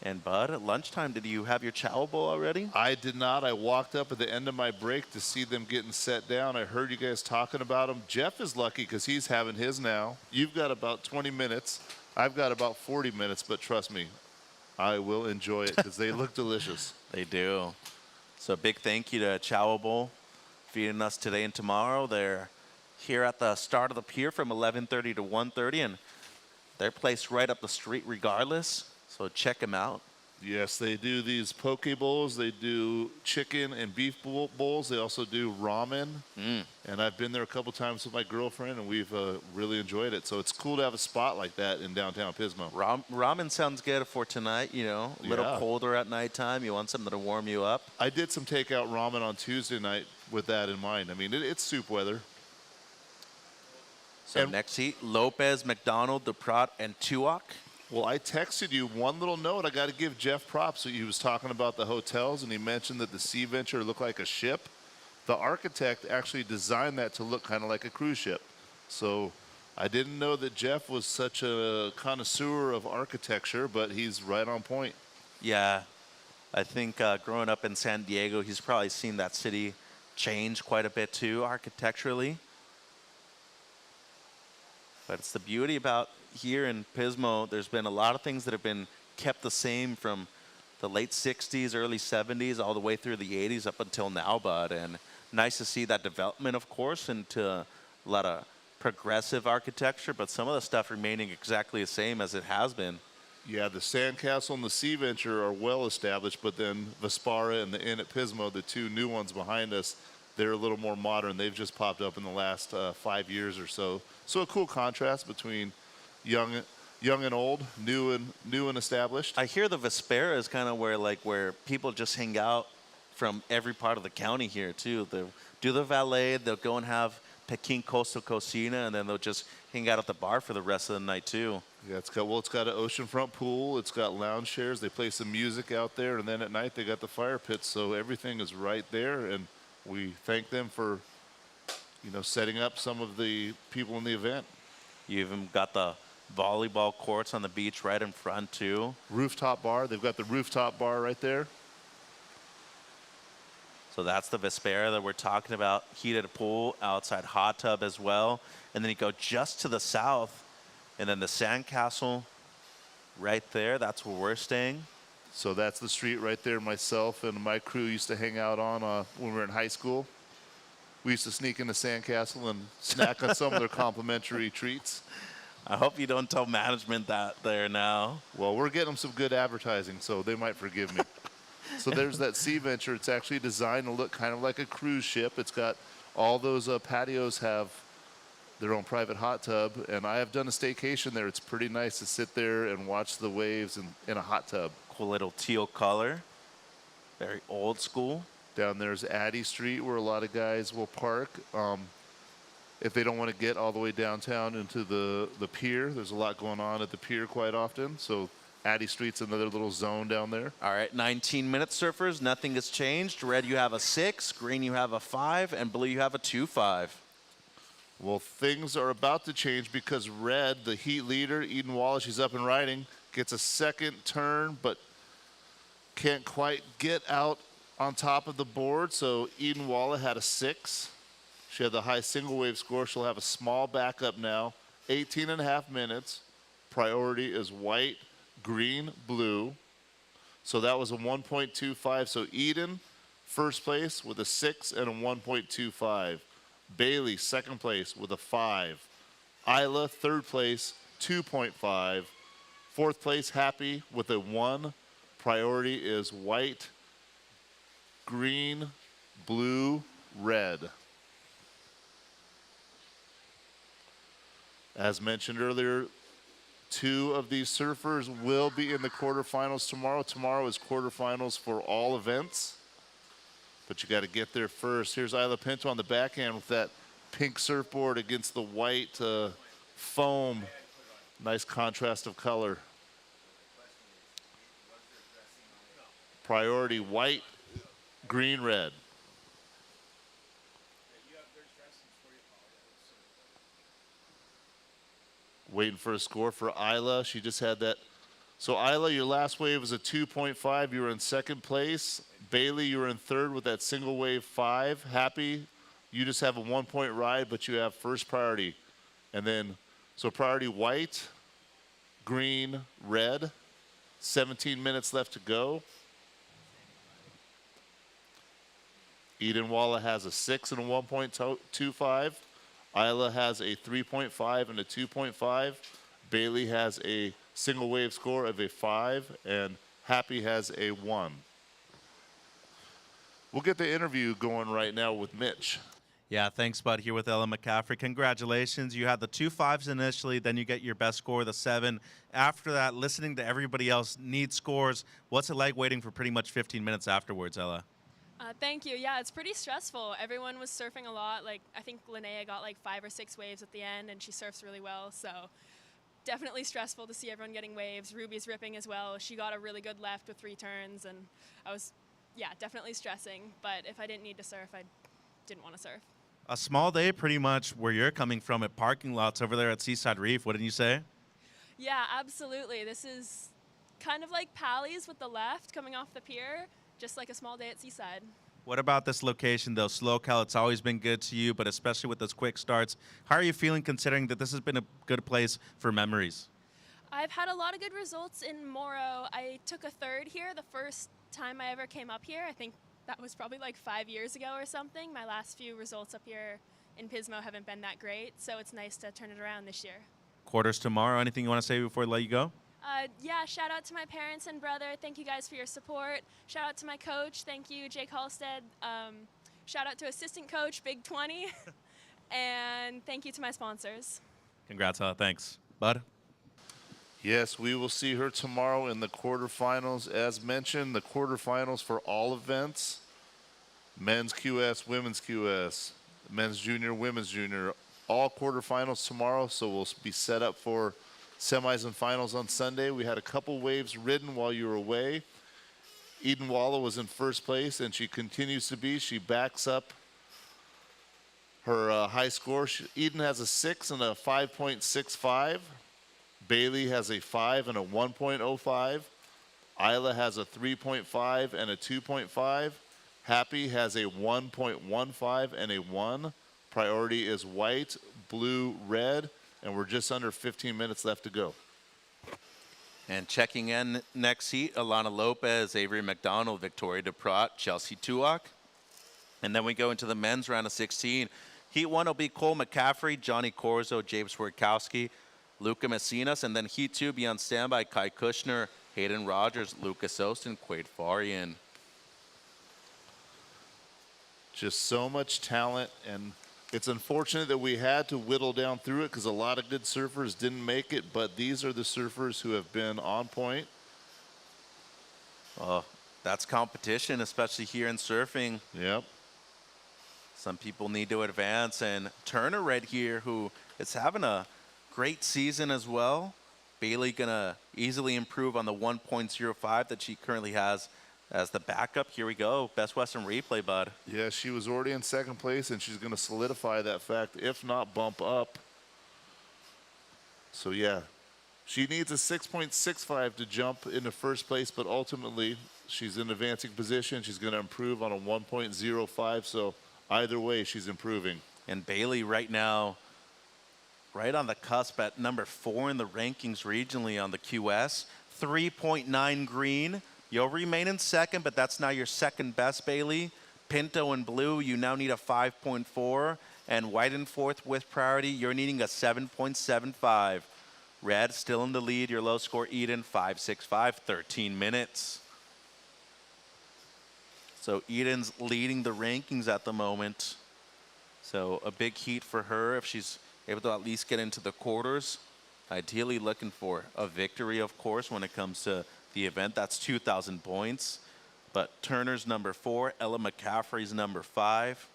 Speaker 1: And Bud, at lunchtime, did you have your chow bowl already?
Speaker 5: I did not. I walked up at the end of my break to see them getting set down. I heard you guys talking about them. Jeff is lucky because he's having his now. You've got about 20 minutes. I've got about 40 minutes, but trust me, I will enjoy it because they look delicious.
Speaker 1: They do. So big thank you to Chow Bowl feeding us today and tomorrow. They're here at the start of the pier from 11:30 to 1:30, and they're placed right up the street regardless. So check them out.
Speaker 5: Yes, they do these poke bowls. They do chicken and beef bowls. They also do ramen. And I've been there a couple times with my girlfriend, and we've really enjoyed it. So it's cool to have a spot like that in downtown Pismo.
Speaker 1: Ramen sounds good for tonight, you know, a little colder at nighttime. You want something to warm you up.
Speaker 5: I did some takeout ramen on Tuesday night with that in mind. I mean, it's soup weather.
Speaker 1: So next heat, Lopez, McDonald, Duprat, and Tuak.
Speaker 5: Well, I texted you one little note. I got to give Jeff props. He was talking about the hotels, and he mentioned that the Sea Venture looked like a ship. The architect actually designed that to look kind of like a cruise ship. So I didn't know that Jeff was such a connoisseur of architecture, but he's right on point.
Speaker 1: Yeah, I think growing up in San Diego, he's probably seen that city change quite a bit too, architecturally. But it's the beauty about here in Pismo, there's been a lot of things that have been kept the same from the late 60s, early 70s, all the way through the 80s up until now, Bud. And nice to see that development, of course, into a lot of progressive architecture, but some of the stuff remaining exactly the same as it has been.
Speaker 5: Yeah, the Sandcastle and the Sea Venture are well established, but then Vespara and the Inn at Pismo, the 2 new ones behind us, they're a little more modern. They've just popped up in the last 5 years or so. So a cool contrast between young and old, new and established.
Speaker 1: I hear the Vespera is kind of where people just hang out from every part of the county here too. They'll do the valet, they'll go and have Peking Coastal Cocina, and then they'll just hang out at the bar for the rest of the night too.
Speaker 5: Yeah, it's got an oceanfront pool, it's got lounge chairs, they play some music out there, and then at night they got the fire pits, so everything is right there, and we thank them for, you know, setting up some of the people in the event.
Speaker 1: You even got the volleyball courts on the beach right in front too.
Speaker 5: Rooftop bar, they've got the rooftop bar right there.
Speaker 1: So that's the Vespera that we're talking about. Heated pool, outside hot tub as well. And then you go just to the south, and then the Sandcastle right there. That's where we're staying.
Speaker 5: So that's the street right there myself and my crew used to hang out on when we were in high school. We used to sneak into Sandcastle and snack on some of their complimentary treats.
Speaker 1: I hope you don't tell management that there now.
Speaker 5: Well, we're getting them some good advertising, so they might forgive me. So there's that Sea Venture. It's actually designed to look kind of like a cruise ship. It's got all those patios have their own private hot tub, and I have done a staycation there. It's pretty nice to sit there and watch the waves in a hot tub.
Speaker 1: Cool little teal color. Very old school.
Speaker 5: Down there's Addy Street, where a lot of guys will park. If they don't want to get all the way downtown into the pier, there's a lot going on at the pier quite often. So Addy Street's another little zone down there.
Speaker 1: All right, 19-minute surfers. Nothing has changed. Red, you have a 6. Green, you have a 5. And blue, you have a 2-5.
Speaker 5: Well, things are about to change because Red, the heat leader, Eden Wallace, she's up and riding, gets a second turn, but can't quite get out on top of the board. So Eden Wallace had a 6. She had the high single wave score. She'll have a small backup now. 18.5 minutes. Priority is white, green, blue. So that was a 1.25. So Eden, first place with a 6 and a 1.25. Bailey, second place with a 5. Isla, third place, 2.5. Fourth place, Happy with a 1. Priority is white, green, blue, red. As mentioned earlier, 2 of these surfers will be in the quarterfinals tomorrow. Tomorrow is quarterfinals for all events. But you got to get there first. Here's Isla Pinto on the backhand with that pink surfboard against the white foam. Nice contrast of color. Priority white, green, red. Waiting for a score for Isla. She just had that. So Isla, your last wave was a 2.5. You were in second place. Bailey, you were in third with that single wave 5. Happy, you just have a 1-point ride, but you have first priority. And then, so priority white, green, red. 17 minutes left to go. Eden Walla has a 6 and a 1.25. Isla has a 3.5 and a 2.5. Bailey has a single wave score of a 5, and Happy has a 1. We'll get the interview going right now with Mitch.
Speaker 1: Yeah, thanks, bud. Here with Ella McCaffrey. Congratulations. You had the 2 5s initially, then you get your best score, the 7. After that, listening to everybody else need scores. What's it like waiting for pretty much 15 minutes afterwards, Ella?
Speaker 12: Thank you. Yeah, it's pretty stressful. Everyone was surfing a lot. Like, I think Linnea got like 5 or 6 waves at the end, and she surfs really well. So definitely stressful to see everyone getting waves. Ruby's ripping as well. She got a really good left with 3 turns, and I was, yeah, definitely stressing. But if I didn't need to surf, I didn't want to surf.
Speaker 1: A small day pretty much where you're coming from at parking lots over there at Seaside Reef. Wouldn't you say?
Speaker 12: Yeah, absolutely. This is kind of like Pally's with the left coming off the pier, just like a small day at Seaside.
Speaker 1: What about this location, though? SlowCal, it's always been good to you, but especially with those quick starts. How are you feeling considering that this has been a good place for memories?
Speaker 12: I've had a lot of good results in Morrow. I took a 3rd here the first time I ever came up here. I think that was probably like 5 years ago or something. My last few results up here in Pismo haven't been that great, so it's nice to turn it around this year. Quarters
Speaker 1: tomorrow. Anything you want to say before I let you go?
Speaker 12: Yeah, shout out to my parents and brother. Thank you guys for your support. Shout out to my coach. Thank you, Jake Halstead. Shout out to assistant coach, Big 20. And thank you to my sponsors.
Speaker 1: Congrats, thanks. Bud?
Speaker 5: Yes, we will see her tomorrow in the quarterfinals. As mentioned, the quarterfinals for all events. Men's QS, women's QS, men's junior, women's junior. All quarterfinals tomorrow, so we'll be set up for semis and finals on Sunday. We had a couple waves ridden while you were away. Eden Walla was in first place, and she continues to be. She backs up her high score. Eden has a 6 and a 5.65. Bailey has a 5 and a 1.05. Isla has a 3.5 and a 2.5. Happy has a 1.15 and a 1. Priority is white, blue, red. And we're just under 15 minutes left to go.
Speaker 1: And checking in next heat, Alana Lopez, Avery McDonald, Victoria DePrott, Chelsea Tuak. And then we go into the men's round of 16. Heat 1 will be Cole McCaffrey, Johnny Corzo, James Wardkowski, Luca Messinas. And then Heat 2 be on standby, Kai Kushner, Hayden Rogers, Lucas Ost, and Quade Farian.
Speaker 5: Just so much talent and It's unfortunate that we had to whittle down through it because a lot of good surfers didn't make it, but these are the surfers who have been on point.
Speaker 1: Oh, that's competition, especially here in surfing.
Speaker 5: Yep.
Speaker 1: Some people need to advance, and Turner right here, who is having a great season as well. Bailey gonna easily improve on the 1.05 that she currently has as the backup. Here we go, Best Western replay, bud.
Speaker 5: Yeah, she was already in second place, and she's gonna solidify that fact, if not bump up. So yeah, she needs a 6.65 to jump into first place, but ultimately she's in advancing position. She's gonna improve on a 1.05, so either way, she's improving.
Speaker 1: And Bailey right now, right on the cusp at number 4 in the rankings regionally on the QS. 3.9 green. You'll remain in second, but that's now your second best, Bailey. Pinto and blue, you now need a 5.4. And white and fourth with priority, you're needing a 7.75. Red still in the lead. Your low score, Eden, 5.65, 13 minutes. So Eden's leading the rankings at the moment. So a big heat for her if she's able to at least get into the quarters. Ideally looking for a victory, of course, when it comes to the event. That's 2,000 points. But Turner's number 4, Ella McCaffrey's number 5.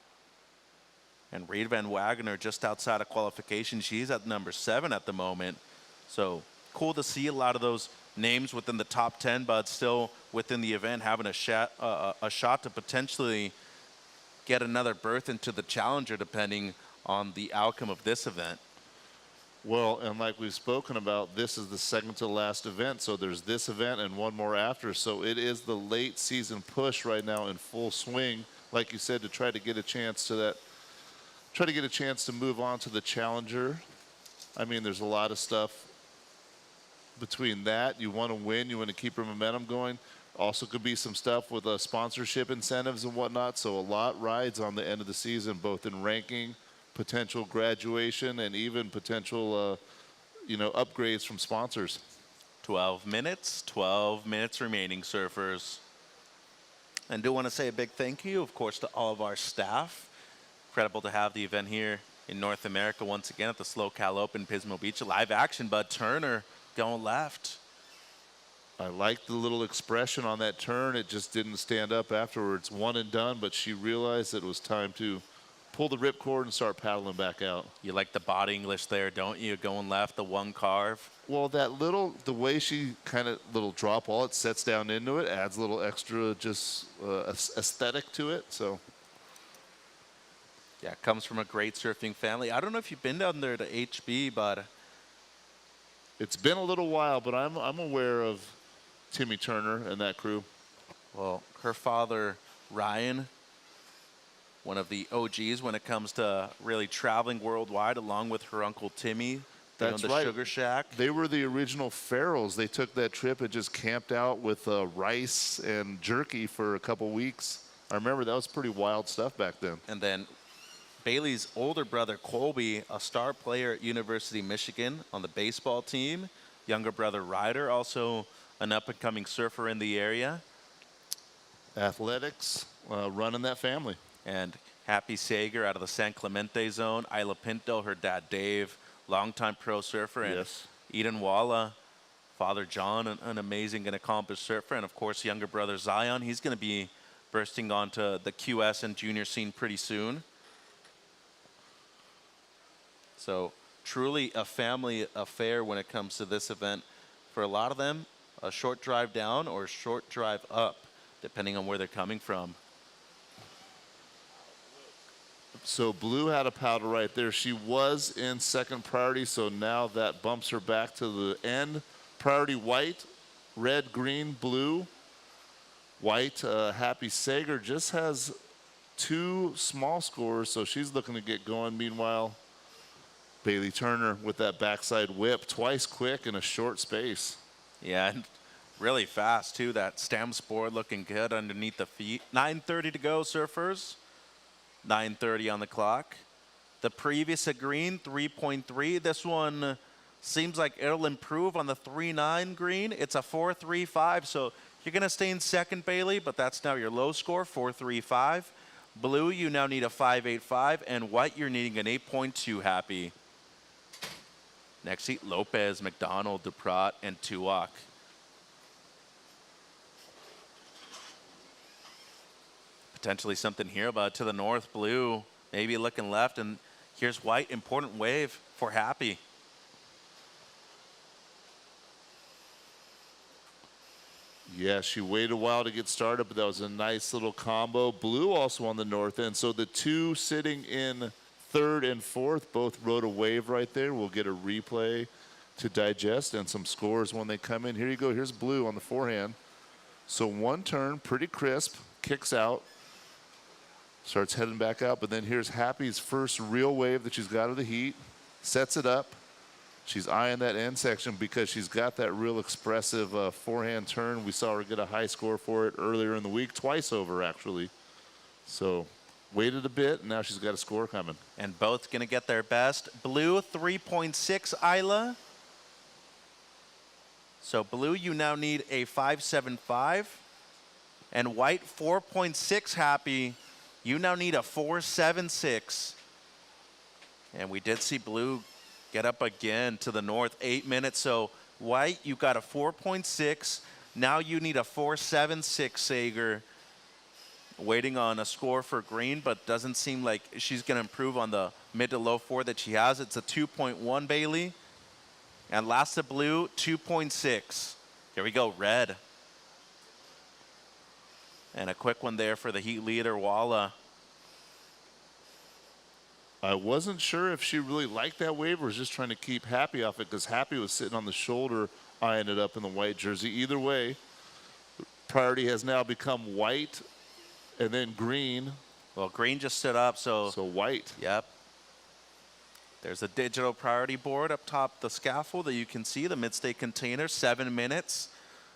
Speaker 1: And Reed Van Wagener just outside of qualification. She's at number 7 at the moment. So cool to see a lot of those names within the top 10, but still within the event having a shot to potentially get another berth into the Challenger, depending on the outcome of this event.
Speaker 5: Well, and like we've spoken about, this is the second to last event, so there's this event and one more after. So it is the late season push right now in full swing, like you said, to try to get a chance to that, try to get a chance to move on to the Challenger. I mean, there's a lot of stuff between that. You want to win, you want to keep your momentum going. Also could be some stuff with sponsorship incentives and whatnot. So a lot rides on the end of the season, both in ranking, potential graduation, and even potential, upgrades from sponsors.
Speaker 1: 12 minutes remaining, surfers. And do want to say a big thank you, of course, to all of our staff. Incredible to have the event here in North America once again at the SlowCal Open Pismo Beach. Live action, Bud Turner going left.
Speaker 5: I like the little expression on that turn. It just didn't stand up afterwards. One and done, but she realized it was time to pull the ripcord and start paddling back out.
Speaker 1: You like the body English there, don't you? Going left, the one carve.
Speaker 5: Well, the way she kind of little drop all, it sets down into it, adds a little extra just aesthetic to it. So
Speaker 1: yeah, comes from a great surfing family. I don't know if you've been down there to HB, but
Speaker 5: it's been a little while, but I'm aware of Timmy Turner and that crew.
Speaker 1: Well, her father, Ryan, one of the OGs when it comes to really traveling worldwide, along with her uncle Timmy.
Speaker 5: That's
Speaker 1: the
Speaker 5: right.
Speaker 1: Sugar Shack.
Speaker 5: They were the original pharaohs. They took that trip and just camped out with rice and jerky for a couple weeks. I remember that was pretty wild stuff back then.
Speaker 1: And then Bailey's older brother, Colby, a star player at University of Michigan on the baseball team. Younger brother, Ryder, also an up-and-coming surfer in the area.
Speaker 5: Athletics, running that family.
Speaker 1: And Happy Sager out of the San Clemente zone. Isla Pinto, her dad, Dave, longtime pro surfer. And
Speaker 5: yes.
Speaker 1: Eden Walla, father John, an amazing and accomplished surfer. And, of course, younger brother Zion. He's going to be bursting onto the QS and junior scene pretty soon. So truly a family affair when it comes to this event. For a lot of them, a short drive down or a short drive up, depending on where they're coming from.
Speaker 5: So Blue had a paddle right there. She was in second priority, so now that bumps her back to the end. Priority white, red, green, blue. White, Happy Sager just has 2 small scores, so she's looking to get going. Meanwhile, Bailey Turner with that backside whip, twice quick in a short space.
Speaker 1: Yeah, and really fast, too. That Stamps board looking good underneath the feet. 9:30 to go, surfers. 9:30 on the clock. The previous a green, 3.3. This one seems like it'll improve on the 3.9 green. It's a 4.35, so you're going to stay in second, Bailey, but that's now your low score, 4.35. Blue, you now need a 5.85, and white, you're needing an 8.2 happy. Next heat, Lopez, McDonald, Duprat, and Tuak. Potentially something here, but to the north, blue, maybe looking left, and here's white, important wave for happy.
Speaker 5: Yeah, she waited a while to get started, but that was a nice little combo. Blue also on the north end. So the two sitting in third and fourth both rode a wave right there. We'll get a replay to digest and some scores when they come in. Here you go. Here's blue on the forehand. So one turn, pretty crisp, kicks out, starts heading back out. But then here's Happy's first real wave that she's got of the heat, sets it up. She's eyeing that end section because she's got that real expressive forehand turn. We saw her get a high score for it earlier in the week, twice over actually. So waited a bit, and now she's got a score coming.
Speaker 1: And both going to get their best. Blue, 3.6, Isla. So blue, you now need a 5.75. And white, 4.6, Happy. You now need a 4.76. And we did see blue get up again to the north, 8 minutes. So white, you got a 4.6. Now you need a 4.76, Sager. Waiting on a score for green, but doesn't seem like she's going to improve on the mid to low 4 that she has. It's a 2.1, Bailey. And last to blue, 2.6. Here we go, red. And a quick one there for the heat leader, Walla.
Speaker 5: I wasn't sure if she really liked that wave or was just trying to keep Happy off it, because Happy was sitting on the shoulder eyeing it up in the white jersey. Either way, priority has now become white and then green.
Speaker 1: Well, green just stood up, so
Speaker 5: white.
Speaker 1: Yep. There's a digital priority board up top the scaffold that you can see, the mid-state container, 7 minutes.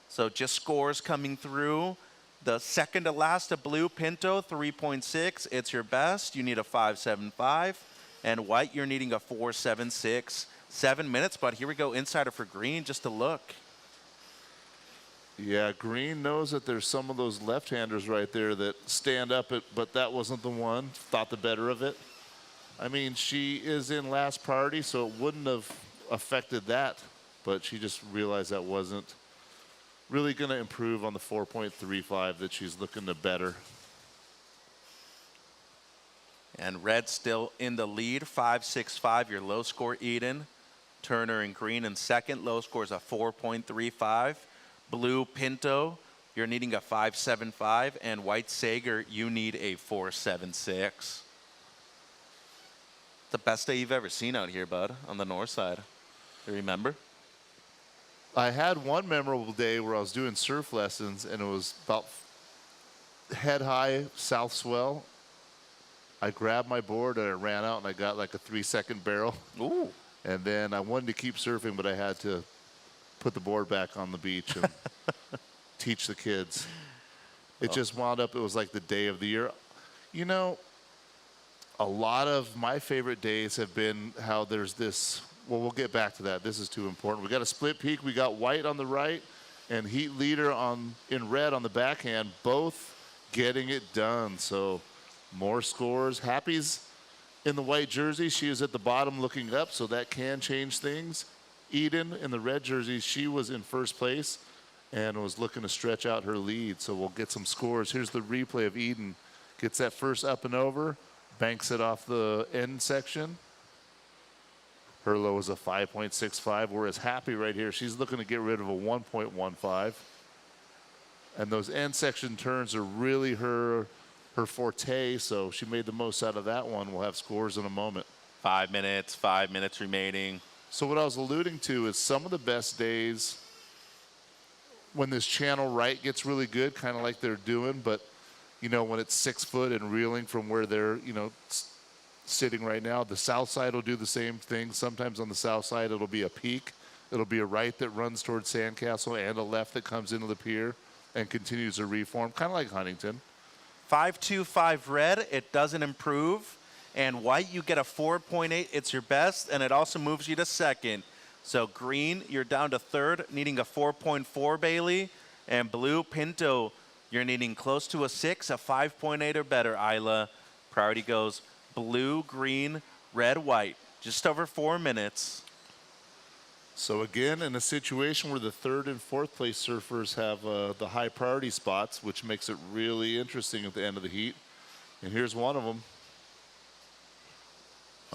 Speaker 1: So just scores coming through. The second to last, a blue Pinto, 3.6. It's your best. You need a 5.75. And white, you're needing a 4.76. 7 minutes, but here we go, insider for green, just a look.
Speaker 5: Yeah, green knows that there's some of those left-handers right there that stand up, but that wasn't the one. Thought the better of it. I mean, she is in last priority, so it wouldn't have affected that, but she just realized that wasn't really going to improve on the 4.35 that she's looking to better.
Speaker 1: And red still in the lead, 5.65, your low score, Eden. Turner and green in second, low score is a 4.35. Blue Pinto, you're needing a 5.75, and white Sager, you need a 4.76. The best day you've ever seen out here, bud, on the north side. You remember?
Speaker 5: I had one memorable day where I was doing surf lessons, and it was about head high south swell. I grabbed my board and I ran out and I got like a 3-second barrel.
Speaker 1: Ooh.
Speaker 5: And then I wanted to keep surfing, but I had to put the board back on the beach and teach the kids. It just wound up, it was like the day of the year. You know, a lot of my favorite days have been how there's this, well, we'll get back to that. This is too important. We got a split peak. We got white on the right and heat leader in red on the backhand, both getting it done. So more scores. Happy's in the white jersey. She is at the bottom looking up, so that can change things. Eden in the red jersey, she was in first place and was looking to stretch out her lead. So we'll get some scores. Here's the replay of Eden. Gets that first up and over, banks it off the end section. Her low is a 5.65, whereas Happy right here, she's looking to get rid of a 1.15. And those end section turns are really her forte, so she made the most out of that one. We'll have scores in a moment.
Speaker 1: 5 minutes remaining.
Speaker 5: So what I was alluding to is some of the best days when this channel right gets really good, kind of like they're doing, but you know, when it's 6 foot and reeling from where they're, you know, sitting right now, the south side will do the same thing. Sometimes on the south side, it'll be a peak. It'll be a right that runs towards Sandcastle and a left that comes into the pier and continues to reform, kind of like Huntington.
Speaker 1: 5.25 red, it doesn't improve. And white, you get a 4.8, it's your best, and it also moves you to second. So green, you're down to third, needing a 4.4, Bailey. And blue, Pinto, you're needing close to a 6, a 5.8 or better, Isla. Priority goes blue, green, red, white. Just over 4 minutes.
Speaker 5: So again, in a situation where the 3rd and 4th place surfers have the high priority spots, which makes it really interesting at the end of the heat. And here's one of them.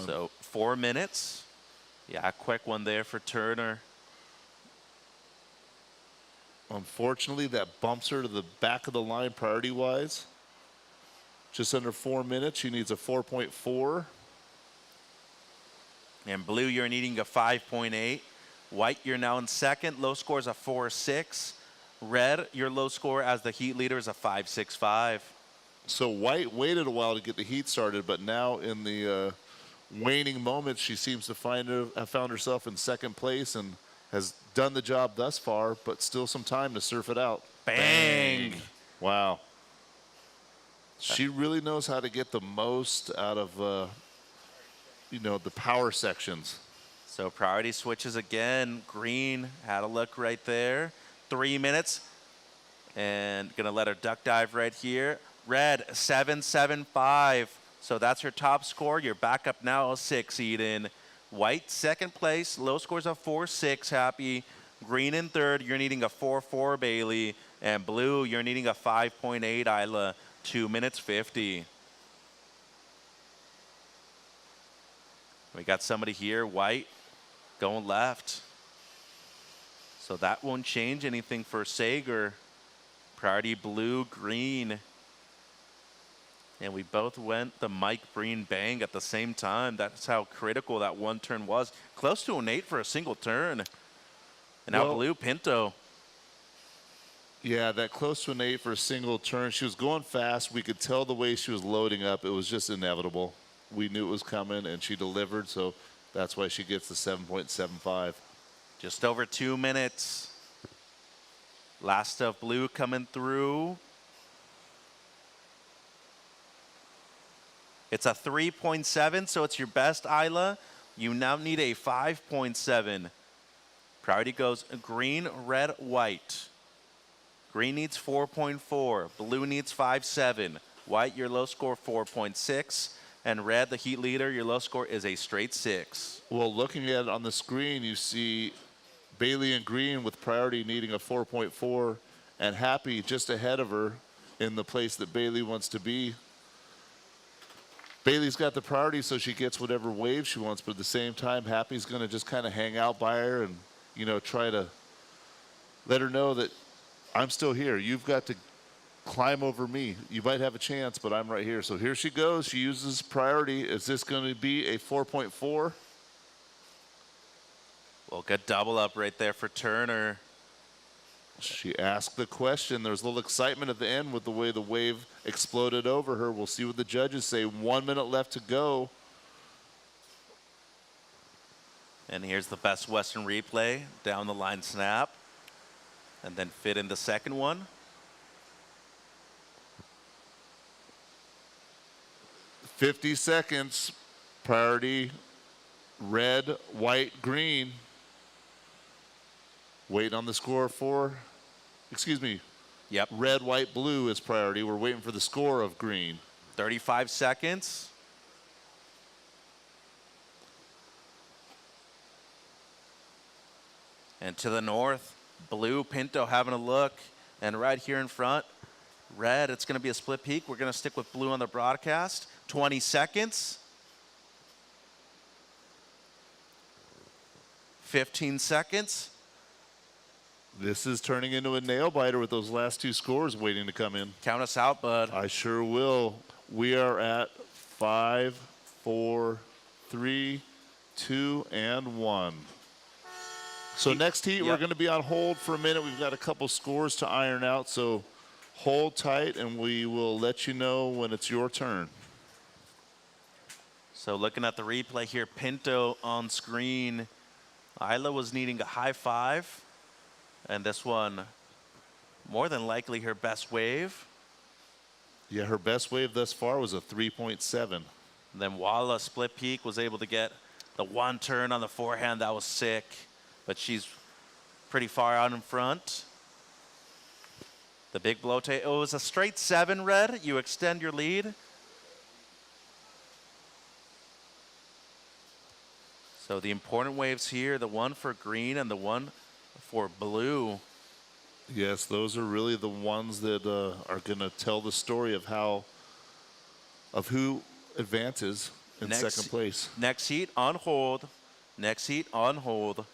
Speaker 1: So 4 minutes. Yeah, a quick one there for Turner.
Speaker 5: Unfortunately, that bumps her to the back of the line priority-wise. Just under 4 minutes. She needs a 4.4.
Speaker 1: And blue, you're needing a 5.8. White, you're now in second. Low score is a 4.6. Red, your low score as the heat leader is a 5.65.
Speaker 5: So White waited a while to get the heat started, but now in the waning moments, she seems to have found herself in second place and has done the job thus far, but still some time to surf it out.
Speaker 1: Bang!
Speaker 5: Wow. She really knows how to get the most out of, the power sections.
Speaker 1: So priority switches again. Green had a look right there. 3 minutes. And going to let her duck dive right here. Red, 7.75. So that's her top score. You're back up now, a 6, Eden. White, second place. Low scores of 4.6, Happy. Green in third, you're needing a 4.4, Bailey. And blue, you're needing a 5.8, Isla. 2 minutes 50. We got somebody here, White, going left. So that won't change anything for Sager. Priority blue, green. And we both went the Mike Breen bang at the same time. That's how critical that one turn was. Close to an 8 for a single turn. And now blue, Pinto.
Speaker 5: Yeah, that close to an 8 for a single turn. She was going fast. We could tell the way she was loading up. It was just inevitable. We knew it was coming, and she delivered, so that's why she gets the 7.75.
Speaker 1: Just over 2 minutes. Last of blue coming through. It's a 3.7, so it's your best, Isla. You now need a 5.7. Priority goes green, red, white. Green needs 4.4. Blue needs 5.7. White, your low score, 4.6. And red, the heat leader, your low score is a straight 6.
Speaker 5: Well, looking at it on the screen, you see Bailey and Green with priority needing a 4.4 and Happy just ahead of her in the place that Bailey wants to be. Bailey's got the priority, so she gets whatever wave she wants, but at the same time, Happy's going to just kind of hang out by her and, try to let her know that I'm still here. You've got to climb over me. You might have a chance, but I'm right here. So here she goes. She uses priority. Is this going to be a 4.4?
Speaker 1: Well, good double up right there for Turner.
Speaker 5: She asked the question. There's a little excitement at the end with the way the wave exploded over her. We'll see what the judges say. 1 minute left to go.
Speaker 1: And here's the Best Western replay. Down the line snap. And then fit in the second one.
Speaker 5: "50 seconds. Priority red, white, green. Waiting on the score for,
Speaker 1: Yep.
Speaker 5: Red, white, blue is priority. We're waiting for the score of green.
Speaker 1: 35 seconds. And to the north, blue, Pinto having a look. And right here in front, red, it's going to be a split peak. We're going to stick with blue on the broadcast. 20 seconds. 15 seconds.
Speaker 5: This is turning into a nail biter with those last two scores waiting to come in.
Speaker 1: Count us out, bud.
Speaker 5: I sure will. We are at 5, 4, 3, 2, and 1. So next heat, we're going to be on hold for a minute. We've got a couple scores to iron out, so hold tight, and we will let you know when it's your turn.
Speaker 1: So looking at the replay here, Pinto on screen. Isla was needing a high 5. And this one, more than likely her best wave.
Speaker 5: Yeah, her best wave thus far was a 3.7.
Speaker 1: Then Walla split peak was able to get the one turn on the forehand. That was sick. But she's pretty far out in front. The big blow tail. It was a straight 7, Red. You extend your lead. So the important waves here, the one for green and the one for blue.
Speaker 5: Yes, those are really the ones that are going to tell the story of who advances in second place.
Speaker 1: Next heat on hold. Next heat on hold.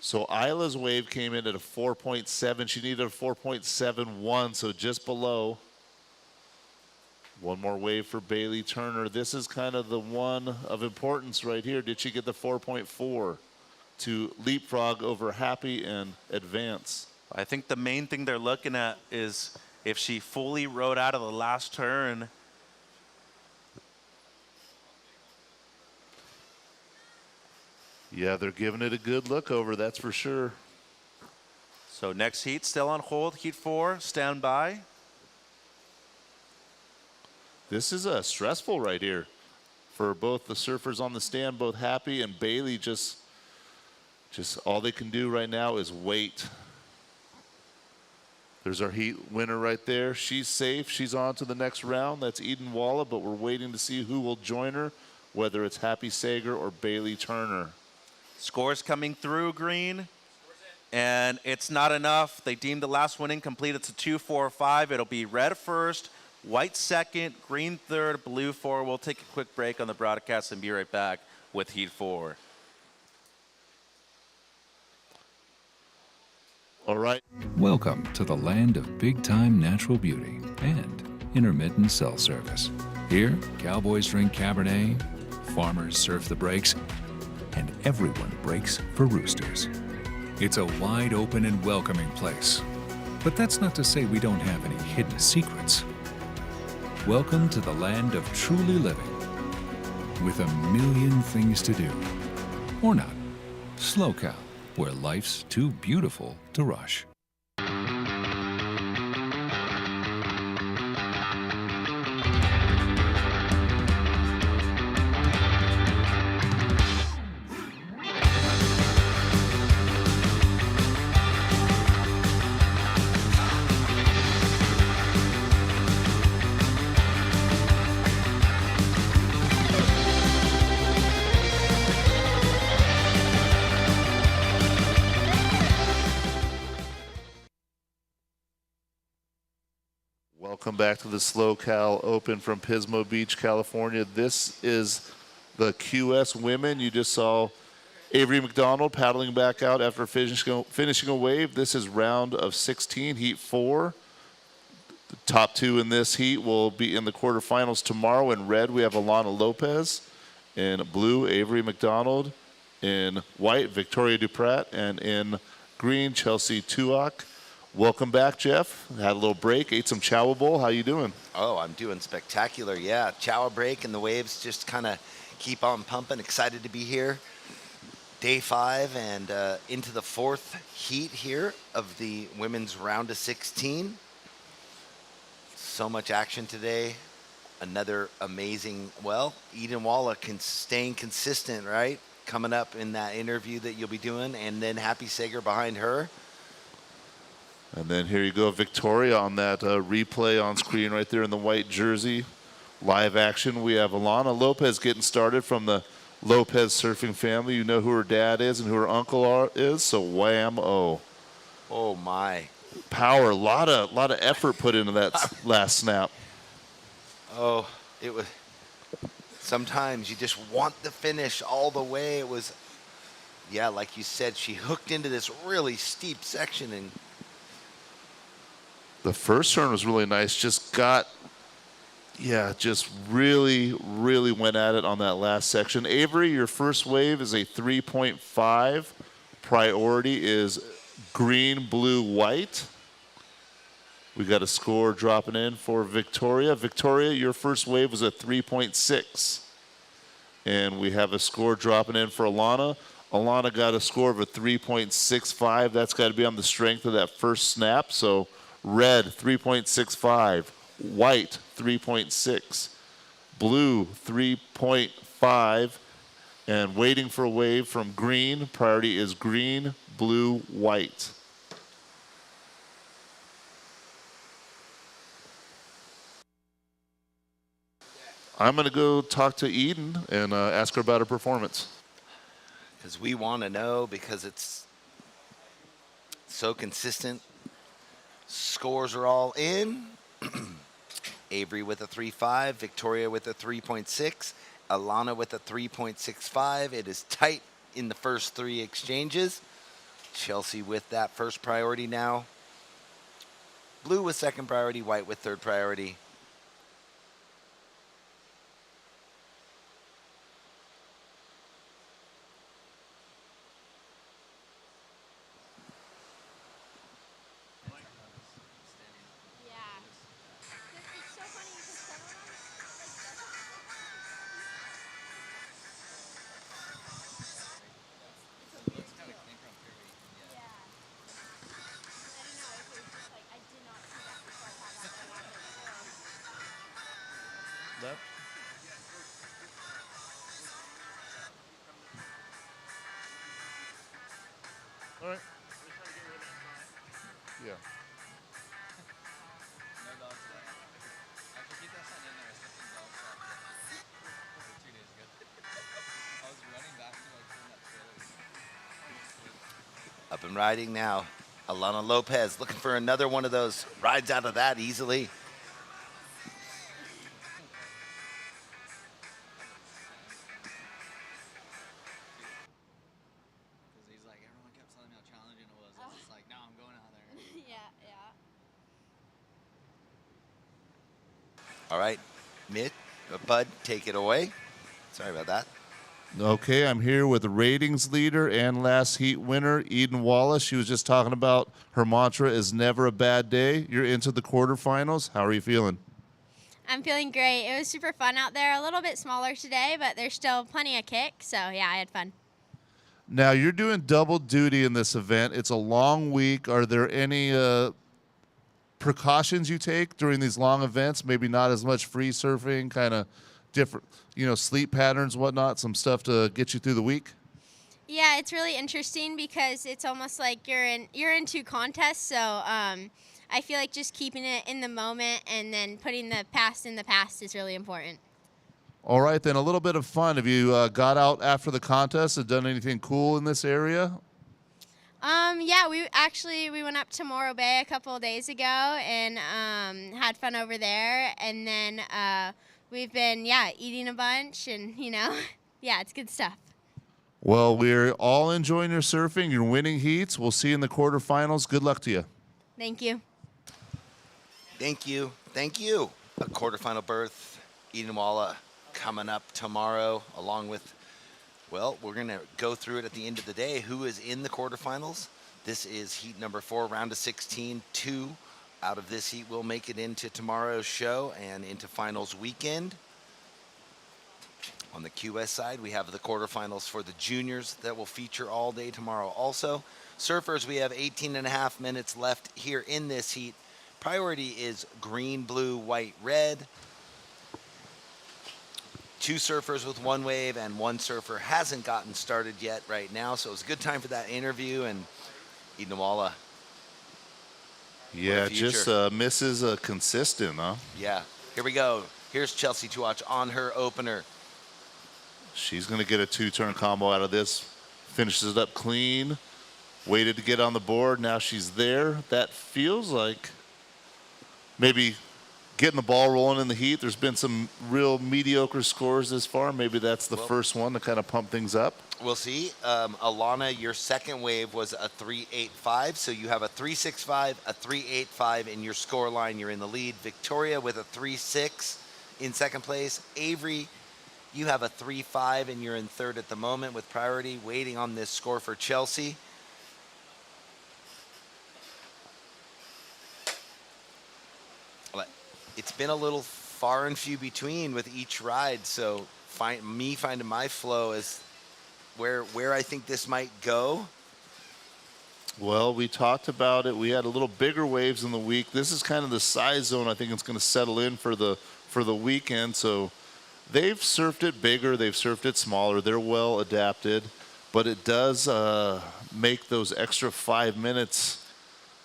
Speaker 5: So Isla's wave came in at a 4.7. She needed a 4.71, so just below. One more wave for Bailey Turner. This is kind of the one of importance right here. Did she get the 4.4 to leapfrog over Happy and advance?
Speaker 1: I think the main thing they're looking at is if she fully rode out of the last turn.
Speaker 5: Yeah, they're giving it a good look over, that's for sure.
Speaker 1: So next heat still on hold. Heat 4, stand by.
Speaker 5: This is stressful right here for both the surfers on the stand, both Happy and Bailey. Just all they can do right now is wait. There's our heat winner right there. She's safe. She's on to the next round. That's Eden Walla, but we're waiting to see who will join her, whether it's Happy Sager or Bailey Turner.
Speaker 1: Scores coming through, green. And it's not enough. They deemed the last one incomplete. It's a 2-4-5. It'll be red first, white second, green third, blue 4. We'll take a quick break on the broadcast and be right back with Heat 4.
Speaker 5: All right.
Speaker 3: Welcome to the land of big-time natural beauty and intermittent cell service. Here, cowboys drink Cabernet, farmers surf the breaks, and everyone breaks for roosters. It's a wide open and welcoming place. But that's not to say we don't have any hidden secrets. Welcome to the land of truly living, with a million things to do. Or not. SlowCal, where life's too beautiful to rush.
Speaker 5: Welcome back to the SlowCal Open from Pismo Beach, California. This is the QS women. You just saw Avery McDonald paddling back out after finishing a wave. This is round of 16, heat 4. The top 2 in this heat will be in the quarterfinals tomorrow. In red, we have Alana Lopez. In blue, Avery McDonald. In white, Victoria Duprat. And in green, Chelsea Tuak. Welcome back, Jeff. Had a little break, ate some chow bowl. How you doing?
Speaker 2: Oh, I'm doing spectacular. Yeah, chow break and the waves just kind of keep on pumping. Excited to be here. Day 5 and into the 4th heat here of the women's round of 16. So much action today. Another amazing, well, Eden Walla staying consistent, right? Coming up in that interview that you'll be doing, and then Happy Sager behind her.
Speaker 5: And then here you go, Victoria on that replay on screen right there in the white jersey. Live action. We have Alana Lopez getting started from the Lopez surfing family. You know who her dad is and who her uncle is, so wham-oh.
Speaker 2: Oh, my.
Speaker 5: Power, a lot of effort put into that last snap.
Speaker 2: Oh, it was. Sometimes you just want the finish all the way. It was, yeah, like you said, she hooked into this really steep section and.
Speaker 5: The first turn was really nice. Just really went at it on that last section. Avery, your first wave is a 3.5. Priority is green, blue, white. We got a score dropping in for Victoria. Victoria, your first wave was a 3.6. And we have a score dropping in for Alana. Alana got a score of a 3.65. That's got to be on the strength of that first snap. So red, 3.65. White, 3.6. Blue, 3.5. And waiting for a wave from green. Priority is green, blue, white. I'm going to go talk to Eden and ask her about her performance.
Speaker 2: Because we want to know, because it's so consistent. Scores are all in. Avery with a 3.5, Victoria with a 3.6, Alana with a 3.65. It is tight in the first 3 exchanges. Chelsea with that first priority now. Blue with second priority, white with third priority.
Speaker 5: Left. All right. Yeah.
Speaker 2: Up and riding now. Alana Lopez looking for another one of those. Rides out of that easily. All right, Bud, take it away. Sorry about that.
Speaker 5: Okay, I'm here with the ratings leader and last heat winner, Eden Wallace. She was just talking about her mantra is never a bad day. You're into the quarterfinals. How are you feeling?
Speaker 10: I'm feeling great. It was super fun out there. A little bit smaller today, but there's still plenty of kick. So, yeah, I had fun.
Speaker 5: Now, you're doing double duty in this event. It's a long week. Are there any precautions you take during these long events? Maybe not as much free surfing, kind of different, sleep patterns, whatnot, some stuff to get you through the week?
Speaker 10: Yeah, it's really interesting because it's almost like you're in 2 contests. So I feel like just keeping it in the moment and then putting the past in the past is really important.
Speaker 5: All right, then a little bit of fun. Have you got out after the contest and done anything cool in this area?
Speaker 10: Yeah, we went up to Morro Bay a couple of days ago and had fun over there. And then we've been, eating a bunch and, yeah, it's good stuff.
Speaker 5: Well, we're all enjoying your surfing. You're winning heats. We'll see you in the quarterfinals. Good luck to you.
Speaker 10: Thank you.
Speaker 2: Thank you. Thank you. A quarterfinal berth, Eden Walla coming up tomorrow, along with, well, we're going to go through it at the end of the day. Who is in the quarterfinals? This is heat number 4, round of 16. 2 out of this heat will make it into tomorrow's show and into finals weekend. On the QS side, we have the quarterfinals for the juniors that will feature all day tomorrow also. Surfers, we have 18.5 minutes left here in this heat. Priority is green, blue, white, red. 2 surfers with 1 wave, and 1 surfer hasn't gotten started yet right now, so it's a good time for that interview. And Eden Walla.
Speaker 5: Yeah, just misses consistent, huh?
Speaker 2: Yeah. Here we go. Here's Chelsea to watch on her opener.
Speaker 5: She's going to get a 2-turn combo out of this. Finishes it up clean. Waited to get on the board. Now she's there. That feels like maybe getting the ball rolling in the heat. There's been some real mediocre scores this far. Maybe that's the first one to kind of pump things up.
Speaker 2: We'll see. Alana, your second wave was a 3.85, so you have a 3.65, a 3.85 in your score line. You're in the lead. Victoria with a 3.6 in second place. Avery, you have a 3.5, and you're in third at the moment with priority. Waiting on this score for Chelsea. It's been a little far and few between with each ride, so finding my flow is where I think this might go.
Speaker 5: Well, we talked about it. We had a little bigger waves in the week. This is kind of the size zone I think it's going to settle in for the weekend. So they've surfed it bigger. They've surfed it smaller. They're well adapted. But it does make those extra 5 minutes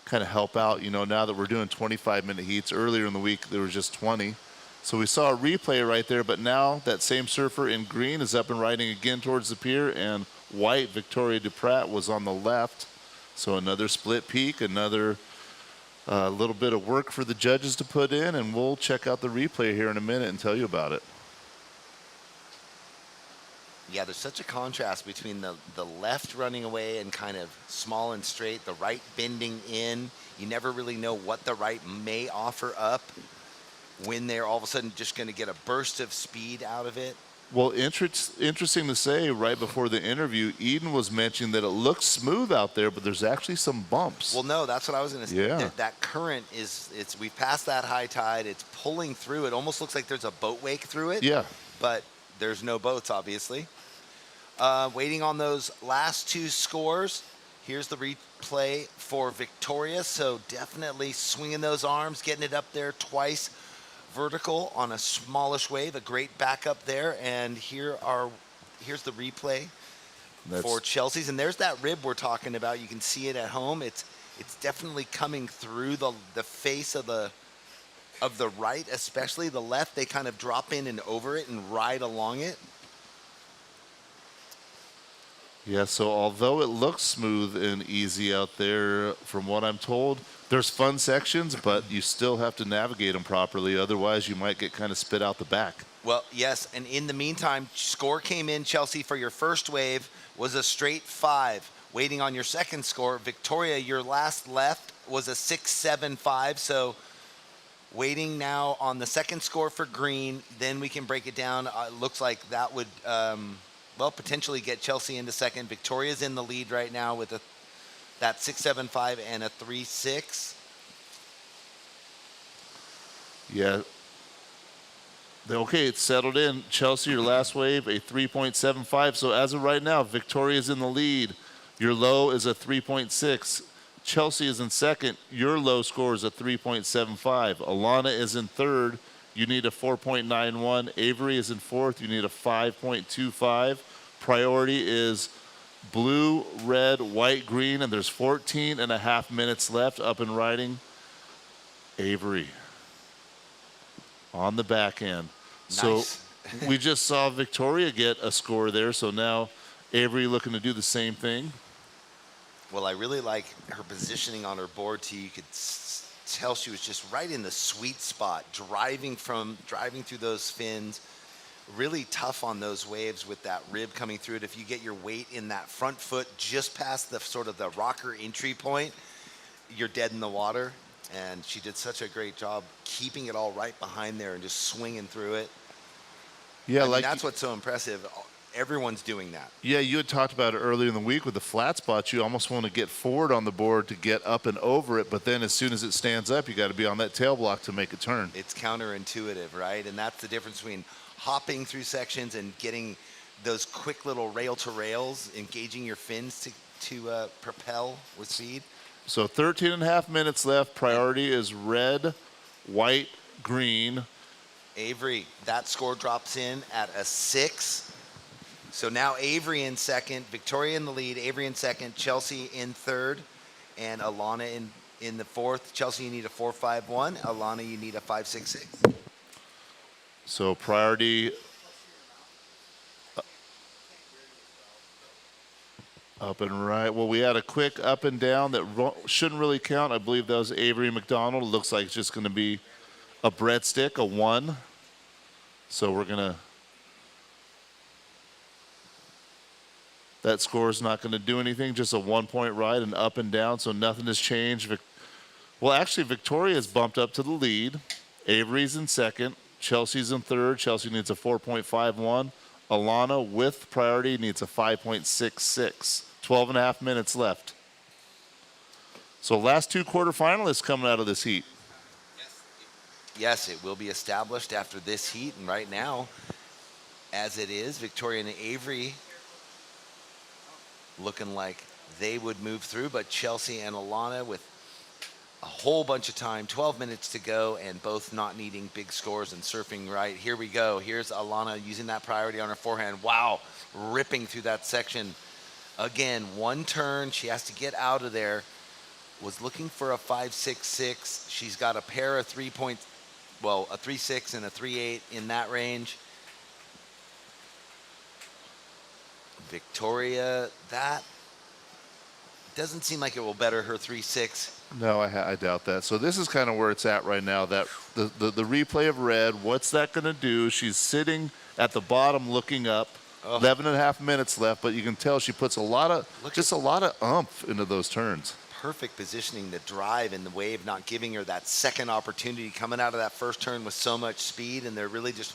Speaker 5: kind of help out, now that we're doing 25-minute heats. Earlier in the week, there was just 20. So we saw a replay right there, but now that same surfer in green is up and riding again towards the pier, and white, Victoria Duprat, was on the left. So another split peak, another little bit of work for the judges to put in, and we'll check out the replay here in a minute and tell you about it.
Speaker 2: Yeah, there's such a contrast between the left running away and kind of small and straight, the right bending in. You never really know what the right may offer up when they're all of a sudden just going to get a burst of speed out of it.
Speaker 5: Well, interesting to say, right before the interview, Eden was mentioning that it looks smooth out there, but there's actually some bumps.
Speaker 2: Well, no, that's what I was going to say.
Speaker 5: Yeah.
Speaker 2: That current we've passed that high tide. It's pulling through. It almost looks like there's a boat wake through it.
Speaker 5: Yeah.
Speaker 2: But there's no boats, obviously. Waiting on those last two scores. Here's the replay for Victoria. So definitely swinging those arms, getting it up there twice vertical on a smallish wave. A great backup there. And here's the replay for Chelsea's. And there's that rib we're talking about. You can see it at home. It's definitely coming through the face of the right, especially the left. They kind of drop in and over it and ride along it.
Speaker 5: Yeah, so although it looks smooth and easy out there, from what I'm told, there's fun sections, but you still have to navigate them properly. Otherwise, you might get kind of spit out the back.
Speaker 2: Well, yes, and in the meantime, score came in, Chelsea, for your first wave was a straight 5. Waiting on your second score, Victoria, your last left was a 6-7-5. So waiting now on the second score for green, then we can break it down. It looks like that would... potentially get Chelsea into second. Victoria's in the lead right now with that 6-7-5 and a 3-6.
Speaker 5: Yeah. Okay, it's settled in. Chelsea, your last wave, a 3.75. So as of right now, Victoria's in the lead. Your low is a 3.6. Chelsea is in second. Your low score is a 3.75. Alana is in third. You need a 4.91. Avery is in fourth. You need a 5.25. Priority is blue, red, white, green, and there's 14 and a half minutes left up and riding. Avery on the back end.
Speaker 2: Nice.
Speaker 5: So we just saw Victoria get a score there, so now Avery looking to do the same thing.
Speaker 2: Well, I really like her positioning on her board too. You could tell she was just right in the sweet spot, driving through those fins. Really tough on those waves with that rib coming through it. If you get your weight in that front foot just past the sort of the rocker entry point, you're dead in the water. And she did such a great job keeping it all right behind there and just swinging through it.
Speaker 5: Yeah,
Speaker 2: I mean, that's what's so impressive. Everyone's doing that.
Speaker 5: Yeah, you had talked about it earlier in the week with the flat spots. You almost want to get forward on the board to get up and over it, but then as soon as it stands up, you got to be on that tail block to make a turn.
Speaker 2: It's counterintuitive, right? And that's the difference between hopping through sections and getting those quick little rail-to-rails, engaging your fins to propel with speed.
Speaker 5: So 13 and a half minutes left. Priority is red, white, green.
Speaker 2: Avery, that score drops in at a 6. So now Avery in second, Victoria in the lead, Avery in second, Chelsea in third, and Alana in the fourth. Chelsea, you need a 4.51. Alana, you need a 5.66.
Speaker 5: So priority up and right. Well, we had a quick up and down that shouldn't really count. I believe that was Avery McDonald. It looks like it's just going to be a breadstick, a 1. So we're going to... That score is not going to do anything, just a 1-point ride and up and down, so nothing has changed. Well, actually, Victoria's bumped up to the lead. Avery's in second. Chelsea's in third. Chelsea needs a 4.51. Alana, with priority, needs a 5.66. 12 and a half minutes left. So last two quarterfinalists coming out of this heat.
Speaker 2: Yes, it will be established after this heat, and right now, as it is, Victoria and Avery looking like they would move through, but Chelsea and Alana with a whole bunch of time, 12 minutes to go, and both not needing big scores and surfing right. Here we go. Here's Alana using that priority on her forehand. Wow, ripping through that section. Again, one turn. She has to get out of there. Was looking for a 5.66. She's got a pair of 3.6 well, a 3.6 and a 3.8 in that range. Victoria, that doesn't seem like it will better her 3.6.
Speaker 5: No, I doubt that. So this is kind of where it's at right now. That the replay of red, what's that going to do? She's sitting at the bottom looking up. 11 and a half minutes left, but you can tell she puts a lot of oomph into those turns.
Speaker 2: Perfect positioning, the drive and the wave not giving her that second opportunity, coming out of that first turn with so much speed, and they're really just,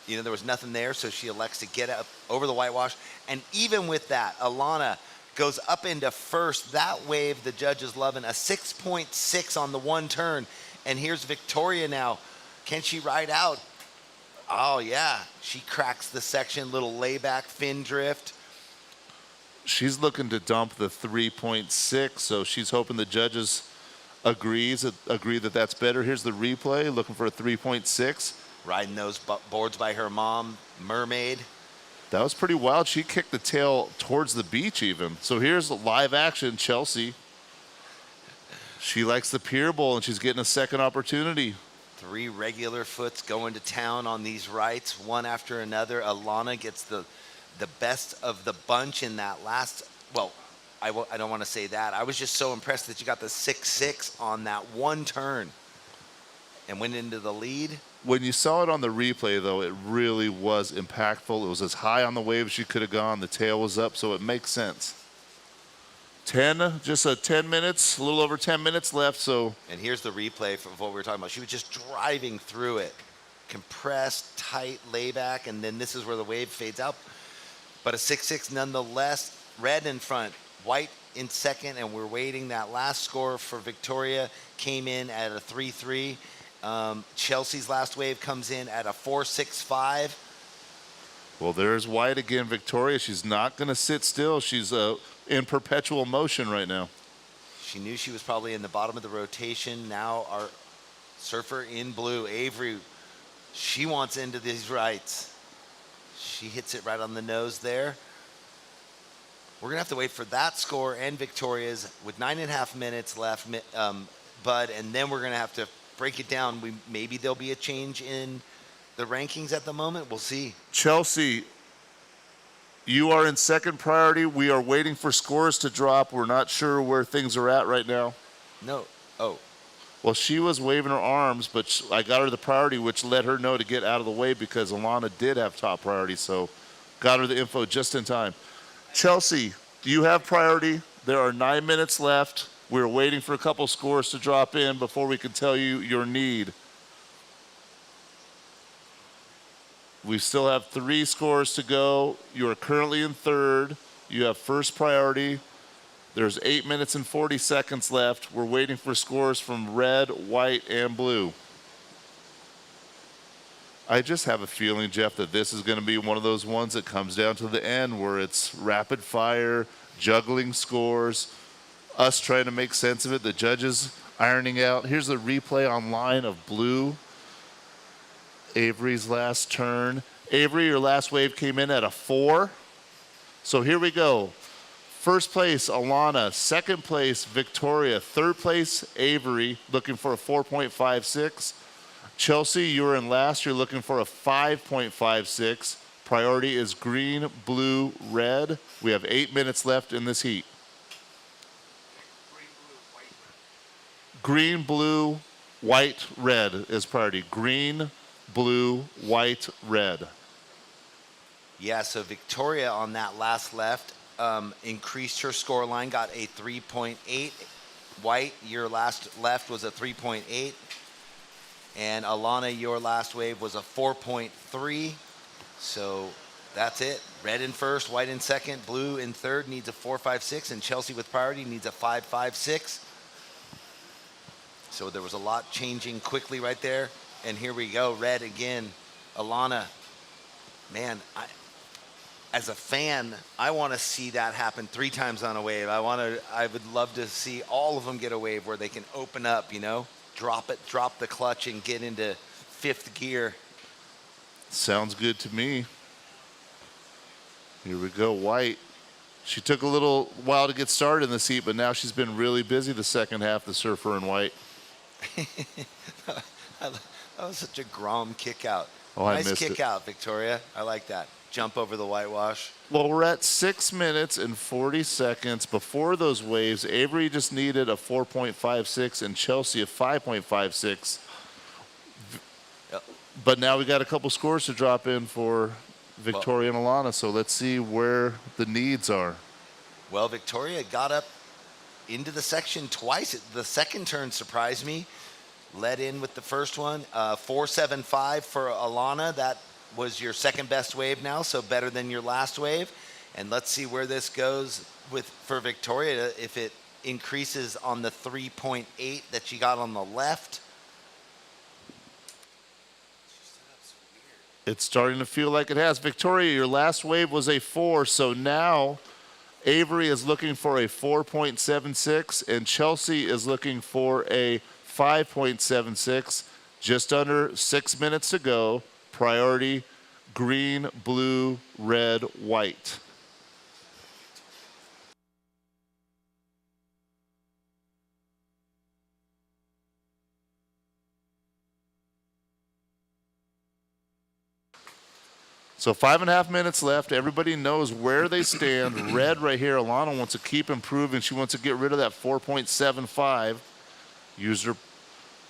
Speaker 2: there was nothing there, so she elects to get up over the whitewash. And even with that, Alana goes up into first. That wave the judges loving, a 6.6 on the one turn. And here's Victoria now. Can she ride out? Oh, yeah. She cracks the section, little layback fin drift.
Speaker 5: She's looking to dump the 3.6, so she's hoping the judges agree that that's better. Here's the replay, looking for a 3.6.
Speaker 2: Riding those boards by her mom, Mermaid.
Speaker 5: That was pretty wild. She kicked the tail towards the beach even. So here's live action, Chelsea. She likes the Pier Bowl, and she's getting a second opportunity.
Speaker 2: 3 regular foots going to town on these rights, one after another. Alana gets the best of the bunch in that last, well, I don't want to say that. I was just so impressed that you got the 6.6 on that one turn and went into the lead.
Speaker 5: When you saw it on the replay, though, it really was impactful. It was as high on the wave as she could have gone. The tail was up, so it makes sense. 10 minutes, a little over 10 minutes left, so.
Speaker 2: And here's the replay of what we were talking about. She was just driving through it. Compressed, tight layback, and then this is where the wave fades out. But a 6.6 nonetheless. Red in front, white in second, and we're waiting. That last score for Victoria came in at a 3.3. Chelsea's last wave comes in at a 4.65.
Speaker 5: Well, there's white again, Victoria. She's not going to sit still. She's in perpetual motion right now.
Speaker 2: She knew she was probably in the bottom of the rotation. Now our surfer in blue, Avery, she wants into these rights. She hits it right on the nose there. We're going to have to wait for that score and Victoria's with 9.5 minutes left, Bud, and then we're going to have to break it down. Maybe there'll be a change in the rankings at the moment. We'll see.
Speaker 5: Chelsea, you are in second priority. We are waiting for scores to drop. We're not sure where things are at right now.
Speaker 2: No. Oh.
Speaker 5: Well, she was waving her arms, but I got her the priority, which let her know to get out of the way because Alana did have top priority, so got her the info just in time. Chelsea, do you have priority? There are 9 minutes left. We're waiting for a couple scores to drop in before we can tell you your need. We still have 3 scores to go. You are currently in third. You have first priority. There's 8 minutes and 40 seconds left. We're waiting for scores from red, white, and blue. I just have a feeling, Jeff, that this is going to be one of those ones that comes down to the end where it's rapid fire, juggling scores, us trying to make sense of it, the judges ironing out. Here's the replay online of blue. Avery's last turn. Avery, your last wave came in at a 4. So here we go. First place, Alana. Second place, Victoria. Third place, Avery, looking for a 4.56. Chelsea, you were in last. You're looking for a 5.56. Priority is green, blue, red. We have 8 minutes left in this heat. Green, blue, white, red is priority. Green, blue, white, red.
Speaker 2: Yeah, so Victoria on that last left increased her score line, got a 3.8. White, your last left was a 3.8. And Alana, your last wave was a 4.3. So that's it. Red in first, white in second, blue in third needs a 4.56, and Chelsea with priority needs a 5.56. So there was a lot changing quickly right there. And here we go, red again. Alana, man, as a fan, I want to see that happen 3 times on a wave. I would love to see all of them get a wave where they can open up, drop it, drop the clutch and get into 5th gear.
Speaker 5: Sounds good to me. Here we go, white. She took a little while to get started in the seat, but now she's been really busy the second half, the surfer in white.
Speaker 2: That was such a Grom kick out.
Speaker 5: Oh, I
Speaker 2: nice
Speaker 5: missed
Speaker 2: kick
Speaker 5: it.
Speaker 2: out, Victoria. I like that. Jump over the whitewash.
Speaker 5: Well, we're at 6 minutes and 40 seconds. Before those waves, Avery just needed a 4.56 and Chelsea a 5.56.
Speaker 2: Yep.
Speaker 5: But now we got a couple scores to drop in for Victoria and Alana, so let's see where the needs are.
Speaker 2: Well, Victoria got up into the section twice. The second turn surprised me. Led in with the first one. 4.75 for Alana. That was your second best wave now, so better than your last wave. And let's see where this goes for Victoria, if it increases on the 3.8 that she got on the left.
Speaker 5: It's starting to feel like it has. Victoria, your last wave was a 4, so now Avery is looking for a 4.76 and Chelsea is looking for a 5.76. Just under 6 minutes to go. Priority, green, blue, red, white. So 5.5 minutes left. Everybody knows where they stand. Red right here. Alana wants to keep improving. She wants to get rid of that 4.75. Use her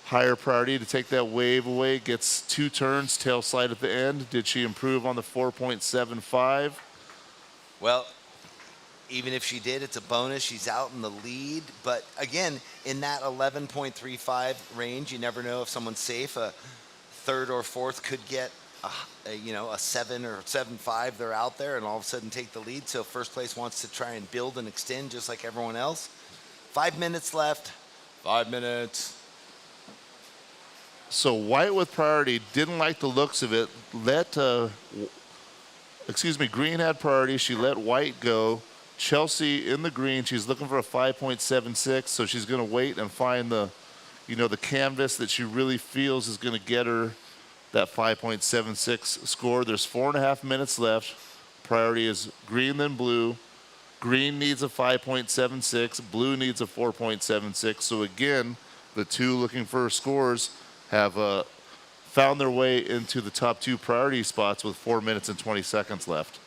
Speaker 5: higher priority to take that wave away. Gets 2 turns, tail slide at the end. Did she improve on the 4.75?
Speaker 2: Well, even if she did, it's a bonus. She's out in the lead. But again, in that 11.35 range, you never know if someone's safe. A third or fourth could get a 7 or 7.5. They're out there and all of a sudden take the lead. So first place wants to try and build and extend just like everyone else. 5 minutes left. 5 minutes.
Speaker 5: So white with priority didn't like the looks of it. Green had priority. She let white go. Chelsea in the green. She's looking for a 5.76. So she's going to wait and find the canvas that she really feels is going to get her that 5.76 score. There's 4.5 minutes left. Priority is green, then blue. Green needs a 5.76. Blue needs a 4.76. So again, the two looking for scores have found their way into the top 2 priority spots with 4 minutes and 20 seconds left.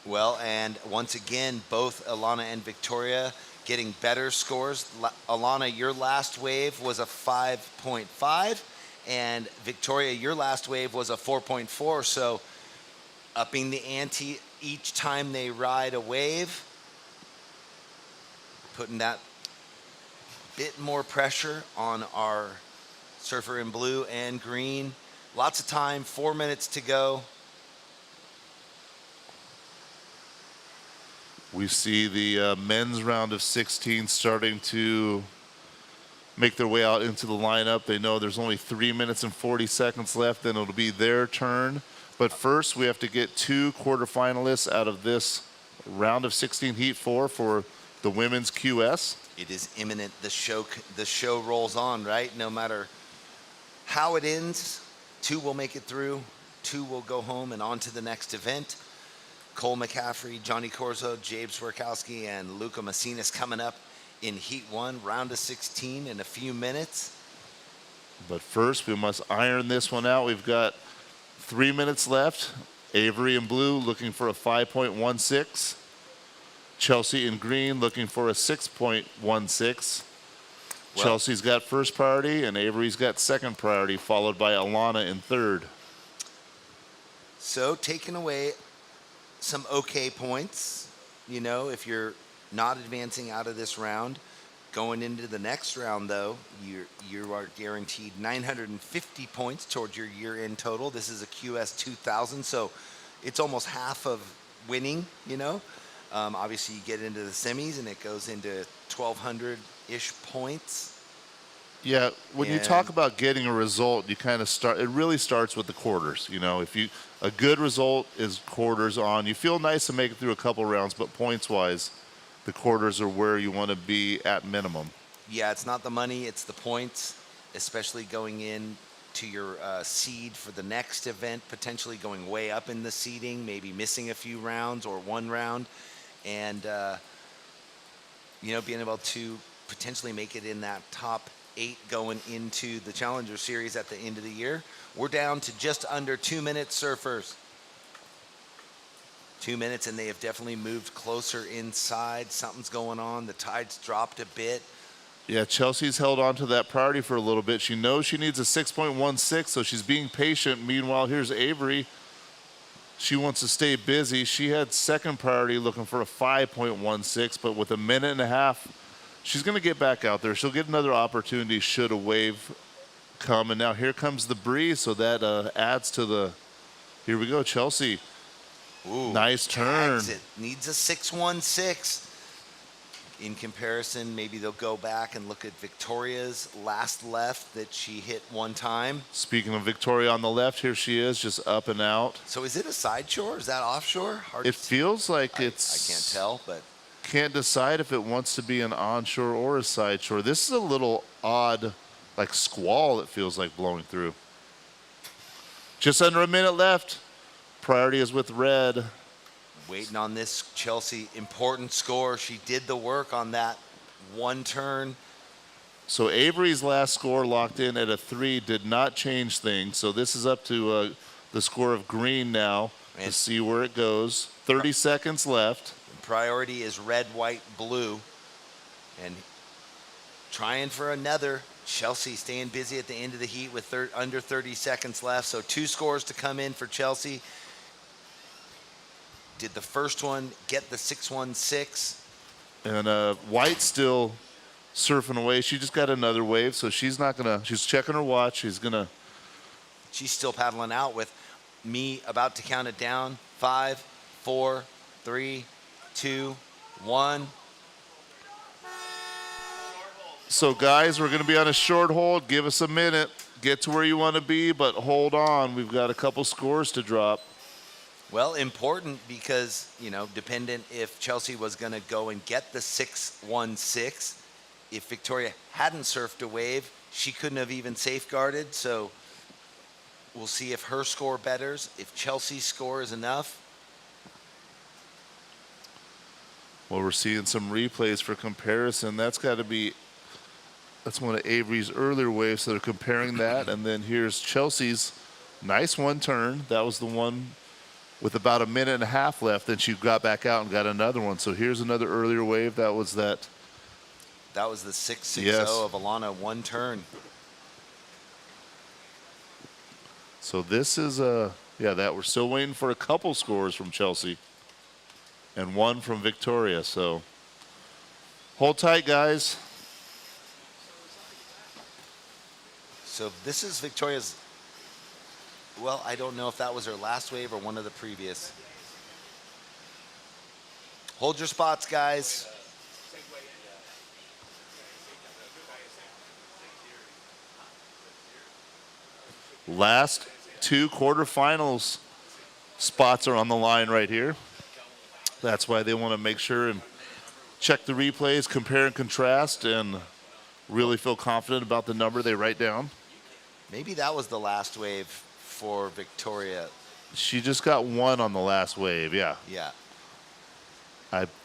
Speaker 2: Well, and once again, both Alana and Victoria getting better scores. Alana, your last wave was a 5.5. And Victoria, your last wave was a 4.4, so upping the ante each time they ride a wave, putting that bit more pressure on our surfer in blue and green. Lots of time, 4 minutes to go.
Speaker 5: We see the men's round of 16 starting to make their way out into the lineup. They know there's only 3 minutes and 40 seconds left, then it'll be their turn. But first, we have to get 2 quarterfinalists out of this round of 16 Heat 4 for the women's QS.
Speaker 2: It is imminent. The show rolls on, right? No matter how it ends, 2 will make it through, 2 will go home and on to the next event. Cole McCaffrey, Johnny Corzo, James Swerkowski, and Luca Macinas coming up in Heat 1, round of 16 in a few minutes.
Speaker 5: But first, we must iron this one out. We've got 3 minutes left. Avery in blue looking for a 5.16. Chelsea in green looking for a 6.16.
Speaker 2: Well,
Speaker 5: Chelsea's got first priority and Avery's got second priority, followed by Alana in third.
Speaker 2: So taking away some okay points, if you're not advancing out of this round. Going into the next round, though, you are guaranteed 950 points towards your year-end total. This is a QS 2000, so it's almost half of winning, Obviously, you get into the semis, and it goes into 1,200-ish points.
Speaker 5: Yeah, when you talk about getting a result, you kind of start. It really starts with the quarters. If a good result is quarters on, you feel nice to make it through a couple rounds, but points-wise, the quarters are where you want to be at minimum.
Speaker 2: Yeah, it's not the money, it's the points, especially going in to your seed for the next event, potentially going way up in the seeding, maybe missing a few rounds or 1 round, and being able to potentially make it in that top 8 going into the Challenger Series at the end of the year. We're down to just under 2 minutes, surfers. 2 minutes, and they have definitely moved closer inside. Something's going on. The tide's dropped a bit.
Speaker 5: Yeah, Chelsea's held on to that priority for a little bit. She knows she needs a 6.16, so she's being patient. Meanwhile, here's Avery. She wants to stay busy. She had second priority looking for a 5.16, but with a minute and a half, she's going to get back out there. She'll get another opportunity should a wave come. And now here comes the breeze, so that adds to the... Here we go, Chelsea.
Speaker 2: Ooh,
Speaker 5: nice turn.
Speaker 2: It needs a 6.16. In comparison, maybe they'll go back and look at Victoria's last left that she hit one time.
Speaker 5: Speaking of Victoria on the left, here she is, just up and out.
Speaker 2: So is it a side shore? Is that offshore? Hard
Speaker 5: it feels like it's...
Speaker 2: I can't tell, but...
Speaker 5: Can't decide if it wants to be an onshore or a side shore. This is a little odd, like squall it feels like blowing through. Just under a minute left. Priority is with red.
Speaker 2: Waiting on this Chelsea important score. She did the work on that one turn.
Speaker 5: So Avery's last score locked in at a 3 did not change things. So this is up to the score of green now to see where it goes. 30 seconds left.
Speaker 2: Priority is red, white, blue. And trying for another. Chelsea staying busy at the end of the heat with under 30 seconds left. So 2 scores to come in for Chelsea. Did the first one get the 6.16?
Speaker 5: And White still surfing away. She just got another wave, so she's not gonna. She's checking her watch. She's
Speaker 2: still paddling out with me about to count it down. 5, 4, 3, 2, 1.
Speaker 5: So guys, we're gonna be on a short hold. Give us a minute. Get to where you want to be, but hold on. We've got a couple scores to drop.
Speaker 2: Well, important because, dependent if Chelsea was going to go and get the 6.16. If Victoria hadn't surfed a wave, she couldn't have even safeguarded. So we'll see if her score betters, if Chelsea's score is enough.
Speaker 5: Well, we're seeing some replays for comparison. That's one of Avery's earlier waves, so they're comparing that. And then here's Chelsea's nice one turn. That was the one with about a minute and a half left, then she got back out and got another one. So here's another earlier wave. That was the
Speaker 2: 6.60
Speaker 5: yes.
Speaker 2: of Alana, one turn.
Speaker 5: So this is that we're still waiting for a couple scores from Chelsea and one from Victoria. So hold tight, guys.
Speaker 2: So this is Victoria's. Well, I don't know if that was her last wave or one of the previous. Hold your spots, guys.
Speaker 5: Last 2 quarterfinals spots are on the line right here. That's why they want to make sure and check the replays, compare and contrast, and really feel confident about the number they write down.
Speaker 2: Maybe that was the last wave for Victoria.
Speaker 5: She just got one on the last wave, yeah.
Speaker 2: Yeah.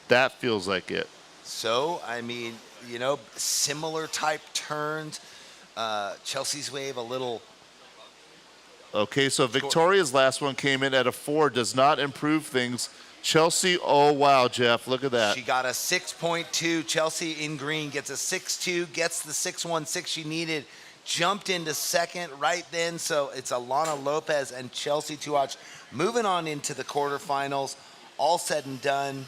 Speaker 5: That feels like it.
Speaker 2: So, similar type turns. Chelsea's wave a little.
Speaker 5: Okay, so Victoria's last one came in at a 4, does not improve things. Chelsea, oh wow, Jeff, look at that.
Speaker 2: She got a 6.2. Chelsea in green gets a 6.2, gets the 6.16 she needed. Jumped into second right then, so it's Alana Lopez and Chelsea to watch. Moving on into the quarterfinals, all said and done.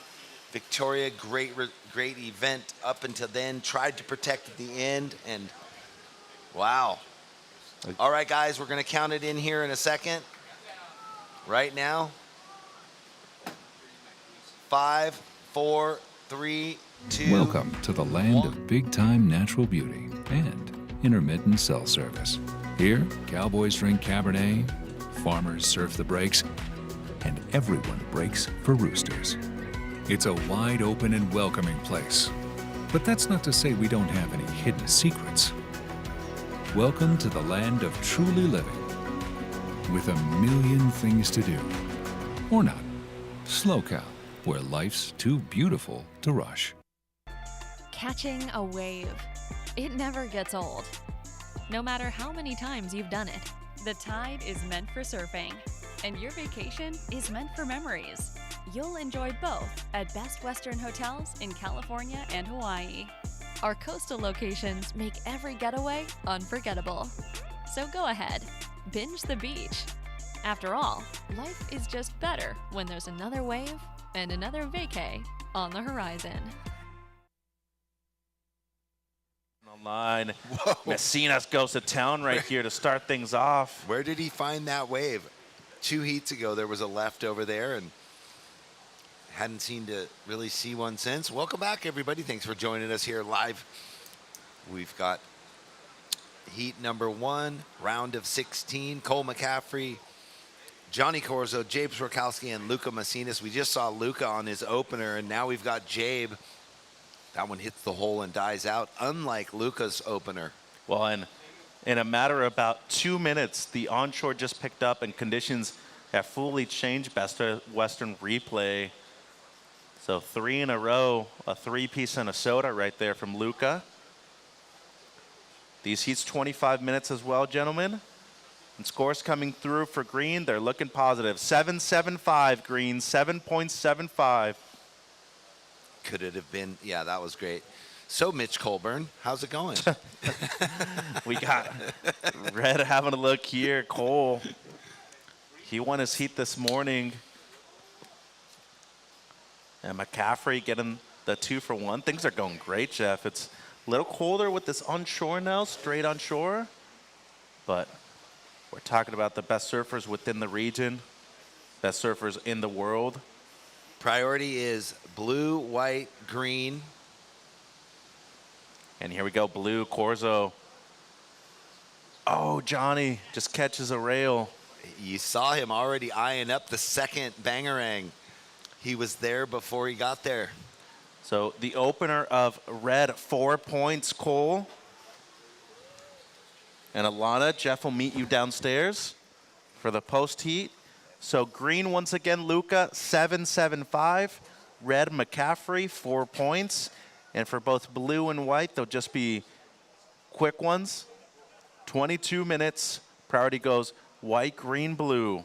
Speaker 2: Victoria, great event up until then. Tried to protect at the end, and wow. All right, guys, we're going to count it in here in a second. Right now, 5, 4, 3, 2.
Speaker 3: Welcome to the land of big-time natural beauty and intermittent cell service. Here, cowboys drink Cabernet, farmers surf the breaks, and everyone breaks for roosters. It's a wide open and welcoming place. But that's not to say we don't have any hidden secrets. Welcome to the land of truly living, with a million things to do. Or not. SlowCal, where life's too beautiful to rush.
Speaker 4: Catching a wave. it never gets old. No matter how many times you've done it, the tide is meant for surfing, and your vacation is meant for memories. You'll enjoy both at Best Western Hotels in California and Hawaii. Our coastal locations make every getaway unforgettable. So go ahead, binge the beach. After all, life is just better when there's another wave and another vacay on the horizon.
Speaker 1: Online, Messinas goes to town right here to start things off.
Speaker 2: Where did he find that wave? 2 heats ago, there was a left over there, and hadn't seemed to really see one since. Welcome back, everybody. Thanks for joining us here live. We've got heat number 1, round of 16. Cole McCaffrey, Johnny Corzo, Jabe Swerkowski, and Luca Messinas. We just saw Luca on his opener, and now we've got Jabe. That one hits the hole and dies out, unlike Luca's opener.
Speaker 1: Well, and in a matter of about 2 minutes, the onshore just picked up and conditions have fully changed. Best Western replay. So 3 in a row, a 3-piece and a soda right there from Luca. These heats 25 minutes as well, gentlemen. And scores coming through for Green. They're looking positive. 7.75 Green, 7.75.
Speaker 2: Could it have been? Yeah, that was great. So, Mitch Colburn, how's it going?
Speaker 1: We got Red having a look here. Cole, he won his heat this morning. And McCaffrey getting the 2 for 1. Things are going great, Jeff. It's a little colder with this onshore now, straight onshore. But we're talking about the best surfers within the region, best surfers in the world.
Speaker 2: Priority is blue, white, green.
Speaker 1: And here we go, blue, Corzo. Oh, Johnny just catches a rail.
Speaker 2: You saw him already eyeing up the second bangerang. He was there before he got there.
Speaker 1: So the opener of Red, 4 points, Cole. And Alana, Jeff will meet you downstairs for the post heat. So Green, once again, Luca, 7.75. Red, McCaffrey, 4 points. And for both blue and white, they'll just be quick ones. 22 minutes. Priority goes white, green, blue.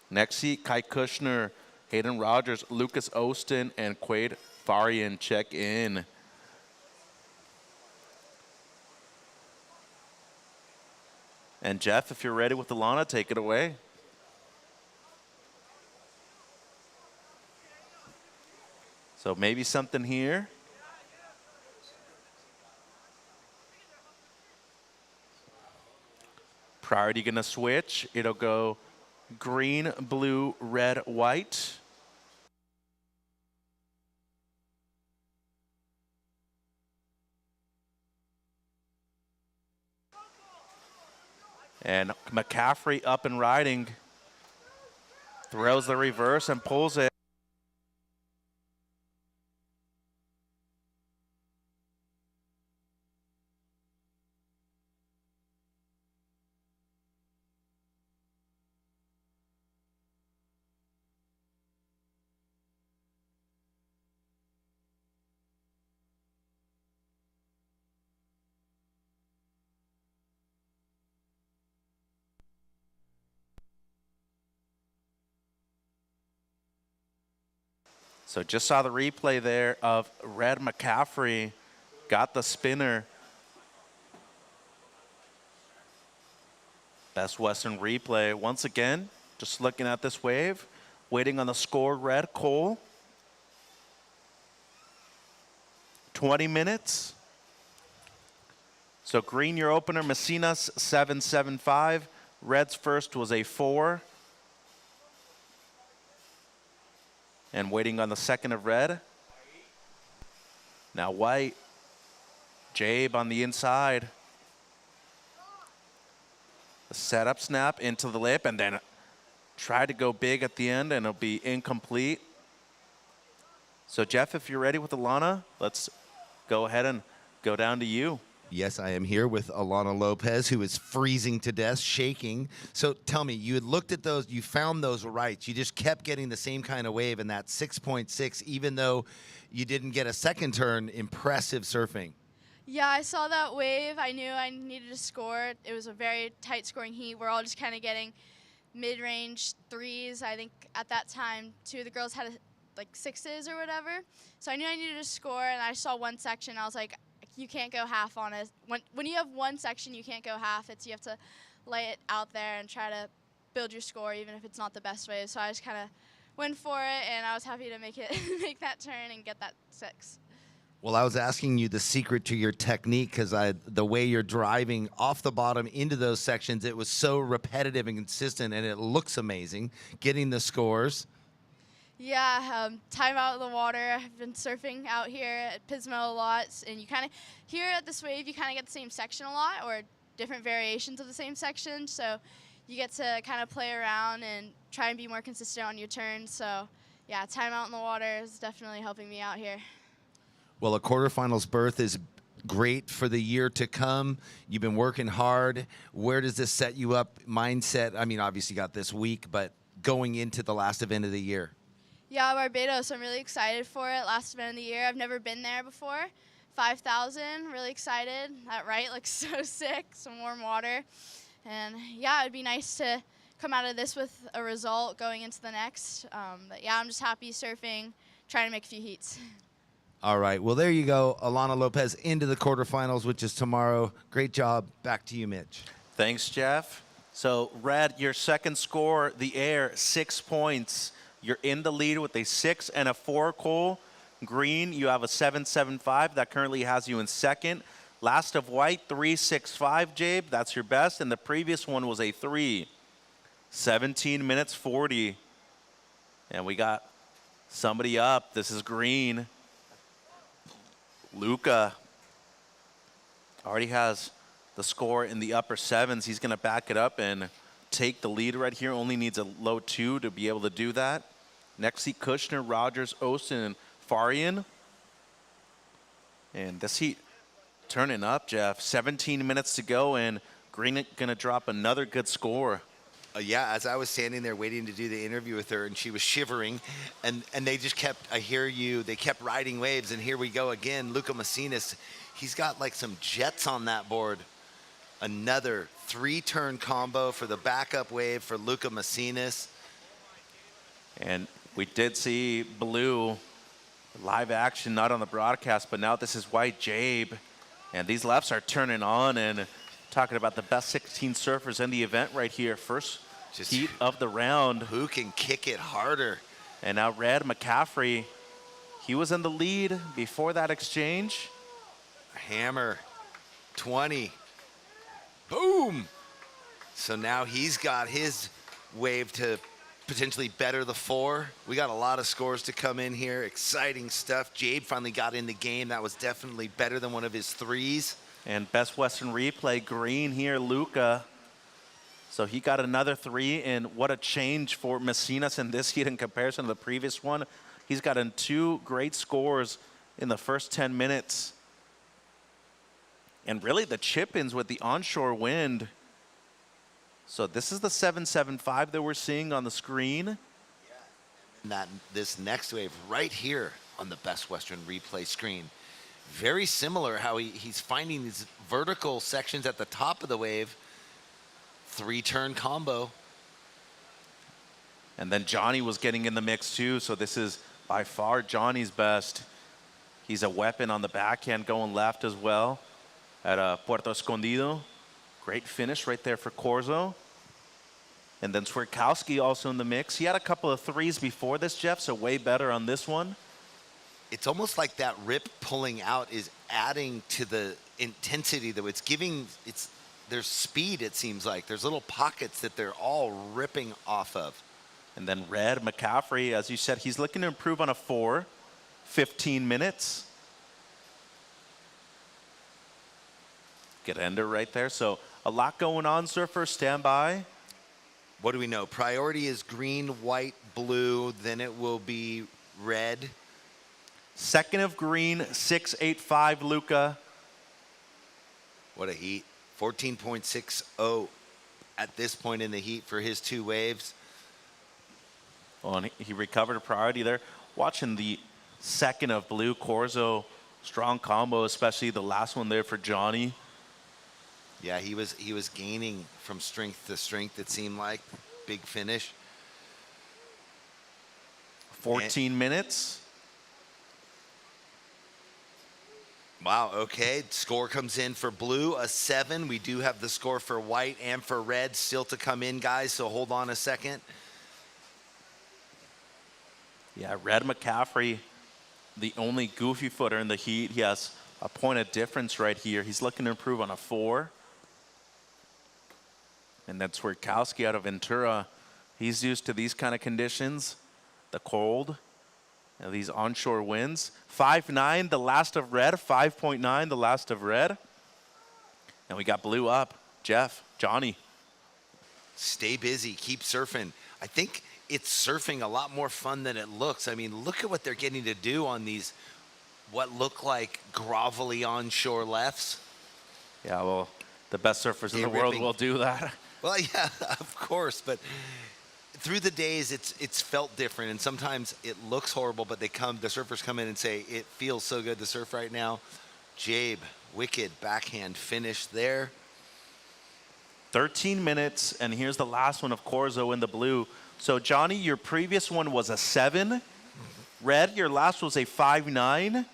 Speaker 1: Next heat, Kai Kushner, Hayden Rogers, Lucas Ostin, and Quade Farian check in. And Jeff, if you're ready with Alana, take it away. So maybe something here. Priority gonna switch. It'll go green, blue, red, white. And McCaffrey up and riding. Throws the reverse and pulls it. So just saw the replay there of Red McCaffrey, got the spinner. Best Western replay. Once again, just looking at this wave, waiting on the score, Red, Cole. 20 minutes. So green, your opener, Messinas, 7.75. Red's first was a 4. And waiting on the second of red. Now white. Jabe on the inside. A setup snap into the lip and then try to go big at the end and it'll be incomplete. So Jeff, if you're ready with Alana, let's go ahead and go down to you.
Speaker 2: Yes, I am here with Alana Lopez, who is freezing to death, shaking. So tell me, you had looked at those, you found those rights. You just kept getting the same kind of wave in that 6.6, even though you didn't get a second turn. Impressive surfing.
Speaker 9: Yeah, I saw that wave. I knew I needed to score. It was a very tight scoring heat. We're all just kind of getting mid-range threes. I think at that time, 2 of the girls had like 6s or whatever. So I knew I needed to score, and I saw one section. I was like, you can't go half on it. When you have one section, you can't go half. You have to lay it out there and try to build your score, even if it's not the best wave. So I just kind of went for it, and I was happy to make that turn and get that 6.
Speaker 2: Well, I was asking you the secret to your technique because the way you're driving off the bottom into those sections, it was so repetitive and consistent, and it looks amazing, getting the scores.
Speaker 9: Yeah, time out of the water. I've been surfing out here at Pismo a lot, and you kind of, here at this wave, you kind of get the same section a lot, or different variations of the same section, so you get to kind of play around and try and be more consistent on your turns. So yeah, time out in the water is definitely helping me out here.
Speaker 2: Well, a quarterfinals berth is great for the year to come. You've been working hard. Where does this set you up mindset? I mean, obviously you got this week, but going into the last event of the year.
Speaker 9: Yeah, Barbados, I'm really excited for it. Last event of the year. I've never been there before. 5,000, really excited. That right looks so sick, some warm water. And yeah, it'd be nice to come out of this with a result going into the next. But yeah, I'm just happy surfing, trying to make a few heats.
Speaker 2: All right. Well, there you go. Alana Lopez into the quarterfinals, which is tomorrow. Great job. Back to you, Mitch.
Speaker 1: Thanks, Jeff. So, Red, your second score, the air, 6 points. You're in the lead with a 6 and a 4, Cole. Green, you have a 7.75. That currently has you in second. Last of white, 3.65, Jabe. That's your best. And the previous one was a 3. 17 minutes 40. And we got somebody up. This is Green. Luca already has the score in the upper 7s. He's going to back it up and take the lead right here. Only needs a low 2 to be able to do that. Next heat, Kushner, Rogers, Osten, and Farian. And this heat turning up, Jeff. 17 minutes to go, and Green going to drop another good score.
Speaker 2: Yeah, as I was standing there waiting to do the interview with her, and she was shivering, and they just kept, I hear you, they kept riding waves, and here we go again. Luca Macinas, he's got like some jets on that board. Another 3-turn combo for the backup wave for Luca Macinas.
Speaker 1: And we did see blue live action, not on the broadcast, but now this is white, Jabe. And these lefts are turning on, and talking about the best 16 surfers in the event right here. First heat of the round.
Speaker 2: Who can kick it harder?
Speaker 1: And now Red McCaffrey, he was in the lead before that exchange.
Speaker 2: Hammer, 20. Boom! So now he's got his wave to potentially better the 4. We got a lot of scores to come in here. Exciting stuff. Jabe finally got in the game. That was definitely better than one of his 3s.
Speaker 1: And Best Western Replay, Green here, Luca. So he got another 3, and what a change for Macinas in this heat in comparison to the previous one. He's gotten 2 great scores in the first 10 minutes. And really the chip-ins with the onshore wind. So this is the 7.75 that we're seeing on the screen.
Speaker 2: Yeah, and this next wave right here on the Best Western Replay screen. Very similar how he's finding these vertical sections at the top of the wave. 3-turn combo.
Speaker 1: And then Johnny was getting in the mix too, so this is by far Johnny's best. He's a weapon on the backhand going left as well at Puerto Escondido. Great finish right there for Corzo. And then Swerkowski also in the mix. He had a couple of 3s before this, Jeff, so way better on this one.
Speaker 2: It's almost like that rip pulling out is adding to the intensity, though. It's giving, there's speed, it seems like. There's little pockets that they're all ripping off of.
Speaker 1: And then Red McCaffrey, as you said, he's looking to improve on a 4. 15 minutes. Good ender right there. So a lot going on, surfers. Stand by.
Speaker 2: What do we know? Priority is green, white, blue. Then it will be red.
Speaker 1: Second of green, 6.85, Luca.
Speaker 2: What a heat. 14.60 at this point in the heat for his 2 waves.
Speaker 1: Oh, and he recovered a priority there. Watching the second of blue, Corzo Strong combo, especially the last one there for Johnny.
Speaker 2: Yeah, he was gaining from strength to strength, it seemed like. Big finish.
Speaker 1: 14 minutes.
Speaker 2: Wow, okay. Score comes in for blue, a 7. We do have the score for white and for red still to come in, guys, so hold on a second.
Speaker 1: Yeah, Red McCaffrey, the only goofy footer in the heat. He has a point of difference right here. He's looking to improve on a 4. And that's Swiatkowski out of Ventura. He's used to these kind of conditions, the cold, and these onshore winds. 5.9, the last of red. 5.9, the last of red. And we got blue up. Jeff, Johnny.
Speaker 2: Stay busy, keep surfing. I think it's surfing a lot more fun than it looks. I mean, look at what they're getting to do on these, what look like grovelly onshore lefts.
Speaker 1: Yeah, well, the best surfers in the world will do that.
Speaker 2: Well, yeah, of course, but through the days, it's felt different, and sometimes it looks horrible, but the surfers come in and say, it feels so good to surf right now. Jabe, wicked backhand finish there.
Speaker 1: 13 minutes, and here's the last one of Corzo in the blue. So, Johnny, your previous one was a 7. Red, your last was a 5.9.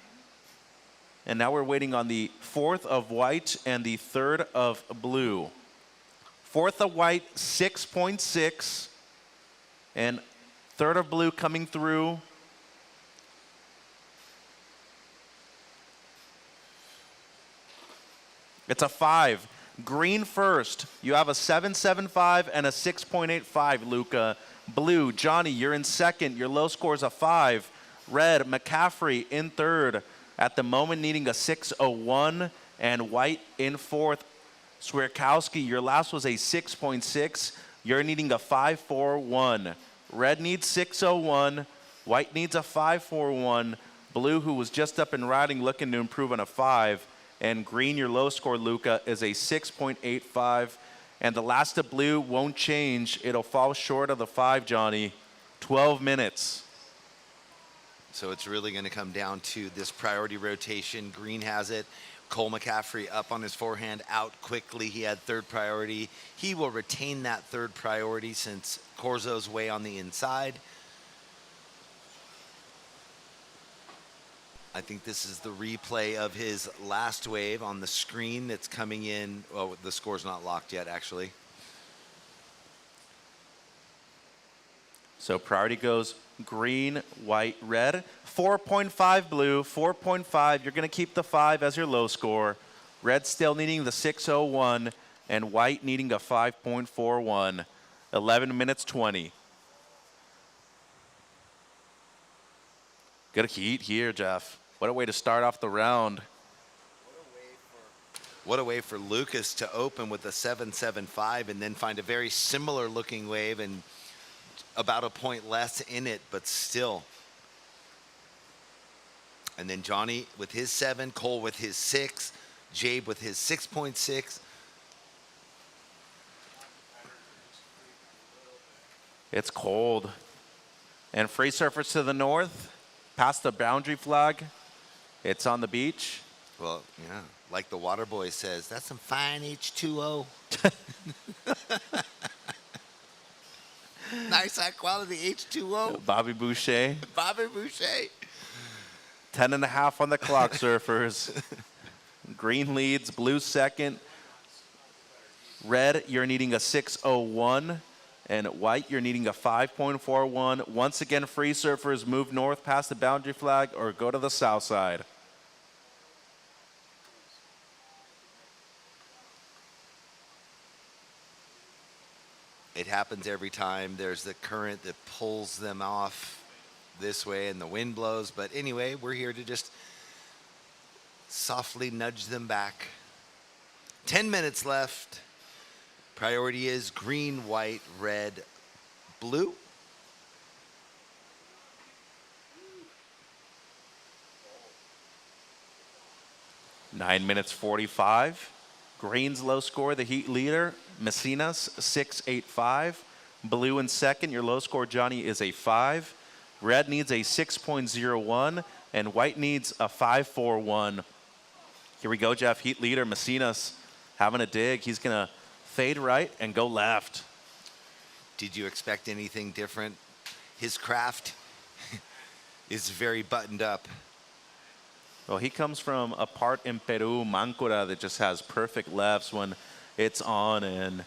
Speaker 1: And now we're waiting on the 4th of white and the 3rd of blue. 4th of white, 6.6. And 3rd of blue coming through. It's a 5. Green first. You have a 7.75 and a 6.85, Luca. Blue, Johnny, you're in second. Your low score is a 5. Red, McCaffrey in third. At the moment, needing a 6.01. And white in fourth. Swiatkowski, your last was a 6.6. You're needing a 5.41. Red needs 6.01. White needs a 5.41. Blue, who was just up and riding, looking to improve on a 5. And green, your low score, Luca, is a 6.85. And the last of blue won't change. It'll fall short of the 5, Johnny. 12 minutes.
Speaker 2: So it's really going to come down to this priority rotation. Green has it. Cole McCaffrey up on his forehand, out quickly. He had third priority. He will retain that third priority since Corzo's way on the inside. I think this is the replay of his last wave on the screen that's coming in. Oh, the score's not locked yet, actually.
Speaker 1: So priority goes green, white, red. 4.5 blue, 4.5. You're going to keep the 5 as your low score. Red still needing the 6.01, and white needing a 5.41. 11 minutes 20. Good heat here, Jeff. What a way to start off the round.
Speaker 2: What a way for Lucas to open with a 7.75 and then find a very similar looking wave and about a point less in it, but still. And then Johnny with his 7, Cole with his 6, Jabe with his 6.6.
Speaker 1: It's cold. And free surfers to the north, past the boundary flag. It's on the beach.
Speaker 2: Well, yeah, like the water boy says, that's some fine H2O. Nice high quality H2O.
Speaker 1: Bobby Boucher.
Speaker 2: Bobby Boucher.
Speaker 1: 10.5 on the clock, surfers. Green leads, blue second. Red, you're needing a 6.01. And white, you're needing a 5.41. Once again, free surfers move north past the boundary flag or go to the south side.
Speaker 2: It happens every time. There's the current that pulls them off this way and the wind blows. But anyway, we're here to just softly nudge them back. 10 minutes left. Priority is green, white, red, blue.
Speaker 1: Nine minutes 45. Green's low score, the heat leader, Messinas, 6.85. Blue in second, your low score, Johnny, is a 5. Red needs a 6.01, and white needs a 5.41. Here we go, Jeff. Heat leader Messinas having a dig. He's going to fade right and go left.
Speaker 2: Did you expect anything different? His craft is very buttoned up.
Speaker 1: Well, he comes from a part in Peru, Mancora, that just has perfect lefts when it's on. And,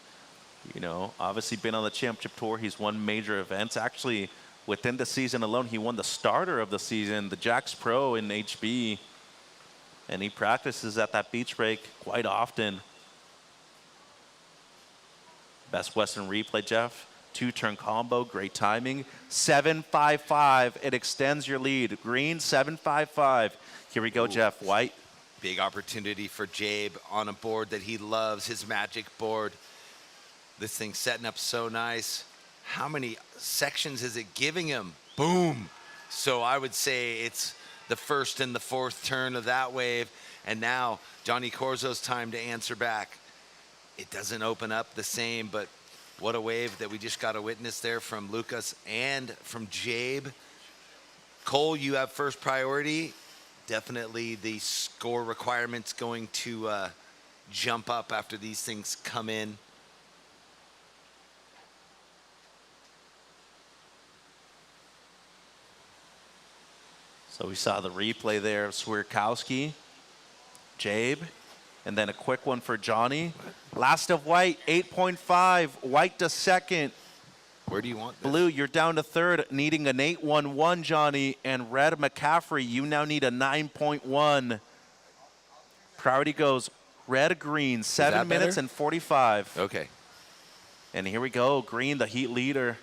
Speaker 1: you know, obviously been on the championship tour. He's won major events. Actually, within the season alone, he won the starter of the season, the Jax Pro in HB. And he practices at that beach break quite often. Best Western replay, Jeff. 2-turn combo, great timing. 7.55, it extends your lead. Green, 7.55. Here we go, Jeff. White.
Speaker 2: Big opportunity for Jabe on a board that he loves, his magic board. This thing's setting up so nice. How many sections is it giving him? Boom. So I would say it's the first and the fourth turn of that wave. And now Johnny Corzo's time to answer back. It doesn't open up the same, but what a wave that we just got to witness there from Lucas and from Jabe. Cole, you have first priority. Definitely the score requirement's going to jump up after these things come in.
Speaker 1: So we saw the replay there of Swierkowski, Jabe, and then a quick one for Johnny. Last of white, 8.5. White to second.
Speaker 2: Where do you want this?
Speaker 1: Blue, you're down to third, needing an 8.11, Johnny. And red, McCaffrey, you now need a 9.1. Priority goes red, green, 7 minutes and 45.
Speaker 2: Okay.
Speaker 1: And here we go, green, the heat leader.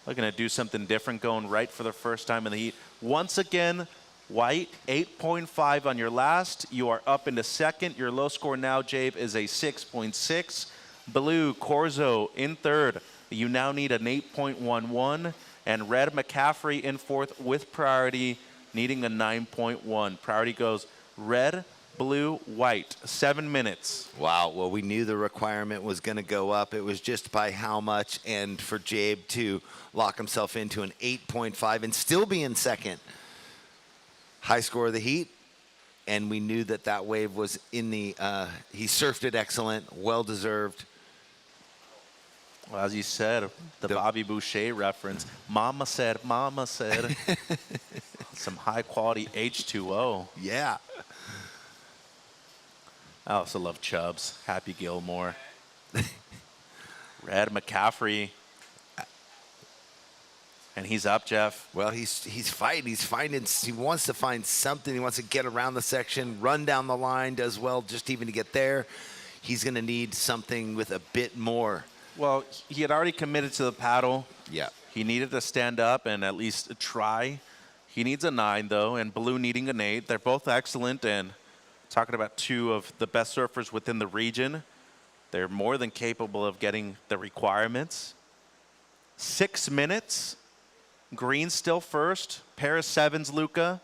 Speaker 1: Looking to do something different, going right for the first time in the heat. Once again, white, 8.5 on your last. You are up into second. Your low score now, Jabe, is a 6.6. Blue, Corzo in third. You now need an 8.11. And red, McCaffrey in fourth with priority, needing a 9.1. Priority goes red, blue, white. 7 minutes.
Speaker 2: Wow. Well, we knew the requirement was going to go up. It was just by how much. And for Jabe to lock himself into an 8.5 and still be in second. High score of the heat. And we knew that that wave was in the, he surfed it excellent, well-deserved.
Speaker 1: Well, as you said, the Bobby Boucher reference, Mama said, Mama said. Some high-quality H2O.
Speaker 2: Yeah.
Speaker 1: I also love Chubbs. Happy Gilmore. Red McCaffrey. And he's up, Jeff.
Speaker 2: Well, he's fighting. He's finding. He wants to find something. He wants to get around the section, run down the line, does well just even to get there. He's going to need something with a bit more.
Speaker 1: Well, he had already committed to the paddle.
Speaker 2: Yeah.
Speaker 1: He needed to stand up and at least try. He needs a 9, though, and Blue needing an 8. They're both excellent, and talking about two of the best surfers within the region. They're more than capable of getting the requirements. 6 minutes. Green still first. Pair of 7s, Luca.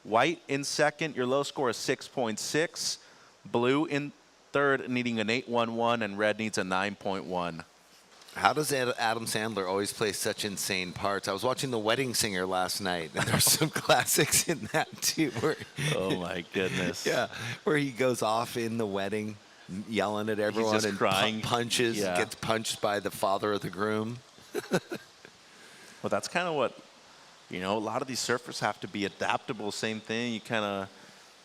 Speaker 1: White in second. Your low score is 6.6. Blue in third, needing an 8.11, and red needs a 9.1.
Speaker 2: How does Adam Sandler always play such insane parts? I was watching The Wedding Singer last night, and there's some classics in that too.
Speaker 1: Oh my goodness!
Speaker 2: Yeah, where he goes off in the wedding, yelling at everyone
Speaker 1: He's just
Speaker 2: and
Speaker 1: crying.
Speaker 2: Punches,
Speaker 1: Yeah.
Speaker 2: gets punched by the father of the groom.
Speaker 1: Well, that's kind of what, you know, a lot of these surfers have to be adaptable. Same thing. You kind of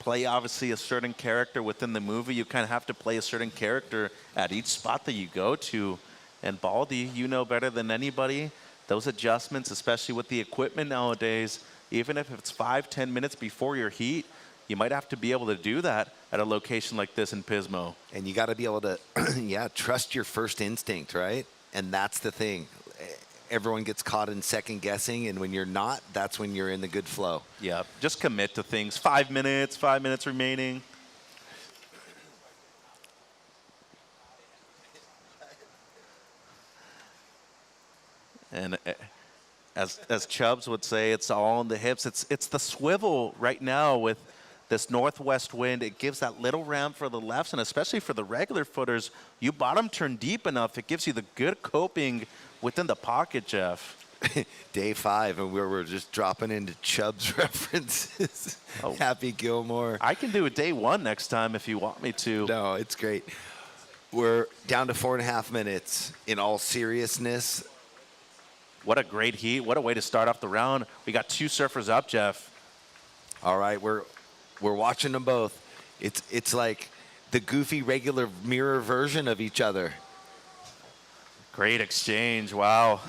Speaker 1: play, obviously, a certain character within the movie. You kind of have to play a certain character at each spot that you go to. And Baldy, you know better than anybody, those adjustments, especially with the equipment nowadays, even if it's 5-10 minutes before your heat, you might have to be able to do that at a location like this in Pismo.
Speaker 2: And you got to be able to, yeah, trust your first instinct, right? And that's the thing. Everyone gets caught in second guessing, and when you're not, that's when you're in the good flow.
Speaker 1: Yeah, just commit to things. 5 minutes remaining. And as Chubbs would say, it's all in the hips. It's the swivel right now with this northwest wind. It gives that little ramp for the lefts, and especially for the regular footers, you bottom turn deep enough, it gives you the good coping within the pocket, Jeff.
Speaker 2: Day 5, and we're just dropping into Chubb's references.
Speaker 1: Oh.
Speaker 2: Happy Gilmore.
Speaker 1: I can do a day 1 next time if you want me to.
Speaker 2: No, it's great. We're down to 4.5 minutes. In all seriousness,
Speaker 1: what a great heat. What a way to start off the round. We got 2 surfers up, Jeff.
Speaker 2: All right, we're watching them both. It's like the goofy regular mirror version of each other.
Speaker 1: Great exchange. Wow.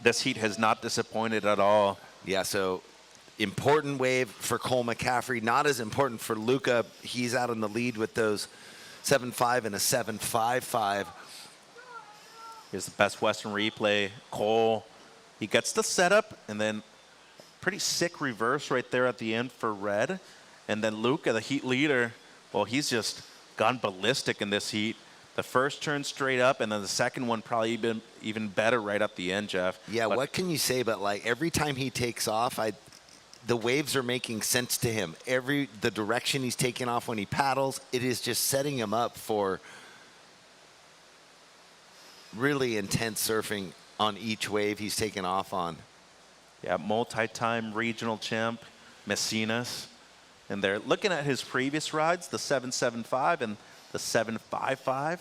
Speaker 1: This heat has not disappointed at all.
Speaker 2: Yeah, so important wave for Cole McCaffrey. Not as important for Luca. He's out in the lead with those 7.5 and a 7.55.
Speaker 1: Here's the Best Western replay. Cole, he gets the setup, and then pretty sick reverse right there at the end for Red. And then Luca, the heat leader, well, he's just gone ballistic in this heat. The first turn straight up, and then the second one probably even better right at the end, Jeff.
Speaker 2: Yeah, what can you say? But like every time he takes off, the waves are making sense to him. The direction he's taking off when he paddles, it is just setting him up for really intense surfing on each wave he's taking off on.
Speaker 1: Yeah, multi-time regional champ, Messinas. And they're looking at his previous rides, the 7.75 and the 7.55.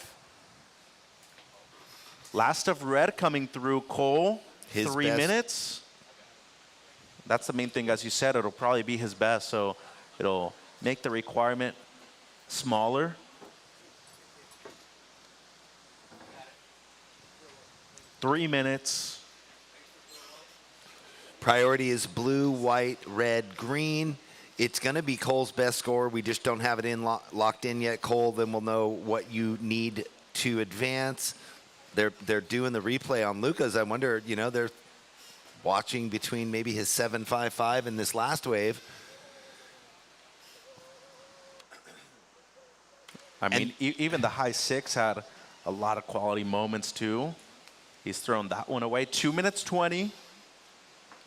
Speaker 1: Last of Red coming through, Cole,
Speaker 2: His
Speaker 1: 3
Speaker 2: best.
Speaker 1: minutes. That's the main thing, as you said, it'll probably be his best, so it'll make the requirement smaller. Three minutes.
Speaker 2: Priority is blue, white, red, green. It's going to be Cole's best score. We just don't have it locked in yet, Cole. Then we'll know what you need to advance. They're doing the replay on Lucas. I wonder, they're watching between maybe his 7.55 and this last wave.
Speaker 1: I mean, even the high 6 had a lot of quality moments too. He's thrown that one away. 2 minutes 20.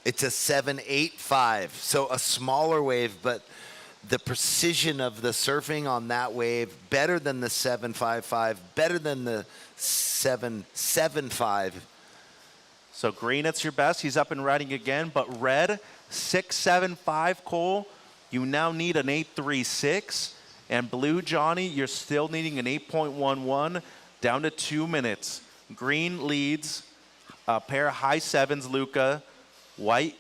Speaker 2: It's a 7.85, so a smaller wave, but the precision of the surfing on that wave, better than the 7.55, better than the 7.75.
Speaker 1: So green, it's your best. He's up and riding again, but red, 6.75, Cole. You now need an 8.36. And blue, Johnny, you're still needing an 8.11, down to 2 minutes. Green leads, a pair of high 7s, Luca. White,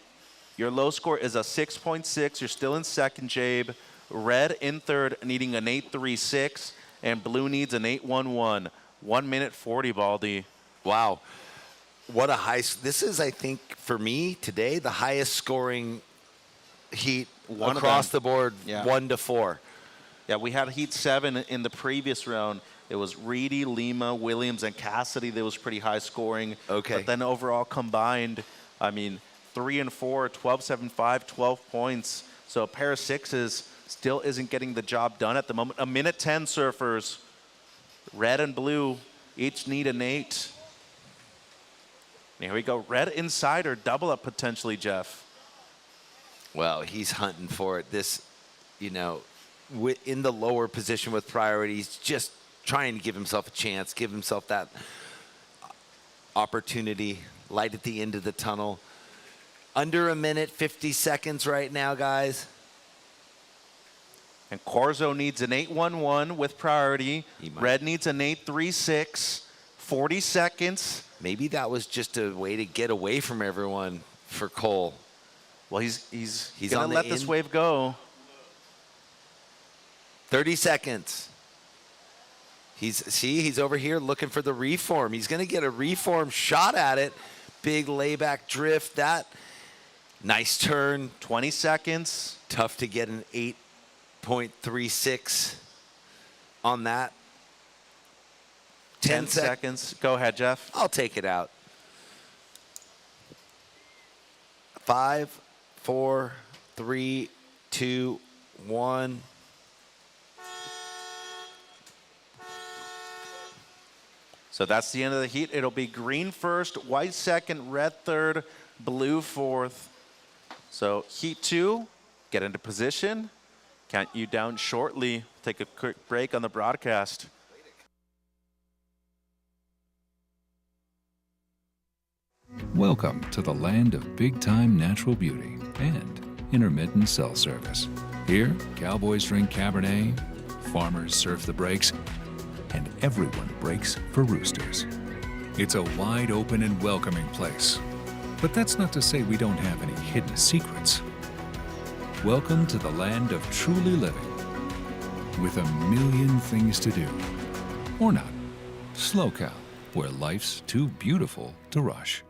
Speaker 1: your low score is a 6.6. You're still in second, Jabe. Red in third, needing an 8.36. And blue needs an 8.11. 1 minute 40, Baldy.
Speaker 2: Wow. What a high. This is, I think, for me today, the highest scoring heat across the board, 1 to 4.
Speaker 1: Yeah, we had heat 7 in the previous round. It was Reedy, Lima, Williams, and Cassidy that was pretty high scoring.
Speaker 2: Okay.
Speaker 1: But then overall combined, I mean, 3 and 4, 12.75, 12 points. So a pair of 6s still isn't getting the job done at the moment. A minute 10, surfers. Red and blue each need an 8. And here we go. Red inside or double up potentially, Jeff.
Speaker 2: Well, he's hunting for it. This, in the lower position with priorities, just trying to give himself a chance, give himself that opportunity, light at the end of the tunnel. Under a minute, 50 seconds right now, guys.
Speaker 1: And Corzo needs an 8.11 with priority. Red needs an 8.36. 40 seconds.
Speaker 2: Maybe that was just a way to get away from everyone for Cole.
Speaker 1: Well, he's
Speaker 2: on
Speaker 1: gonna let this wave go.
Speaker 2: 30 seconds. He's over here looking for the reform. He's going to get a reform shot at it. Big layback drift. That nice turn.
Speaker 1: 20 seconds.
Speaker 2: Tough to get an 8.36 on that.
Speaker 1: 10 seconds. Go ahead, Jeff.
Speaker 2: I'll take it out. 5, 4, 3, 2, 1.
Speaker 1: So that's the end of the heat. It'll be green first, white second, red third, blue fourth. So heat 2, get into position. Count you down shortly. Take a quick break on the broadcast.
Speaker 3: Welcome to the land of big-time natural beauty and intermittent cell service. Here, cowboys drink Cabernet, farmers surf the breaks, and everyone breaks for roosters. It's a wide open and welcoming place. But that's not to say we don't have any hidden secrets. Welcome to the land of truly living, with a million things to do. Or not. SlowCal, where life's too beautiful to rush.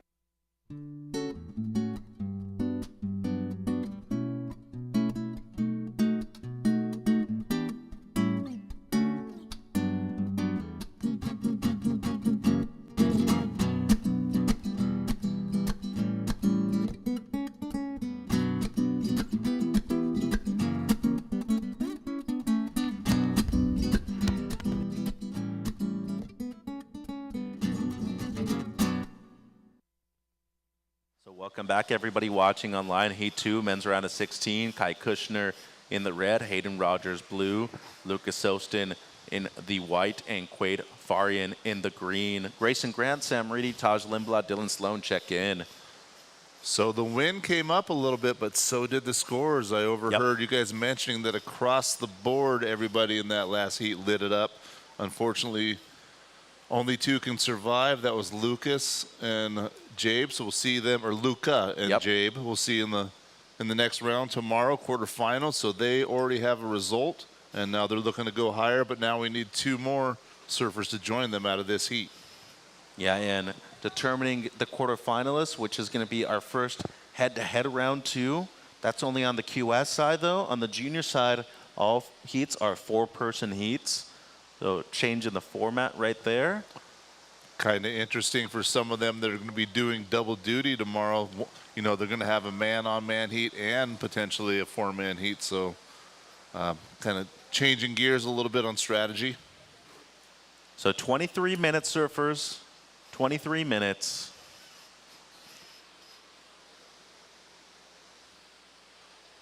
Speaker 1: Welcome back, everybody watching online. Heat 2, men's round of 16. Kai Kushner in the red, Hayden Rogers blue, Lucas Ostin in the white, and Quade Farian in the green. Grayson Grant, Sam Reedy, Taj Lindblad, Dylan Sloan check in.
Speaker 5: So the wind came up a little bit, but so did the scores. I overheard you guys mentioning that across the board, everybody in that last heat lit it up. Unfortunately, only two can survive. That was Lucas and Jabe. So we'll see them, or Luca and Jabe. We'll see in the next round tomorrow, quarterfinals. So they already have a result, and now they're looking to go higher. But now we need two more surfers to join them out of this heat.
Speaker 1: Yeah, and determining the quarterfinalists, which is going to be our first head-to-head round 2. That's only on the QS side, though. On the junior side, all heats are 4-person heats. So change in the format right there.
Speaker 5: Kind of interesting for some of them that are going to be doing double duty tomorrow. You know, they're going to have a man-on-man heat and potentially a 4-man heat. So kind of changing gears a little bit on strategy.
Speaker 1: So 23-minute surfers, 23 minutes.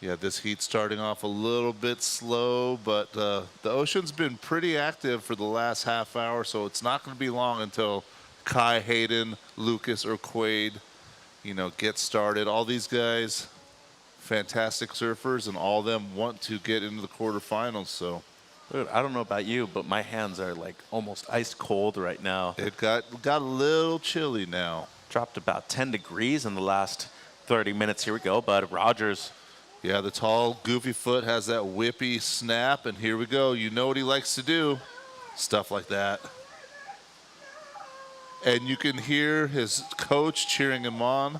Speaker 5: Yeah, this heat's starting off a little bit slow, but the ocean's been pretty active for the last half hour, so it's not going to be long until Kai, Hayden, Lucas, or Quade, you know, get started. All these guys, fantastic surfers, and all of them want to get into the quarterfinals. So,
Speaker 1: dude, I don't know about you, but my hands are like almost ice cold right now.
Speaker 5: It got a little chilly now.
Speaker 1: Dropped about 10 degrees in the last 30 minutes. Here we go, bud. Rogers.
Speaker 5: Yeah, the tall, goofy foot has that whippy snap, and here we go. You know what he likes to do, stuff like that. And you can hear his coach cheering him on.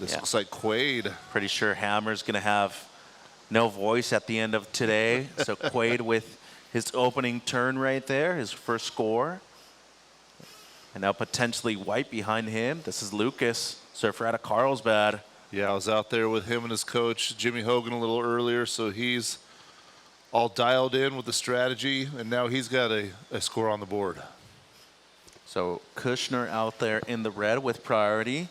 Speaker 5: This looks like Quade.
Speaker 1: Pretty sure Hammer's going to have no voice at the end of today. So Quade with his opening turn right there, his first score. And now potentially white behind him. This is Lucas, surfer out of Carlsbad.
Speaker 5: Yeah, I was out there with him and his coach, Jimmy Hogan, a little earlier, so he's all dialed in with the strategy, and now he's got a score on the board.
Speaker 1: So Kushner out there in the red with priority.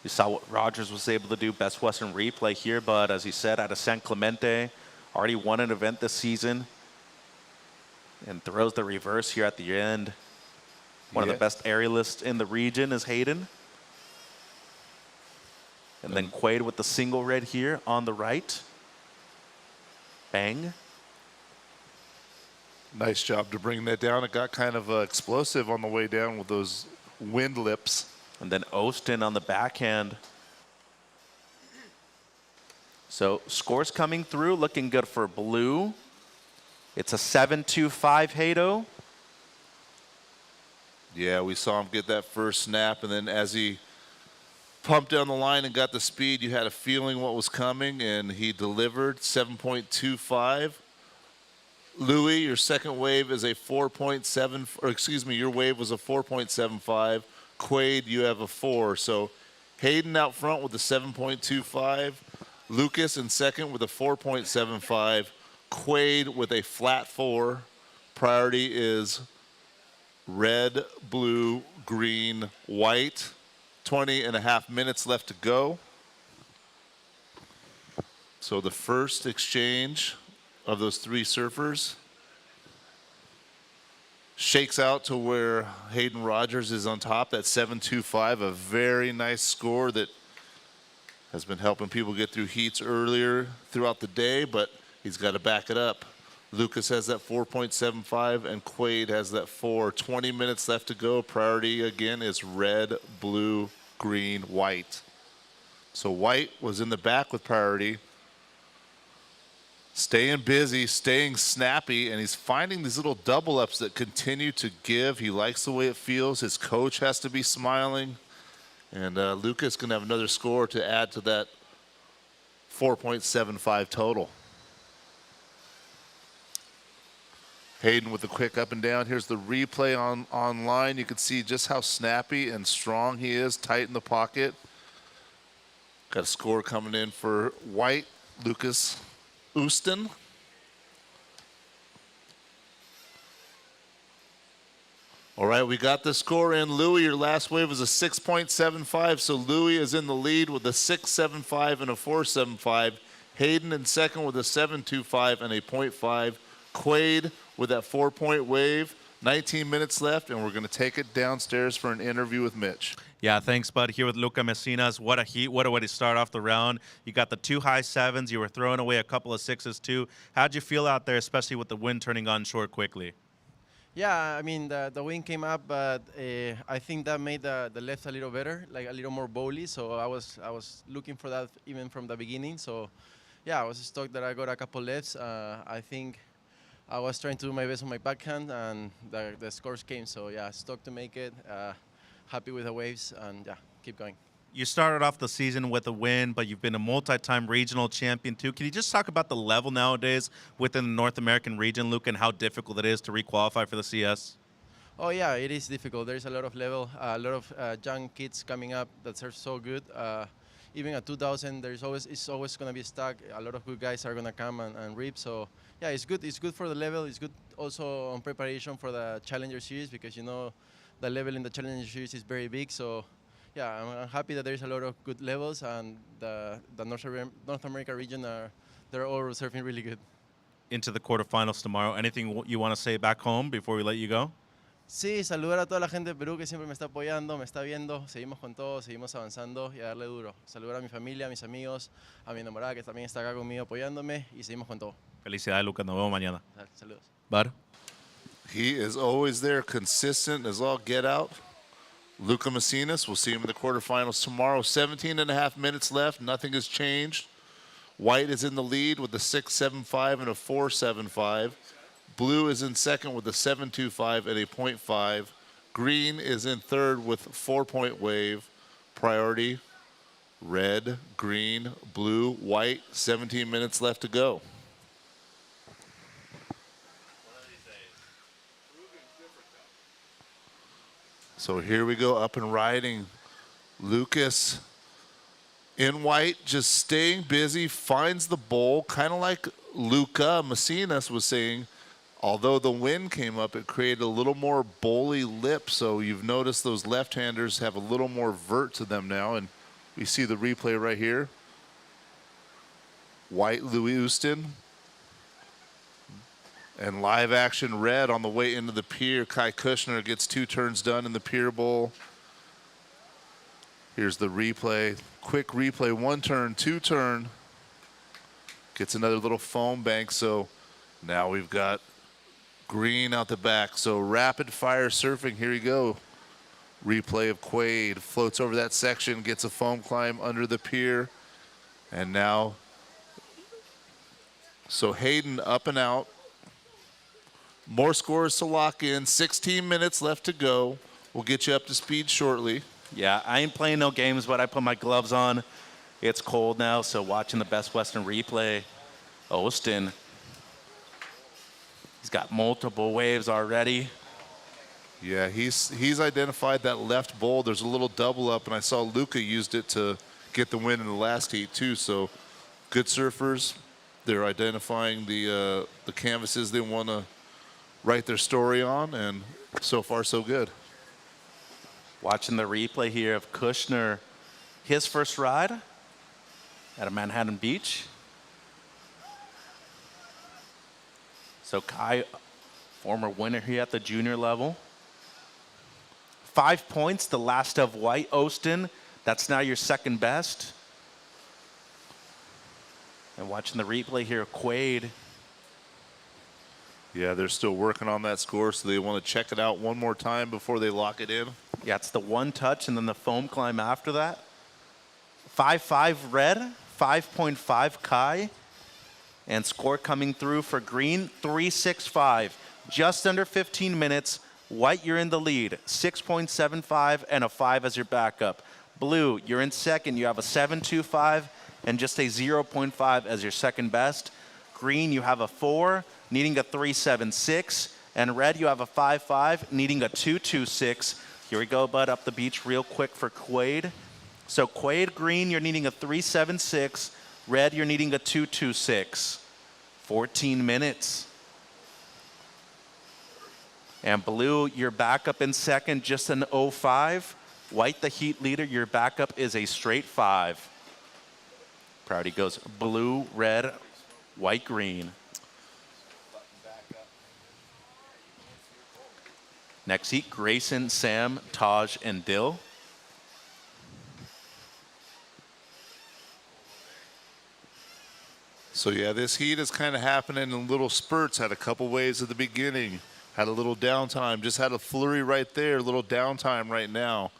Speaker 1: You saw what Rogers was able to do, best Western replay here, but as he said, out of San Clemente, already won an event this season, and throws the reverse here at the end. One of the best aerialists in the region is Hayden. And then Quade with the single red here on the right. Bang.
Speaker 5: Nice job to bring that down. It got kind of explosive on the way down with those wind lips.
Speaker 1: And then Ostin on the backhand. So scores coming through, looking good for blue. It's a 7-2-5 Hato.
Speaker 5: Yeah, we saw him get that first snap, and then as he pumped down the line and got the speed, you had a feeling what was coming, and he delivered 7.25. Louis, your second wave is a 4.7, or excuse me, your wave was a 4.75. Quade, you have a 4. So Hayden out front with a 7.25. Lucas in second with a 4.75. Quade with a flat 4. Priority is red, blue, green, white. 20.5 minutes left to go. So the first exchange of those three surfers Shakes out to where Hayden Rogers is on top. That's 7.25, a very nice score that has been helping people get through heats earlier throughout the day, but he's got to back it up. Lucas has that 4.75, and Quaid has that 4. 20 minutes left to go. Priority, again, is red, blue, green, white. So white was in the back with priority. Staying busy, staying snappy, and he's finding these little double-ups that continue to give. He likes the way it feels. His coach has to be smiling. And Lucas going to have another score to add to that 4.75 total. Hayden with a quick up and down. Here's the replay online. You can see just how snappy and strong he is, tight in the pocket. Got a score coming in for white, Lucas Houston. All right, we got the score in. Louis, your last wave was a 6.75, so Louis is in the lead with a 6.75 and a 4.75. Hayden in second with a 7.25 and a 0.5. Quaid with that 4-point wave. 19 minutes left, and we're going to take it downstairs for an interview with Mitch.
Speaker 1: Yeah, thanks, bud. Here with Luca Messinas. What a heat. What a way to start off the round. You got the 2 high 7s. You were throwing away a couple of 6s, too. How'd you feel out there, especially with the wind turning on shore quickly?
Speaker 11: Yeah, I mean, the wind came up, but I think that made the left a little better, like a little more bowly. So I was looking for that even from the beginning. So, yeah, I was stoked that I got a couple lefts. I think I was trying to do my best on my backhand, and the scores came. So, yeah, stoked to make it. Happy with the waves, and, yeah, keep going.
Speaker 1: You started off the season with a win, but you've been a multi-time regional champion, too. Can you just talk about the level nowadays within the North American region, Luke, and how difficult it is to requalify for the CS?
Speaker 11: Oh, yeah, it is difficult. There's a lot of level, a lot of young kids coming up that are so good. Even at 2000, it's always going to be stuck. A lot of good guys are going to come and rip. So, yeah, it's good. It's good for the level. It's good also on preparation for the Challenger Series because, you know, the level in the Challenger Series is very big. So, yeah, I'm happy that there's a lot of good levels, and the North America region, they're all surfing really good.
Speaker 1: Into the quarterfinals tomorrow. Anything you want to say back home before we let you go?
Speaker 11: Sí, saludar a toda la gente de Perú que siempre me está apoyando, me está viendo. Seguimos con todo, seguimos avanzando y a darle duro. Saludar a mi familia, a mis amigos, a mi enamorada que también está acá conmigo apoyándome y seguimos con todo.
Speaker 1: Felicidades, Lucas. Nos vemos mañana.
Speaker 11: Saludos.
Speaker 1: Bud?
Speaker 5: He is always there, consistent as all get out. Luca Messinas, we'll see him in the quarterfinals tomorrow. 17.5 minutes left. Nothing has changed. White is in the lead with a 6.75 and a 4.75. Blue is in second with a 7.25 and a 0.5. Green is in third with 4-point wave. Priority, red, green, blue, white. 17 minutes left to go. So here we go, up and riding. Lucas in white, just staying busy, finds the bowl, kind of like Luca Messinas was saying. Although the wind came up, it created a little more bowly lip. So you've noticed those left-handers have a little more vert to them now. And we see the replay right here. White Louis Houston. And live action red on the way into the pier. Kai Kushner gets 2 turns done in the pier bowl. Here's the replay. Quick replay, 1 turn, 2 turn. Gets another little foam bank. So now we've got green out the back. So rapid fire surfing. Here you go. Replay of Quaid. Floats over that section, gets a foam climb under the pier. And now, so Hayden up and out. More scores to lock in. 16 minutes left to go. We'll get you up to speed shortly.
Speaker 1: Yeah, I ain't playing no games, but I put my gloves on. It's cold now, so watching the Best Western replay. Austin. He's got multiple waves already.
Speaker 5: Yeah, he's identified that left bowl. There's a little double up, and I saw Luca used it to get the win in the last heat too. So good surfers. They're identifying the canvases they want to write their story on, and so far so good.
Speaker 1: Watching the replay here of Kushner, his first ride at a Manhattan Beach. So Kai Former winner here at the junior level. 5 points, the last of White Austin. That's now your second best. And watching the replay here, Quaid.
Speaker 5: Yeah, they're still working on that score, so they want to check it out one more time before they lock it in.
Speaker 1: Yeah, it's the one touch and then the foam climb after that. 5-5 red, 5.5 Kai. And score coming through for green, 3-6-5. Just under 15 minutes. White, you're in the lead, 6.75 and a 5 as your backup. Blue, you're in second. You have a 7.25 and just a 0.5 as your second best. Green, you have a 4, needing a 3.76. And red, you have a 5.5, needing a 2.26. Here we go, bud, up the beach real quick for Quaid. So Quaid, green, you're needing a 3.76. Red, you're needing a 2.26. 14 minutes. And blue, your backup in second, just an 0.5. White, the heat leader, your backup is a straight 5. Priority goes blue, red, white, green. Next heat, Grayson, Sam, Taj, and Dill.
Speaker 5: So yeah, this heat is kind of happening in little spurts. Had a couple waves at the beginning. Had a little downtime. Just had a flurry right there. A little downtime right now.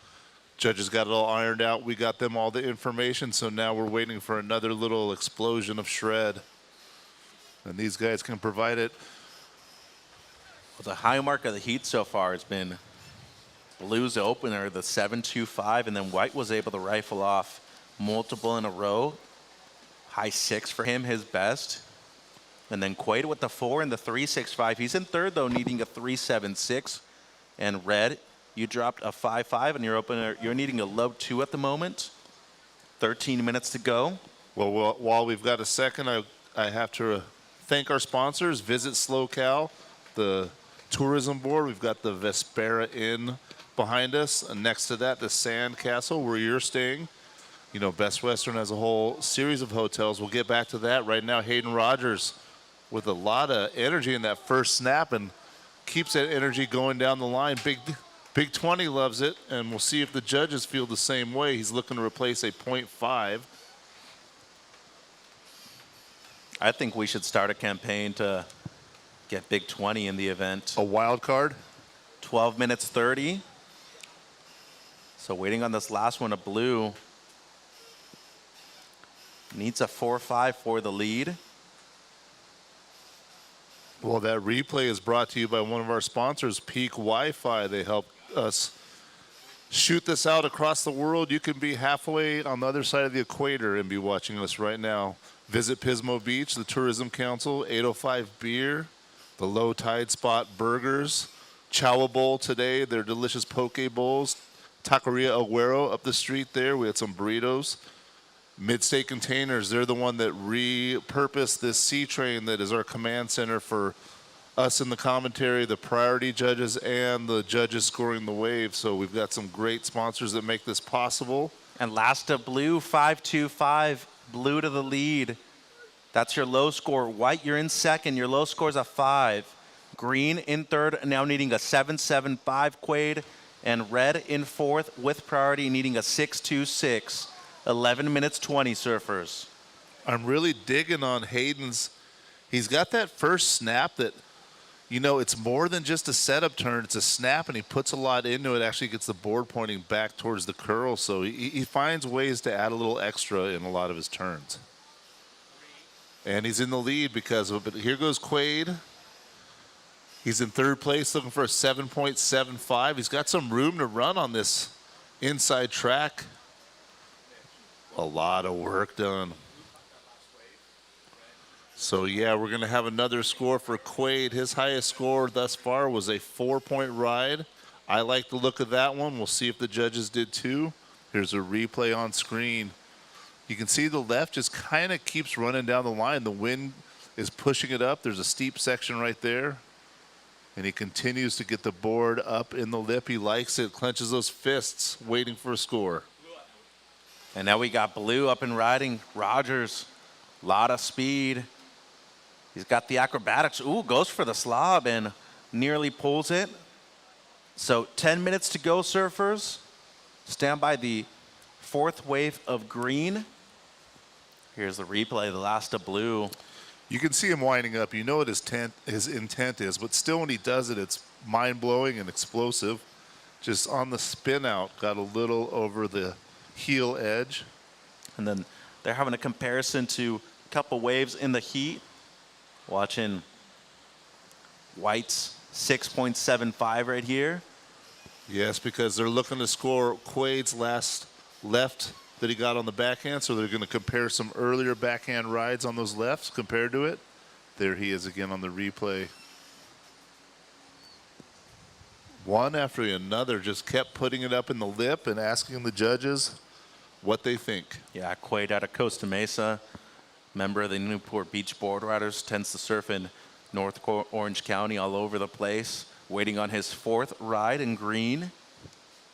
Speaker 5: Judges got it all ironed out. We got them all the information. So now we're waiting for another little explosion of shred. And these guys can provide it.
Speaker 1: Well, the high mark of the heat so far has been blue's opener, the 7.25, and then White was able to rifle off multiple in a row. High 6 for him, his best. And then Quaid with the 4 and the 3.65. He's in third, though, needing a 3.76. And red, you dropped a 5.5 and your opener. You're needing a low 2 at the moment. 13 minutes to go.
Speaker 5: Well, while we've got a second, I have to thank our sponsors. Visit SlowCal, the tourism board. We've got the Vespera Inn behind us. And next to that, the Sand Castle, where you're staying. You know, Best Western has a whole series of hotels. We'll get back to that. Right now, Hayden Rogers with a lot of energy in that first snap and keeps that energy going down the line. Big 20 loves it, and we'll see if the judges feel the same way. He's looking to replace a 0.5.
Speaker 1: I think we should start a campaign to get Big 20 in the event.
Speaker 5: A wild card?
Speaker 1: 12 minutes 30. So waiting on this last one, a blue. Needs a 4.5 for the lead.
Speaker 5: Well, that replay is brought to you by one of our sponsors, Peak Wi-Fi. They help us shoot this out across the world. You can be halfway on the other side of the equator and be watching us right now. Visit Pismo Beach, the Tourism Council, 805 Beer, the Low Tide Spot Burgers, Chowa Bowl today, their delicious poke bowls, Taqueria Aguero up the street there. We had some burritos. Mid-State Containers, they're the one that repurposed this sea train that is our command center for us in the commentary, the priority judges, and the judges scoring the wave. So we've got some great sponsors that make this possible.
Speaker 1: And last up, blue, 5.25, blue to the lead. That's your low score. White, you're in second. Your low score is a 5. Green in third, now needing a 7.75 Quaid. And red in fourth with priority, needing a 6.26. 11 minutes 20, surfers.
Speaker 5: I'm really digging on Hayden's. He's got that first snap that, you know, it's more than just a setup turn. It's a snap, and he puts a lot into it. Actually gets the board pointing back towards the curl. So he finds ways to add a little extra in a lot of his turns. And he's in the lead because of it. But here goes Quaid. He's in third place looking for a 7.75. He's got some room to run on this inside track. A lot of work done. So yeah, we're gonna have another score for Quaid. His highest score thus far was a 4-point ride. I like the look of that one. We'll see if the judges did too. Here's a replay on screen. You can see the left just kind of keeps running down the line. The wind is pushing it up. There's a steep section right there. And he continues to get the board up in the lip. He likes it, clenches those fists, waiting for a score.
Speaker 1: And now we got blue up and riding. Rogers, lot of speed. He's got the acrobatics. Ooh, goes for the slob. And nearly pulls it. So 10 minutes to go, surfers. Stand by the fourth wave of green. Here's the replay, the last of blue.
Speaker 5: You can see him winding up. You know what his intent is, but still when he does it, it's mind-blowing and explosive. Just on the spin out, got a little over the heel edge.
Speaker 1: And then they're having a comparison to a couple waves in the heat. Watching White's 6.75 right here.
Speaker 5: Yes, because they're looking to score Quade's last left that he got on the backhand, so they're going to compare some earlier backhand rides on those lefts compared to it. There he is again on the replay. One after another, just kept putting it up in the lip and asking the judges what they think.
Speaker 1: Yeah, Quaid out of Costa Mesa, member of the Newport Beach Board Riders, tends to surf in North Orange County all over the place, waiting on his fourth ride in green.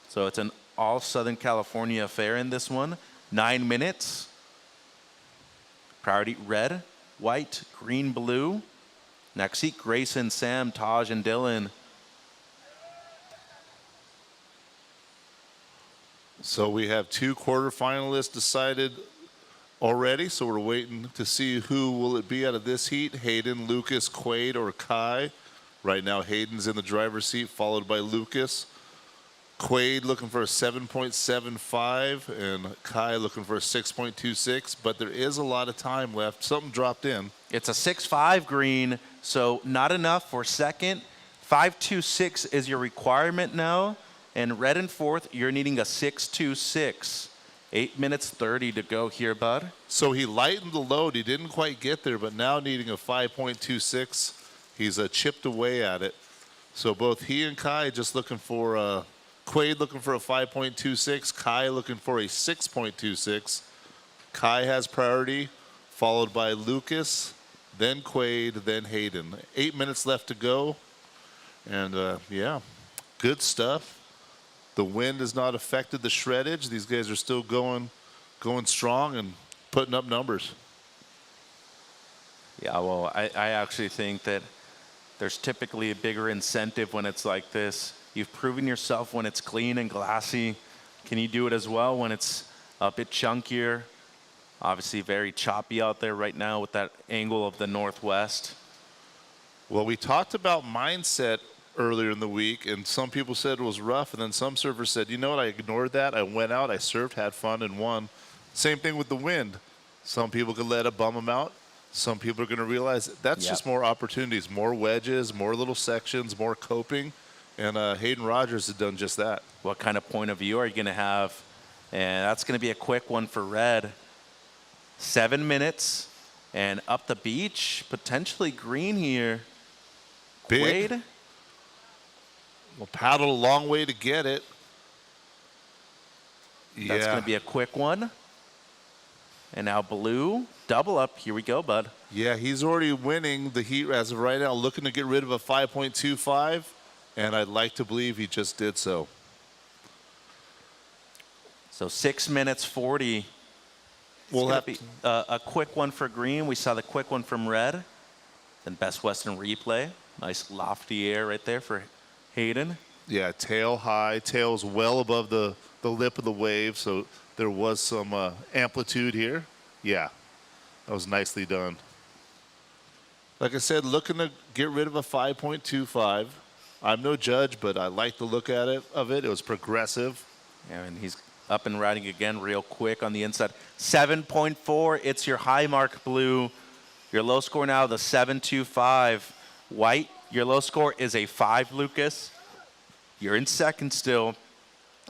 Speaker 1: So it's an all Southern California affair in this one. 9 minutes. Priority red, white, green, blue. Next seat, Grayson, Sam, Taj, and Dylan.
Speaker 5: So we have 2 quarterfinalists decided already, so we're waiting to see who will it be out of this heat. Hayden, Lucas, Quaid, or Kai. Right now, Hayden's in the driver's seat, followed by Lucas. Quaid looking for a 7.75, and Kai looking for a 6.26, but there is a lot of time left. Something dropped in.
Speaker 1: It's a 6.5 green, so not enough for second. 5.26 is your requirement now. And red and fourth, you're needing a 6.26. 8 minutes 30 to go here, bud.
Speaker 5: So he lightened the load. He didn't quite get there, but now needing a 5.26. He's chipped away at it. So both he and Kai just looking for Quaid looking for a 5.26. Kai looking for a 6.26. Kai has priority, followed by Lucas, then Quaid, then Hayden. 8 minutes left to go. And yeah, good stuff. The wind has not affected the shreddage. These guys are still going strong and putting up numbers.
Speaker 1: Yeah, well, I actually think that there's typically a bigger incentive when it's like this. You've proven yourself when it's clean and glassy. Can you do it as well when it's a bit chunkier? Obviously very choppy out there right now with that angle of the northwest.
Speaker 5: Well, we talked about mindset earlier in the week, and some people said it was rough, and then some surfers said, you know what, I ignored that. I went out, I surfed, had fun, and won. Same thing with the wind. Some people could let it bum them out. Some people are going to realize that's just more opportunities, more wedges, more little sections, more coping, and Hayden Rogers has done just that.
Speaker 1: What kind of point of view are you going to have? And that's going to be a quick one for red. 7 minutes, and up the beach, potentially green here.
Speaker 5: Big.
Speaker 1: Quaid.
Speaker 5: We'll paddle a long way to get it.
Speaker 1: That's going to be a quick one. And now blue, double up. Here we go, bud.
Speaker 5: Yeah, he's already winning the heat as of right now, looking to get rid of a 5.25, and I'd like to believe he just did so.
Speaker 1: So 6 minutes 40.
Speaker 5: We'll have
Speaker 1: a quick one for green. We saw the quick one from red. Then Best Western replay. Nice lofty air right there for Hayden.
Speaker 5: Yeah, tail high, tail's well above the lip of the wave, so there was some amplitude here. Yeah, that was nicely done. Like I said, looking to get rid of a 5.25. I'm no judge, but I like the look at it of it. It was progressive.
Speaker 1: Yeah, and he's up and riding again real quick on the inside. 7.4, it's your high mark, blue. Your low score now, the 7.25. White, your low score is a 5, Lucas. You're in second still.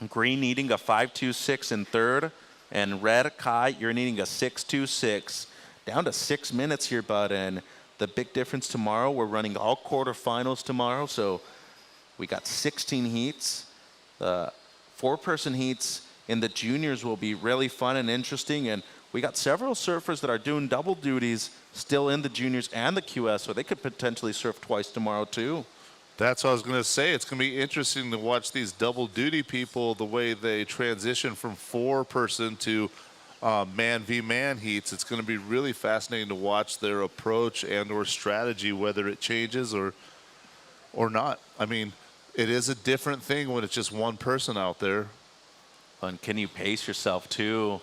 Speaker 1: Green needing a 5.26 in third. And red, Kai, you're needing a 6.26. Down to 6 minutes here, bud. And the big difference tomorrow, we're running all quarterfinals tomorrow. So we got 16 heats. 4-person heats in the juniors will be really fun and interesting. And we got several surfers that are doing double duties still in the juniors and the QS, so they could potentially surf twice tomorrow too.
Speaker 5: That's what I was going to say. It's going to be interesting to watch these double duty people, the way they transition from 4-person to man v man heats. It's going to be really fascinating to watch their approach and or strategy, whether it changes or or not. I mean, it is a different thing when it's just one person out there.
Speaker 1: And can you pace yourself too?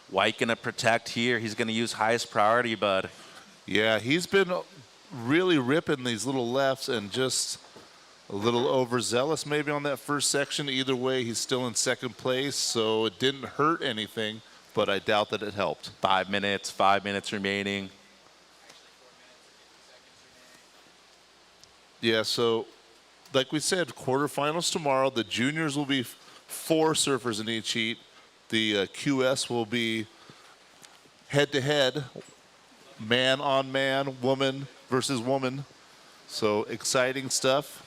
Speaker 1: White gonna protect here. He's gonna use highest priority, bud.
Speaker 5: Yeah, he's been really ripping these little lefts and just a little overzealous maybe on that first section. Either way, he's still in second place, so it didn't hurt anything, but I doubt that it helped.
Speaker 1: 5 minutes remaining.
Speaker 5: Yeah, so like we said, quarterfinals tomorrow. The juniors will be 4 surfers in each heat. The QS will be head-to-head, man on man, woman versus woman. So exciting stuff.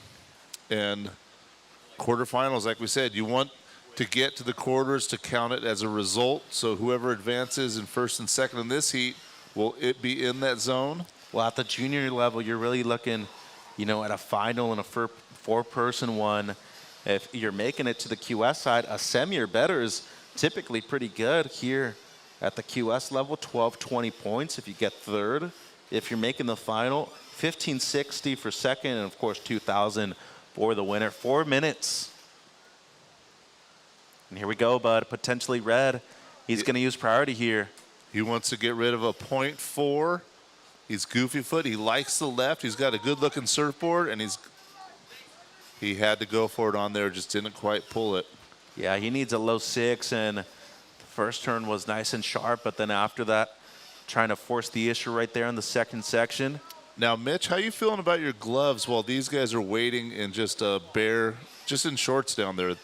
Speaker 5: And quarterfinals, like we said, you want to get to the quarters to count it as a result. So whoever advances in first and second in this heat, will it be in that zone?
Speaker 1: Well, at the junior level, you're really looking, you know, at a final and a four-person one. If you're making it to the QS side, a semi or better is typically pretty good here at the QS level, 12-20 points if you get third. If you're making the final, 1560 for second, and of course 2,000 for the winner. 4 minutes. And here we go, bud. Potentially red. He's going to use priority here.
Speaker 5: He wants to get rid of a 0.4. He's goofy foot. He likes the left. He's got a good-looking surfboard, and he had to go for it on there, just didn't quite pull it.
Speaker 1: Yeah, he needs a low 6, and the first turn was nice and sharp, but then after that, trying to force the issue right there in the second section.
Speaker 5: Now, Mitch, how you feeling about your gloves while these guys are waiting in just a bare, just in shorts down there?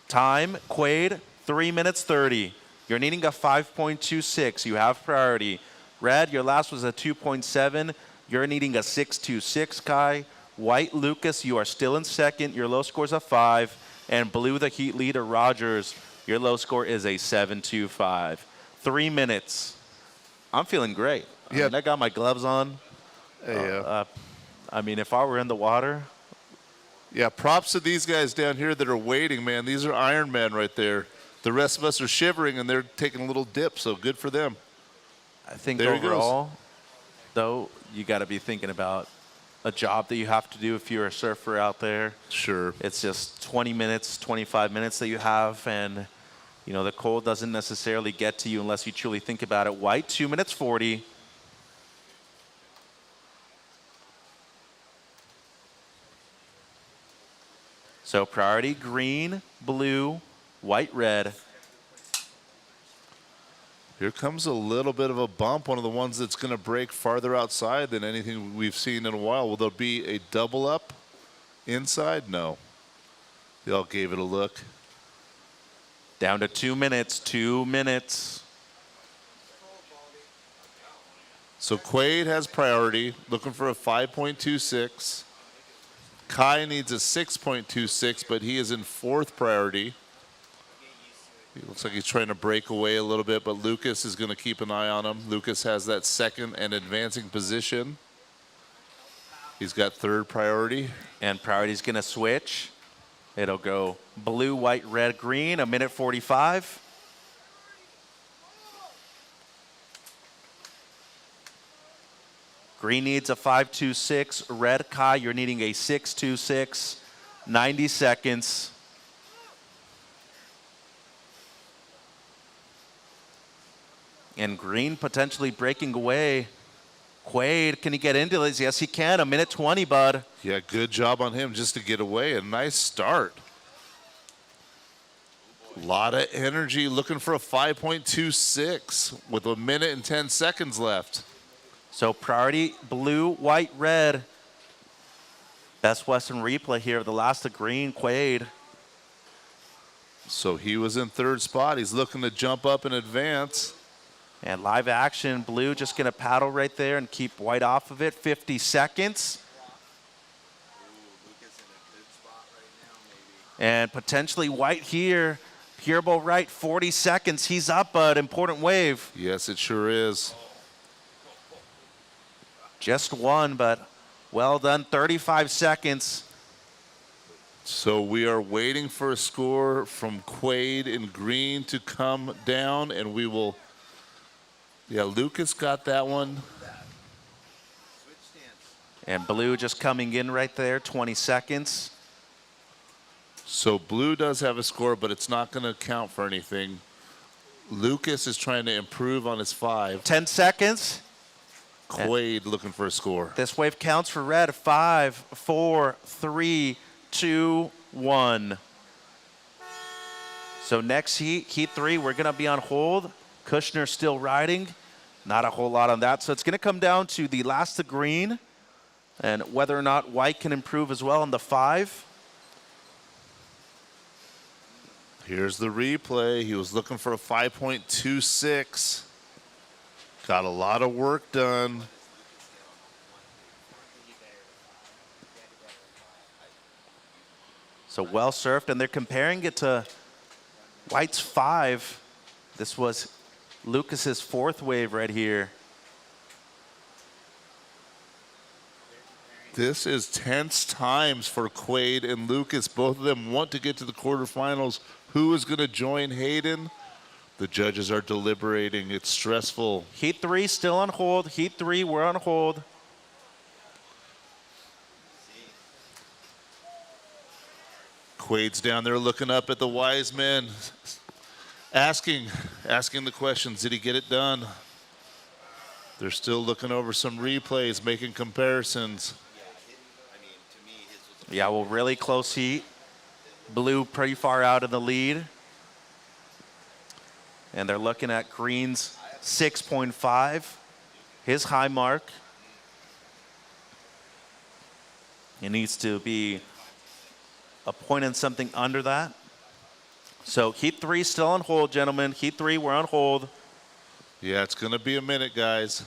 Speaker 1: Time, Quaid, 3 minutes 30. You're needing a 5.26. You have priority. Red, your last was a 2.7. You're needing a 6.26, Kai. White, Lucas, you are still in second. Your low score is a 5. And blue, the heat leader, Rogers, your low score is a 7.25. 3 minutes. I'm feeling great.
Speaker 5: Yeah.
Speaker 1: I got my gloves on. I mean, if I were in the water.
Speaker 5: Yeah, props to these guys down here that are waiting, man. These are Iron Men right there. The rest of us are shivering, and they're taking a little dip, so good for them.
Speaker 1: I think
Speaker 5: there
Speaker 1: overall, though, you got to be thinking about a job that you have to do if you're a surfer out there.
Speaker 5: Sure.
Speaker 1: It's just 20 minutes, 25 minutes that you have, and, you know, the cold doesn't necessarily get to you unless you truly think about it. White, 2 minutes 40. So priority, green, blue, white, red.
Speaker 5: Here comes a little bit of a bump, one of the ones that's going to break farther outside than anything we've seen in a while. Will there be a double up inside? No. They all gave it a look.
Speaker 1: Down to 2 minutes, 2 minutes.
Speaker 5: So Quaid has priority, looking for a 5.26. Kai needs a 6.26, but he is in fourth priority. He looks like he's trying to break away a little bit, but Lucas is going to keep an eye on him. Lucas has that second and advancing position. He's got third priority.
Speaker 1: And priority's going to switch. It'll go blue, white, red, green, a minute 45. Green needs a 5.26. Red, Kai, you're needing a 6.26. 90 seconds. And green potentially breaking away. Quaid, can he get into this? Yes, he can. A minute 20, bud.
Speaker 5: Yeah, good job on him just to get away. A nice start. A lot of energy, looking for a 5.26 with a minute and 10 seconds left.
Speaker 1: So priority, blue, white, red. Best Western replay here of the last of green, Quaid.
Speaker 5: So he was in third spot. He's looking to jump up and advance.
Speaker 1: And live action, blue just going to paddle right there and keep white off of it. 50 seconds. And potentially white here. Purebo right, 40 seconds. He's up, an important wave.
Speaker 5: Yes, it sure is.
Speaker 1: Just one, but well done. 35 seconds.
Speaker 5: So we are waiting for a score from Quaid in green to come down, and we will. Yeah, Lucas got that one.
Speaker 1: And blue just coming in right there, 20 seconds.
Speaker 5: So blue does have a score, but it's not going to count for anything. Lucas is trying to improve on his 5.
Speaker 1: 10 seconds.
Speaker 5: Quaid looking for a score.
Speaker 1: This wave counts for red. 5, 4, 3, 2, 1. So next heat, heat 3, we're going to be on hold. Kushner still riding. Not a whole lot on that. So it's going to come down to the last to green and whether or not white can improve as well on the 5.
Speaker 5: Here's the replay. He was looking for a 5.26. Got a lot of work done.
Speaker 1: So well surfed, and they're comparing it to white's 5. This was Lucas's 4th wave right here.
Speaker 5: This is tense times for Quaid and Lucas. Both of them want to get to the quarterfinals. Who is going to join Hayden? The judges are deliberating. It's stressful.
Speaker 1: Heat 3 still on hold. Heat 3, we're on hold.
Speaker 5: Quaid's down there looking up at the wise men, asking the questions. Did he get it done? They're still looking over some replays, making comparisons.
Speaker 1: Yeah, well, really close heat. Blue pretty far out in the lead. And they're looking at green's 6.5, his high mark. It needs to be a point and something under that. So heat 3 still on hold, gentlemen. Heat 3, we're on hold.
Speaker 5: Yeah, it's going to be a minute, guys.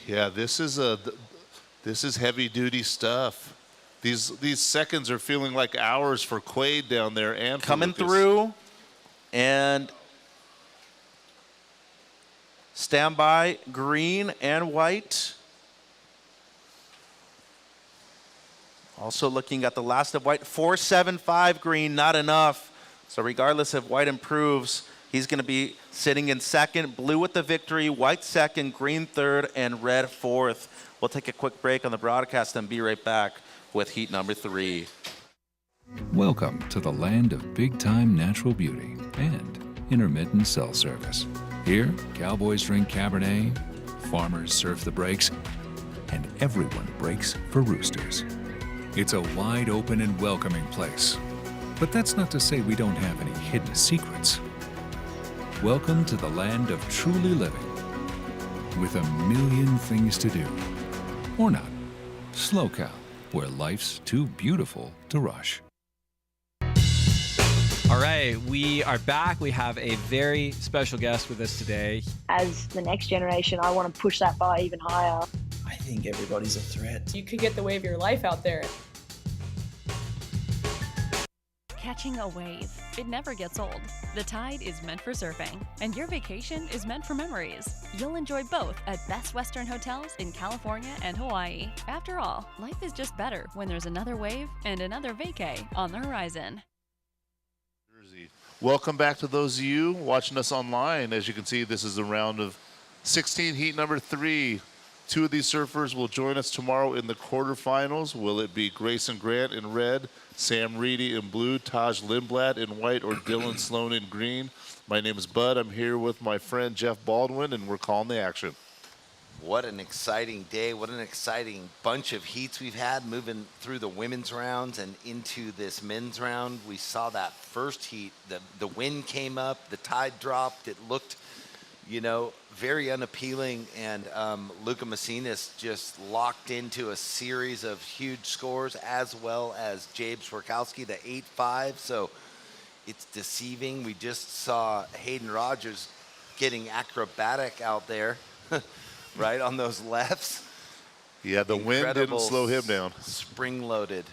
Speaker 5: Yeah, this is heavy-duty stuff. These seconds are feeling like hours for Quaid down there and for
Speaker 1: coming
Speaker 5: Lucas.
Speaker 1: through, and stand by green and white. Also looking at the last of white, 4.75 green, not enough. So regardless if white improves, he's going to be sitting in second. Blue with the victory, white second, green third, and red 4th. We'll take a quick break on the broadcast and be right back with heat number 3.
Speaker 3: Welcome to the land of big-time natural beauty and intermittent cell service. Here, cowboys drink Cabernet, farmers surf the breaks, and everyone breaks for roosters. It's a wide open and welcoming place. But that's not to say we don't have any hidden secrets. Welcome to the land of truly living, with a million things to do. Or not. SlowCal, where life's too beautiful to rush.
Speaker 8: All right, we are back. We have a very special guest with us today.
Speaker 22: As the next generation, I want to push that bar even higher.
Speaker 23: I think everybody's a threat.
Speaker 24: You could get the wave of your life out there.
Speaker 4: Catching a wave, it never gets old. The tide is meant for surfing, and your vacation is meant for memories. You'll enjoy both at Best Western Hotels in California and Hawaii. After all, life is just better when there's another wave and another vacay on the horizon.
Speaker 5: Welcome back to those of you watching us online. As you can see, this is the round of 16, heat number 3. 2 of these surfers will join us tomorrow in the quarterfinals. Will it be Grayson Grant in red, Sam Reedy in blue, Taj Lindblad in white, or Dylan Sloan in green? My name is Bud. I'm here with my friend Jeff Baldwin, and we're calling the action.
Speaker 2: What an exciting day. What an exciting bunch of heats we've had moving through the women's rounds and into this men's round. We saw that first heat. The wind came up, the tide dropped. It looked, very unappealing. And Luca Macinas just locked into a series of huge scores, as well as Jabe Swerkowski, the 8.5. So it's deceiving. We just saw Hayden Rogers getting acrobatic out there. Right on those lefts.
Speaker 5: Yeah, the wind didn't slow him down.
Speaker 2: Spring-loaded.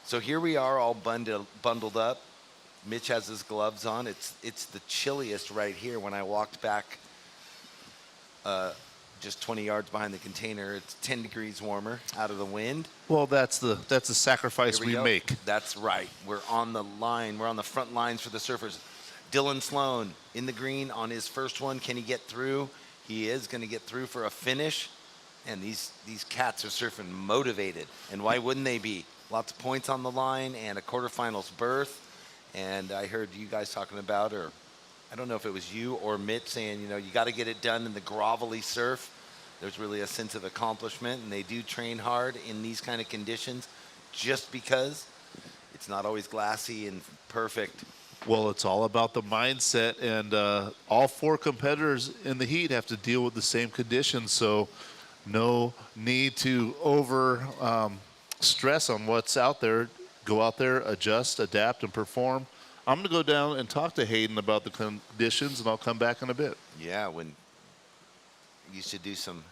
Speaker 2: So here we are all bundled up. Mitch has his gloves on. It's the chilliest right here. When I walked back just 20 yards behind the container, it's 10 degrees warmer out of the wind.
Speaker 5: Well, that's the sacrifice we make.
Speaker 2: That's right. We're on the line. We're on the front lines for the surfers. Dylan Sloan in the green on his first one. Can he get through? He is going to get through for a finish. And these cats are surfing motivated. And why wouldn't they be? Lots of points on the line and a quarterfinals berth. And I heard you guys talking about, or I don't know if it was you or Mitch saying, you got to get it done in the grovelly surf. There's really a sense of accomplishment, and they do train hard in these kind of conditions just because it's not always glassy and perfect.
Speaker 5: Well, it's all about the mindset, and all 4 competitors in the heat have to deal with the same conditions, so no need to over stress on what's out there. Go out there, adjust, adapt, and perform. I'm going to go down and talk to Hayden about the conditions, and I'll come back in a bit.
Speaker 2: Yeah, when I used to do some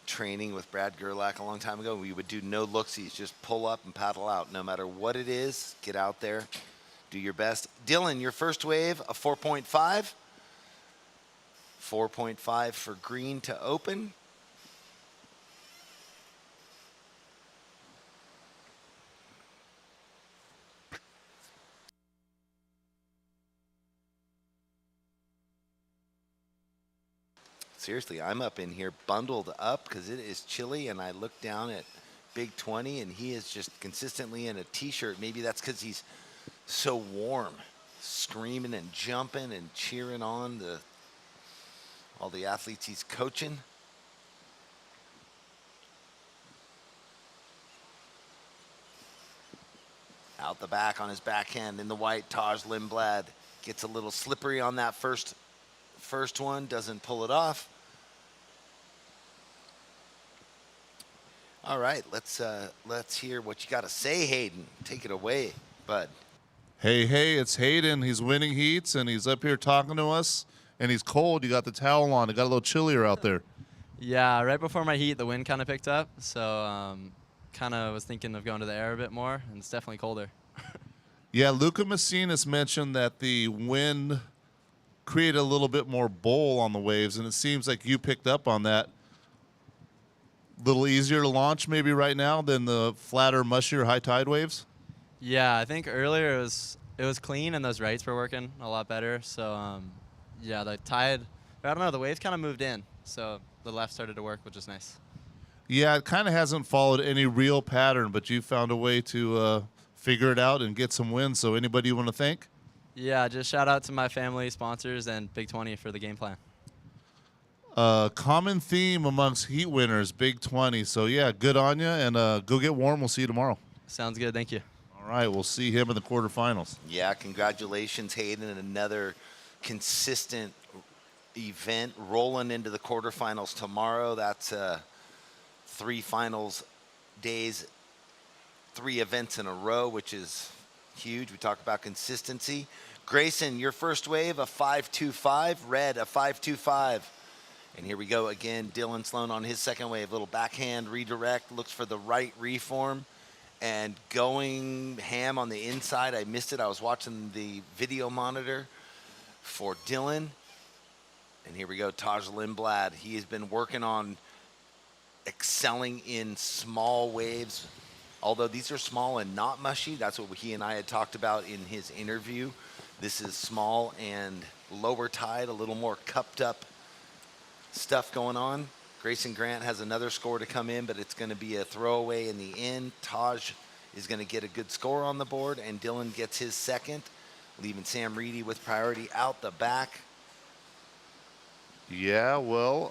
Speaker 2: training with Brad Gerlach a long time ago, we would do no looksies, just pull up and paddle out. No matter what it is, get out there, do your best. Dylan, your first wave, a 4.5. 4.5 for green to open. Seriously, I'm up in here bundled up because it is chilly, and I look down at Big 20, and he is just consistently in a T-shirt. Maybe that's because he's so warm, screaming and jumping and cheering on all the athletes he's coaching. Out the back on his backhand in the white, Taj Lindblad gets a little slippery on that first one, doesn't pull it off. All right, let's hear what you got to say, Hayden. Take it away, bud.
Speaker 5: Hey, it's Hayden. He's winning heats, and he's up here talking to us, and he's cold. You got the towel on. It got a little chillier out there.
Speaker 13: Yeah, right before my heat, the wind kind of picked up, so kind of was thinking of going to the air a bit more, and it's definitely colder.
Speaker 5: Yeah, Luca Macinas mentioned that the wind created a little bit more bowl on the waves, and it seems like you picked up on that. Little easier to launch maybe right now than the flatter, mushier high tide waves?
Speaker 13: Yeah, I think earlier it was clean and those rights were working a lot better. So yeah, the tide, I don't know, the wave kind of moved in, so the left started to work, which is nice.
Speaker 5: Yeah, it kind of hasn't followed any real pattern, but you found a way to figure it out and get some wins. So anybody you want to thank?
Speaker 13: Yeah, just shout out to my family, sponsors, and Big 20 for the game plan.
Speaker 5: Common theme amongst heat winners, Big 20. So, yeah, good on you, and go get warm. We'll see you tomorrow.
Speaker 13: Sounds good. Thank you.
Speaker 5: All right, we'll see him in the quarterfinals.
Speaker 2: Yeah, congratulations, Hayden, and another consistent event rolling into the quarterfinals tomorrow. That's 3 finals days, 3 events in a row, which is huge. We talk about consistency. Grayson, your first wave, a 5.25. Red, a 5.25. And here we go again. Dylan Sloan on his second wave. Little backhand redirect. Looks for the right reform. And going ham on the inside. I missed it. I was watching the video monitor for Dylan. And here we go. Taj Lindblad. He has been working on excelling in small waves. Although these are small and not mushy. That's what he and I had talked about in his interview. This is small and lower tide. A little more cupped up stuff going on. Grayson Grant has another score to come in, but it's going to be a throwaway in the end. Taj is going to get a good score on the board, and Dylan gets his second, leaving Sam Reedy with priority out the back.
Speaker 5: Yeah, well,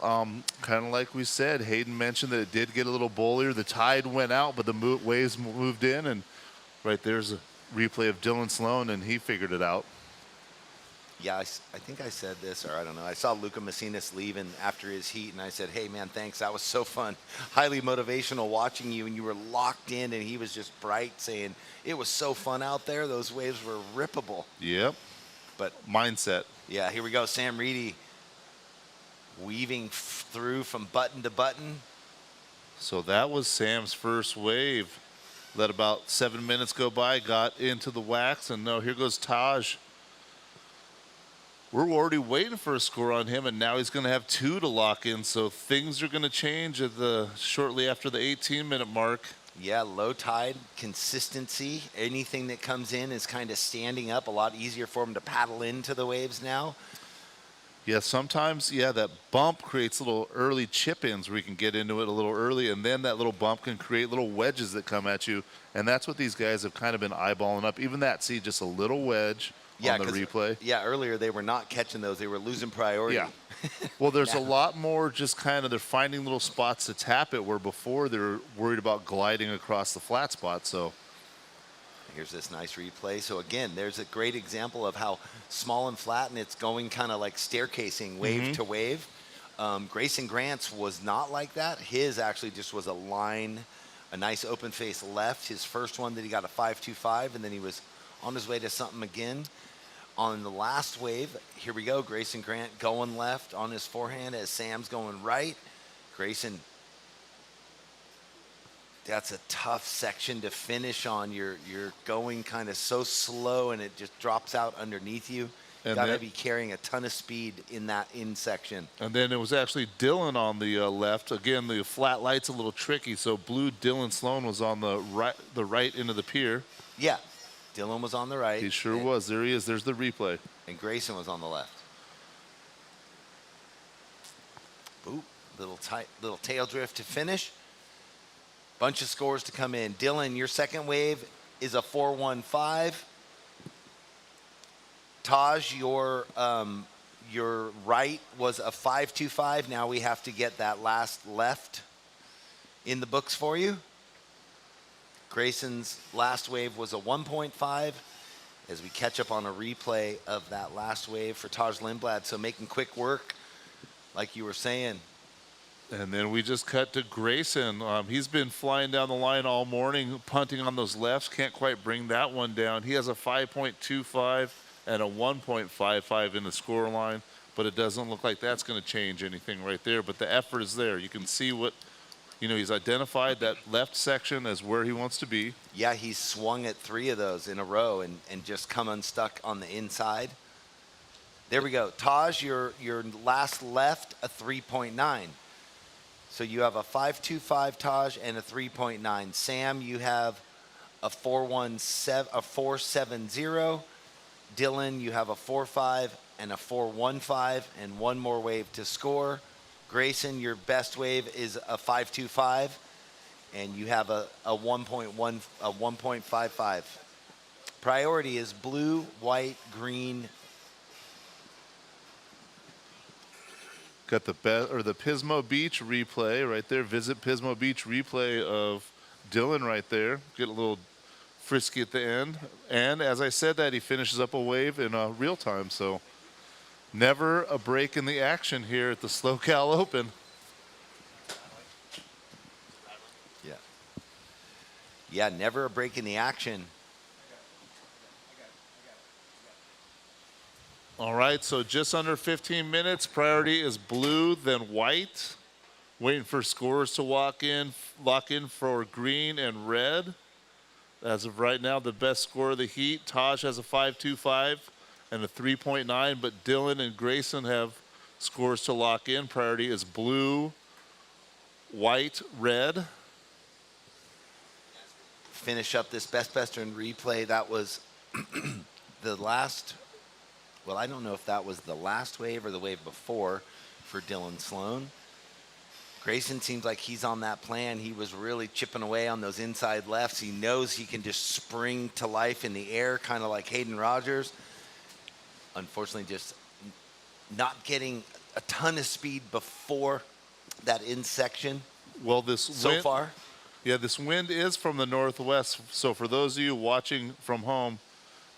Speaker 5: kind of like we said, Hayden mentioned that it did get a little bowlier. The tide went out, but the waves moved in, and right there's a replay of Dylan Sloan, and he figured it out.
Speaker 2: Yeah, I think I said this, or I don't know. I saw Luca Macinas leaving after his heat, and I said, hey, man, thanks. That was so fun. Highly motivational watching you, and you were locked in, and he was just bright, saying it was so fun out there. Those waves were rippable.
Speaker 5: Yep.
Speaker 2: But
Speaker 5: mindset.
Speaker 2: Yeah, here we go. Sam Reedy weaving through from button to button.
Speaker 5: So that was Sam's first wave. Let about 7 minutes go by, got into the wax, and no, here goes Taj. We're already waiting for a score on him, and now he's going to have 2 to lock in, so things are going to change at shortly after the 18-minute mark.
Speaker 2: Yeah, low tide, consistency. Anything that comes in is kind of standing up. A lot easier for him to paddle into the waves now.
Speaker 5: Yeah, sometimes, that bump creates little early chip-ins where you can get into it a little early, and then that little bump can create little wedges that come at you, and that's what these guys have kind of been eyeballing up. Even that, see, just a little wedge on the replay.
Speaker 2: Yeah, earlier they were not catching those. They were losing priority.
Speaker 5: Yeah. Well, there's a lot more just kind of they're finding little spots to tap it where before they're worried about gliding across the flat spot, so.
Speaker 2: Here's this nice replay. So again, there's a great example of how small and flat, and it's going kind of like staircasing, wave to wave. Grayson Grant's was not like that. His actually just was a line, a nice open face left. His first one that he got a 5.25, and then he was on his way to something again. On the last wave, here we go. Grayson Grant going left on his forehand as Sam's going right. Grayson, that's a tough section to finish on. You're going kind of so slow, and it just drops out underneath you. You got to be carrying a ton of speed in that in section.
Speaker 5: And then it was actually Dylan on the left. Again, the flat light's a little tricky, so blue Dylan Sloan was on the right end of the pier.
Speaker 2: Yeah, Dylan was on the right.
Speaker 5: He sure was. There he is. There's the replay.
Speaker 2: And Grayson was on the left. Ooh, little tail drift to finish. Bunch of scores to come in. Dylan, your second wave is a 4.15. Taj, your right was a 5.25. Now we have to get that last left in the books for you. Grayson's last wave was a 1.5 as we catch up on a replay of that last wave for Taj Lindblad. So making quick work, like you were saying.
Speaker 5: And then we just cut to Grayson. He's been flying down the line all morning, punting on those lefts. Can't quite bring that one down. He has a 5.25 and a 1.55 in the score line, but it doesn't look like that's going to change anything right there. But the effort is there. You can see what, he's identified that left section as where he wants to be.
Speaker 2: Yeah, he's swung at 3 of those in a row and just come unstuck on the inside. There we go. Taj, your last left, a 3.9. So you have a 5.25 Taj and a 3.9. Sam, you have a 4.70. Dylan, you have a 4.5 and a 4.15, and one more wave to score. Grayson, your best wave is a 5.25, and you have a 1.55. Priority is blue, white, green.
Speaker 5: Got the Pismo Beach replay right there. Visit Pismo Beach replay of Dylan right there. Get a little frisky at the end. And as I said that, he finishes up a wave in real time. So never a break in the action here at the SlowCal Open.
Speaker 2: Yeah, never a break in the action.
Speaker 5: All right, so just under 15 minutes. Priority is blue, then white. Waiting for scorers to lock in for green and red. As of right now, the best score of the heat. Taj has a 5.25 and a 3.9, but Dylan and Grayson have scores to lock in. Priority is blue, white, red.
Speaker 2: Finish up this best Western replay. That was the last. Well, I don't know if that was the last wave or the wave before for Dylan Sloan. Grayson seems like he's on that plan. He was really chipping away on those inside lefts. He knows he can just spring to life in the air, kind of like Hayden Rogers. Unfortunately, just not getting a ton of speed before that in section.
Speaker 5: Well, this
Speaker 2: far.
Speaker 5: Yeah, this wind is from the northwest. So for those of you watching from home,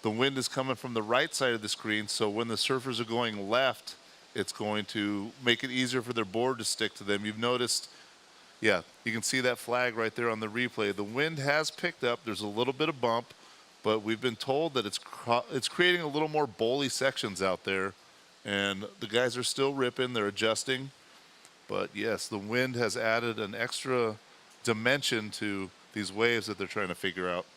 Speaker 5: the wind is coming from the right side of the screen, so when the surfers are going left, it's going to make it easier for their board to stick to them. You've noticed, you can see that flag right there on the replay. The wind has picked up. There's a little bit of bump, but we've been told that it's creating a little more bowly sections out there, and the guys are still ripping. They're adjusting. But, yes, the wind has added an extra dimension to these waves that they're trying to figure out.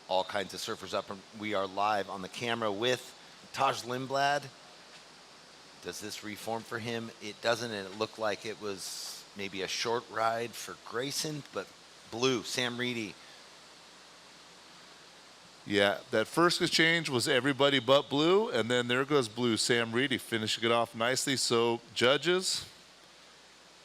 Speaker 2: All kinds of surfers up, and we are live on the camera with Taj Lindblad. Does this reform for him? It doesn't, and it looked like it was maybe a short ride for Grayson, but blue, Sam Reedy.
Speaker 5: Yeah, that first exchange was everybody but Blue, and then there goes Blue. Sam Reedy finishing it off nicely. So, judges,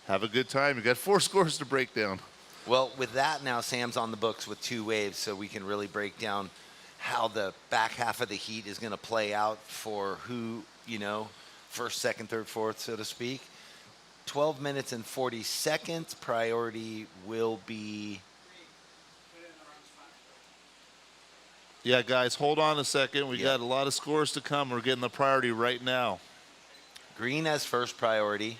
Speaker 5: have a good time. You got 4 scores to break down.
Speaker 2: Well, with that now, Sam's on the books with 2 waves, so we can really break down how the back half of the heat is going to play out for who, you know, first, second, third, fourth, so to speak. 12 minutes and 40 seconds. Priority will be...
Speaker 5: Yeah, guys, hold on a second. We got a lot of scores to come. We're getting the priority right now.
Speaker 2: Green has first priority.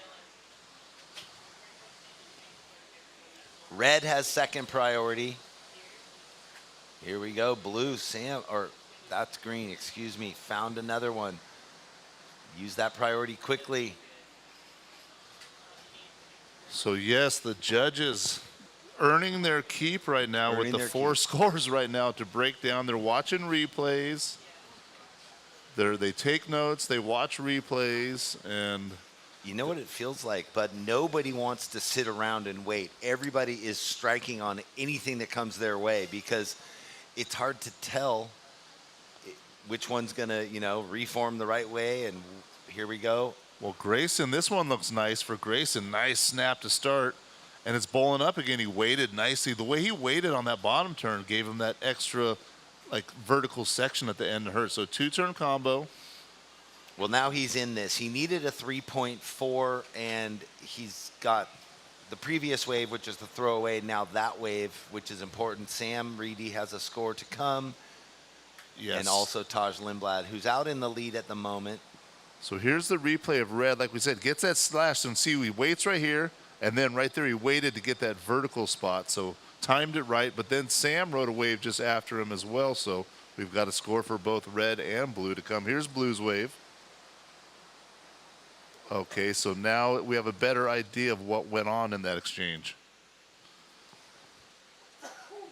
Speaker 2: Red has second priority. Here we go. Blue, Sam, or that's green, excuse me. Found another one. Use that priority quickly.
Speaker 5: So, yes, the judges earning their keep right now with the 4 scores right now to break down. They're watching replays. They take notes. They watch replays. And
Speaker 2: you know what it feels like, but nobody wants to sit around and wait. Everybody is striking on anything that comes their way because it's hard to tell which one's going to, you know, reform the right way. And here we go.
Speaker 5: Well, Grayson, this one looks nice for Grayson. Nice snap to start. And it's bowling up again. He waited nicely. The way he waited on that bottom turn gave him that extra, like, vertical section at the end to hurt. So 2-turn combo.
Speaker 2: Well, now he's in this. He needed a 3.4, and he's got the previous wave, which is the throwaway, now that wave, which is important. Sam Reedy has a score to come.
Speaker 5: Yes.
Speaker 2: And also Taj Lindblad, who's out in the lead at the moment.
Speaker 5: So here's the replay of Red. Like we said, gets that slash, and see, he waits right here. And then right there, he waited to get that vertical spot. So timed it right. But then Sam rode a wave just after him as well. So we've got a score for both Red and Blue to come. Here's Blue's wave. Okay, so now we have a better idea of what went on in that exchange.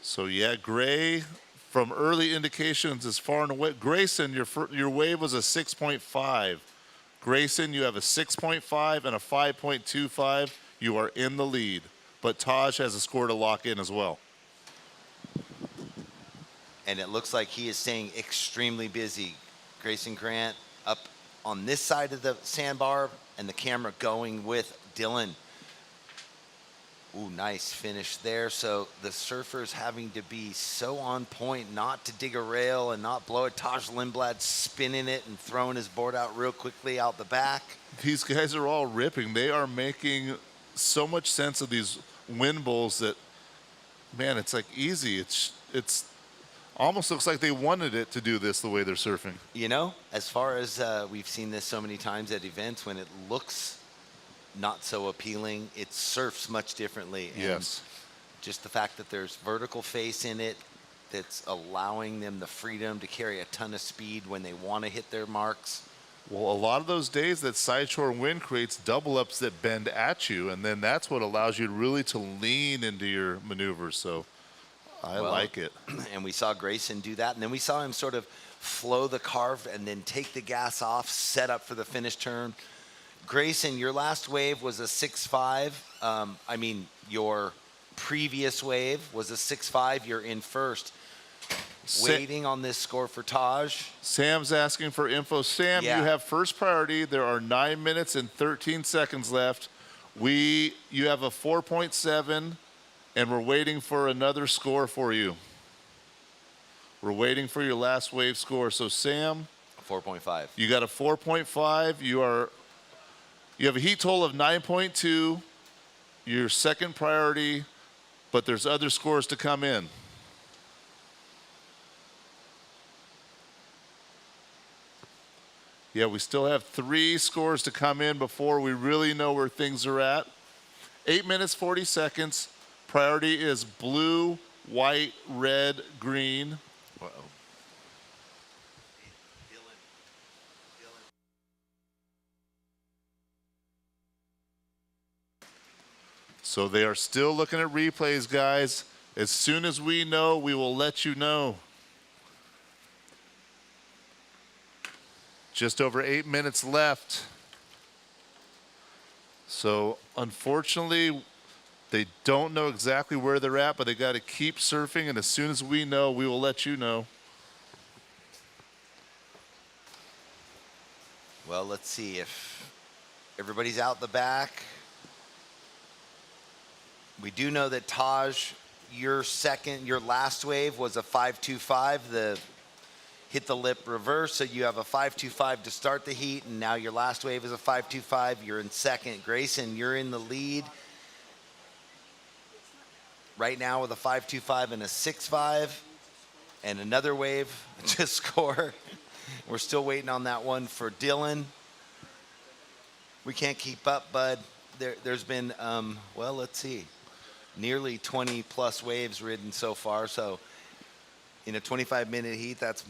Speaker 5: So, yeah, Gray, from early indications, is far and away. Grayson, your wave was a 6.5. Grayson, you have a 6.5 and a 5.25. You are in the lead. But Taj has a score to lock in as well.
Speaker 2: And it looks like he is staying extremely busy. Grayson Grant up on this side of the sandbar, and the camera going with Dylan. Ooh, nice finish there. So the surfers having to be so on point not to dig a rail and not blow it. Taj Lindblad spinning it and throwing his board out real quickly out the back.
Speaker 5: These guys are all ripping. They are making so much sense of these wind bowls that, man, it's like easy. It's almost looks like they wanted it to do this the way they're surfing.
Speaker 2: You know, as far as we've seen this so many times at events, when it looks not so appealing, it surfs much differently. And
Speaker 5: yes.
Speaker 2: Just the fact that there's vertical face in it that's allowing them the freedom to carry a ton of speed when they want to hit their marks.
Speaker 5: Well, a lot of those days that side shore wind creates double ups that bend at you, and then that's what allows you really to lean into your maneuvers. So I like it.
Speaker 2: And we saw Grayson do that, and then we saw him sort of flow the carve and then take the gas off, set up for the finish turn. Grayson, your last wave was a 6.5. I mean, your previous wave was a 6.5. You're in first. Waiting on this score for Taj.
Speaker 5: Sam's asking for info. Sam, you have first priority. There are 9 minutes and 13 seconds left. You have a 4.7, and we're waiting for another score for you. We're waiting for your last wave score. So, Sam.
Speaker 2: 4.5.
Speaker 5: You got a 4.5. You have a heat total of 9.2. Your second priority, but there's other scores to come in. Yeah, we still have 3 scores to come in before we really know where things are at. 8 minutes, 40 seconds. Priority is blue, white, red, green.
Speaker 2: Uh-oh.
Speaker 5: So they are still looking at replays, guys. As soon as we know, we will let you know. Just over 8 minutes left. So unfortunately, they don't know exactly where they're at, but they got to keep surfing. And as soon as we know, we will let you know.
Speaker 2: Well, let's see if everybody's out the back. We do know that Taj, your last wave was a 5.25. The hit the lip reverse, so you have a 5.25 to start the heat, and now your last wave is a 5.25. You're in second. Grayson, you're in the lead right now with a 5.25 and a 6.5, and another wave to score. We're still waiting on that one for Dylan. We can't keep up, bud. There's been, well, let's see, nearly 20 plus waves ridden so far. So in a 25-minute heat, that's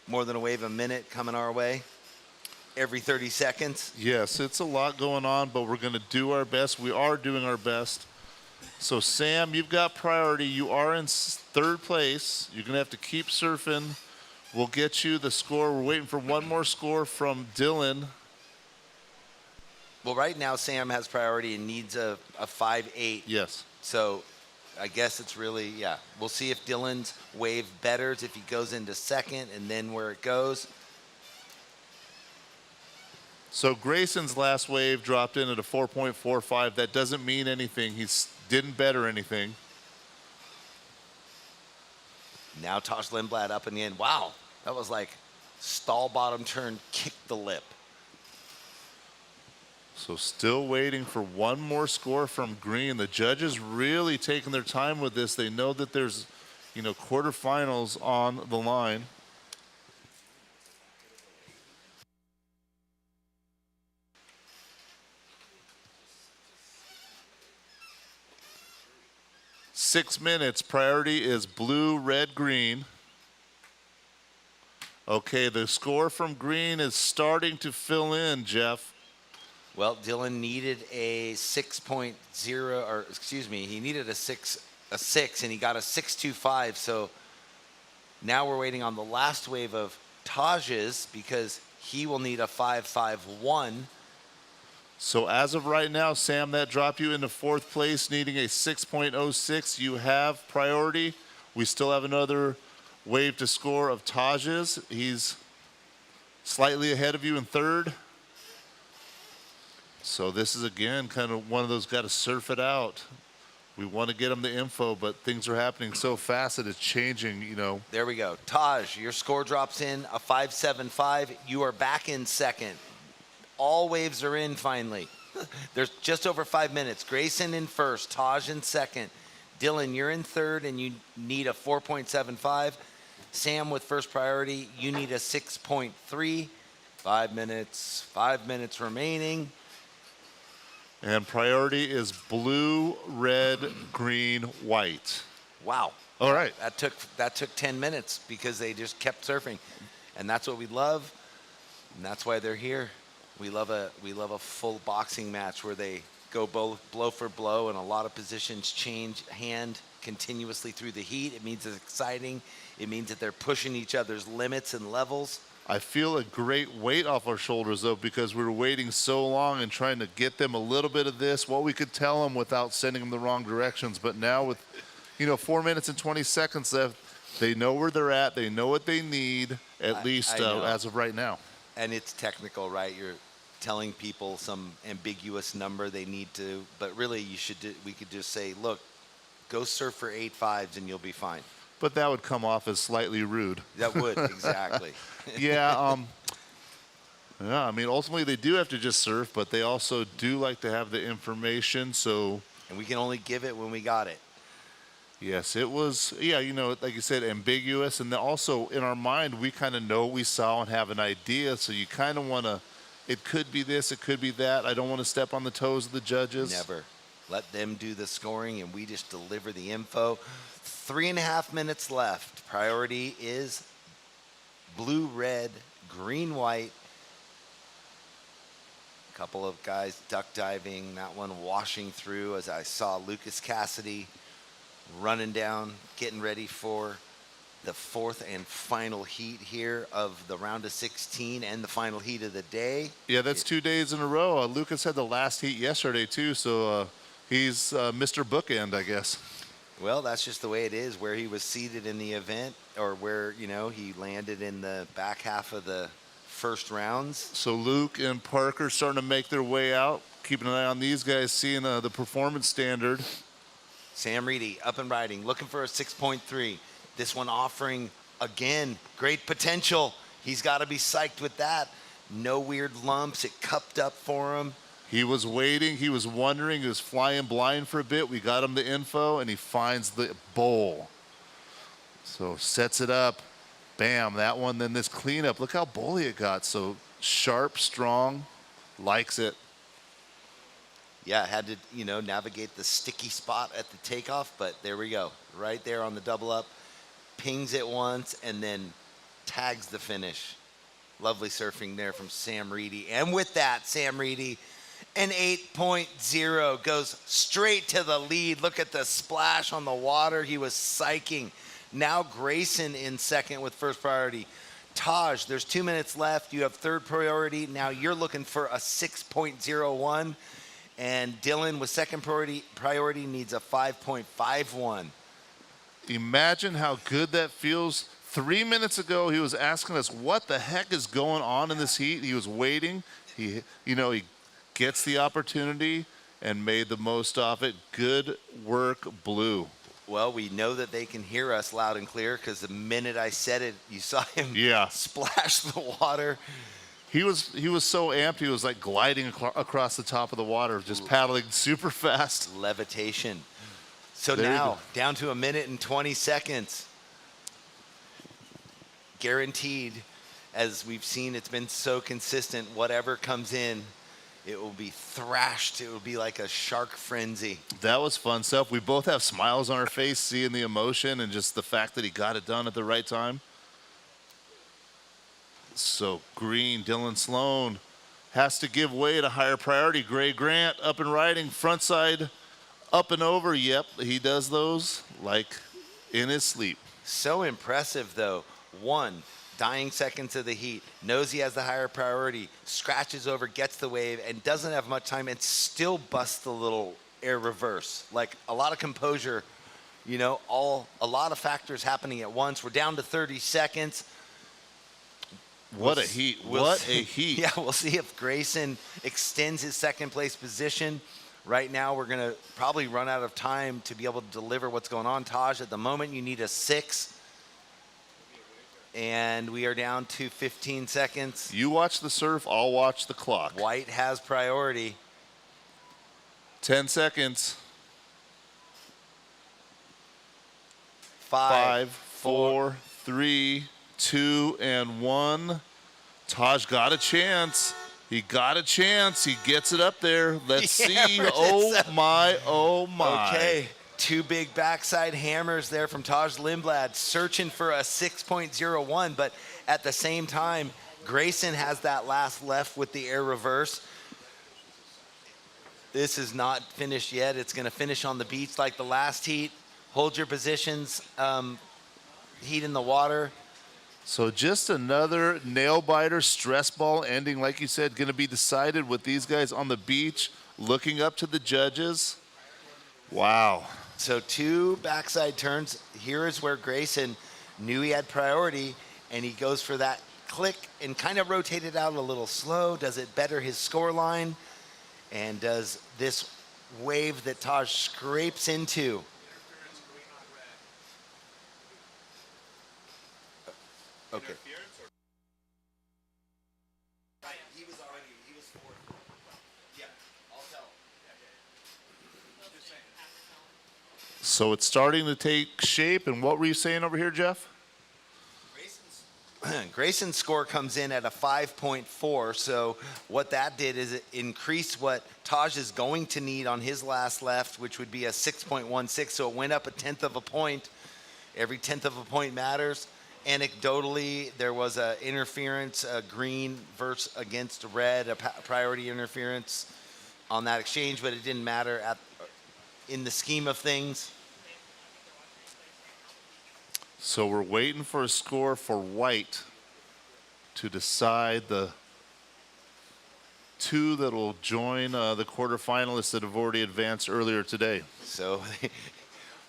Speaker 2: more than a wave a minute coming our way every 30 seconds.
Speaker 5: Yes, it's a lot going on, but we're going to do our best. We are doing our best. So, Sam, you've got priority. You are in third place. You're going to have to keep surfing. We'll get you the score. We're waiting for one more score from Dylan.
Speaker 2: Well, right now, Sam has priority and needs a 5.8.
Speaker 5: Yes.
Speaker 2: So I guess it's really, yeah. We'll see if Dylan's wave betters, if he goes into second, and then where it goes.
Speaker 5: So Grayson's last wave dropped in at a 4.45. That doesn't mean anything. He didn't better anything.
Speaker 2: Now Tosh Lindblad up in the end. Wow, that was like stall bottom turn, kick the lip.
Speaker 5: So still waiting for one more score from Green. The judges really taking their time with this. They know that there's, quarterfinals on the line. Six minutes. Priority is blue, red, green. Okay, the score from Green is starting to fill in, Jeff.
Speaker 2: Well, Dylan needed a 6.0, or excuse me, he needed a six, and he got a 6.25. So now we're waiting on the last wave of Taj's because he will need a 5.51.
Speaker 5: So as of right now, Sam, that dropped you into fourth place, needing a 6.06. You have priority. We still have another wave to score of Taj's. He's slightly ahead of you in third. So this is, again, kind of one of those got to surf it out. We want to get them the info, but things are happening so fast that it's changing,
Speaker 2: There we go. Taj, your score drops in a 5.75. You are back in second. All waves are in finally. There's just over 5 minutes. Grayson in first, Taj in second. Dylan, you're in third, and you need a 4.75. Sam with first priority, you need a 6.3. 5 minutes remaining.
Speaker 5: And priority is blue, red, green, white.
Speaker 2: Wow.
Speaker 5: All right.
Speaker 2: That took 10 minutes because they just kept surfing. And that's what we love. And that's why they're here. We love a full boxing match where they go blow for blow and a lot of positions change hand continuously through the heat. It means it's exciting. It means that they're pushing each other's limits and levels.
Speaker 5: I feel a great weight off our shoulders, though, because we were waiting so long and trying to get them a little bit of this, what we could tell them without sending them the wrong directions. But now with, 4 minutes and 20 seconds left, they know where they're at. They know what they need, at least as of right now.
Speaker 2: And it's technical, right? You're telling people some ambiguous number they need to, but really we could just say, look, go surf for 8.5s and you'll be fine.
Speaker 5: But that would come off as slightly rude.
Speaker 2: That would, exactly.
Speaker 5: Yeah, ultimately they do have to just surf, but they also do like to have the information, so.
Speaker 2: And we can only give it when we got it.
Speaker 5: Yes, it was, like you said, ambiguous. And then also in our mind, we kind of know what we saw and have an idea, so you kind of want to, it could be this, it could be that. I don't want to step on the toes of the judges.
Speaker 2: Never. Let them do the scoring, and we just deliver the info. 3.5 minutes left. Priority is blue, red, green, white. A couple of guys duck diving. That one washing through as I saw Lucas Cassidy running down, getting ready for the fourth and final heat here of the round of 16 and the final heat of the day.
Speaker 5: Yeah, that's 2 days in a row. Lucas had the last heat yesterday, too, so he's Mr. Bookend, I guess.
Speaker 2: Well, that's just the way it is, where he was seated in the event or where, he landed in the back half of the first rounds.
Speaker 5: So Luke and Parker starting to make their way out. Keeping an eye on these guys, seeing the performance standard.
Speaker 2: Sam Reedy up and riding, looking for a 6.3. This one offering, again, great potential. He's got to be psyched with that. No weird lumps. It cupped up for him.
Speaker 5: He was waiting. He was wondering. He was flying blind for a bit. We got him the info, and he finds the bowl. So sets it up. Bam, that one. Then this cleanup. Look how bowly it got. So sharp, strong, likes it.
Speaker 2: Yeah, had to, you know, navigate the sticky spot at the takeoff, but there we go. Right there on the double up. Pings it once, and then tags the finish. Lovely surfing there from Sam Reedy. And with that, Sam Reedy, an 8.0 goes straight to the lead. Look at the splash on the water. He was psyching. Now Grayson in second with first priority. Taj, there's 2 minutes left. You have third priority. Now you're looking for a 6.01. And Dylan with second priority needs a 5.51.
Speaker 5: Imagine how good that feels. 3 minutes ago, he was asking us what the heck is going on in this heat. He was waiting. He gets the opportunity and made the most of it. Good work, Blue.
Speaker 2: Well, we know that they can hear us loud and clear because the minute I said it, you saw him splash the water.
Speaker 5: He was so amped, he was like gliding across the top of the water, just paddling super fast.
Speaker 2: Levitation. So
Speaker 5: there
Speaker 2: now, down to 1 minute and 20 seconds. Guaranteed, as we've seen, it's been so consistent. Whatever comes in, it will be thrashed. It will be like a shark frenzy.
Speaker 5: That was fun stuff. We both have smiles on our face, seeing the emotion and just the fact that he got it done at the right time. So green, Dylan Sloan has to give way to higher priority. Gray Grant up and riding, front side up and over. Yep, he does those like in his sleep.
Speaker 2: So impressive, though. One, dying seconds of the heat, knows he has the higher priority, scratches over, gets the wave, and doesn't have much time, and still busts the little air reverse. Like a lot of composure, you know, a lot of factors happening at once. We're down to 30 seconds.
Speaker 5: What a heat. What a heat.
Speaker 2: Yeah, we'll see if Grayson extends his second place position. Right now, we're going to probably run out of time to be able to deliver what's going on. Taj, at the moment, you need a 6. And we are down to 15 seconds.
Speaker 5: You watch the surf, I'll watch the clock.
Speaker 2: White has priority.
Speaker 5: 10 seconds.
Speaker 2: 5,
Speaker 5: 4, 3, 2, and 1. Taj got a chance. He got a chance. He gets it up there. Let's see. Oh, my. Oh, my.
Speaker 2: Okay. 2 big backside hammers there from Taj Lindblad, searching for a 6.01, but at the same time, Grayson has that last left with the air reverse. This is not finished yet. It's going to finish on the beach like the last heat. Hold your positions. Heat in the water.
Speaker 5: So just another nail-biter stress ball ending, like you said, going to be decided with these guys on the beach, looking up to the judges. Wow.
Speaker 2: So 2 backside turns. Here is where Grayson knew he had priority, and he goes for that click and kind of rotated out a little slow. Does it better his score line? And does this wave that Taj scrapes into? Okay. He was 4th. Yeah, I'll tell him.
Speaker 5: So it's starting to take shape. And what were you saying over here, Jeff?
Speaker 2: Grayson's score comes in at a 5.4. So what that did is it increased what Taj is going to need on his last left, which would be a 6.16. So it went up a 1/10 of a point. Every 1/10 of a point matters. Anecdotally, there was a interference, a green versus against red, a priority interference on that exchange, but it didn't matter in the scheme of things.
Speaker 5: So we're waiting for a score for White to decide the 2 that will join the quarterfinalists that have already advanced earlier today.
Speaker 2: So,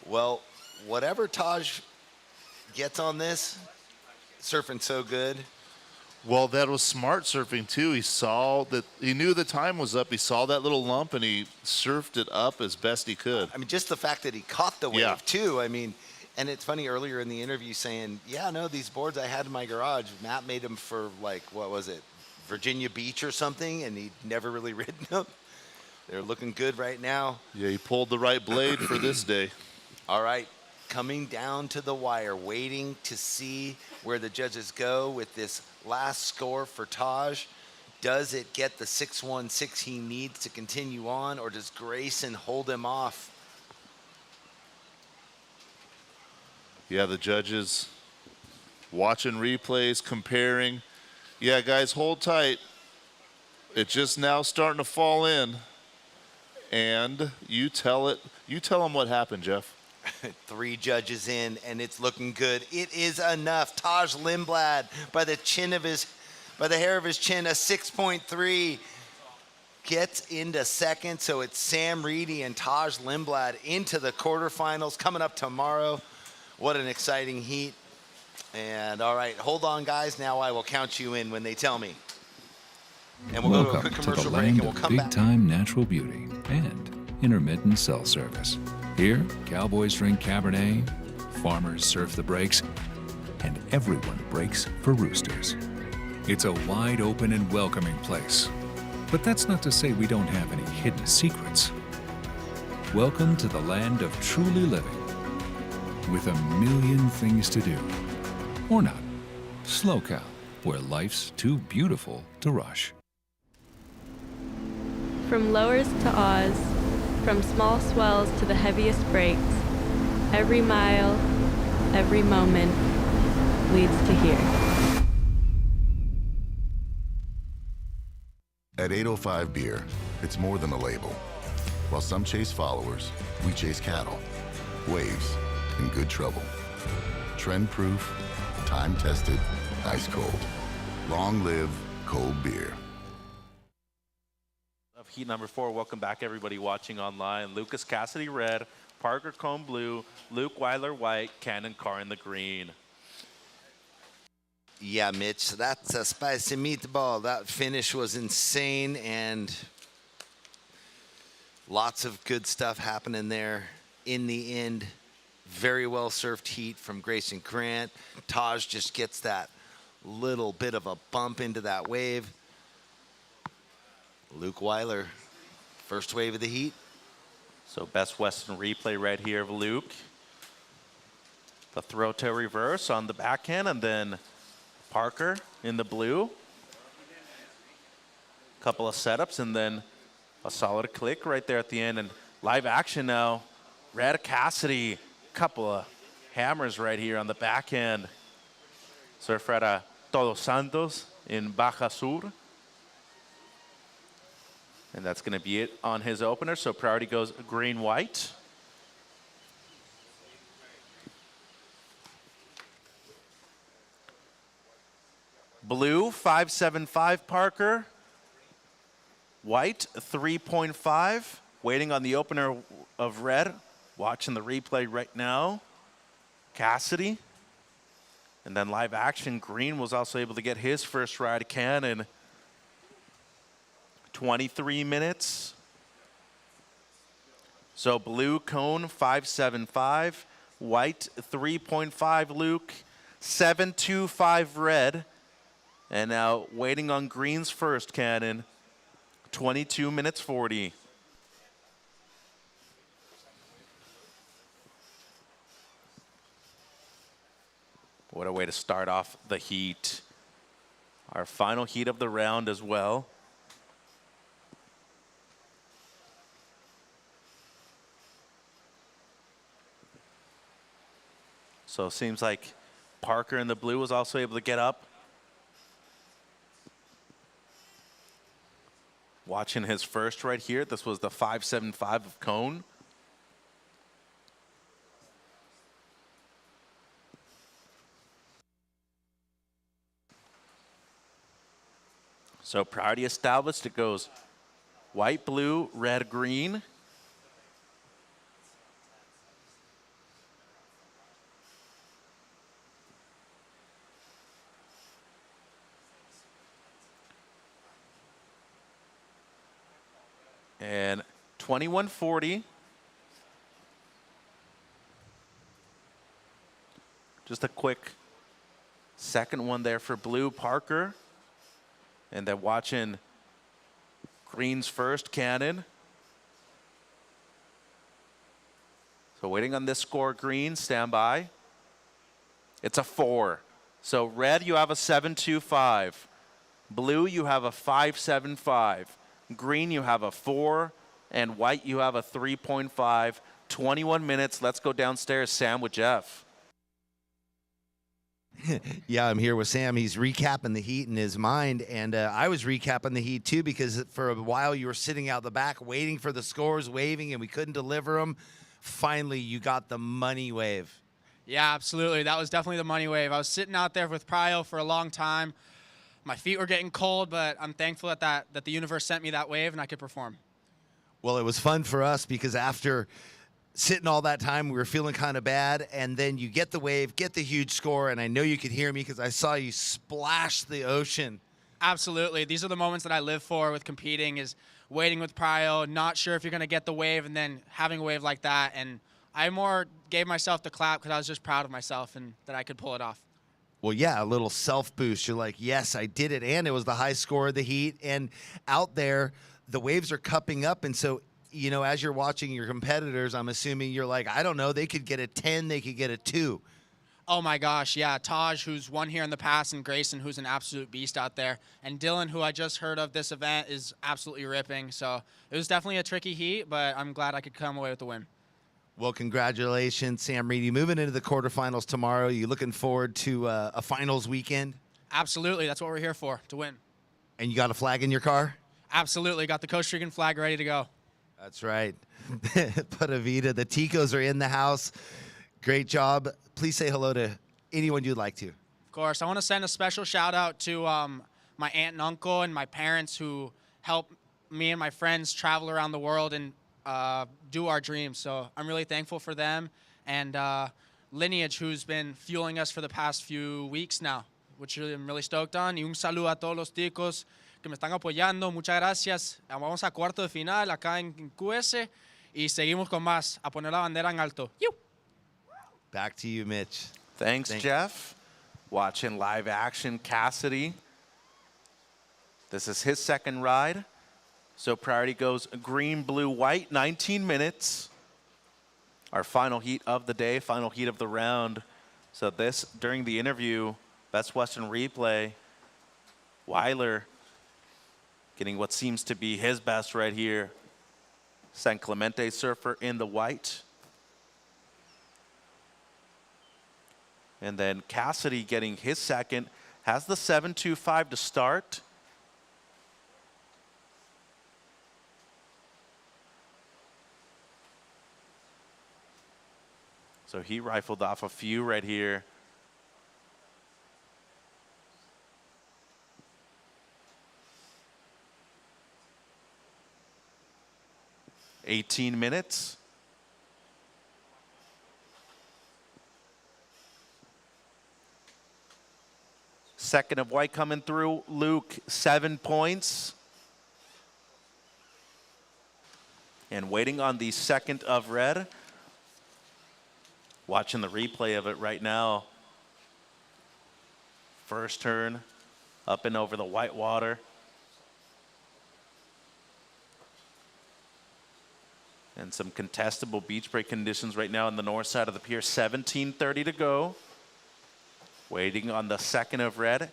Speaker 2: well, whatever Taj gets on this, surfing so good.
Speaker 5: Well, that was smart surfing too. He saw that, he knew the time was up. He saw that little lump and he surfed it up as best he could.
Speaker 2: I mean, just the fact that he caught the wave
Speaker 5: Yeah.
Speaker 2: too. I mean, and it's funny earlier in the interview saying, yeah, no, these boards I had in my garage, Matt made them for like, what was it, Virginia Beach or something, and he'd never really ridden them. They're looking good right now.
Speaker 5: Yeah, he pulled the right blade for this day.
Speaker 2: All right, coming down to the wire, waiting to see where the judges go with this last score for Taj. Does it get the 616 he needs to continue on, or does Grayson hold him off?
Speaker 5: Yeah, the judges watching replays, comparing. Yeah, guys, hold tight. It's just now starting to fall in. And you tell them what happened, Jeff.
Speaker 2: 3 judges in, and it's looking good. It is enough. Taj Lindblad, by the hair of his chin, a 6.3, gets into second. So it's Sam Reedy and Taj Lindblad into the quarterfinals coming up tomorrow. What an exciting heat. And all right, hold on, guys. Now I will count you in when they tell me. And we'll go to a quick commercial break, and we'll come back.
Speaker 3: Big-time natural beauty and intermittent cell service. Here, cowboys drink Cabernet, farmers surf the breaks, and everyone breaks for roosters. It's a wide open and welcoming place. But that's not to say we don't have any hidden secrets. Welcome to the land of truly living, with a million things to do. Or not. SlowCal, where life's too beautiful to rush.
Speaker 14: From lowers to Oz, from small swells to the heaviest breaks, every mile, every moment leads to here.
Speaker 15: At 805 Beer, it's more than a label. While some chase followers, we chase cattle, waves, and good trouble. Trend-proof, time-tested, ice-cold. Long live cold beer.
Speaker 1: Of heat number 4, welcome back everybody watching online. Lucas Cassidy red, Parker Combe blue, Luke Weiler white, Cannon Carr in the green.
Speaker 2: Yeah, Mitch, that's a spicy meatball. That finish was insane, and lots of good stuff happening there in the end. Very well surfed heat from Grayson Grant. Taj just gets that little bit of a bump into that wave. Luke Weiler, first wave of the heat.
Speaker 1: So best Western replay right here of Luke. The throw to reverse on the backhand, and then Parker in the blue. Couple of setups, and then a solid click right there at the end. And live action now. Red Cassidy, couple of hammers right here on the backhand. Surfer at Todos Santos in Baja Sur. And that's going to be it on his opener. So priority goes green-white. Blue, 5.75 Parker. White, 3.5. Waiting on the opener of red. Watching the replay right now. Cassidy. And then live action, Green was also able to get his first ride can in 23 minutes. So blue cone, 5.75. White, 3.5 Luke. 7.25 red. And now waiting on Green's first cannon, 22 minutes 40. What a way to start off the heat. Our final heat of the round as well. So it seems like Parker in the blue was also able to get up. Watching his first right here. This was the 5.75 of cone. So priority established. It goes white, blue, red, green. And 21-40. Just a quick second one there for blue, Parker. And then watching green's first, Cannon. So waiting on this score, green, stand by. It's a 4. So red, you have a 7.25. Blue, you have a 5.75. Green, you have a 4. And white, you have a 3.5. 21 minutes. Let's go downstairs. Sam with Jeff.
Speaker 2: Yeah, I'm here with Sam. He's recapping the heat in his mind, and I was recapping the heat too because for a while you were sitting out the back waiting for the scores, waving, and we couldn't deliver them. Finally, you got the money wave.
Speaker 6: Yeah, absolutely. That was definitely the money wave. I was sitting out there with Prio for a long time. My feet were getting cold, but I'm thankful that the universe sent me that wave and I could perform.
Speaker 2: Well, it was fun for us because after sitting all that time, we were feeling kind of bad, and then you get the wave, get the huge score, and I know you could hear me because I saw you splash the ocean.
Speaker 6: Absolutely. These are the moments that I live for with competing, is waiting with Prio, not sure if you're going to get the wave, and then having a wave like that. And I more gave myself the clap because I was just proud of myself and that I could pull it off.
Speaker 2: Well, yeah, a little self-boost. You're like, yes, I did it, and it was the high score of the heat. And out there, the waves are cupping up, and so you know, as you're watching your competitors, I'm assuming you're like, I don't know, they could get a 10, they could get a 2.
Speaker 6: Oh my gosh, yeah. Taj, who's won here in the past, and Grayson, who's an absolute beast out there. And Dylan, who I just heard of this event, is absolutely ripping. So it was definitely a tricky heat, but I'm glad I could come away with the win.
Speaker 2: Well, congratulations, Sam Reedy. Moving into the quarterfinals tomorrow, you looking forward to a finals weekend?
Speaker 6: Absolutely, that's what we're here for, to win.
Speaker 2: And you got a flag in your car?
Speaker 6: Absolutely, got the Costa Rican flag ready to go.
Speaker 2: That's right. Pura Vida. The Ticos are in the house. Great job. Please say hello to anyone you'd like to.
Speaker 6: Of course. I want to send a special shout out to my aunt and uncle and my parents who help me and my friends travel around the world and do our dreams. So I'm really thankful for them. And Lineage, who's been fueling us for the past few weeks now, which I'm really stoked on. Y un saludo a todos los ticos que me están apoyando. Muchas gracias. Vamos a cuarto de final acá en QS y seguimos con más. A poner la bandera en alto.
Speaker 2: Back to you, Mitch.
Speaker 1: Thanks, Jeff. Watching live action, Cassidy. This is his second ride. So priority goes green, blue, white, 19 minutes. Our final heat of the day, final heat of the round. So this, during the interview, Best Western Replay, Weiler getting what seems to be his best right here. San Clemente surfer in the white. And then Cassidy getting his second, has the 7.25 to start. So he rifled off a few right here. $18 minutes. Second of white coming through. Luke, 7 points. And waiting on the second of red. Watching the replay of it right now. First turn, up and over the white water. And some contestable beach break conditions right now on the north side of the pier. 17:30 to go. Waiting on the second of red.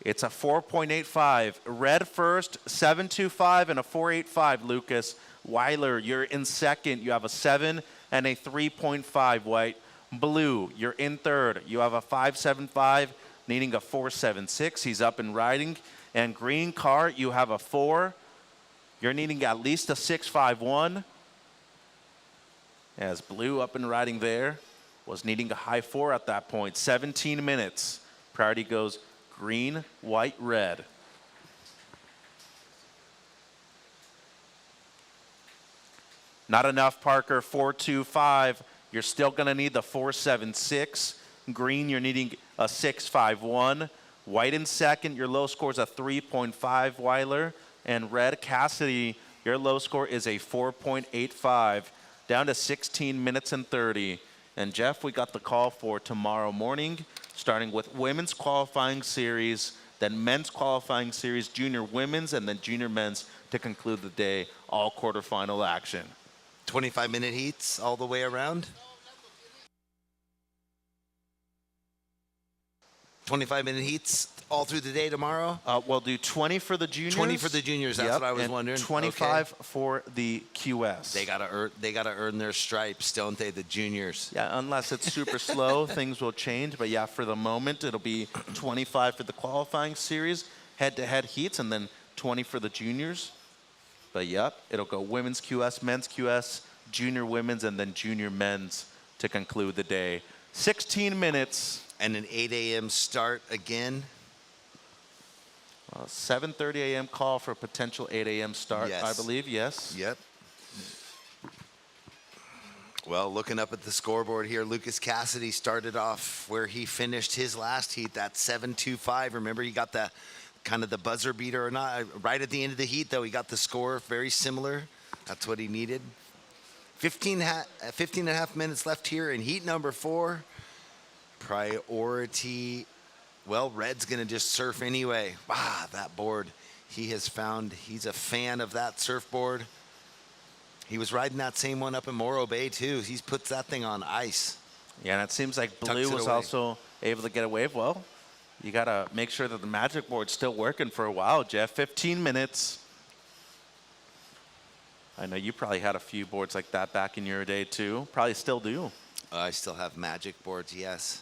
Speaker 1: It's a 4.85. Red first, 7.25 and a 4.85, Lucas. Weiler, you're in second. You have a 7 and a 3.5, white. Blue, you're in third. You have a 5.75, needing a 4.76. He's up and riding. And green car, you have a 4. You're needing at least a 6.51. As blue up and riding there, was needing a high 4 at that point. 17 minutes. Priority goes green, white, red. Not enough, Parker. 4.25. You're still going to need the 4.76. Green, you're needing a 6.51. White in second. Your low score is a 3.5, Weiler. And red, Cassidy, Your low score is a 4.85, down to 16 minutes and 30. And Jeff, we got the call for tomorrow morning, starting with women's qualifying series, then men's qualifying series, junior women's, and then junior men's to conclude the day, all quarterfinal action.
Speaker 2: 25-minute heats all the way around. 25-minute heats all through the day tomorrow?
Speaker 1: We'll do 20 for the juniors.
Speaker 2: 20 for the juniors, that's what I was
Speaker 1: and
Speaker 2: wondering.
Speaker 1: 25 for the QS.
Speaker 2: They gotta earn their stripes, don't they, the juniors?
Speaker 1: Yeah, unless it's super slow, things will change. But yeah, for the moment, it'll be 25 for the qualifying series, head-to-head heats, and then 20 for the juniors. But yep, it'll go women's QS, men's QS, junior women's, and then junior men's to conclude the day. 16 minutes.
Speaker 2: And an 8 a.m. start again.
Speaker 1: 7:30 a.m. call for a potential 8 a.m. start,
Speaker 2: Yes.
Speaker 1: I believe, yes.
Speaker 2: Yep. Well, looking up at the scoreboard here, Lucas Cassidy started off where he finished his last heat, that 7.25. Remember, he got the kind of the buzzer beater or not. Right at the end of the heat, though, he got the score very similar. That's what he needed. 15 and a half minutes left here in heat number 4. Priority, well, Red's going to just surf anyway. Ah, that board he has found. He's a fan of that surfboard. He was riding that same one up in Morro Bay, too. He's put that thing on ice.
Speaker 1: Yeah, and it seems like
Speaker 2: Tucks
Speaker 1: Blue
Speaker 2: it
Speaker 1: was
Speaker 2: away.
Speaker 1: also able to get a wave. Well, you got to make sure that the magic board's still working for a while, Jeff. 15 minutes. I know you probably had a few boards like that back in your day, too. Probably still do.
Speaker 2: I still have magic boards, yes.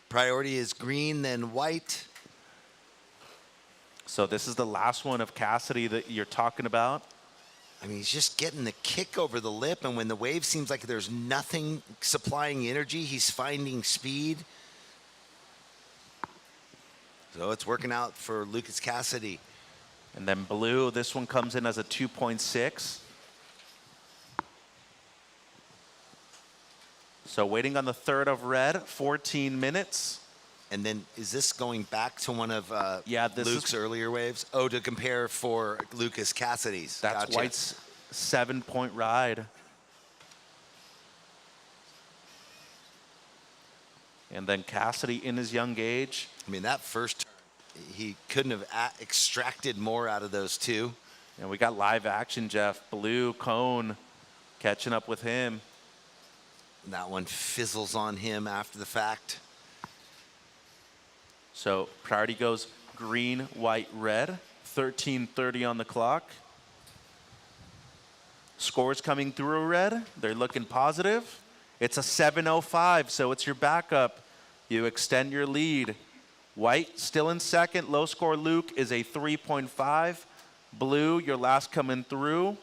Speaker 2: Priority is green, then white.
Speaker 1: So this is the last one of Cassidy that you're talking about.
Speaker 2: I mean, he's just getting the kick over the lip, and when the wave seems like there's nothing supplying energy, he's finding speed. So it's working out for Lucas Cassidy.
Speaker 1: And then Blue, this one comes in as a 2.6. So waiting on the third of Red, 14 minutes.
Speaker 2: And then is this going back to one of
Speaker 1: this
Speaker 2: Luke's earlier waves? Oh, to compare for Lucas Cassidy's.
Speaker 1: That's
Speaker 2: Gotcha.
Speaker 1: White's 7-point ride. And then Cassidy in his young age.
Speaker 2: I mean, that first turn, he couldn't have extracted more out of those two.
Speaker 1: And we got live action, Jeff. Blue, Cone, catching up with him.
Speaker 2: That one fizzles on him after the fact.
Speaker 1: So priority goes green, white, red. 13:30 on the clock. Scores coming through red. They're looking positive. It's a 7:05, so it's your backup. You extend your lead. White still in second. Low score Luke is a 3.5. Blue, your last coming through.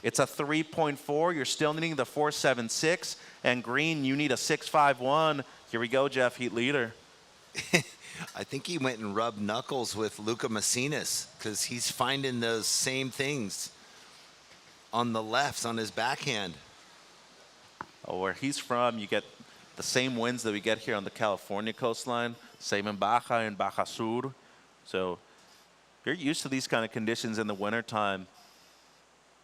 Speaker 1: It's a 3.4. You're still needing the 4.76. And green, you need a 6.51. Here we go, Jeff, heat leader.
Speaker 2: I think he went and rubbed knuckles with Luca Macinas because he's finding those same things on the left, on his backhand.
Speaker 1: Oh, where he's from, you get the same winds that we get here on the California coastline, same in Baja and Baja Sur. So you're used to these kind of conditions in the wintertime.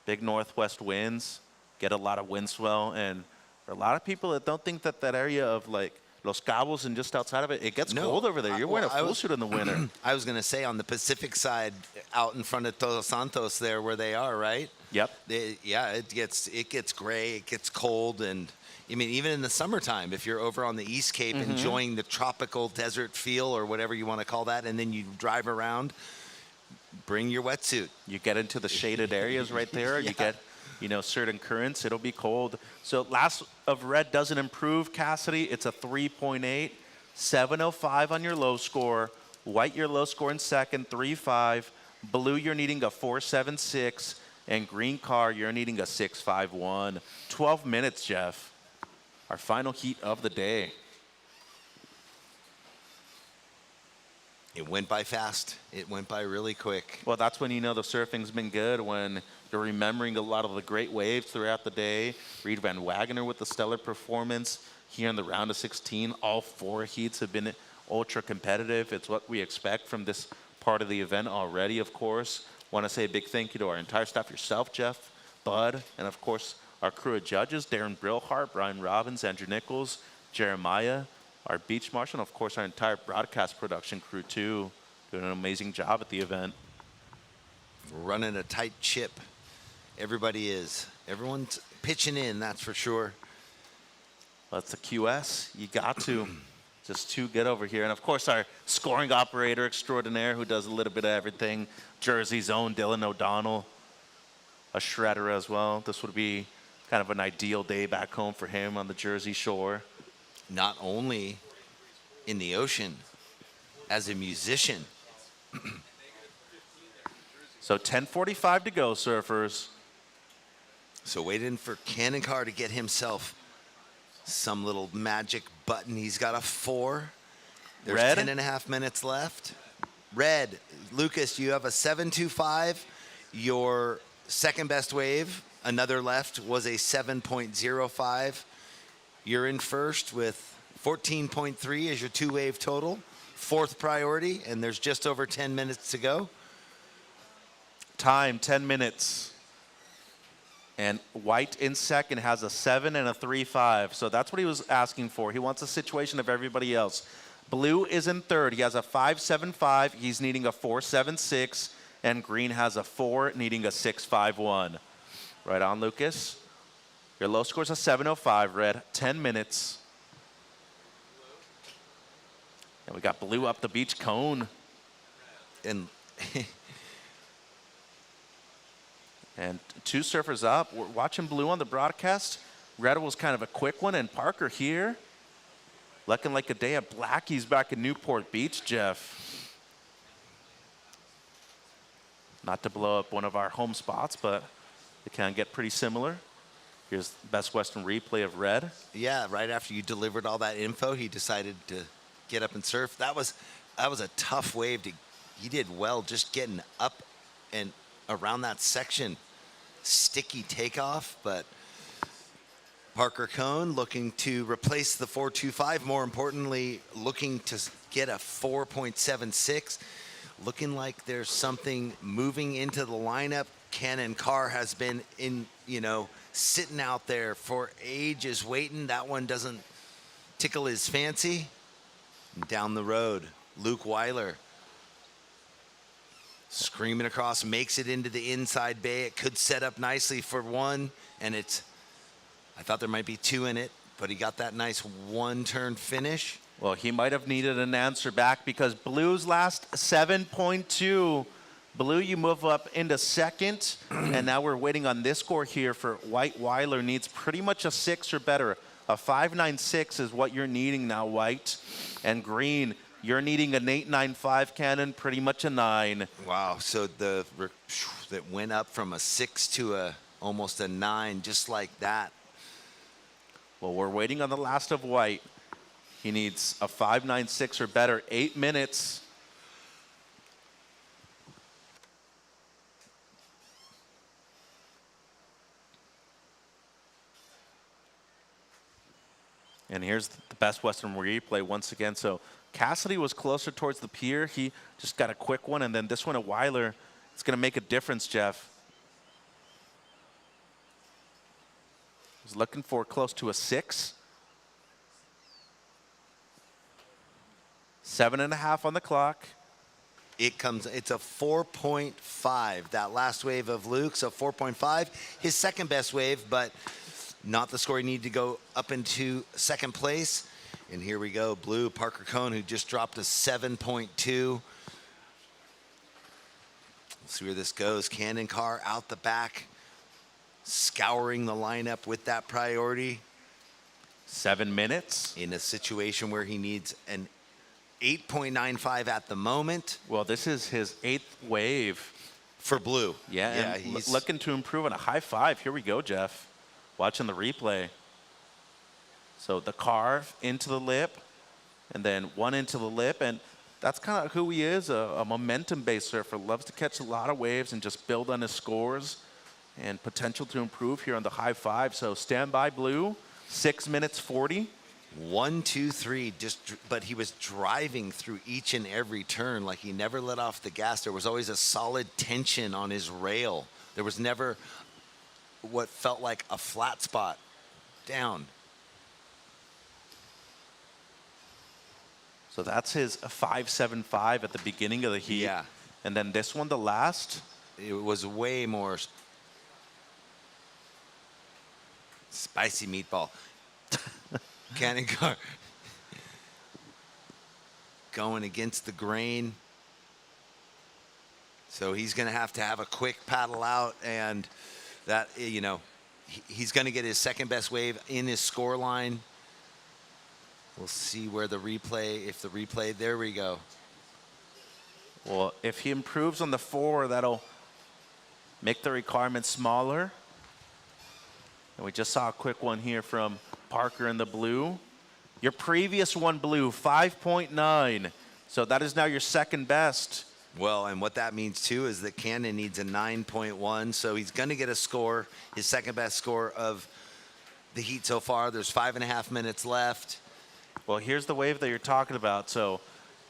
Speaker 1: Big northwest winds, get a lot of wind swell, and for a lot of people that don't think that that area of like Los Cabos and just outside of it, it gets cold over there. You're wearing a full suit in the winter.
Speaker 2: I was going to say on the Pacific side, out in front of Todos Santos there where they are, right?
Speaker 1: Yep.
Speaker 2: It gets gray, it gets cold, and I mean, even in the summertime, if you're over on the East Cape enjoying the tropical desert feel or whatever you want to call that, and then you drive around, bring your wetsuit.
Speaker 1: You get into the shaded areas right there. You get, certain currents. It'll be cold. So last of red doesn't improve, Cassidy. It's a 3.8. 7.05 on your low score. White, your low score in second, 3.5. Blue, you're needing a 4.76. And green car, you're needing a 6.51. 12 minutes, Jeff. Our final heat of the day.
Speaker 2: It went by fast. It went by really quick.
Speaker 1: Well, that's when you know the surfing's been good, when you're remembering a lot of the great waves throughout the day. Reed Van Wagener with the stellar performance here in the round of 16. All 4 heats have been ultra competitive. It's what we expect from this part of the event already, of course. Want to say a big thank you to our entire staff, yourself, Jeff, Bud, and of course, our crew of judges, Darren Brillhart, Brian Robbins, Andrew Nichols, Jeremiah, our beach marshal, and of course our entire broadcast production crew too, doing an amazing job at the event.
Speaker 2: We're running a tight ship. Everybody is. Everyone's pitching in, that's for sure.
Speaker 1: That's the QS. You got to. Just too good over here. And of course our scoring operator extraordinaire who does a little bit of everything. Jersey's own Dylan O'Donnell, a shredder as well. This would be kind of an ideal day back home for him on the Jersey shore.
Speaker 2: Not only in the ocean, as a musician.
Speaker 1: So 10:45 to go, surfers.
Speaker 2: So waiting for Cannon Carr to get himself some little magic button. He's got a 4. There's
Speaker 1: Red?
Speaker 2: 10.5 minutes left. Red, Lucas, you have a 7.25. Your second best wave, another left, was a 7.05. You're in first with 14.3 as your 2-wave total. 4th priority, and there's just over 10 minutes to go.
Speaker 1: Time, 10 minutes. And White in second has a 7 and a 3.5. So that's what he was asking for. He wants a situation of everybody else. Blue is in third. He has a 5.75. He's needing a 4.76. And Green has a 4, needing a 6.51. Right on, Lucas. Your low score's a 7.05, Red. 10 minutes. And we got Blue up the beach cone.
Speaker 2: And
Speaker 1: and 2 surfers up. We're watching Blue on the broadcast. Red was kind of a quick one, and Parker here. Looking like a day of Blackies back in Newport Beach, Jeff. Not to blow up one of our home spots, but it can get pretty similar. Here's Best Western replay of Red.
Speaker 2: Yeah, right after you delivered all that info, he decided to get up and surf. That was a tough wave. He did well just getting up and around that section. Sticky takeoff, but Parker Cone looking to replace the 4.25. More importantly, looking to get a 4.76. Looking like there's something moving into the lineup. Cannon Carr has been sitting out there for ages waiting. That one doesn't tickle his fancy. And down the road, Luke Weiler screaming across, makes it into the inside bay. It could set up nicely for 1, and I thought there might be 2 in it, but he got that nice 1-turn finish.
Speaker 1: Well, he might have needed an answer back because Blue's last 7.2. Blue, you move up into second, and now we're waiting on this score here for White. Weiler needs pretty much a 6 or better. A 5.96 is what you're needing now, White. And Green, you're needing an 8.95 Cannon, pretty much a 9.
Speaker 2: Wow, so that went up from a 6 to almost a 9, just like that.
Speaker 1: Well, we're waiting on the last of White. He needs a 5.96 or better, 8 minutes. And here's the Best Western replay once again. So Cassidy was closer towards the pier. He just got a quick one, and then this one at Weiler, it's going to make a difference, Jeff. He's looking for close to a 6. 7.5 on the clock.
Speaker 2: It's a 4.5. That last wave of Luke's a 4.5. His second best wave, but not the score he needed to go up into second place. And here we go, Blue, Parker Cone, who just dropped a 7.2. We'll see where this goes. Cannon Carr out the back, scouring the lineup with that priority.
Speaker 1: 7 minutes.
Speaker 2: In a situation where he needs an 8.95 at the moment.
Speaker 1: Well, this is his 8th wave.
Speaker 2: For Blue.
Speaker 1: Yeah, and
Speaker 2: he's
Speaker 1: looking to improve on a high 5. Here we go, Jeff. Watching the replay. So the carve into the lip, and then 1 into the lip, and that's kind of who he is, a momentum-based surfer. Loves to catch a lot of waves and just build on his scores and potential to improve here on the high five. So stand by, Blue. 6 minutes 40.
Speaker 2: 1, 2, 3. But he was driving through each and every turn. Like, he never let off the gas. There was always a solid tension on his rail. There was never what felt like a flat spot down.
Speaker 1: So that's his 5.75 at the beginning of the heat.
Speaker 2: Yeah.
Speaker 1: And then this one, the last.
Speaker 2: It was way more spicy meatball. Cannon car going against the grain. So he's going to have a quick paddle out, and that, you know, he's going to get his second best wave in his score line. We'll see where the replay, if the replay, there we go.
Speaker 1: Well, if he improves on the 4, that'll make the requirements smaller. And we just saw a quick one here from Parker in the blue. Your previous one, Blue, 5.9. So that is now your second best.
Speaker 2: Well, and what that means, too, is that Cannon needs a 9.1. So he's going to get a score, his second best score of the heat so far. There's 5.5 minutes left.
Speaker 1: Well, here's the wave that you're talking about. So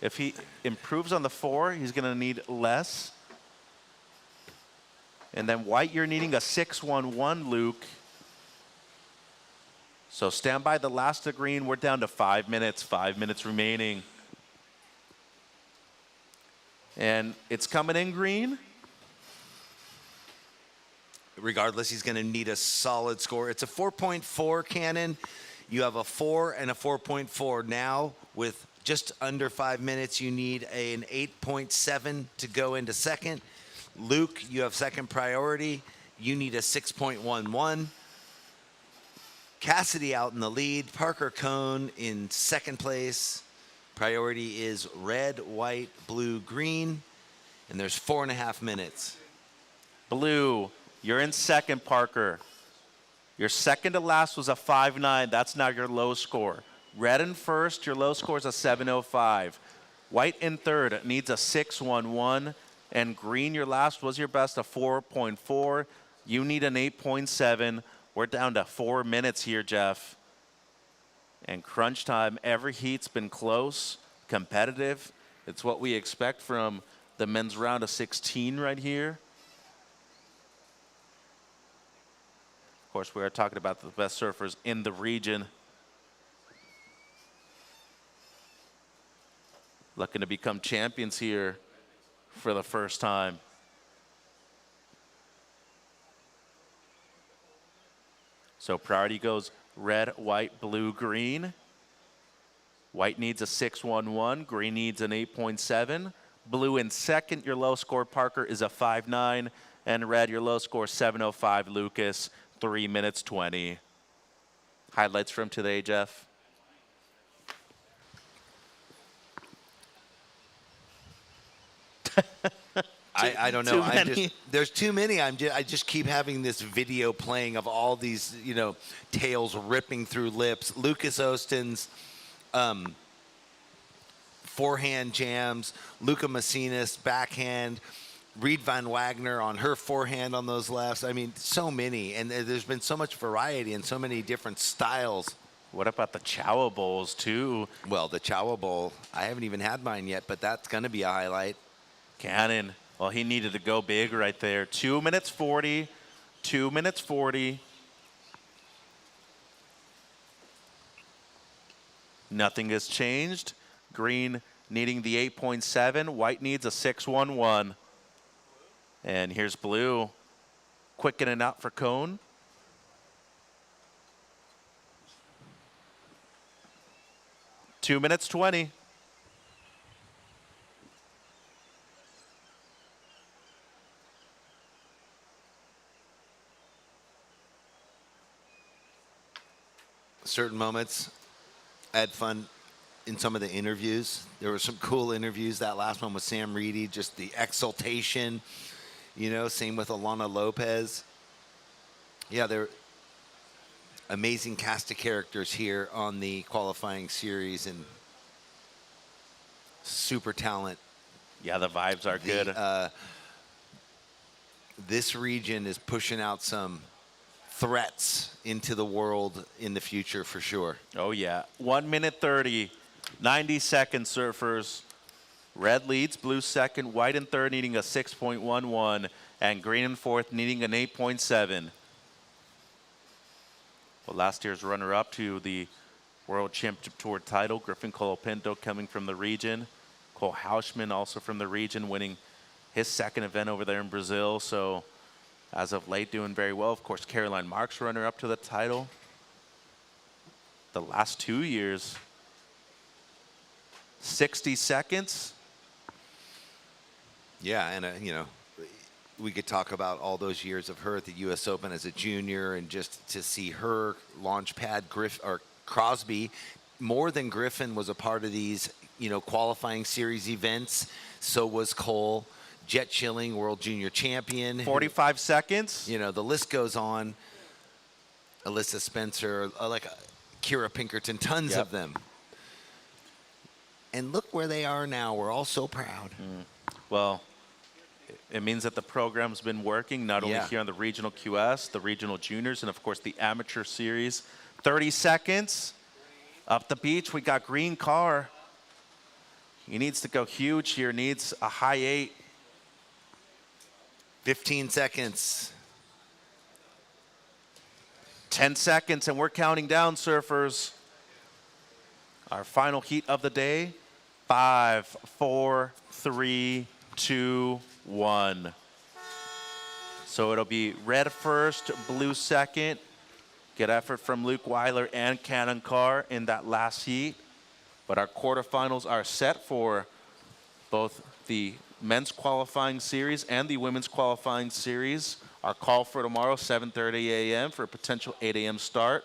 Speaker 1: if he improves on the 4, he's going to need less. And then White, you're needing a 6.11, Luke. So stand by the last of green. We're down to 5 minutes, 5 minutes remaining. And it's coming in green.
Speaker 2: Regardless, he's going to need a solid score. It's a 4.4 Cannon. You have a 4 and a 4.4 now. With just under 5 minutes, you need an 8.7 to go into second. Luke, you have second priority. You need a 6.11. Cassidy out in the lead. Parker Cone in second place. Priority is red, white, blue, green. And there's 4.5 minutes.
Speaker 1: Blue, you're in second, Parker. Your second to last was a 5.9. That's now your low score. Red in first, your low score is a 7.05. White in third needs a 6.11. And green, your last was your best, a 4.4. You need an 8.7. We're down to 4 minutes here, Jeff. And crunch time, every heat's been close, competitive. It's what we expect from the men's round of 16 right here. Of course, we are talking about the best surfers in the region. Looking to become champions here for the first time. So priority goes red, white, blue, green. White needs a 6.11. Green needs an 8.7. Blue in second, your low score, Parker, is a 5.9. And red, your low score, 7.05, Lucas, 3 minutes 20. Highlights from today, Jeff?
Speaker 2: I don't know. There's too many. I just keep having this video playing of all these, you know, tails ripping through lips. Lucas Ostin's forehand jams. Luca Macinas backhand. Reed Van Wagner on her forehand on those lefts. I mean, so many. And there's been so much variety and so many different styles.
Speaker 1: What about the Chowa Bowls, too?
Speaker 2: Well, the Chowa Bowl, I haven't even had mine yet, but that's going to be a highlight.
Speaker 1: Cannon. Well, he needed to go big right there. 2 minutes 40. 2 minutes 40. Nothing has changed. Green needing the 8.7. White needs a 6.11. And here's blue. Quick in and out for Cone. Two minutes 20.
Speaker 2: Certain moments, I had fun in some of the interviews. There were some cool interviews. That last one with Sam Reedy, just the exultation, you know, same with Alana Lopez. Yeah, they're amazing cast of characters here on the qualifying series. And super talent.
Speaker 1: Yeah, the vibes are good.
Speaker 2: This region is pushing out some threats into the world in the future for sure.
Speaker 1: Oh, yeah. 1 minute 30, 90 seconds, surfers. Red leads, blue second, white in third needing a 6.11, and green in fourth needing an 8.7. Well, last year's runner-up to the World Championship Tour title, Griffin Colapinto, coming from the region. Cole Hausman, also from the region, winning his second event over there in Brazil. So as of late, doing very well. Of course, Caroline Marks, runner-up to the title. The last 2 years, 60 seconds.
Speaker 2: Yeah, and you know, we could talk about all those years of her at the U.S. Open as a junior, and just to see her launch pad Crosby, more than Griffin, was a part of these, you know, qualifying series events. So was Cole. Jet Chilling, world junior champion.
Speaker 1: 45 seconds.
Speaker 2: You know, the list goes on. Alyssa Spencer, Kira Pinkerton, tons of them. And look where they are now. We're all so proud.
Speaker 1: Well, it means that the program's been working, not only here on the regional QS, the regional juniors, and of course the amateur series. 30 seconds. Up the beach, we got Green Car. He needs to go huge here, needs a high 8.
Speaker 2: 15 seconds.
Speaker 1: 10 seconds, and we're counting down, surfers. Our final heat of the day. 5, 4, 3, 2, 1. So it'll be red first, blue second. Good effort from Luke Weiler and Cannon Carr in that last heat. But our quarterfinals are set for both the men's qualifying series and the women's qualifying series. Our call for tomorrow, 7:30 a.m. for a potential 8 a.m. start.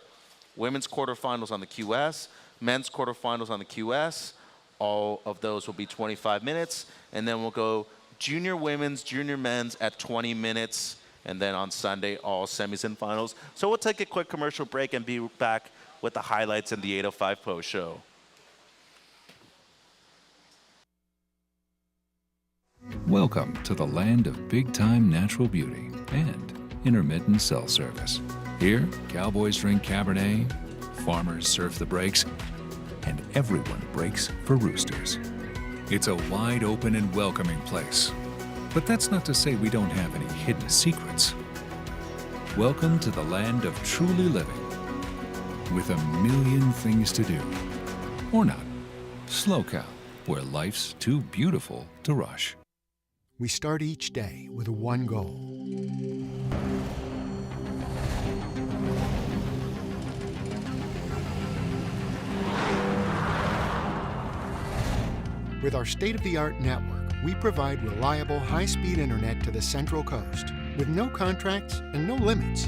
Speaker 1: Women's quarterfinals on the QS, men's quarterfinals on the QS. All of those will be 25 minutes. And then we'll go junior women's, junior men's at 20 minutes. And then on Sunday, all semis and finals. So we'll take a quick commercial break and be back with the highlights in the 805 post show.
Speaker 3: Welcome to the land of big-time natural beauty and intermittent cell service. Here, cowboys drink Cabernet, farmers surf the breaks, and everyone breaks for roosters. It's a wide open and welcoming place. But that's not to say we don't have any hidden secrets. Welcome to the land of truly living, with a million things to do. Or not. SlowCal, where life's too beautiful to rush.
Speaker 7: We start each day with one goal. With our state-of-the-art network, we provide reliable, high-speed internet to the Central Coast with no contracts and no limits.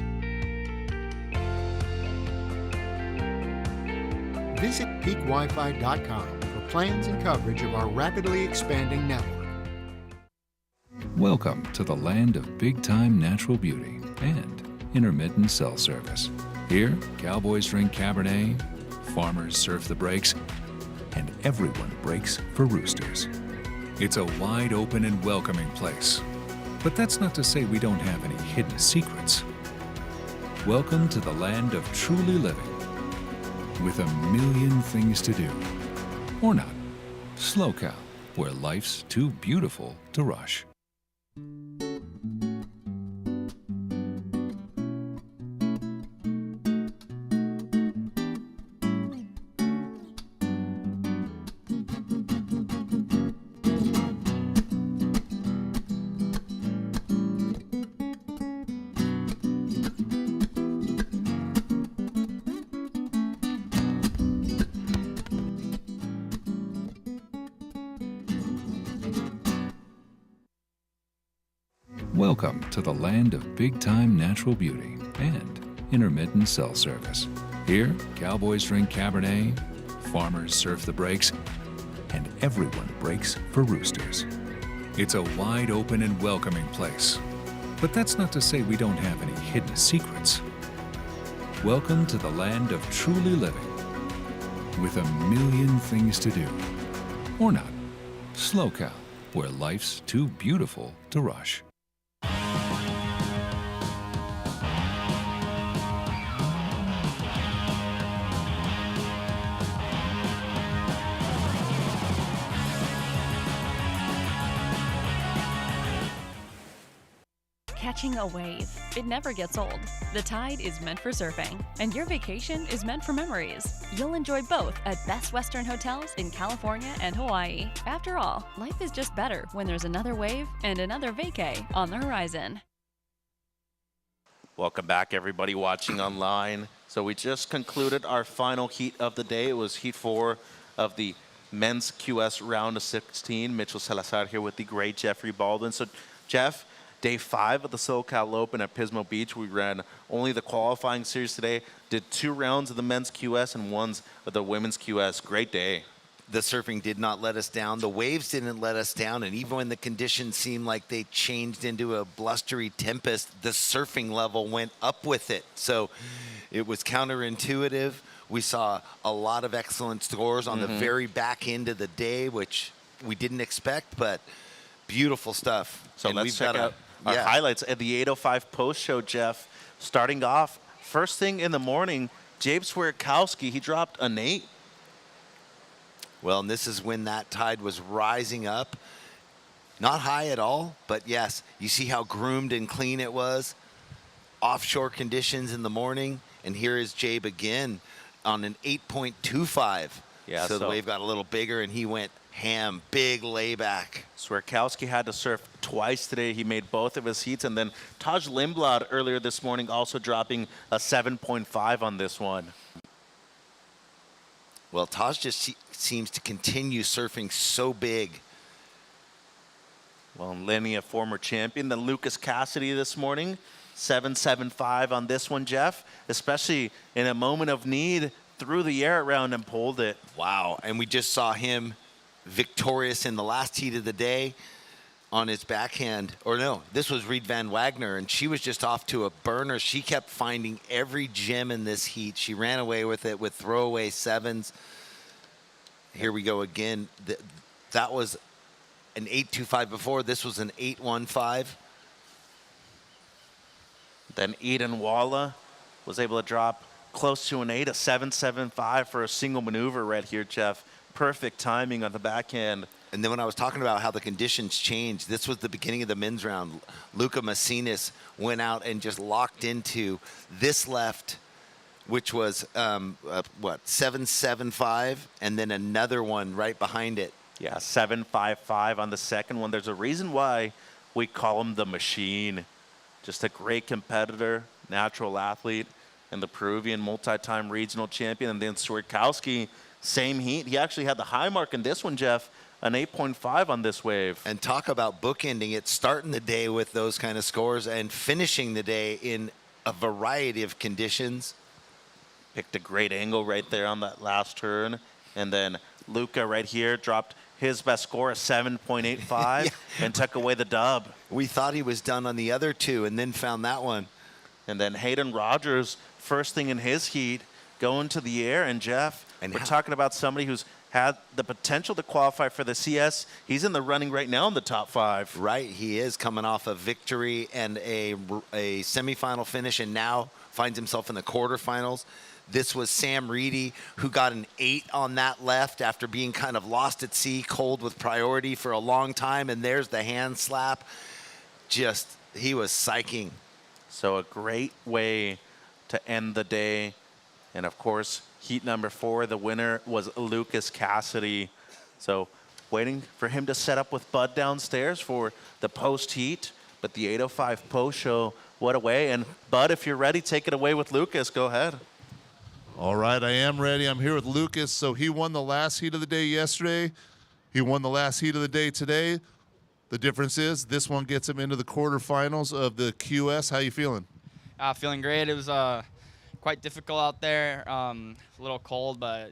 Speaker 7: Visit peakwifi.com for plans and coverage of our rapidly expanding network.
Speaker 3: Welcome to the land of big-time natural beauty and intermittent cell service. Here, cowboys drink Cabernet, farmers surf the breaks, and everyone breaks for roosters. It's a wide open and welcoming place. But that's not to say we don't have any hidden secrets. Welcome to the land of truly living, with a million things to do. Or not. SlowCal, where life's too beautiful to rush. Welcome to the land of big-time natural beauty and intermittent cell service. Here, cowboys drink Cabernet, farmers surf the breaks, and everyone breaks for roosters. It's a wide open and welcoming place. But that's not to say we don't have any hidden secrets. Welcome to the land of truly living, with a million things to do. Or not. SlowCal, where life's too beautiful to rush.
Speaker 4: Catching a wave. It never gets old. The tide is meant for surfing, and your vacation is meant for memories. You'll enjoy both at Best Western Hotels in California and Hawaii. After all, life is just better when there's another wave and another vacay on the horizon.
Speaker 1: Welcome back, everybody watching online. So we just concluded our final heat of the day. It was heat 4 of the men's QS round of 16. Mitchell Salazar here with the great Jeffrey Baldwin. So, Jeff, Day 5 of the SLOCAL Open at Pismo Beach. We ran only the qualifying series today. Did 2 rounds of the men's QS and 1 of the women's QS. Great day.
Speaker 2: The surfing did not let us down. The waves didn't let us down. And even when the conditions seemed like they changed into a blustery tempest, the surfing level went up with it. So it was counterintuitive. We saw a lot of excellent scores on the very back end of the day, which we didn't expect, but beautiful stuff.
Speaker 1: So
Speaker 2: and
Speaker 1: let's check out our highlights at the 8:05 post show, Jeff. Starting off, first thing in the morning, James Swiatkowski, he dropped an 8.
Speaker 2: Well, and this is when that tide was rising up. Not high at all, but yes, you see how groomed and clean it was. Offshore conditions in the morning, and here is Jabe again on an 8.25.
Speaker 1: Yeah,
Speaker 2: so the wave got a little bigger, and he went ham, big layback.
Speaker 1: Swiatkowski had to surf twice today. He made both of his heats. And then Taj Lindblad earlier this morning also dropping a 7.5 on this one.
Speaker 2: Well, Taj just seems to continue surfing so big.
Speaker 1: Well, Lenny, a former champion. Then Lucas Cassidy this morning, 7.75 on this one, Jeff. Especially in a moment of need, threw the air around and pulled it.
Speaker 2: Wow, and we just saw him victorious in the last heat of the day on his backhand. Or no, this was Reed Van Wagner, and she was just off to a burner. She kept finding every gem in this heat. She ran away with it with throwaway 7s. Here we go again. That was an 8.25 before. This was an 8.15.
Speaker 1: Then Eden Walla was able to drop close to an 8, a 7.75 for a single maneuver right here, Jeff. Perfect timing on the backhand.
Speaker 2: And then when I was talking about how the conditions changed, this was the beginning of the men's round. Luca Macinas went out and just locked into this left, which was, 7.75, and then another one right behind it.
Speaker 1: Yeah, 7.55 on the second one. There's a reason why we call him the Machine. Just a great competitor, natural athlete, and the Peruvian multi-time regional champion. And then Swiatkowski, same heat. He actually had the high mark in this one, Jeff, an 8.5 on this wave.
Speaker 2: And talk about bookending it, starting the day with those kind of scores and finishing the day in a variety of conditions.
Speaker 1: Picked a great angle right there on that last turn. And then Luca right here dropped his best score, a 7.85, and took away the dub.
Speaker 2: We thought he was done on the other two and then found that one.
Speaker 1: And then Hayden Rogers, first thing in his heat, going to the air. And Jeff, we're talking about somebody who's had the potential to qualify for the CS. He's in the running right now in the top 5.
Speaker 2: Right, he is coming off a victory and a semifinal finish, and now finds himself in the quarterfinals. This was Sam Reedy, who got an 8 on that left after being kind of lost at sea, cold with priority for a long time, and there's the hand slap. Just, he was psyching.
Speaker 1: So a great way to end the day. And of course, heat number 4, the winner was Lucas Cassidy. So waiting for him to set up with Bud downstairs for the post-heat. But the 8:05 post-show, what a way. And Bud, if you're ready, take it away with Lucas. Go ahead.
Speaker 5: All right, I am ready. I'm here with Lucas. So he won the last heat of the day yesterday. He won the last heat of the day today. The difference is this one gets him into the quarterfinals of the QS. How you feeling?
Speaker 16: Feeling great. It was quite difficult out there. A little cold, but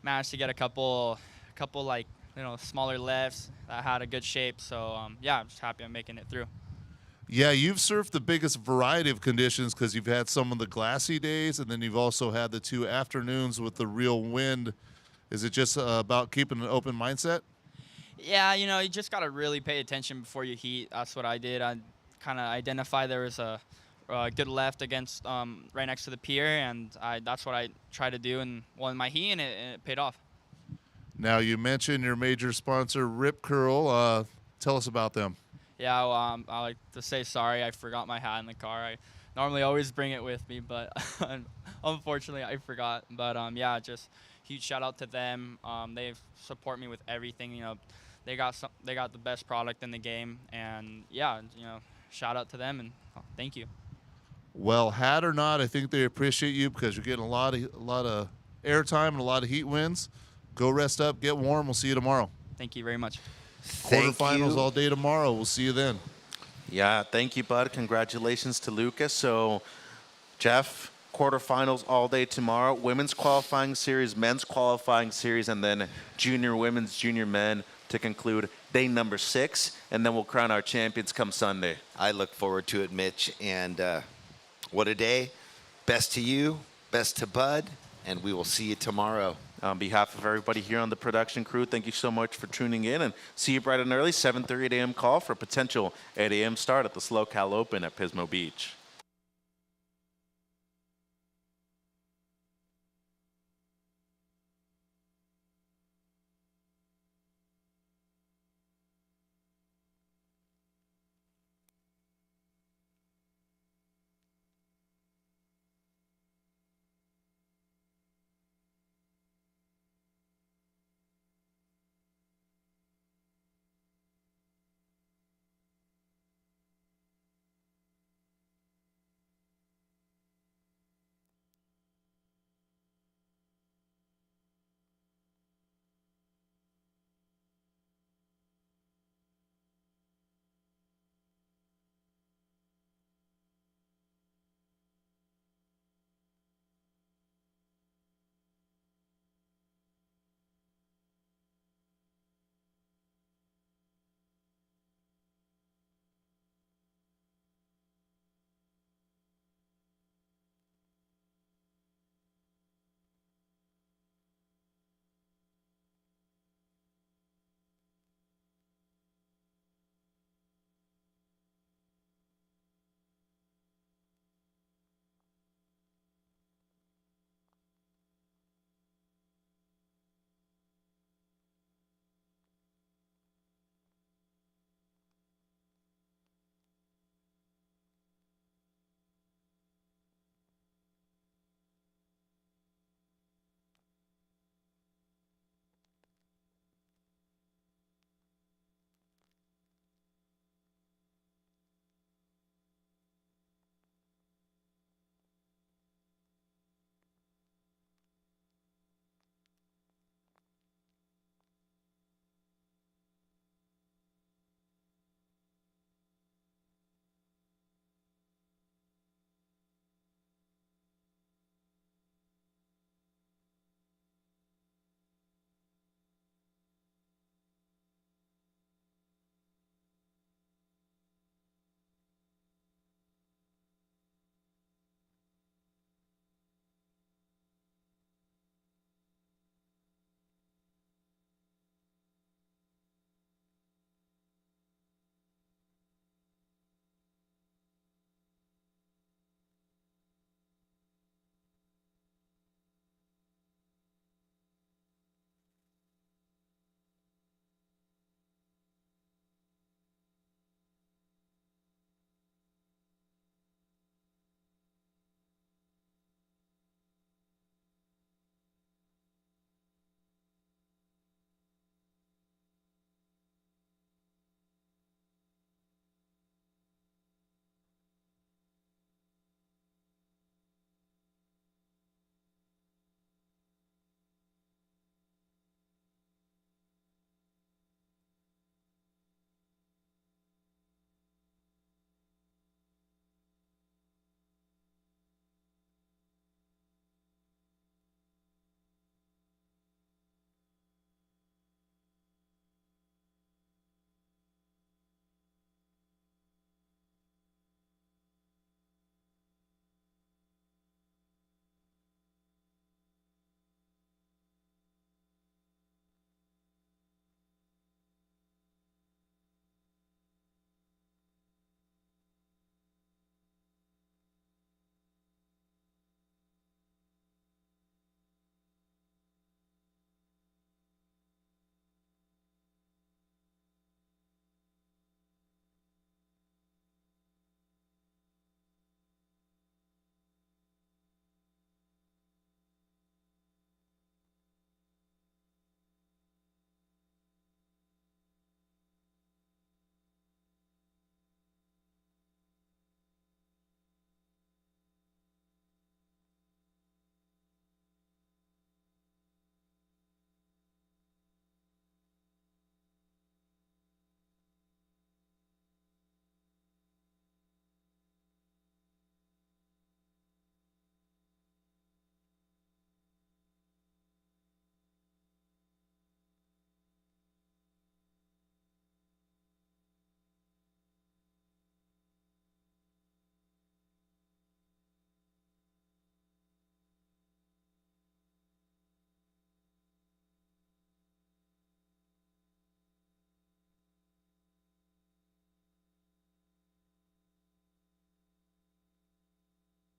Speaker 16: managed to get a couple like smaller lefts that had a good shape. So yeah, I'm just happy I'm making it through.
Speaker 5: Yeah, you've surfed the biggest variety of conditions because you've had some of the glassy days, and then you've also had the 2 afternoons with the real wind. Is it just about keeping an open mindset?
Speaker 16: Yeah, you know, you just got to really pay attention before you heat. That's what I did. I kind of identified there was a good left against right next to the pier, and that's what I tried to do and won my heat, and it paid off.
Speaker 5: Now, you mentioned your major sponsor, Rip Curl. Tell us about them.
Speaker 16: Yeah, well, I like to say sorry. I forgot my hat in the car. I normally always bring it with me, but unfortunately I forgot. But yeah, just huge shout out to them. They support me with everything. You know, they got the best product in the game, and yeah, you know, shout out to them and thank you.
Speaker 5: Well, hat or not, I think they appreciate you because you're getting a lot of airtime and a lot of heat wins. Go rest up, get warm. We'll see you tomorrow.
Speaker 16: Thank you very much.
Speaker 5: Quarterfinals all day tomorrow. We'll see you then.
Speaker 1: Yeah, thank you, bud. Congratulations to Lucas. So, Jeff, quarterfinals all day tomorrow. Women's qualifying series, men's qualifying series, and then junior women's, junior men to conclude day number 6. And then we'll crown our champions come Sunday.
Speaker 2: I look forward to it, Mitch. And what a day. Best to you, best to Bud, and we will see you tomorrow.
Speaker 1: On behalf of everybody here on the production crew, thank you so much for tuning in, and see you bright and early, 7:30 a.m. call for a potential 8 a.m. start at the SlowCal Open at Pismo Beach.